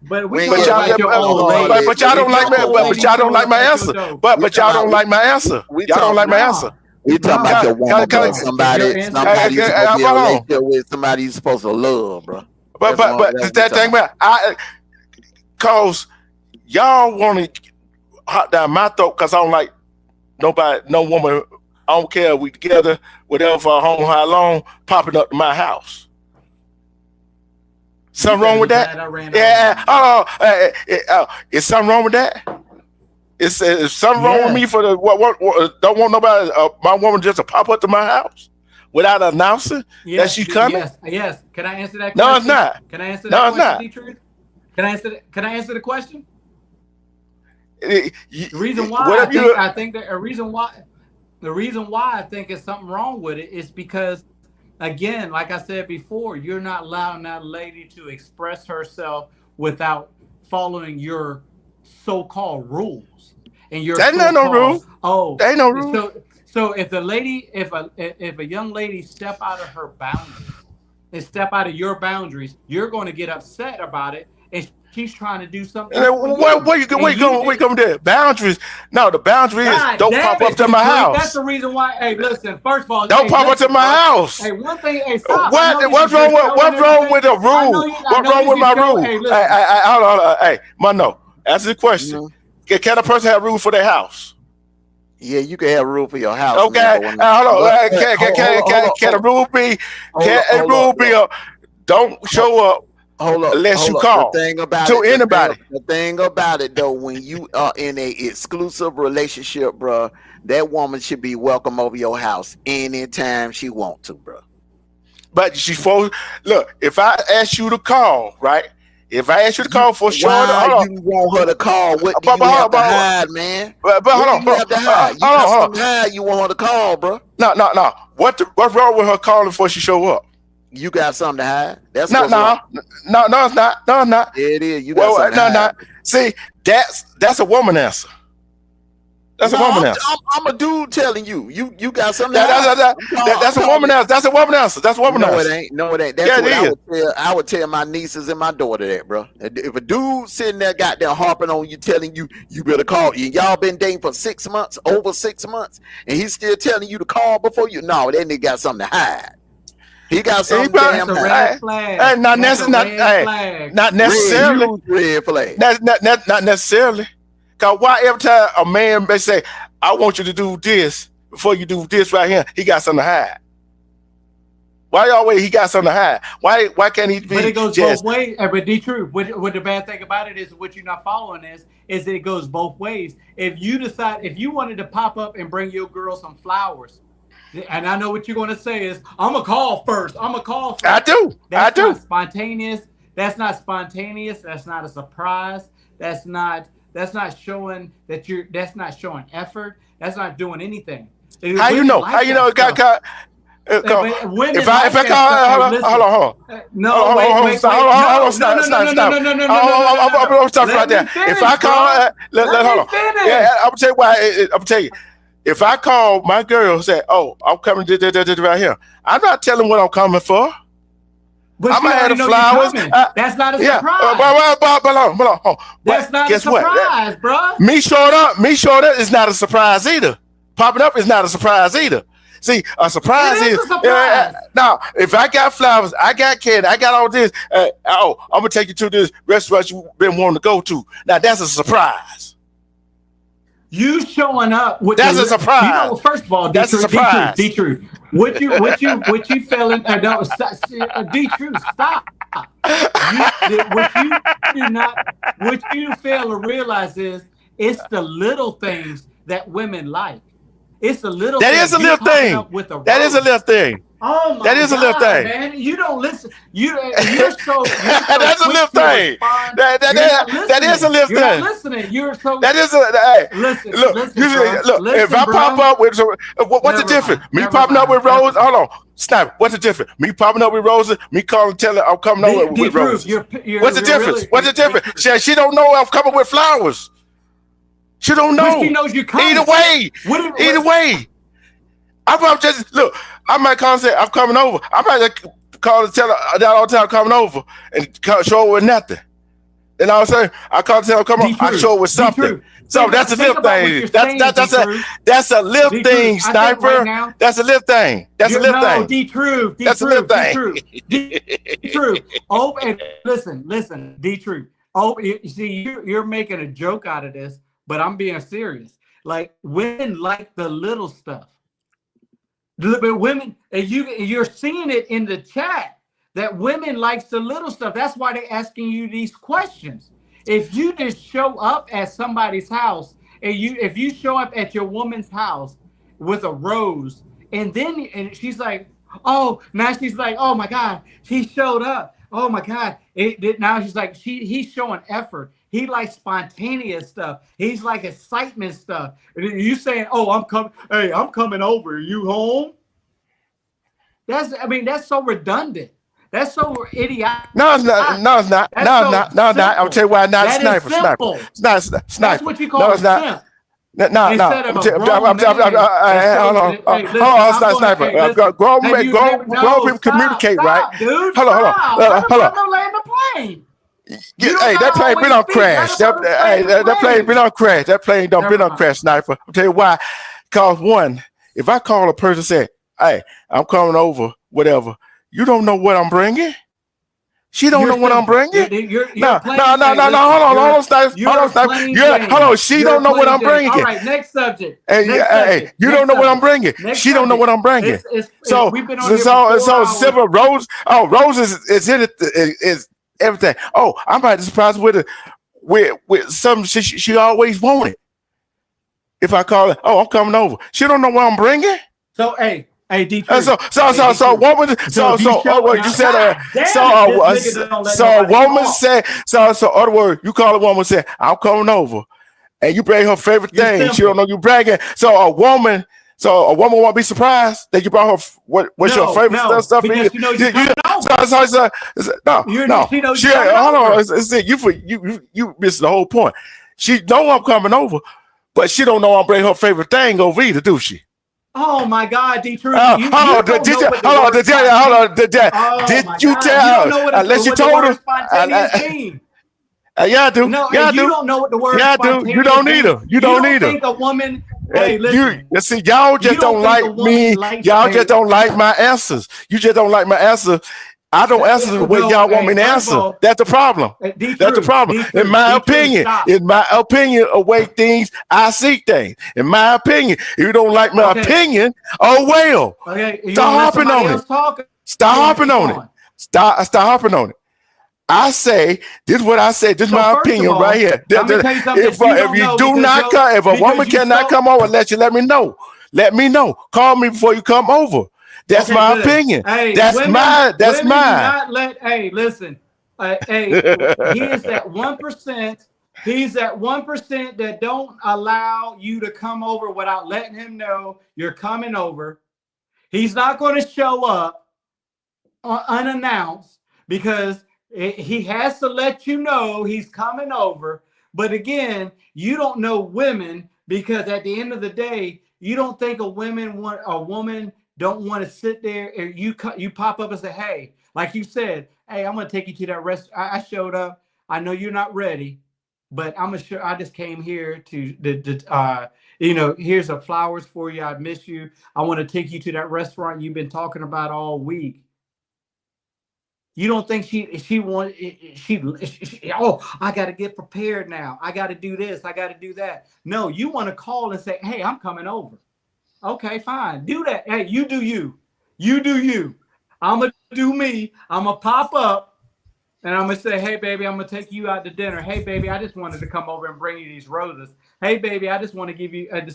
But We we ain't talking get- about your hold old on, lady. but y'all don't If like your me. old But lady y'all don't like my showing up at answer. your door- But y'all don't like my answer. We Y'all don't like my No. answer. We talking about your woman, bro. Your Somebody answer- you supposed to be in a hold on. relationship with, somebody you supposed to love, bro. But That's what we that talking thing about cause y'all want to hot down my throat because I don't like nobody, no woman. I don't care. We together, whatever for home, how long, popping up to my house. Something wrong with that? Yeah. Is something wrong with that? Is something wrong with me for the what don't want nobody my woman just to pop up to my house without announcing that she coming? Yes. Can I answer that question? No, it's not. Can I answer that No, it's question, not. D-Truth? Can I answer the question? The The reason why the reason why I think it's something wrong with it is because, again, like I said before, you're not allowing that lady to express herself without following your so-called rules and your That ain't no rule. Oh, That ain't no rule. So if the lady, if a young lady step out of her boundaries and step out of your boundaries, you're going to get upset about it, and she's trying to do something. Where you going there? Boundaries. No, the boundary is don't pop up to my house. That's the reason why. Hey, listen. First of all, don't pop up to my house. Hey, one thing. Hey, stop. What's wrong with the rule? What's wrong with my rule? Hey, hold on. Hey, Mano, answer the question. Can a person have rules for their house? Yeah, you can have a rule for your house. Okay, hold on. Can a rule be? Can a rule be? Don't show up. Unless you call. The thing about anybody. The thing about it though, when you are in a exclusive relationship, bro, that woman should be welcome over your house anytime she want to, bro. But she look. If I ask you to call, right? If I ask you to call for sure, why you want her to call? What do you have to hide, man? But hold on, you have to hide. You got something to hide. You want her to call, bro? No. What's wrong with her calling before she show up? You got something to hide. That's no, it's not. No, it's not. It is. You got something to hide. See, that's a woman answer. That's a woman answer. I'm a dude telling you. You got something to hide. That's a woman answer. That's a woman answer. That's a woman answer. No, it ain't. No, it ain't. That's what I would tell my nieces and my daughter that, bro. If a dude sitting there goddamn harping on you, telling you better call, y'all been dating for 6 months, over 6 months, and he's still telling you to call before you. No, that nigga got something to hide. He got something damn red flag. Not necessarily. Red flag. Not necessarily. Cause why every time a man may say, "I want you to do this before you do this right here," he got something to hide. Why always he got something to hide? Why can't he be? But it goes both ways. But D-Truth, what the bad thing about it is, what you're not following is that it goes both ways. If you wanted to pop up and bring your girl some flowers. And I know what you're going to say is, I'm going to call first. I do. That's not spontaneous. That's not spontaneous. That's not a surprise. That's not showing that's not showing effort. That's not doing anything. How you know? How you know? If I call, hold on. No, wait. Stop right there. If I call, hold on. Yeah, I'm tell you why. I'm tell you. If I call my girl and say, "Oh, I'm coming right here," I'm not telling what I'm coming for. But I'm gonna have the flowers. That's not a surprise. But that's not a surprise, bro. Me showing up is not a surprise either. Popping up is not a surprise either. See, a surprise is now. If I got flowers, I got candy, I got all this. I'm gonna take you to this restaurant you've been wanting to go to. Now that's a surprise. You showing up with that's a surprise. You know, first of all, that's a surprise. D-Truth. What you feeling? D-Truth, stop. What you fail to realize is it's the little things that women like. It's the little. That is a little thing. That is a little thing. Oh my! That is a little thing, man. You don't listen. You're so. That's a little thing. That is a little thing. You're not listening. You're so. That is a. Hey, listen. Look. If I pop up with, what's the difference? Me popping up with Rose. Hold on. Sniper. What's the difference? Me popping up with Roses. Me calling, telling I'm coming over with Roses. What's the difference? What's the difference? She don't know I'm coming with flowers. She don't know. She knows you're coming. Either way. I'm just look. I might call and say I'm coming over. I might call and tell her that all the time I'm coming over and show her with nothing. And all of a sudden, I call tell come on, I show it with something. So that's a little thing. That's a little thing, Sniper. That's a little thing. That's a little thing. D-Truth. That's a little thing. D-Truth. Oh, and listen, D-Truth. Oh, you see, you're making a joke out of this, but I'm being serious. Like, women like the little stuff. But women, and you're seeing it in the chat that women likes the little stuff. That's why they're asking you these questions. If you just show up at somebody's house, and if you show up at your woman's house with a rose, and she's like, oh, now she's like, oh my God, she showed up. Oh my God. Now she's like, he's showing effort. He likes spontaneous stuff. He's like excitement stuff. You saying, oh, I'm coming over. Are you home? That's so redundant. That's so idiotic. No, it's not. No, it's not. No, it's not. I'll tell you why. Not Sniper. It's not Sniper. That's what you call no, it's not. No. Hold on, it's not Sniper. Grown people communicate, right? Dude, hold on. Land the plane. Hey, that plane been on crash. That plane been on crash. That plane don't been on crash, Sniper. I'll tell you why. Because one, if I call a person and say, hey, I'm coming over, whatever, you don't know what I'm bringing. She don't know what I'm bringing. No. Hold on, Sniper. Hold on. She don't know what I'm bringing. All right, next subject. Hey, you don't know what I'm bringing. She don't know what I'm bringing. So simple. Rose. Oh, Rose is in it. Is everything. Oh, I'm about to surprise with something she always wanted. If I call her, oh, I'm coming over. She don't know what I'm bringing. So hey, D. So woman. So you said so woman said so other word you call a woman say I'm coming over, and you bring her favorite thing. She don't know you bragging. So a woman won't be surprised that you brought her what's your favorite stuff. Because you know you missed the whole point. She know I'm coming over, but she don't know I'm bringing her favorite thing over either, do she? Oh my God, D-Truth. Did you tell her? Unless you told her. Yeah, I do. No, yeah, you don't know what the word. Yeah, I do. You don't either. You don't either. Think a woman. Hey, listen. You see, y'all just don't like me. Y'all just don't like my answers. You just don't like my answer. I don't answer the way y'all want me to answer. That's the problem. That's the problem. In my opinion, the way things I see things. In my opinion, if you don't like my opinion, oh well. Stop harping on it. Stop harping on it. Stop harping on it. I say this is what I said. This is my opinion right here. If a woman cannot come over unless you let me know. Let me know. Call me before you come over. That's my opinion. Hey, that's mine. That's mine. Listen. He is that 1%. He's that 1% that don't allow you to come over without letting him know you're coming over. He's not going to show up unannounced because he has to let you know he's coming over. But again, you don't know women because at the end of the day, you don't think a woman don't want to sit there and you pop up and say, hey, like you said, hey, I'm going to take you to that restaurant. I showed up. I know you're not ready, but I just came here to here's some flowers for you. I miss you. I want to take you to that restaurant you've been talking about all week. You don't think I got to get prepared now. I got to do this. I got to do that. No, you want to call and say, hey, I'm coming over. Okay, fine. Do that. Hey, you do you. You do you. I'm going to do me. I'm going to pop up and I'm going to say, hey, baby, I'm going to take you out to dinner. Hey, baby, I just wanted to come over and bring you these roses. Hey, baby, I just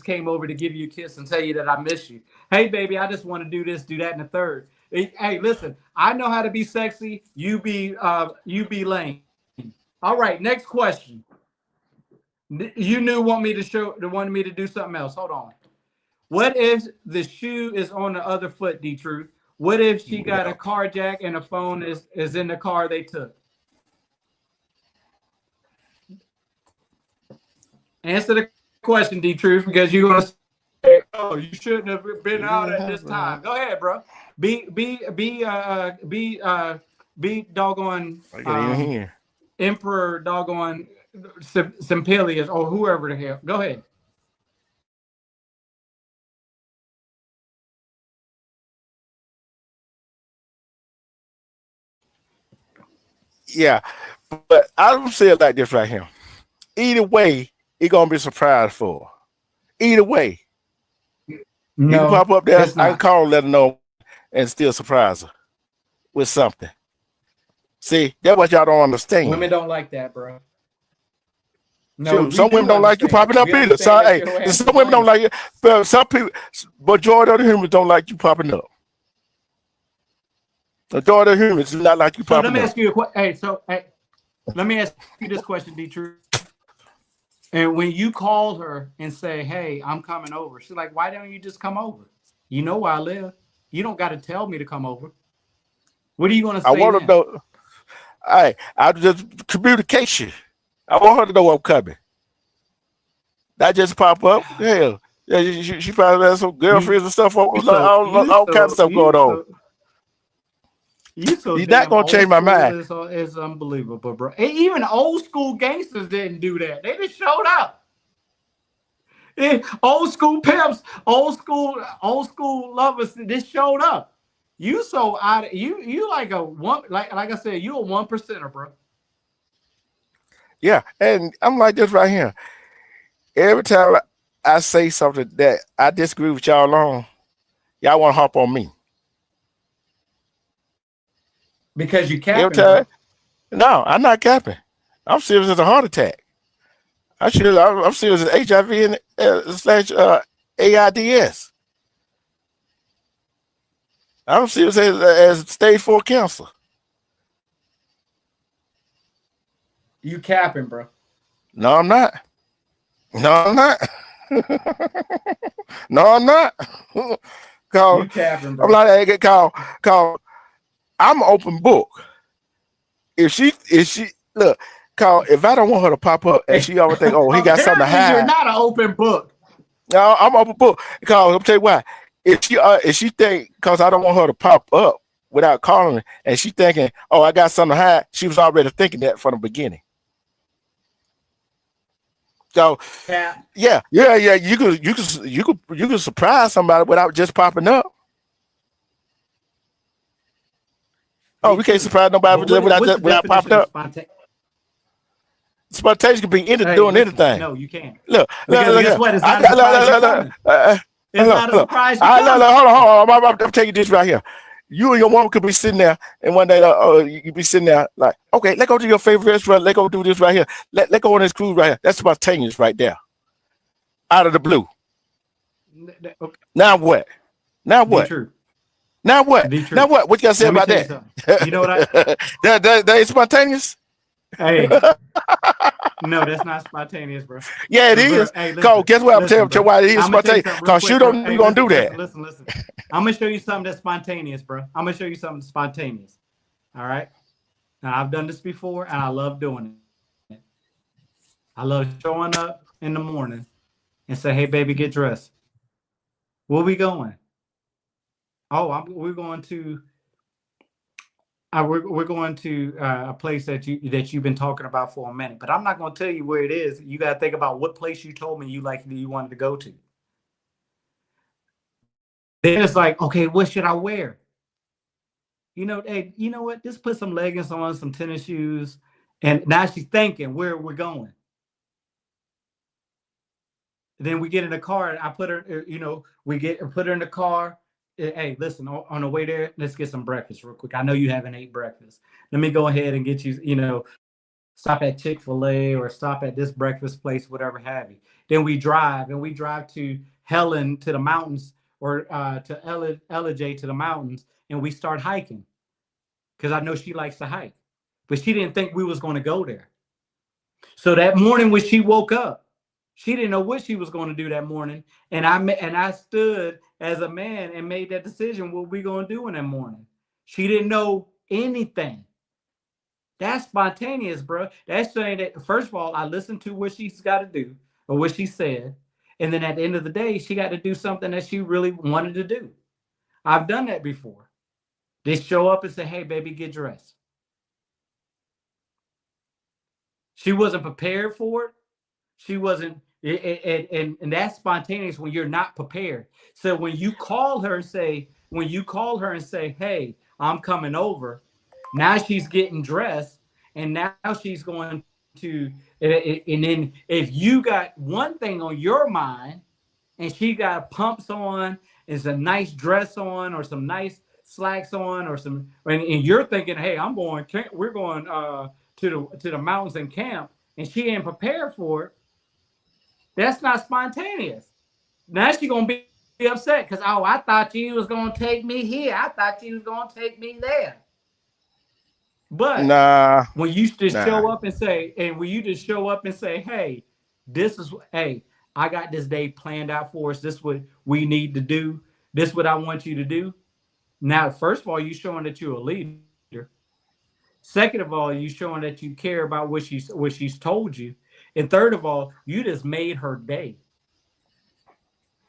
came over to give you a kiss and tell you that I miss you. Hey, baby, I just want to do this, do that, and the third. Hey, listen, I know how to be sexy. You be lame. All right, next question. You wanted me to do something else. Hold on. What if the shoe is on the other foot, D-Truth? What if she got a car jack and the phone is in the car they took? Answer the question, D-Truth, because you're going to say, oh, you shouldn't have been out at this time. Go ahead, bro. Be doggone. Emperor doggone Simpelius or whoever the hell. Go ahead. Yeah, but I don't see it like this right here. Either way, it's gonna be a surprise for her. Either way, you can No, pop up there. it's I can not. call her, let her know, and still surprise her with something. See, that's what y'all don't understand. Women don't like that, bro. No, Shoot, we some women do don't like you understand. popping up We either. So, understand that hey, your ass some is women don't lame. like it. But some people, majority of the humans don't like you popping up. Majority of the humans do not like you So let popping me up. ask you a question. Hey, let me ask you this question, D-True. And when you call her and say, "Hey, I'm coming over," she's like, "Why don't you just come over? You know where I live. You don't got to tell me to come over." What are you gonna I say want to then? know. I just communication. I want her to know I'm coming. Not just pop up. Hell, yeah, she probably has some You girlfriends and stuff. you so All kinds of stuff going on. you so You're not damn gonna old change my school. mind. Is unbelievable, bro. And even old school gangsters didn't do that. They just showed up. Old school pimps, old school lovers just showed up. You so out. You like a one. Like I said, you a 1%er, bro. Yeah, and I'm like this right here. Every time I say something that I disagree with y'all on, y'all want to hop on me. Because you Every capping, time. bro. No, I'm not capping. I'm serious as a heart attack. I'm serious as HIV and slash AIDS. I'm serious as stage 4 cancer. You capping, bro. No, I'm not. No, I'm not. No, I'm not. Cause You capping, I'm bro. like, hey, call. I'm an open book. If she look, call. If I don't want her to pop up and she always think, oh, he got something to Apparently, you're hide. not an open book. No, I'm open book. Cause I'll tell you why. If she think, cause I don't want her to pop up without calling, and she thinking, oh, I got something to hide. She was already thinking that from the beginning. So Cap. yeah. You could surprise somebody without just popping up. Oh, Be we can't true. surprise nobody But what's the without popping definition of up. spontaneous? Spontaneous can be Hey, doing listen. anything. No, you can't. Look Because guess here. what? It's I not a got surprise you coming. It's not a look. surprise you coming. Hold on. I'm taking this right here. You and your woman could be sitting there, and one day you be sitting there like, okay, let's go to your favorite restaurant. Let's go do this right here. Let go on this cruise right here. That's spontaneous right there, out of the blue. Okay. Now what? Now Be what? true. Now what? Be Now true. what? What you gotta say Let me about tell you that? something. You know what I? That ain't spontaneous. Hey, no, that's not spontaneous, bro. Yeah, it Bro, is. hey, Cause guess what? I'm telling listen, you bro. why it is I'm gonna tell you spontaneous. something real Cause you quick, bro. don't Hey, gonna do that. listen. I'm gonna show you something that's spontaneous, bro. I'm gonna show you something spontaneous. All right. Now I've done this before, and I love doing it. I love showing up in the morning and say, "Hey, baby, get dressed. Where we going? Oh, we're going to we're going to a place that you've been talking about for a minute, but I'm not going to tell you where it is. You got to think about what place you told me you wanted to go to. Then it's like, okay, what should I wear? Hey, you know what? Just put some leggings on, some tennis shoes, and now she's thinking where we're going. Then we get in the car, and I put her. Put her in the car. Hey, listen, on the way there, let's get some breakfast real quick. I know you haven't ate breakfast. Let me go ahead and get you, stop at Chick-fil-A or stop at this breakfast place, whatever have you. Then we drive to Helen to the mountains or to Ellijay to the mountains, and we start hiking because I know she likes to hike, but she didn't think we was going to go there. So that morning when she woke up, she didn't know what she was going to do that morning, and I stood as a man and made that decision. What we going to do in that morning? She didn't know anything. That's spontaneous, bro. That's saying that, first of all, I listened to what she's got to do or what she said. And then at the end of the day, she got to do something that she really wanted to do. I've done that before. They show up and say, hey, baby, get dressed. She wasn't prepared for it. She wasn't, and that's spontaneous when you're not prepared. So when you call her and say, hey, I'm coming over, now she's getting dressed, and now she's going to, and then if you got one thing on your mind, and she got pumps on, is a nice dress on, or some nice slacks on, or some, and you're thinking, hey, we're going to the mountains and camp, and she ain't prepared for it. That's not spontaneous. Now she's gonna be upset because, oh, I thought you was gonna take me here. I thought you was gonna take me there. But when you just show up and say, hey, I got this day planned out for us. This is what we need to do. This is what I want you to do. Now, first of all, you showing that you're a leader. Second of all, you showing that you care about what she's told you. And third of all, you just made her day.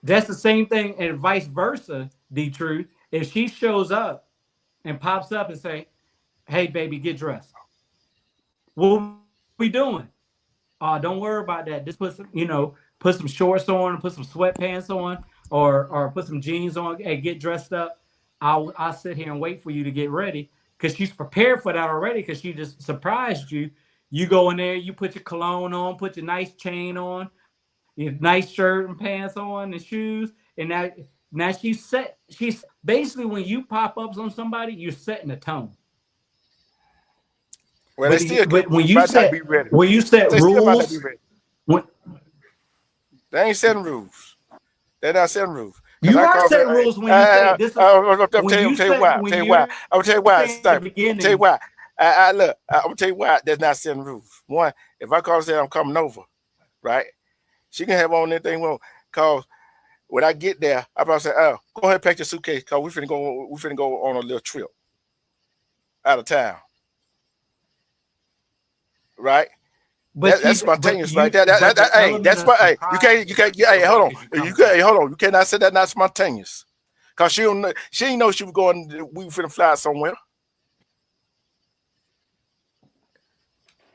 That's the same thing, and vice versa, D-Truth. If she shows up and pops up and say, hey, baby, get dressed. What we doing? Don't worry about that. Just put some shorts on, put some sweatpants on, or put some jeans on, and get dressed up. I'll sit here and wait for you to get ready, because she's prepared for that already, because she just surprised you. You go in there, you put your cologne on, put your nice chain on, your nice shirt and pants on and shoes, and now she's set. She's basically, when you pop up on somebody, you're setting the tone. Well, but when you set rules, they ain't setting rules. They're not setting rules. You are setting rules when you say this. I'll tell you why. I'm gonna tell you why. Look, I'm gonna tell you why that's not setting rules. One, if I call and say I'm coming over, right? She can have on anything we want. Cause when I get there, I probably say, "Oh, go ahead and pack your suitcase, cause we finna go on a little trip out of town." Right? But that's spontaneous, right? Hey, that's what. Hey, you can't. Hey, hold on. You cannot say that not spontaneous, cause she didn't know she was going. We were finna fly somewhere.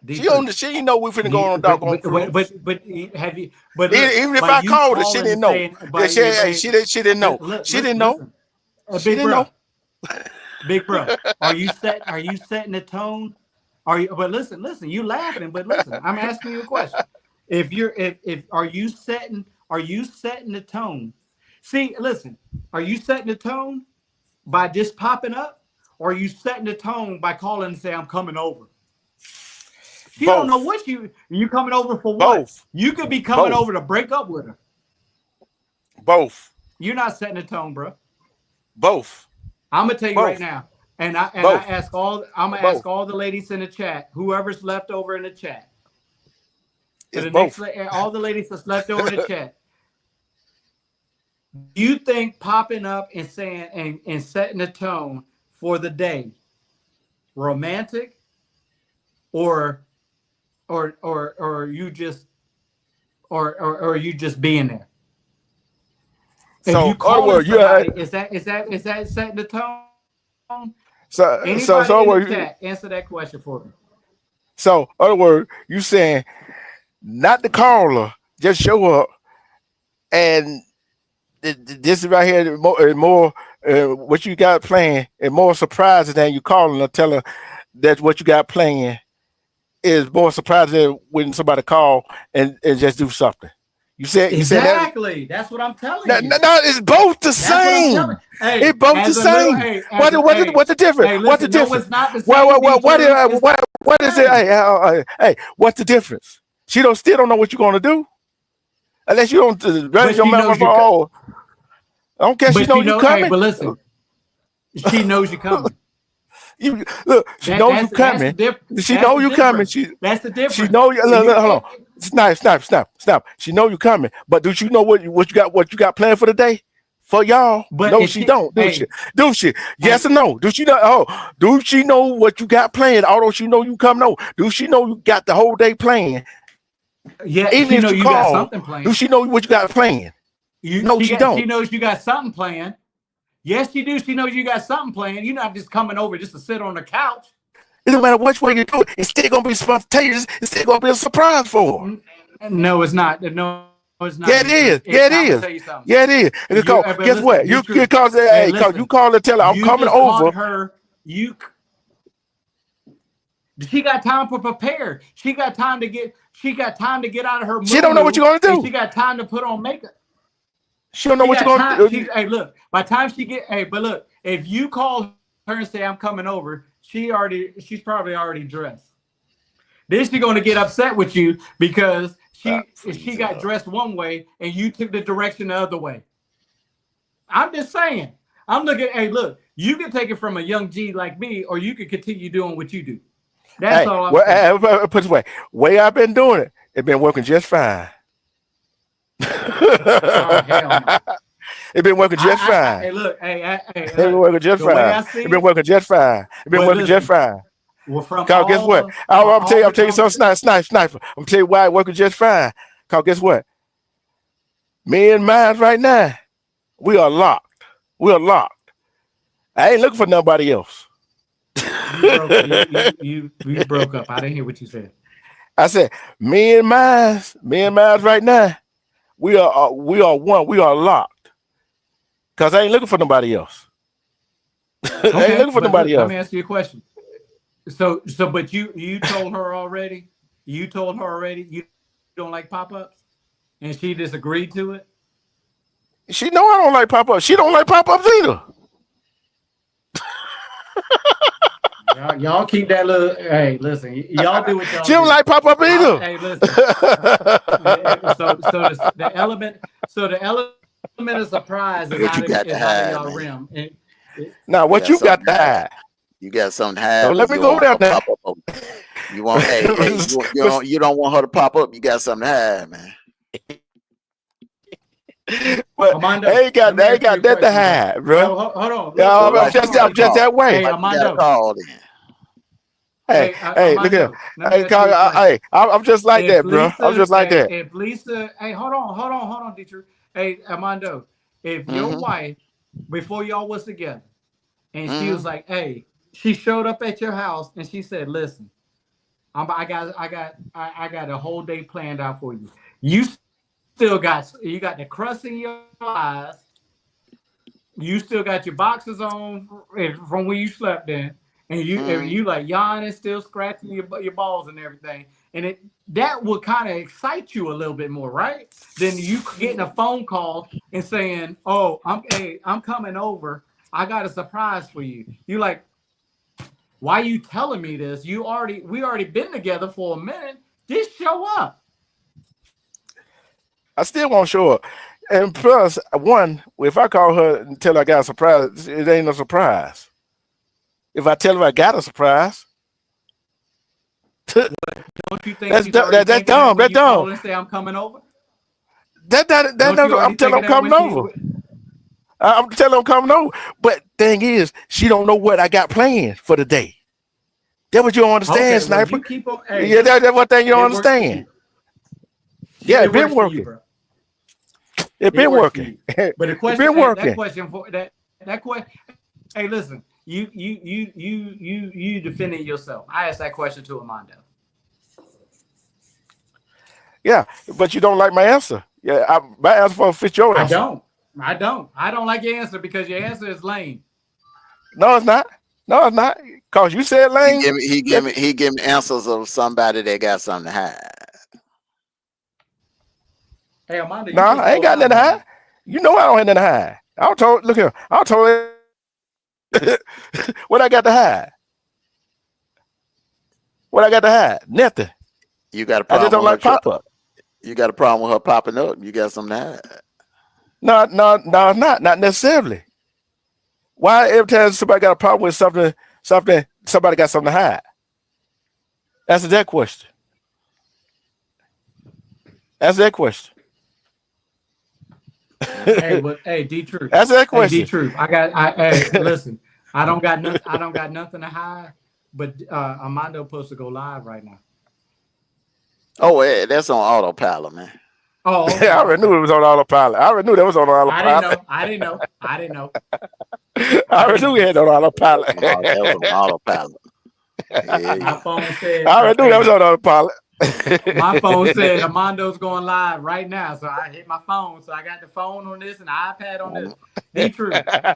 She didn't know we finna go on a doggone cruise. But have you? But even if I called her, she didn't know. She didn't know. She didn't know. She didn't know. Big bro, are you setting the tone? But listen, you laughing, but listen, I'm asking you a question. Are you setting the tone? See, listen, are you setting the tone by just popping up, or are you setting the tone by calling and say, I'm coming over? You don't know what you coming over for. What? Both. You could be coming over to break up with her. Both. You're not setting the tone, bro. Both. I'm gonna tell you right now. And I'm gonna ask all the ladies in the chat, whoever's left over in the chat. All the ladies that's left over in the chat. Do you think popping up and saying and setting the tone for the day romantic, or you just being there? If so you call somebody, is that setting the tone? Answer that question for me. So, other word, you saying not the caller, just show up, and this is right here more what you got playing, and more surprises than you calling her, tell her that what you got playing is more surprising when somebody call and just do something. You said exactly. That's what I'm telling you. No, it's both the same. Hey, it's both the same. What's the difference? Hey, listen, what's the difference? It's not the same. What is it? Hey, what's the difference? She still don't know what you're gonna do, unless you don't run your mouth for. I don't care. She knows you coming. Hey, but listen, she knows you're coming. She knows you coming. She know you coming. That's the difference. She know you. Hold on. Stop. She know you coming, but do you know what you got planned for the day for y'all? But no, she don't. Do she? Yes or no? Do she know? Oh, do she know what you got planned? Although she know you coming over, do she know you got the whole day planned? Yeah, even if you got something planned. Do she know what you got planned? No, she don't. She knows you got something planned. Yes, she do. She knows you got something planned. You're not just coming over just to sit on the couch. It don't matter which way you do it. It's still gonna be spontaneous. It's still gonna be a surprise for her. No, it's not. No, it's not. Yeah, it is. Yeah, it I'm gonna is. tell you something. Yeah, it is. Because but guess listen, what? You Demetrius, cause hey, cause you listen, call and tell her I'm you coming just called over. her. She got time to prepare. She got time to get out of her. She don't know what you're gonna do. She got time to put on makeup. She don't know what you're gonna do. Hey, look. By the time she get, but look, if you call her and say I'm coming over, she's probably already dressed. Then she's gonna get upset with you because she got dressed one way and you took the direction the other way. I'm just saying. I'm looking. Hey, look. You can take it from a young G like me, or you can continue doing what you do. That's all I'm saying. Put it this way I've been doing it, it's been working just fine. Oh, hell no. It's been working just fine. Hey, look. It's been working just fine. It's been working just fine. It's been working just fine. Well, from Cause guess what? I'm telling you something, sniper. I'm telling you why it's working just fine. Cause guess what? Me and mine right now, we are locked. We are locked. I ain't looking for nobody else. You broke up. I didn't hear what you said. I said, me and mine right now, we are one. We are locked. Cause I ain't looking for nobody else. Okay, I ain't looking for nobody else. Let me ask you a question. So, but you told her already. You told her already you don't like pop-ups, and she just agreed to it. She know I don't like pop-ups. She don't like pop-ups either. Y'all keep that little. Hey, listen. Y'all do what y'all. She don't like pop-up either. Hey, listen. The element of surprise is out of y'all rim. Now, what you got to hide? You got something to hide. So let me go down there. You want? You don't want her to pop up. You got something to hide, man. But Armando, they ain't got that to hide, bro. Hold on. No, I'm just that way. Hey, Armando. Hey, look at hey, I'm just like that, bro. I'm just like that. If Lisa, hey, hold on, Dietrich. Hey, Armando, if your wife, before y'all was together, and she was like, hey, she showed up at your house and she said, listen, I got a whole day planned out for you. You got the crust in your eyes. You still got your boxers on from where you slept in. And you like yawning, still scratching your balls and everything, and that would kind of excite you a little bit more, right? Than you getting a phone call and saying, "Oh, I'm coming over. I got a surprise for you." You like, why are you telling me this? We already been together for a minute. Just show up. I still won't show up, and plus, one, if I call her and tell her I got a surprise, it ain't no surprise. If I tell her I got a surprise, don't you think that's dumb? That's dumb. And say I'm coming over. I'm telling her I'm coming over. I'm telling her I'm coming over. But thing is, she don't know what I got planned for the day. That's what you don't understand, Sniper. Well, that's one thing you don't understand. Yeah, it's been working. It's been working. But the question, been working. That question. Hey, listen. You defending yourself. I asked that question to Armando. Yeah, but you don't like my answer. Yeah, my answer for fit your answer. I don't like your answer because your answer is lame. No, it's not. Cause you said lame. He give me answers of somebody that got something to hide. Hey, Armando. No, I ain't got nothing to hide. You know I don't have nothing to hide. I told what I got to hide? What I got to hide? Nothing. You got a problem. I just don't like pop up. You got a problem with her popping up. You got something to hide. No, not necessarily. Why every time somebody got a problem with something, somebody got something to hide? Answer that question. Hey, D-Truth. That's that question. Hey, D-Truth. Listen. I don't got nothing to hide. But Armando supposed to go live right now. Oh, yeah, that's on autopilot, man. Oh, okay. I already knew it was on autopilot. I already knew that was on autopilot. I didn't know. I already knew we had on autopilot. That was on autopilot. Yeah, My phone said, I already knew that was on autopilot. my phone said Armando's going live right now. So I hit my phone. So I got the phone on this and the iPad on this. D-Truth.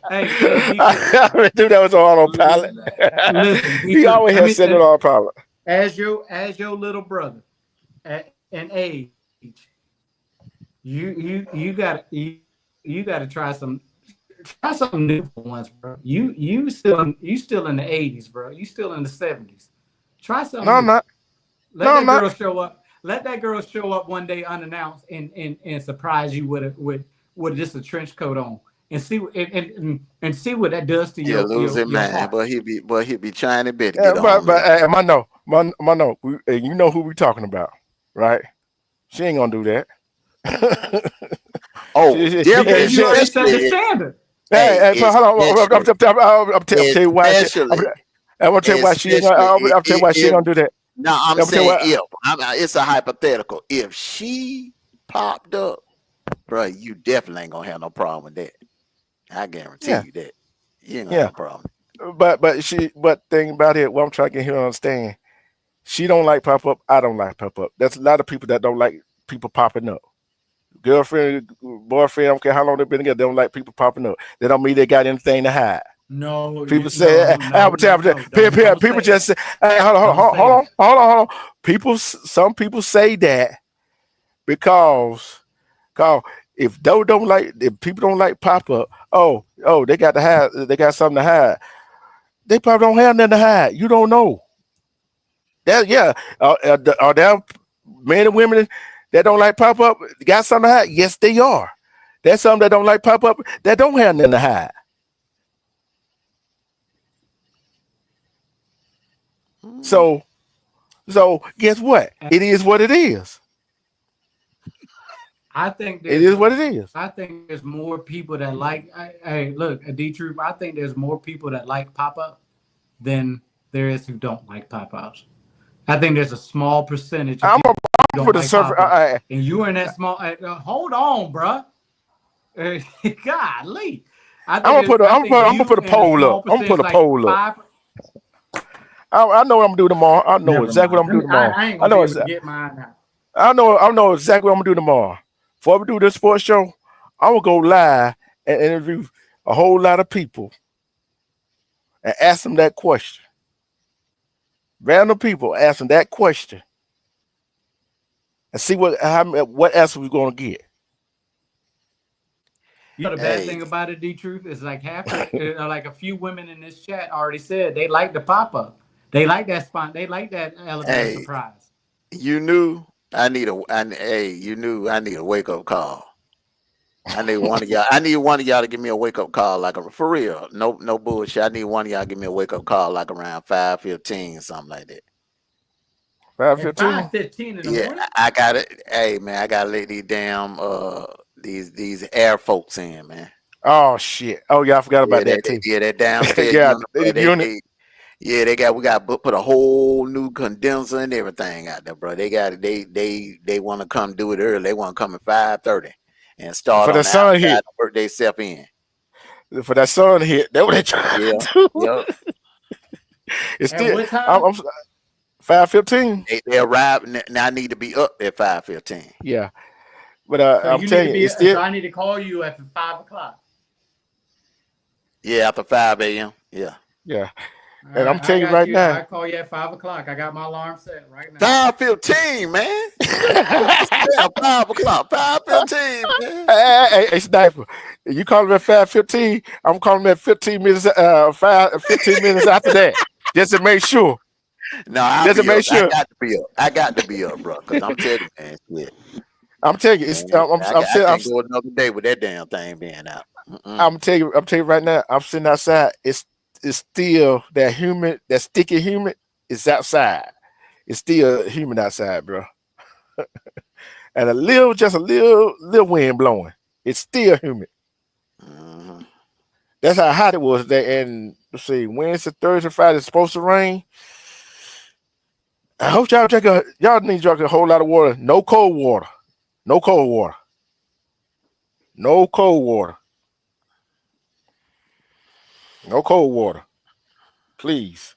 Hey, D-Truth. I already knew that was on autopilot. Listen, He D-Truth. always has set it on autopilot. As your little brother in age, you gotta try something new for once, bro. You still in the 80s, bro. You still in the 70s. Try something. No, I'm new. not. Let that girl show up. Let that girl show up one day unannounced and surprise you with just a trench coat on and see and see what that does to yeah, your losing man, heart. but he be trying to bet to Yeah, get but on. Mano, you know who we talking about, right? She ain't gonna do that. Oh, Because you already set the especially, standard. Hey, but hold on. I'm tell you why. I'm gonna tell you why she ain't gonna. I'm tell you why she ain't gonna do that. No, I'm saying if. It's a hypothetical. If she popped up, bro, you definitely ain't gonna have no problem with that. I guarantee you that. You ain't gonna have no problem. But thing about it, what I'm trying to get her to understand, she don't like pop up. I don't like pop up. There's a lot of people that don't like people popping up. Girlfriend, boyfriend, I don't care how long they've been together, they don't like people popping up. They don't mean they got anything to hide. No, people say, people just say, hey, hold on. Some people say that because if people don't like pop up, they got to hide, they got something to hide. They probably don't have nothing to hide. You don't know. Are there men and women that don't like pop up got something to hide? Yes, they are. There's some that don't like pop up that don't have nothing to hide. So guess what? It is what it is. I think it is what it is. I think there's more people that like. Hey, look, D-Truth. I think there's more people that like pop up than there is who don't like pop ups. I think there's a small percentage. Of people who don't like pop-ups. And you're in that small. Hold on, bro. Golly. I'm gonna put a poll up. I'm gonna put a poll up. I know what I'm gonna do tomorrow. I know exactly what I'm gonna do tomorrow. I ain't gonna be able to get mine out. I know exactly what I'm gonna do tomorrow. Before we do this sports show, I'm gonna go live and interview a whole lot of people and ask them that question. Random people ask them that question and see what answer we're gonna get. You know the bad thing about it, D-Truth, is like like a few women in this chat already said they like the pop up. They like that spot. They like that element of surprise. You knew I need a wake up call. I need one of y'all to give me a wake up call, like for real. No bullshit. I need one of y'all to give me a wake up call, like around 5:15, something like that. 5:15. 5:15 in the morning. I got it. Hey man, I gotta let these damn these air folks in, man. Oh shit. Oh yeah, I forgot about that too. Yeah, that downstairs unit. We got put a whole new condenser and everything out there, bro. They want to come do it early. They want to come at 5:30 and start for the sun hit. Work they self in. For that sun hit, that's what they trying to do. Yep. It's still 5:15. They arrive now. I need to be up at 5:15. Yeah, but I'm telling you, so I need to call you after 5 o'clock. Yeah, after 5 a.m. Yeah. And I'm telling you right now, I call you at 5 o'clock. I got my alarm set right now. 5:15, man. 5 o'clock. 5:15, man. Hey, Sniper. You call me at 5:15. I'm calling me at 15 minutes. 15 minutes after that, just to make sure. No, just to make sure. I got to be up, bro. Because I'm telling you, man. Shit. I'm telling you, I'm go another day with that damn thing being out. I'm telling you right now. I'm sitting outside. It's still that humid, that sticky humid. It's outside. It's still humid outside, bro. And just a little wind blowing. It's still humid. That's how hot it was there. And let's see, Wednesday, Thursday, Friday, it's supposed to rain. I hope y'all need to drink a whole lot of water. No cold water. No cold water. No cold water. No cold water. Please.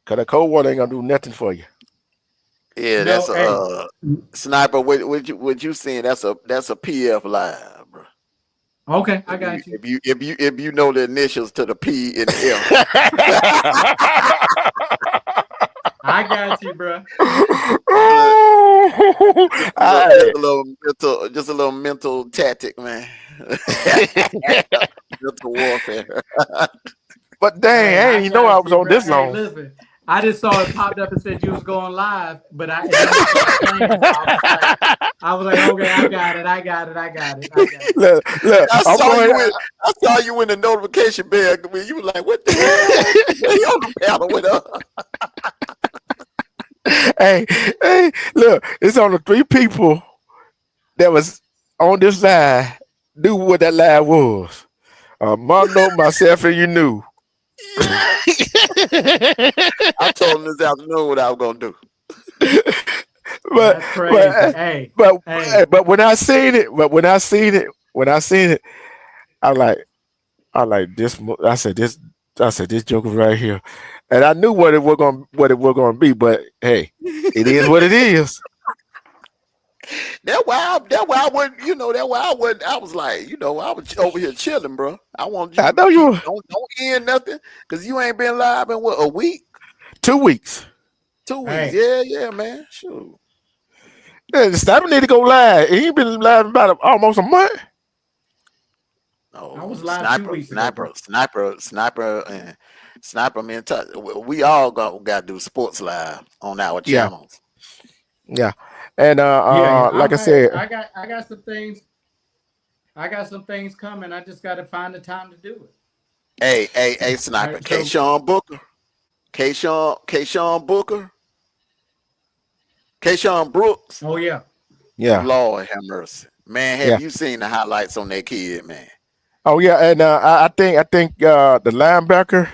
Cause the cold water ain't gonna do nothing for you. Yeah, No, that's hey, sniper. What you saying? That's a PF live, bro. okay, I got you. If you know the initials to the P and the F. I got you, bro. Just a little mental tactic, man. Mental warfare. But dang, Hey, I I ain't know I got was you, on bro. this Hey, long. listen, I just saw it popped up and said you was going live, but I was like, okay, I got it. Look, I I'm saw going. I saw you in the notification bell. You were like, "What the hell?" He on the panel with us. Hey, look, it's only 3 people that was on this live knew what that live was. Mondo, myself, and you knew. I told him this afternoon what I was gonna do. But That's crazy. but when I seen it, I like this. I said this joker right here, and I knew what it was gonna be. But hey, it is what it is. That's why I wouldn't, that's why I wouldn't. I was like, I was over here chilling, bro. I want you I to know you. don't end nothing, because you ain't been live in what, a week? 2 weeks. 2 weeks. Hey. Yeah, man. Sure. Yeah, the Sniper need to go live. He ain't been live about almost a month. No, I was live 2 weeks ago, bro. Sniper. Man, we all got to do sports live on our Yeah, channels. yeah. And Yeah. like I said, I got some things. I got some things coming. I just got to find the time to do it. Hey, Sniper. Right, so, Kayshawn Booker. Kayshawn Booker. Kayshawn Brooks. oh yeah. yeah. Lord have mercy. Man, have you seen the highlights on that kid, man? Oh yeah, and I think the linebacker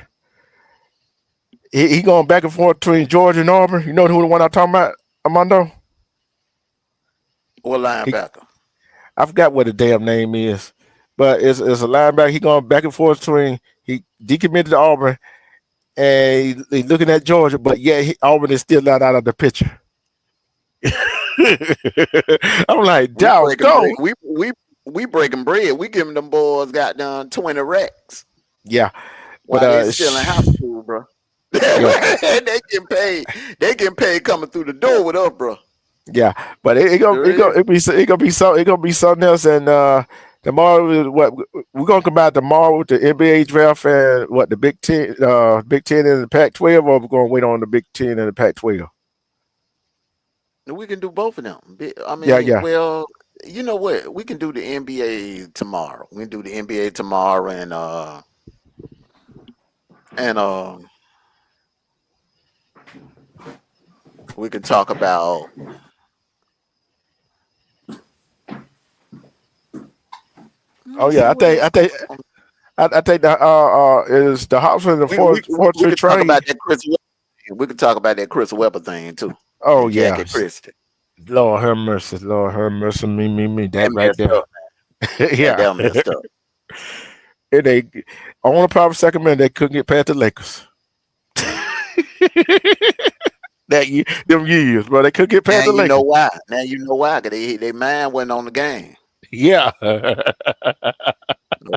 he going back and forth between Georgia and Auburn. You know who the one I'm talking about, Armando? What linebacker? I forgot what the damn name is, but it's a linebacker. He going back and forth between he decommitted to Auburn and he looking at Georgia, but yeah, Auburn is still not out of the picture. I'm like, doggone. We breaking bread. We giving them boys got done 20 racks. Yeah, while they still in high school, bro. Yeah. They getting paid coming through the door with us, bro. Yeah, but it gonna be something else. And tomorrow, what we're gonna come out tomorrow with the NBA draft and what the Big Ten and the Pac-12, or we're gonna wait on the Big Ten and the Pac-12. We can do both of them. I mean, Yeah. Well, you know what? We can do the NBA tomorrow. We can do the NBA tomorrow, and we can talk about. Oh yeah, I think that is the House and the Fourth Street Talk Train. about that Chris Webber. We can talk about that Chris Webber thing too. Oh and yeah, Jackie Christie. Lord have mercy, me. That right there. Up, yeah, that messed up. And they on the proper second minute, they couldn't get past the Lakers. Them years, bro, they couldn't get past the Lakers. Know why? Now you know why? Because they mind wasn't on the game. Yeah.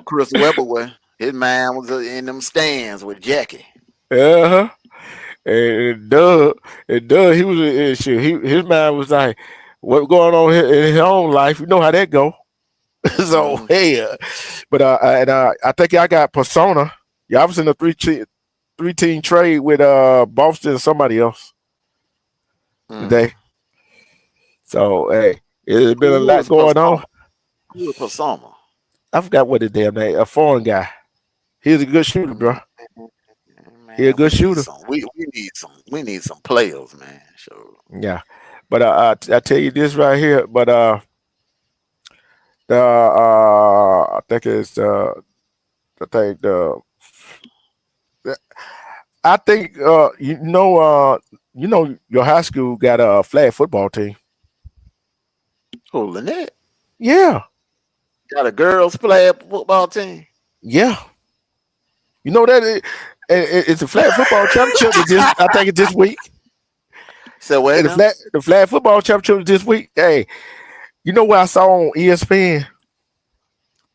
Chris Webber his mind was in them stands with Jackie. Uh-huh. And Doug, he was his mind was like, what's going on in his own life? You know how that go. So yeah. But I think I got Persona. Yeah, I was in a three-team trade with Boston and somebody else today. So hey, it's been a lot going on. Who was Persona? I forgot what his damn name. A foreign guy. He's a good shooter, bro. He's a good shooter. We need some players, man. Sure. Yeah, but I tell you this right here. But I think it's I think you know your high school got a flag football team. Oh, Lynette. Yeah. Got a girls flag football team. Yeah. You know that It's a flag football championship. I think it's this week. So what? And the flag football championship is this week. Hey, you know what I saw on ESPN?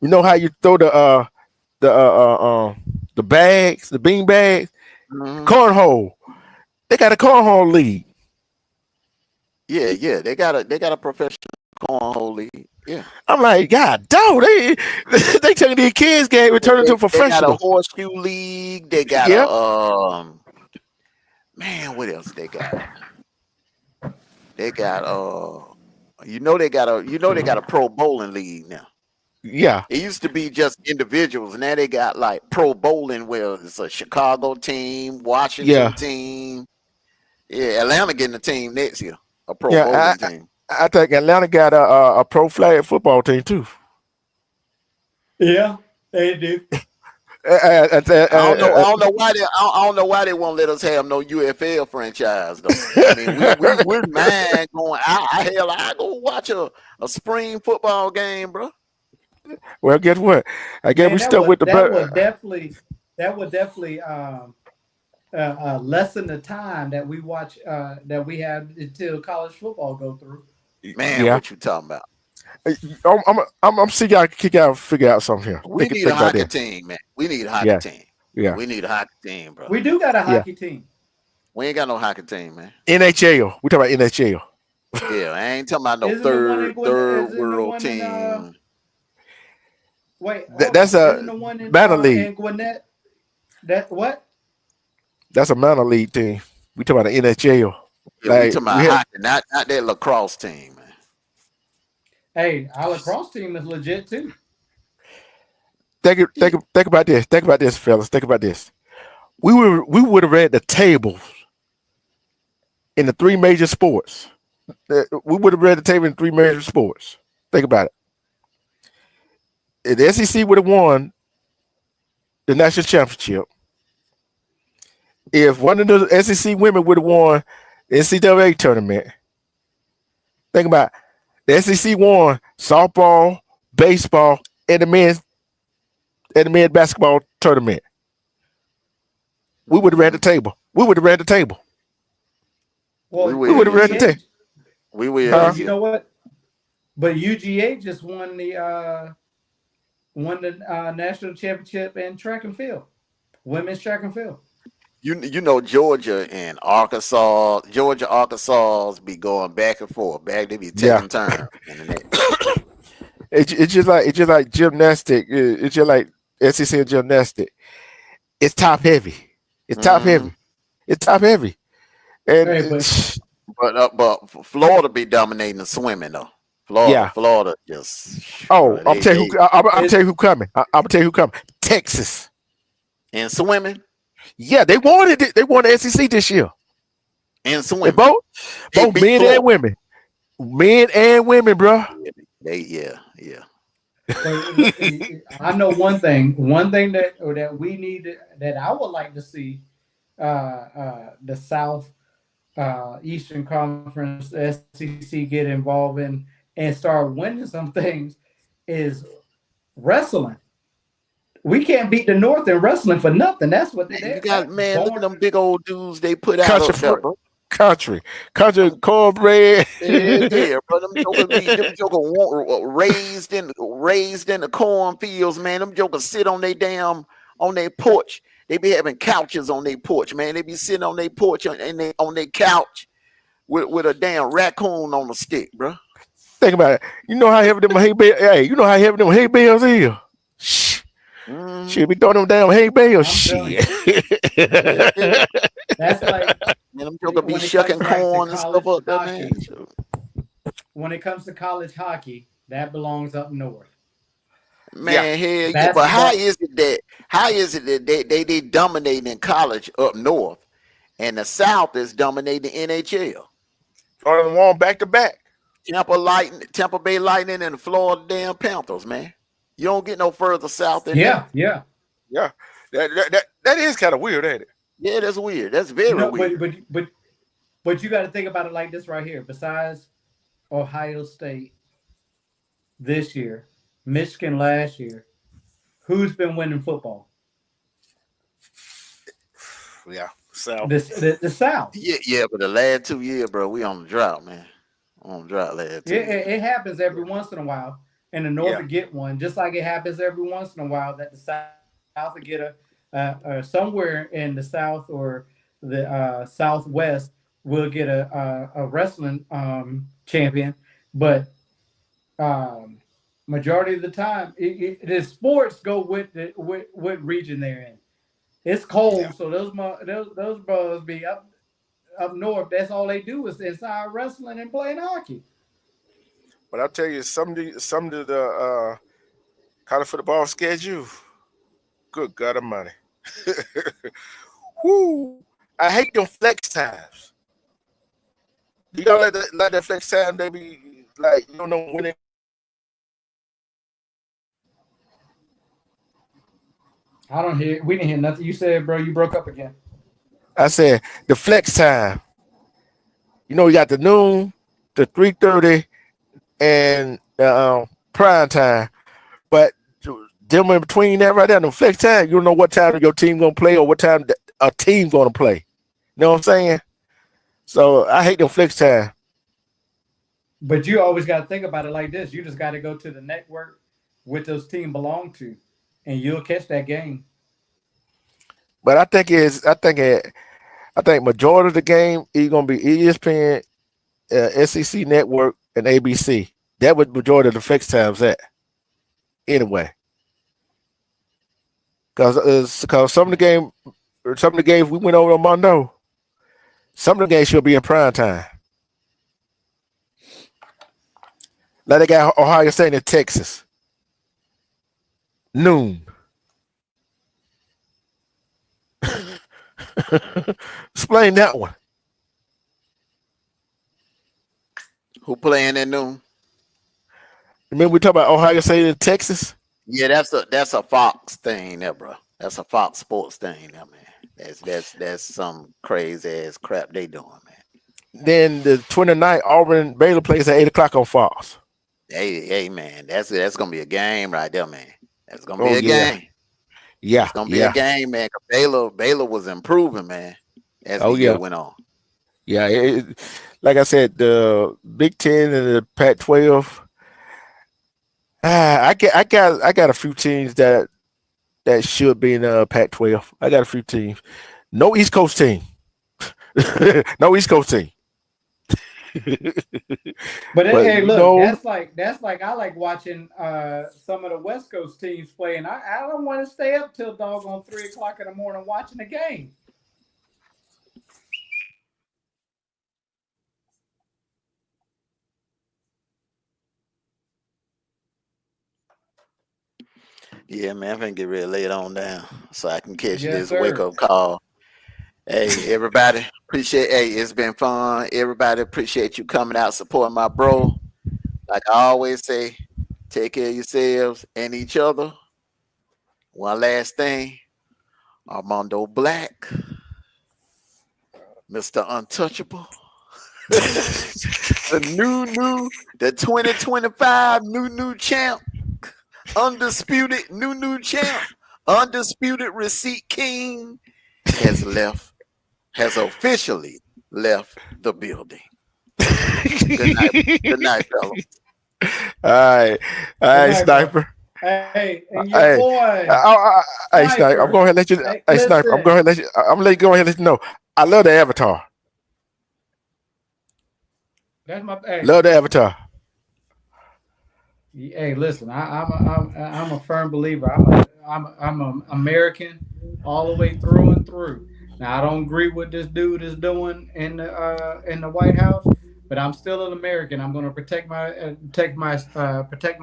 You know how you throw the bags, the bean bags, cornhole. They got a cornhole league. Yeah. They got a professional cornhole league. Yeah. I'm like, God, dog, they taking these kids game and turning to professional. They got a horseshoe league. They got a man. What else they got? They got they got a pro bowling league now. Yeah. It used to be just individuals. Now they got like pro bowling where it's a Chicago team, Washington team. Yeah, Atlanta getting a team next year. A pro bowling team. I think Atlanta got a pro flag football team too. Yeah, they do. I don't know why they won't let us have no UFL franchise though. I mean, we're mad going. I go watch a spring football game, bro. Well, guess what? I guess we stuck with the. That would definitely lessen the time that we watch that we have until college football go through. Man, what you talking about? I'm see y'all figure out something here. We need a hockey team, man. We need a hockey team. Yeah, we need a hockey team, bro. We do got a hockey team. We ain't got no hockey team, man. NHL. We talking about NHL. Yeah, I ain't talking about no third world team. That's a minor league. Gwinnett. That what? That's a minor league team. We talking about the NHL. Yeah, we talking about hockey, not that lacrosse team, man. Hey, our lacrosse team is legit too. Think about this. Think about this, fellas. Think about this. We would have read the tables in the three major sports. We would have read the table in three major sports. Think about it. If the SEC would have won the national championship, if one of the SEC women would have won the NCAA tournament, think about it. The SEC won softball, baseball, and the men's basketball tournament. We would have ran the table. We would have ran the table. Well, we would have ran the table. We will. You know what? But UGA just won the national championship in track and field, women's track and field. You know Georgia and Arkansas be going back and forth. They be taking turns. It's just like gymnastic. It's just like SEC gymnastic. It's top heavy. It's top heavy. It's top heavy. And but Florida be dominating the swimming though. Florida just. Oh, I'm tell you who coming. I'm gonna tell you who coming. Texas. And swimming. Yeah, they wanted it. They won the SEC this year. And swimming. Both men and women. Men and women, bro. Yeah. I know one thing that we need, that I would like to see the South Eastern Conference, SEC get involved in and start winning some things is wrestling. We can't beat the North in wrestling for nothing. That's what they got. Man, look at them big old dudes they put out. Country cornbread. Yeah, bro. Them jokers raised in the cornfields, man. Them jokers sit on their porch. They be having couches on their porch, man. They be sitting on their porch and on their couch with a damn raccoon on a stick, bro. Think about it. You know how heavy them hay bales? Hey, you know how heavy them hay bales is? Should be throwing them down hay bales. Shit. That's like them jokers be shucking corn and stuff up there, man. When it comes to college hockey, that belongs up north. Man, but how is it that they dominate in college up north, and the South is dominating NHL? Or the one back to back. Tampa Bay Lightning, and the Florida damn Panthers, man. You don't get no further south than that. Yeah. That is kind of weird, ain't it? Yeah, that's weird. That's very weird. But you got to think about it like this right here. Besides Ohio State this year, Michigan last year, who's been winning football? Yeah. So The South. Yeah, but the last 2 years, bro, we on the drought, man. On the drought last 2 years. It happens every once in a while, and the North yeah. will get one, just like it happens every once in a while that the South will get somewhere in the South or the Southwest will get a wrestling champion, but um, majority of the time, the sports go with what region they're in. It's Yeah. cold, so those brothers be up north. That's all they do is inside wrestling and playing hockey. But I'll tell you, some of the college football schedule, good God Almighty. Whoo! I hate them flex times. Do y'all like that flex time? They be like, you don't know when they. I don't hear. We didn't hear nothing you said, bro. You broke up again. I said the flex time. You know, you got the noon, the 3:30, and the prime time. But them in between that right there, the flex time, you don't know what time your team gonna play or what time a team gonna play. You know what I'm saying? So I hate them flex time. But you always got to think about it like this. You just got to go to the network what those teams belong to, and you'll catch that game. But I think majority of the game is gonna be ESPN, SEC Network, and ABC. That was majority of the flex times at anyway. Because some of the games we went over on Monday, some of the games should be in prime time. Like they got Ohio State in Texas, noon. Explain that one. Who playing at noon? Remember we talk about Ohio State in Texas? Yeah, that's a Fox thing, there, bro. That's a Fox Sports thing, there, man. That's some crazy ass crap they doing, man. Then the 29th, Auburn Baylor plays at 8 o'clock on Fox. Hey, man, that's gonna be a game right there, man. That's gonna be a yeah. game. Yeah, It's gonna be a game, man. 'Cause Baylor was improving, man, as the year went on. Yeah, like I said, the Big Ten and the Pac-12. I got a few teams that should be in the Pac-12. I got a few teams. No East Coast team. No East Coast team. But hey, look, that's like I like watching some of the West Coast teams play, and I don't want to stay up till doggone 3 o'clock in the morning watching the game. Yeah, man, I'm gonna get ready to lay it on down so I can catch Yes, this sir. wake up call. Hey, everybody, it's been fun. Everybody appreciate you coming out, supporting my bro. Like I always say, take care of yourselves and each other. One last thing, Armando Black, Mr. Untouchable, the 2025 new champ, undisputed new champ, undisputed receipt king has officially left the building. Good night, fellas. All right, night, Sniper. Hey, and your boy. Hey, Sniper. I'm going to let you. Hey, Sniper. I'm going to let you. I'm gonna let you go ahead and let you know. I love the Avatar. That's my. Hey. Love the Avatar. Hey, listen. I'm a firm believer. I'm an American all the way through and through. Now I don't agree with this dude is doing in the White House, but I'm still an American. I'm going to protect my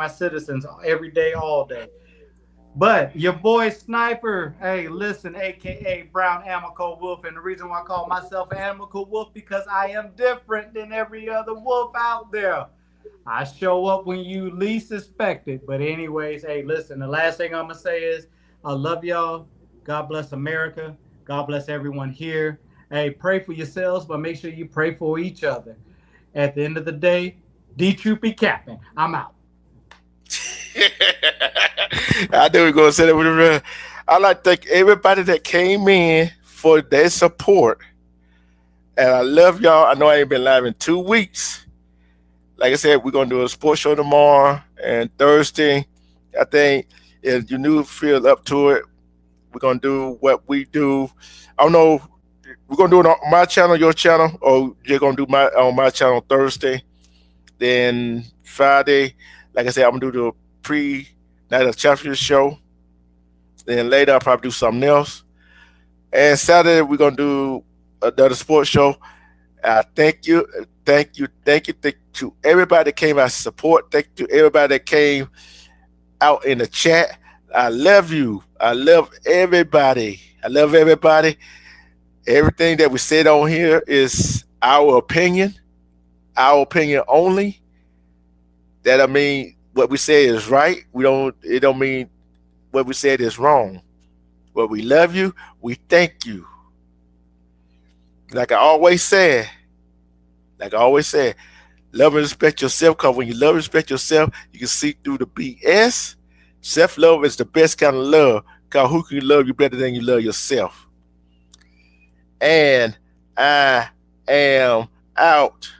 citizens every day, all day. But your boy Sniper, hey, listen, aka Brown Amico Wolf, and the reason why I call myself an Amico Wolf because I am different than every other wolf out there. I show up when you least expect it. But anyways, hey, listen, the last thing I'm gonna say is I love y'all. God bless America. God bless everyone here. Hey, pray for yourselves, but make sure you pray for each other. At the end of the day, D-Troop be capping. I'm out. I knew we were going to say that. I'd like to thank everybody that came in for their support. And I love y'all. I know I ain't been live in 2 weeks. Like I said, we're going to do a sports show tomorrow and Thursday. I think if you knew feel up to it, we're going to do what we do. I don't know. We're going to do it on my channel, your channel, or you're going to do on my channel Thursday. Then Friday, like I said, I'm going to do the pre-Night of Champions show. Then later, I'll probably do something else. And Saturday, we're going to do another sports show. Thank you to everybody that came out to support. Thank you to everybody that came out in the chat. I love you. I love everybody. I love everybody. Everything that we said on here is our opinion only. That I mean, what we say is right. It don't mean what we said is wrong. But we love you. We thank you. Like I always say, love and respect yourself, because when you love and respect yourself, you can see through the BS. Self-love is the best kind of love, because who can love you better than you love yourself? And I am out.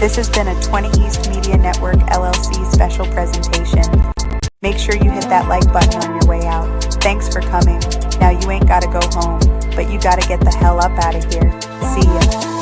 This has been a 20 East Media Network LLC special presentation. Make sure you hit that like button on your way out. Thanks for coming. Now you ain't gotta go home, but you gotta get the hell up out of here. See ya.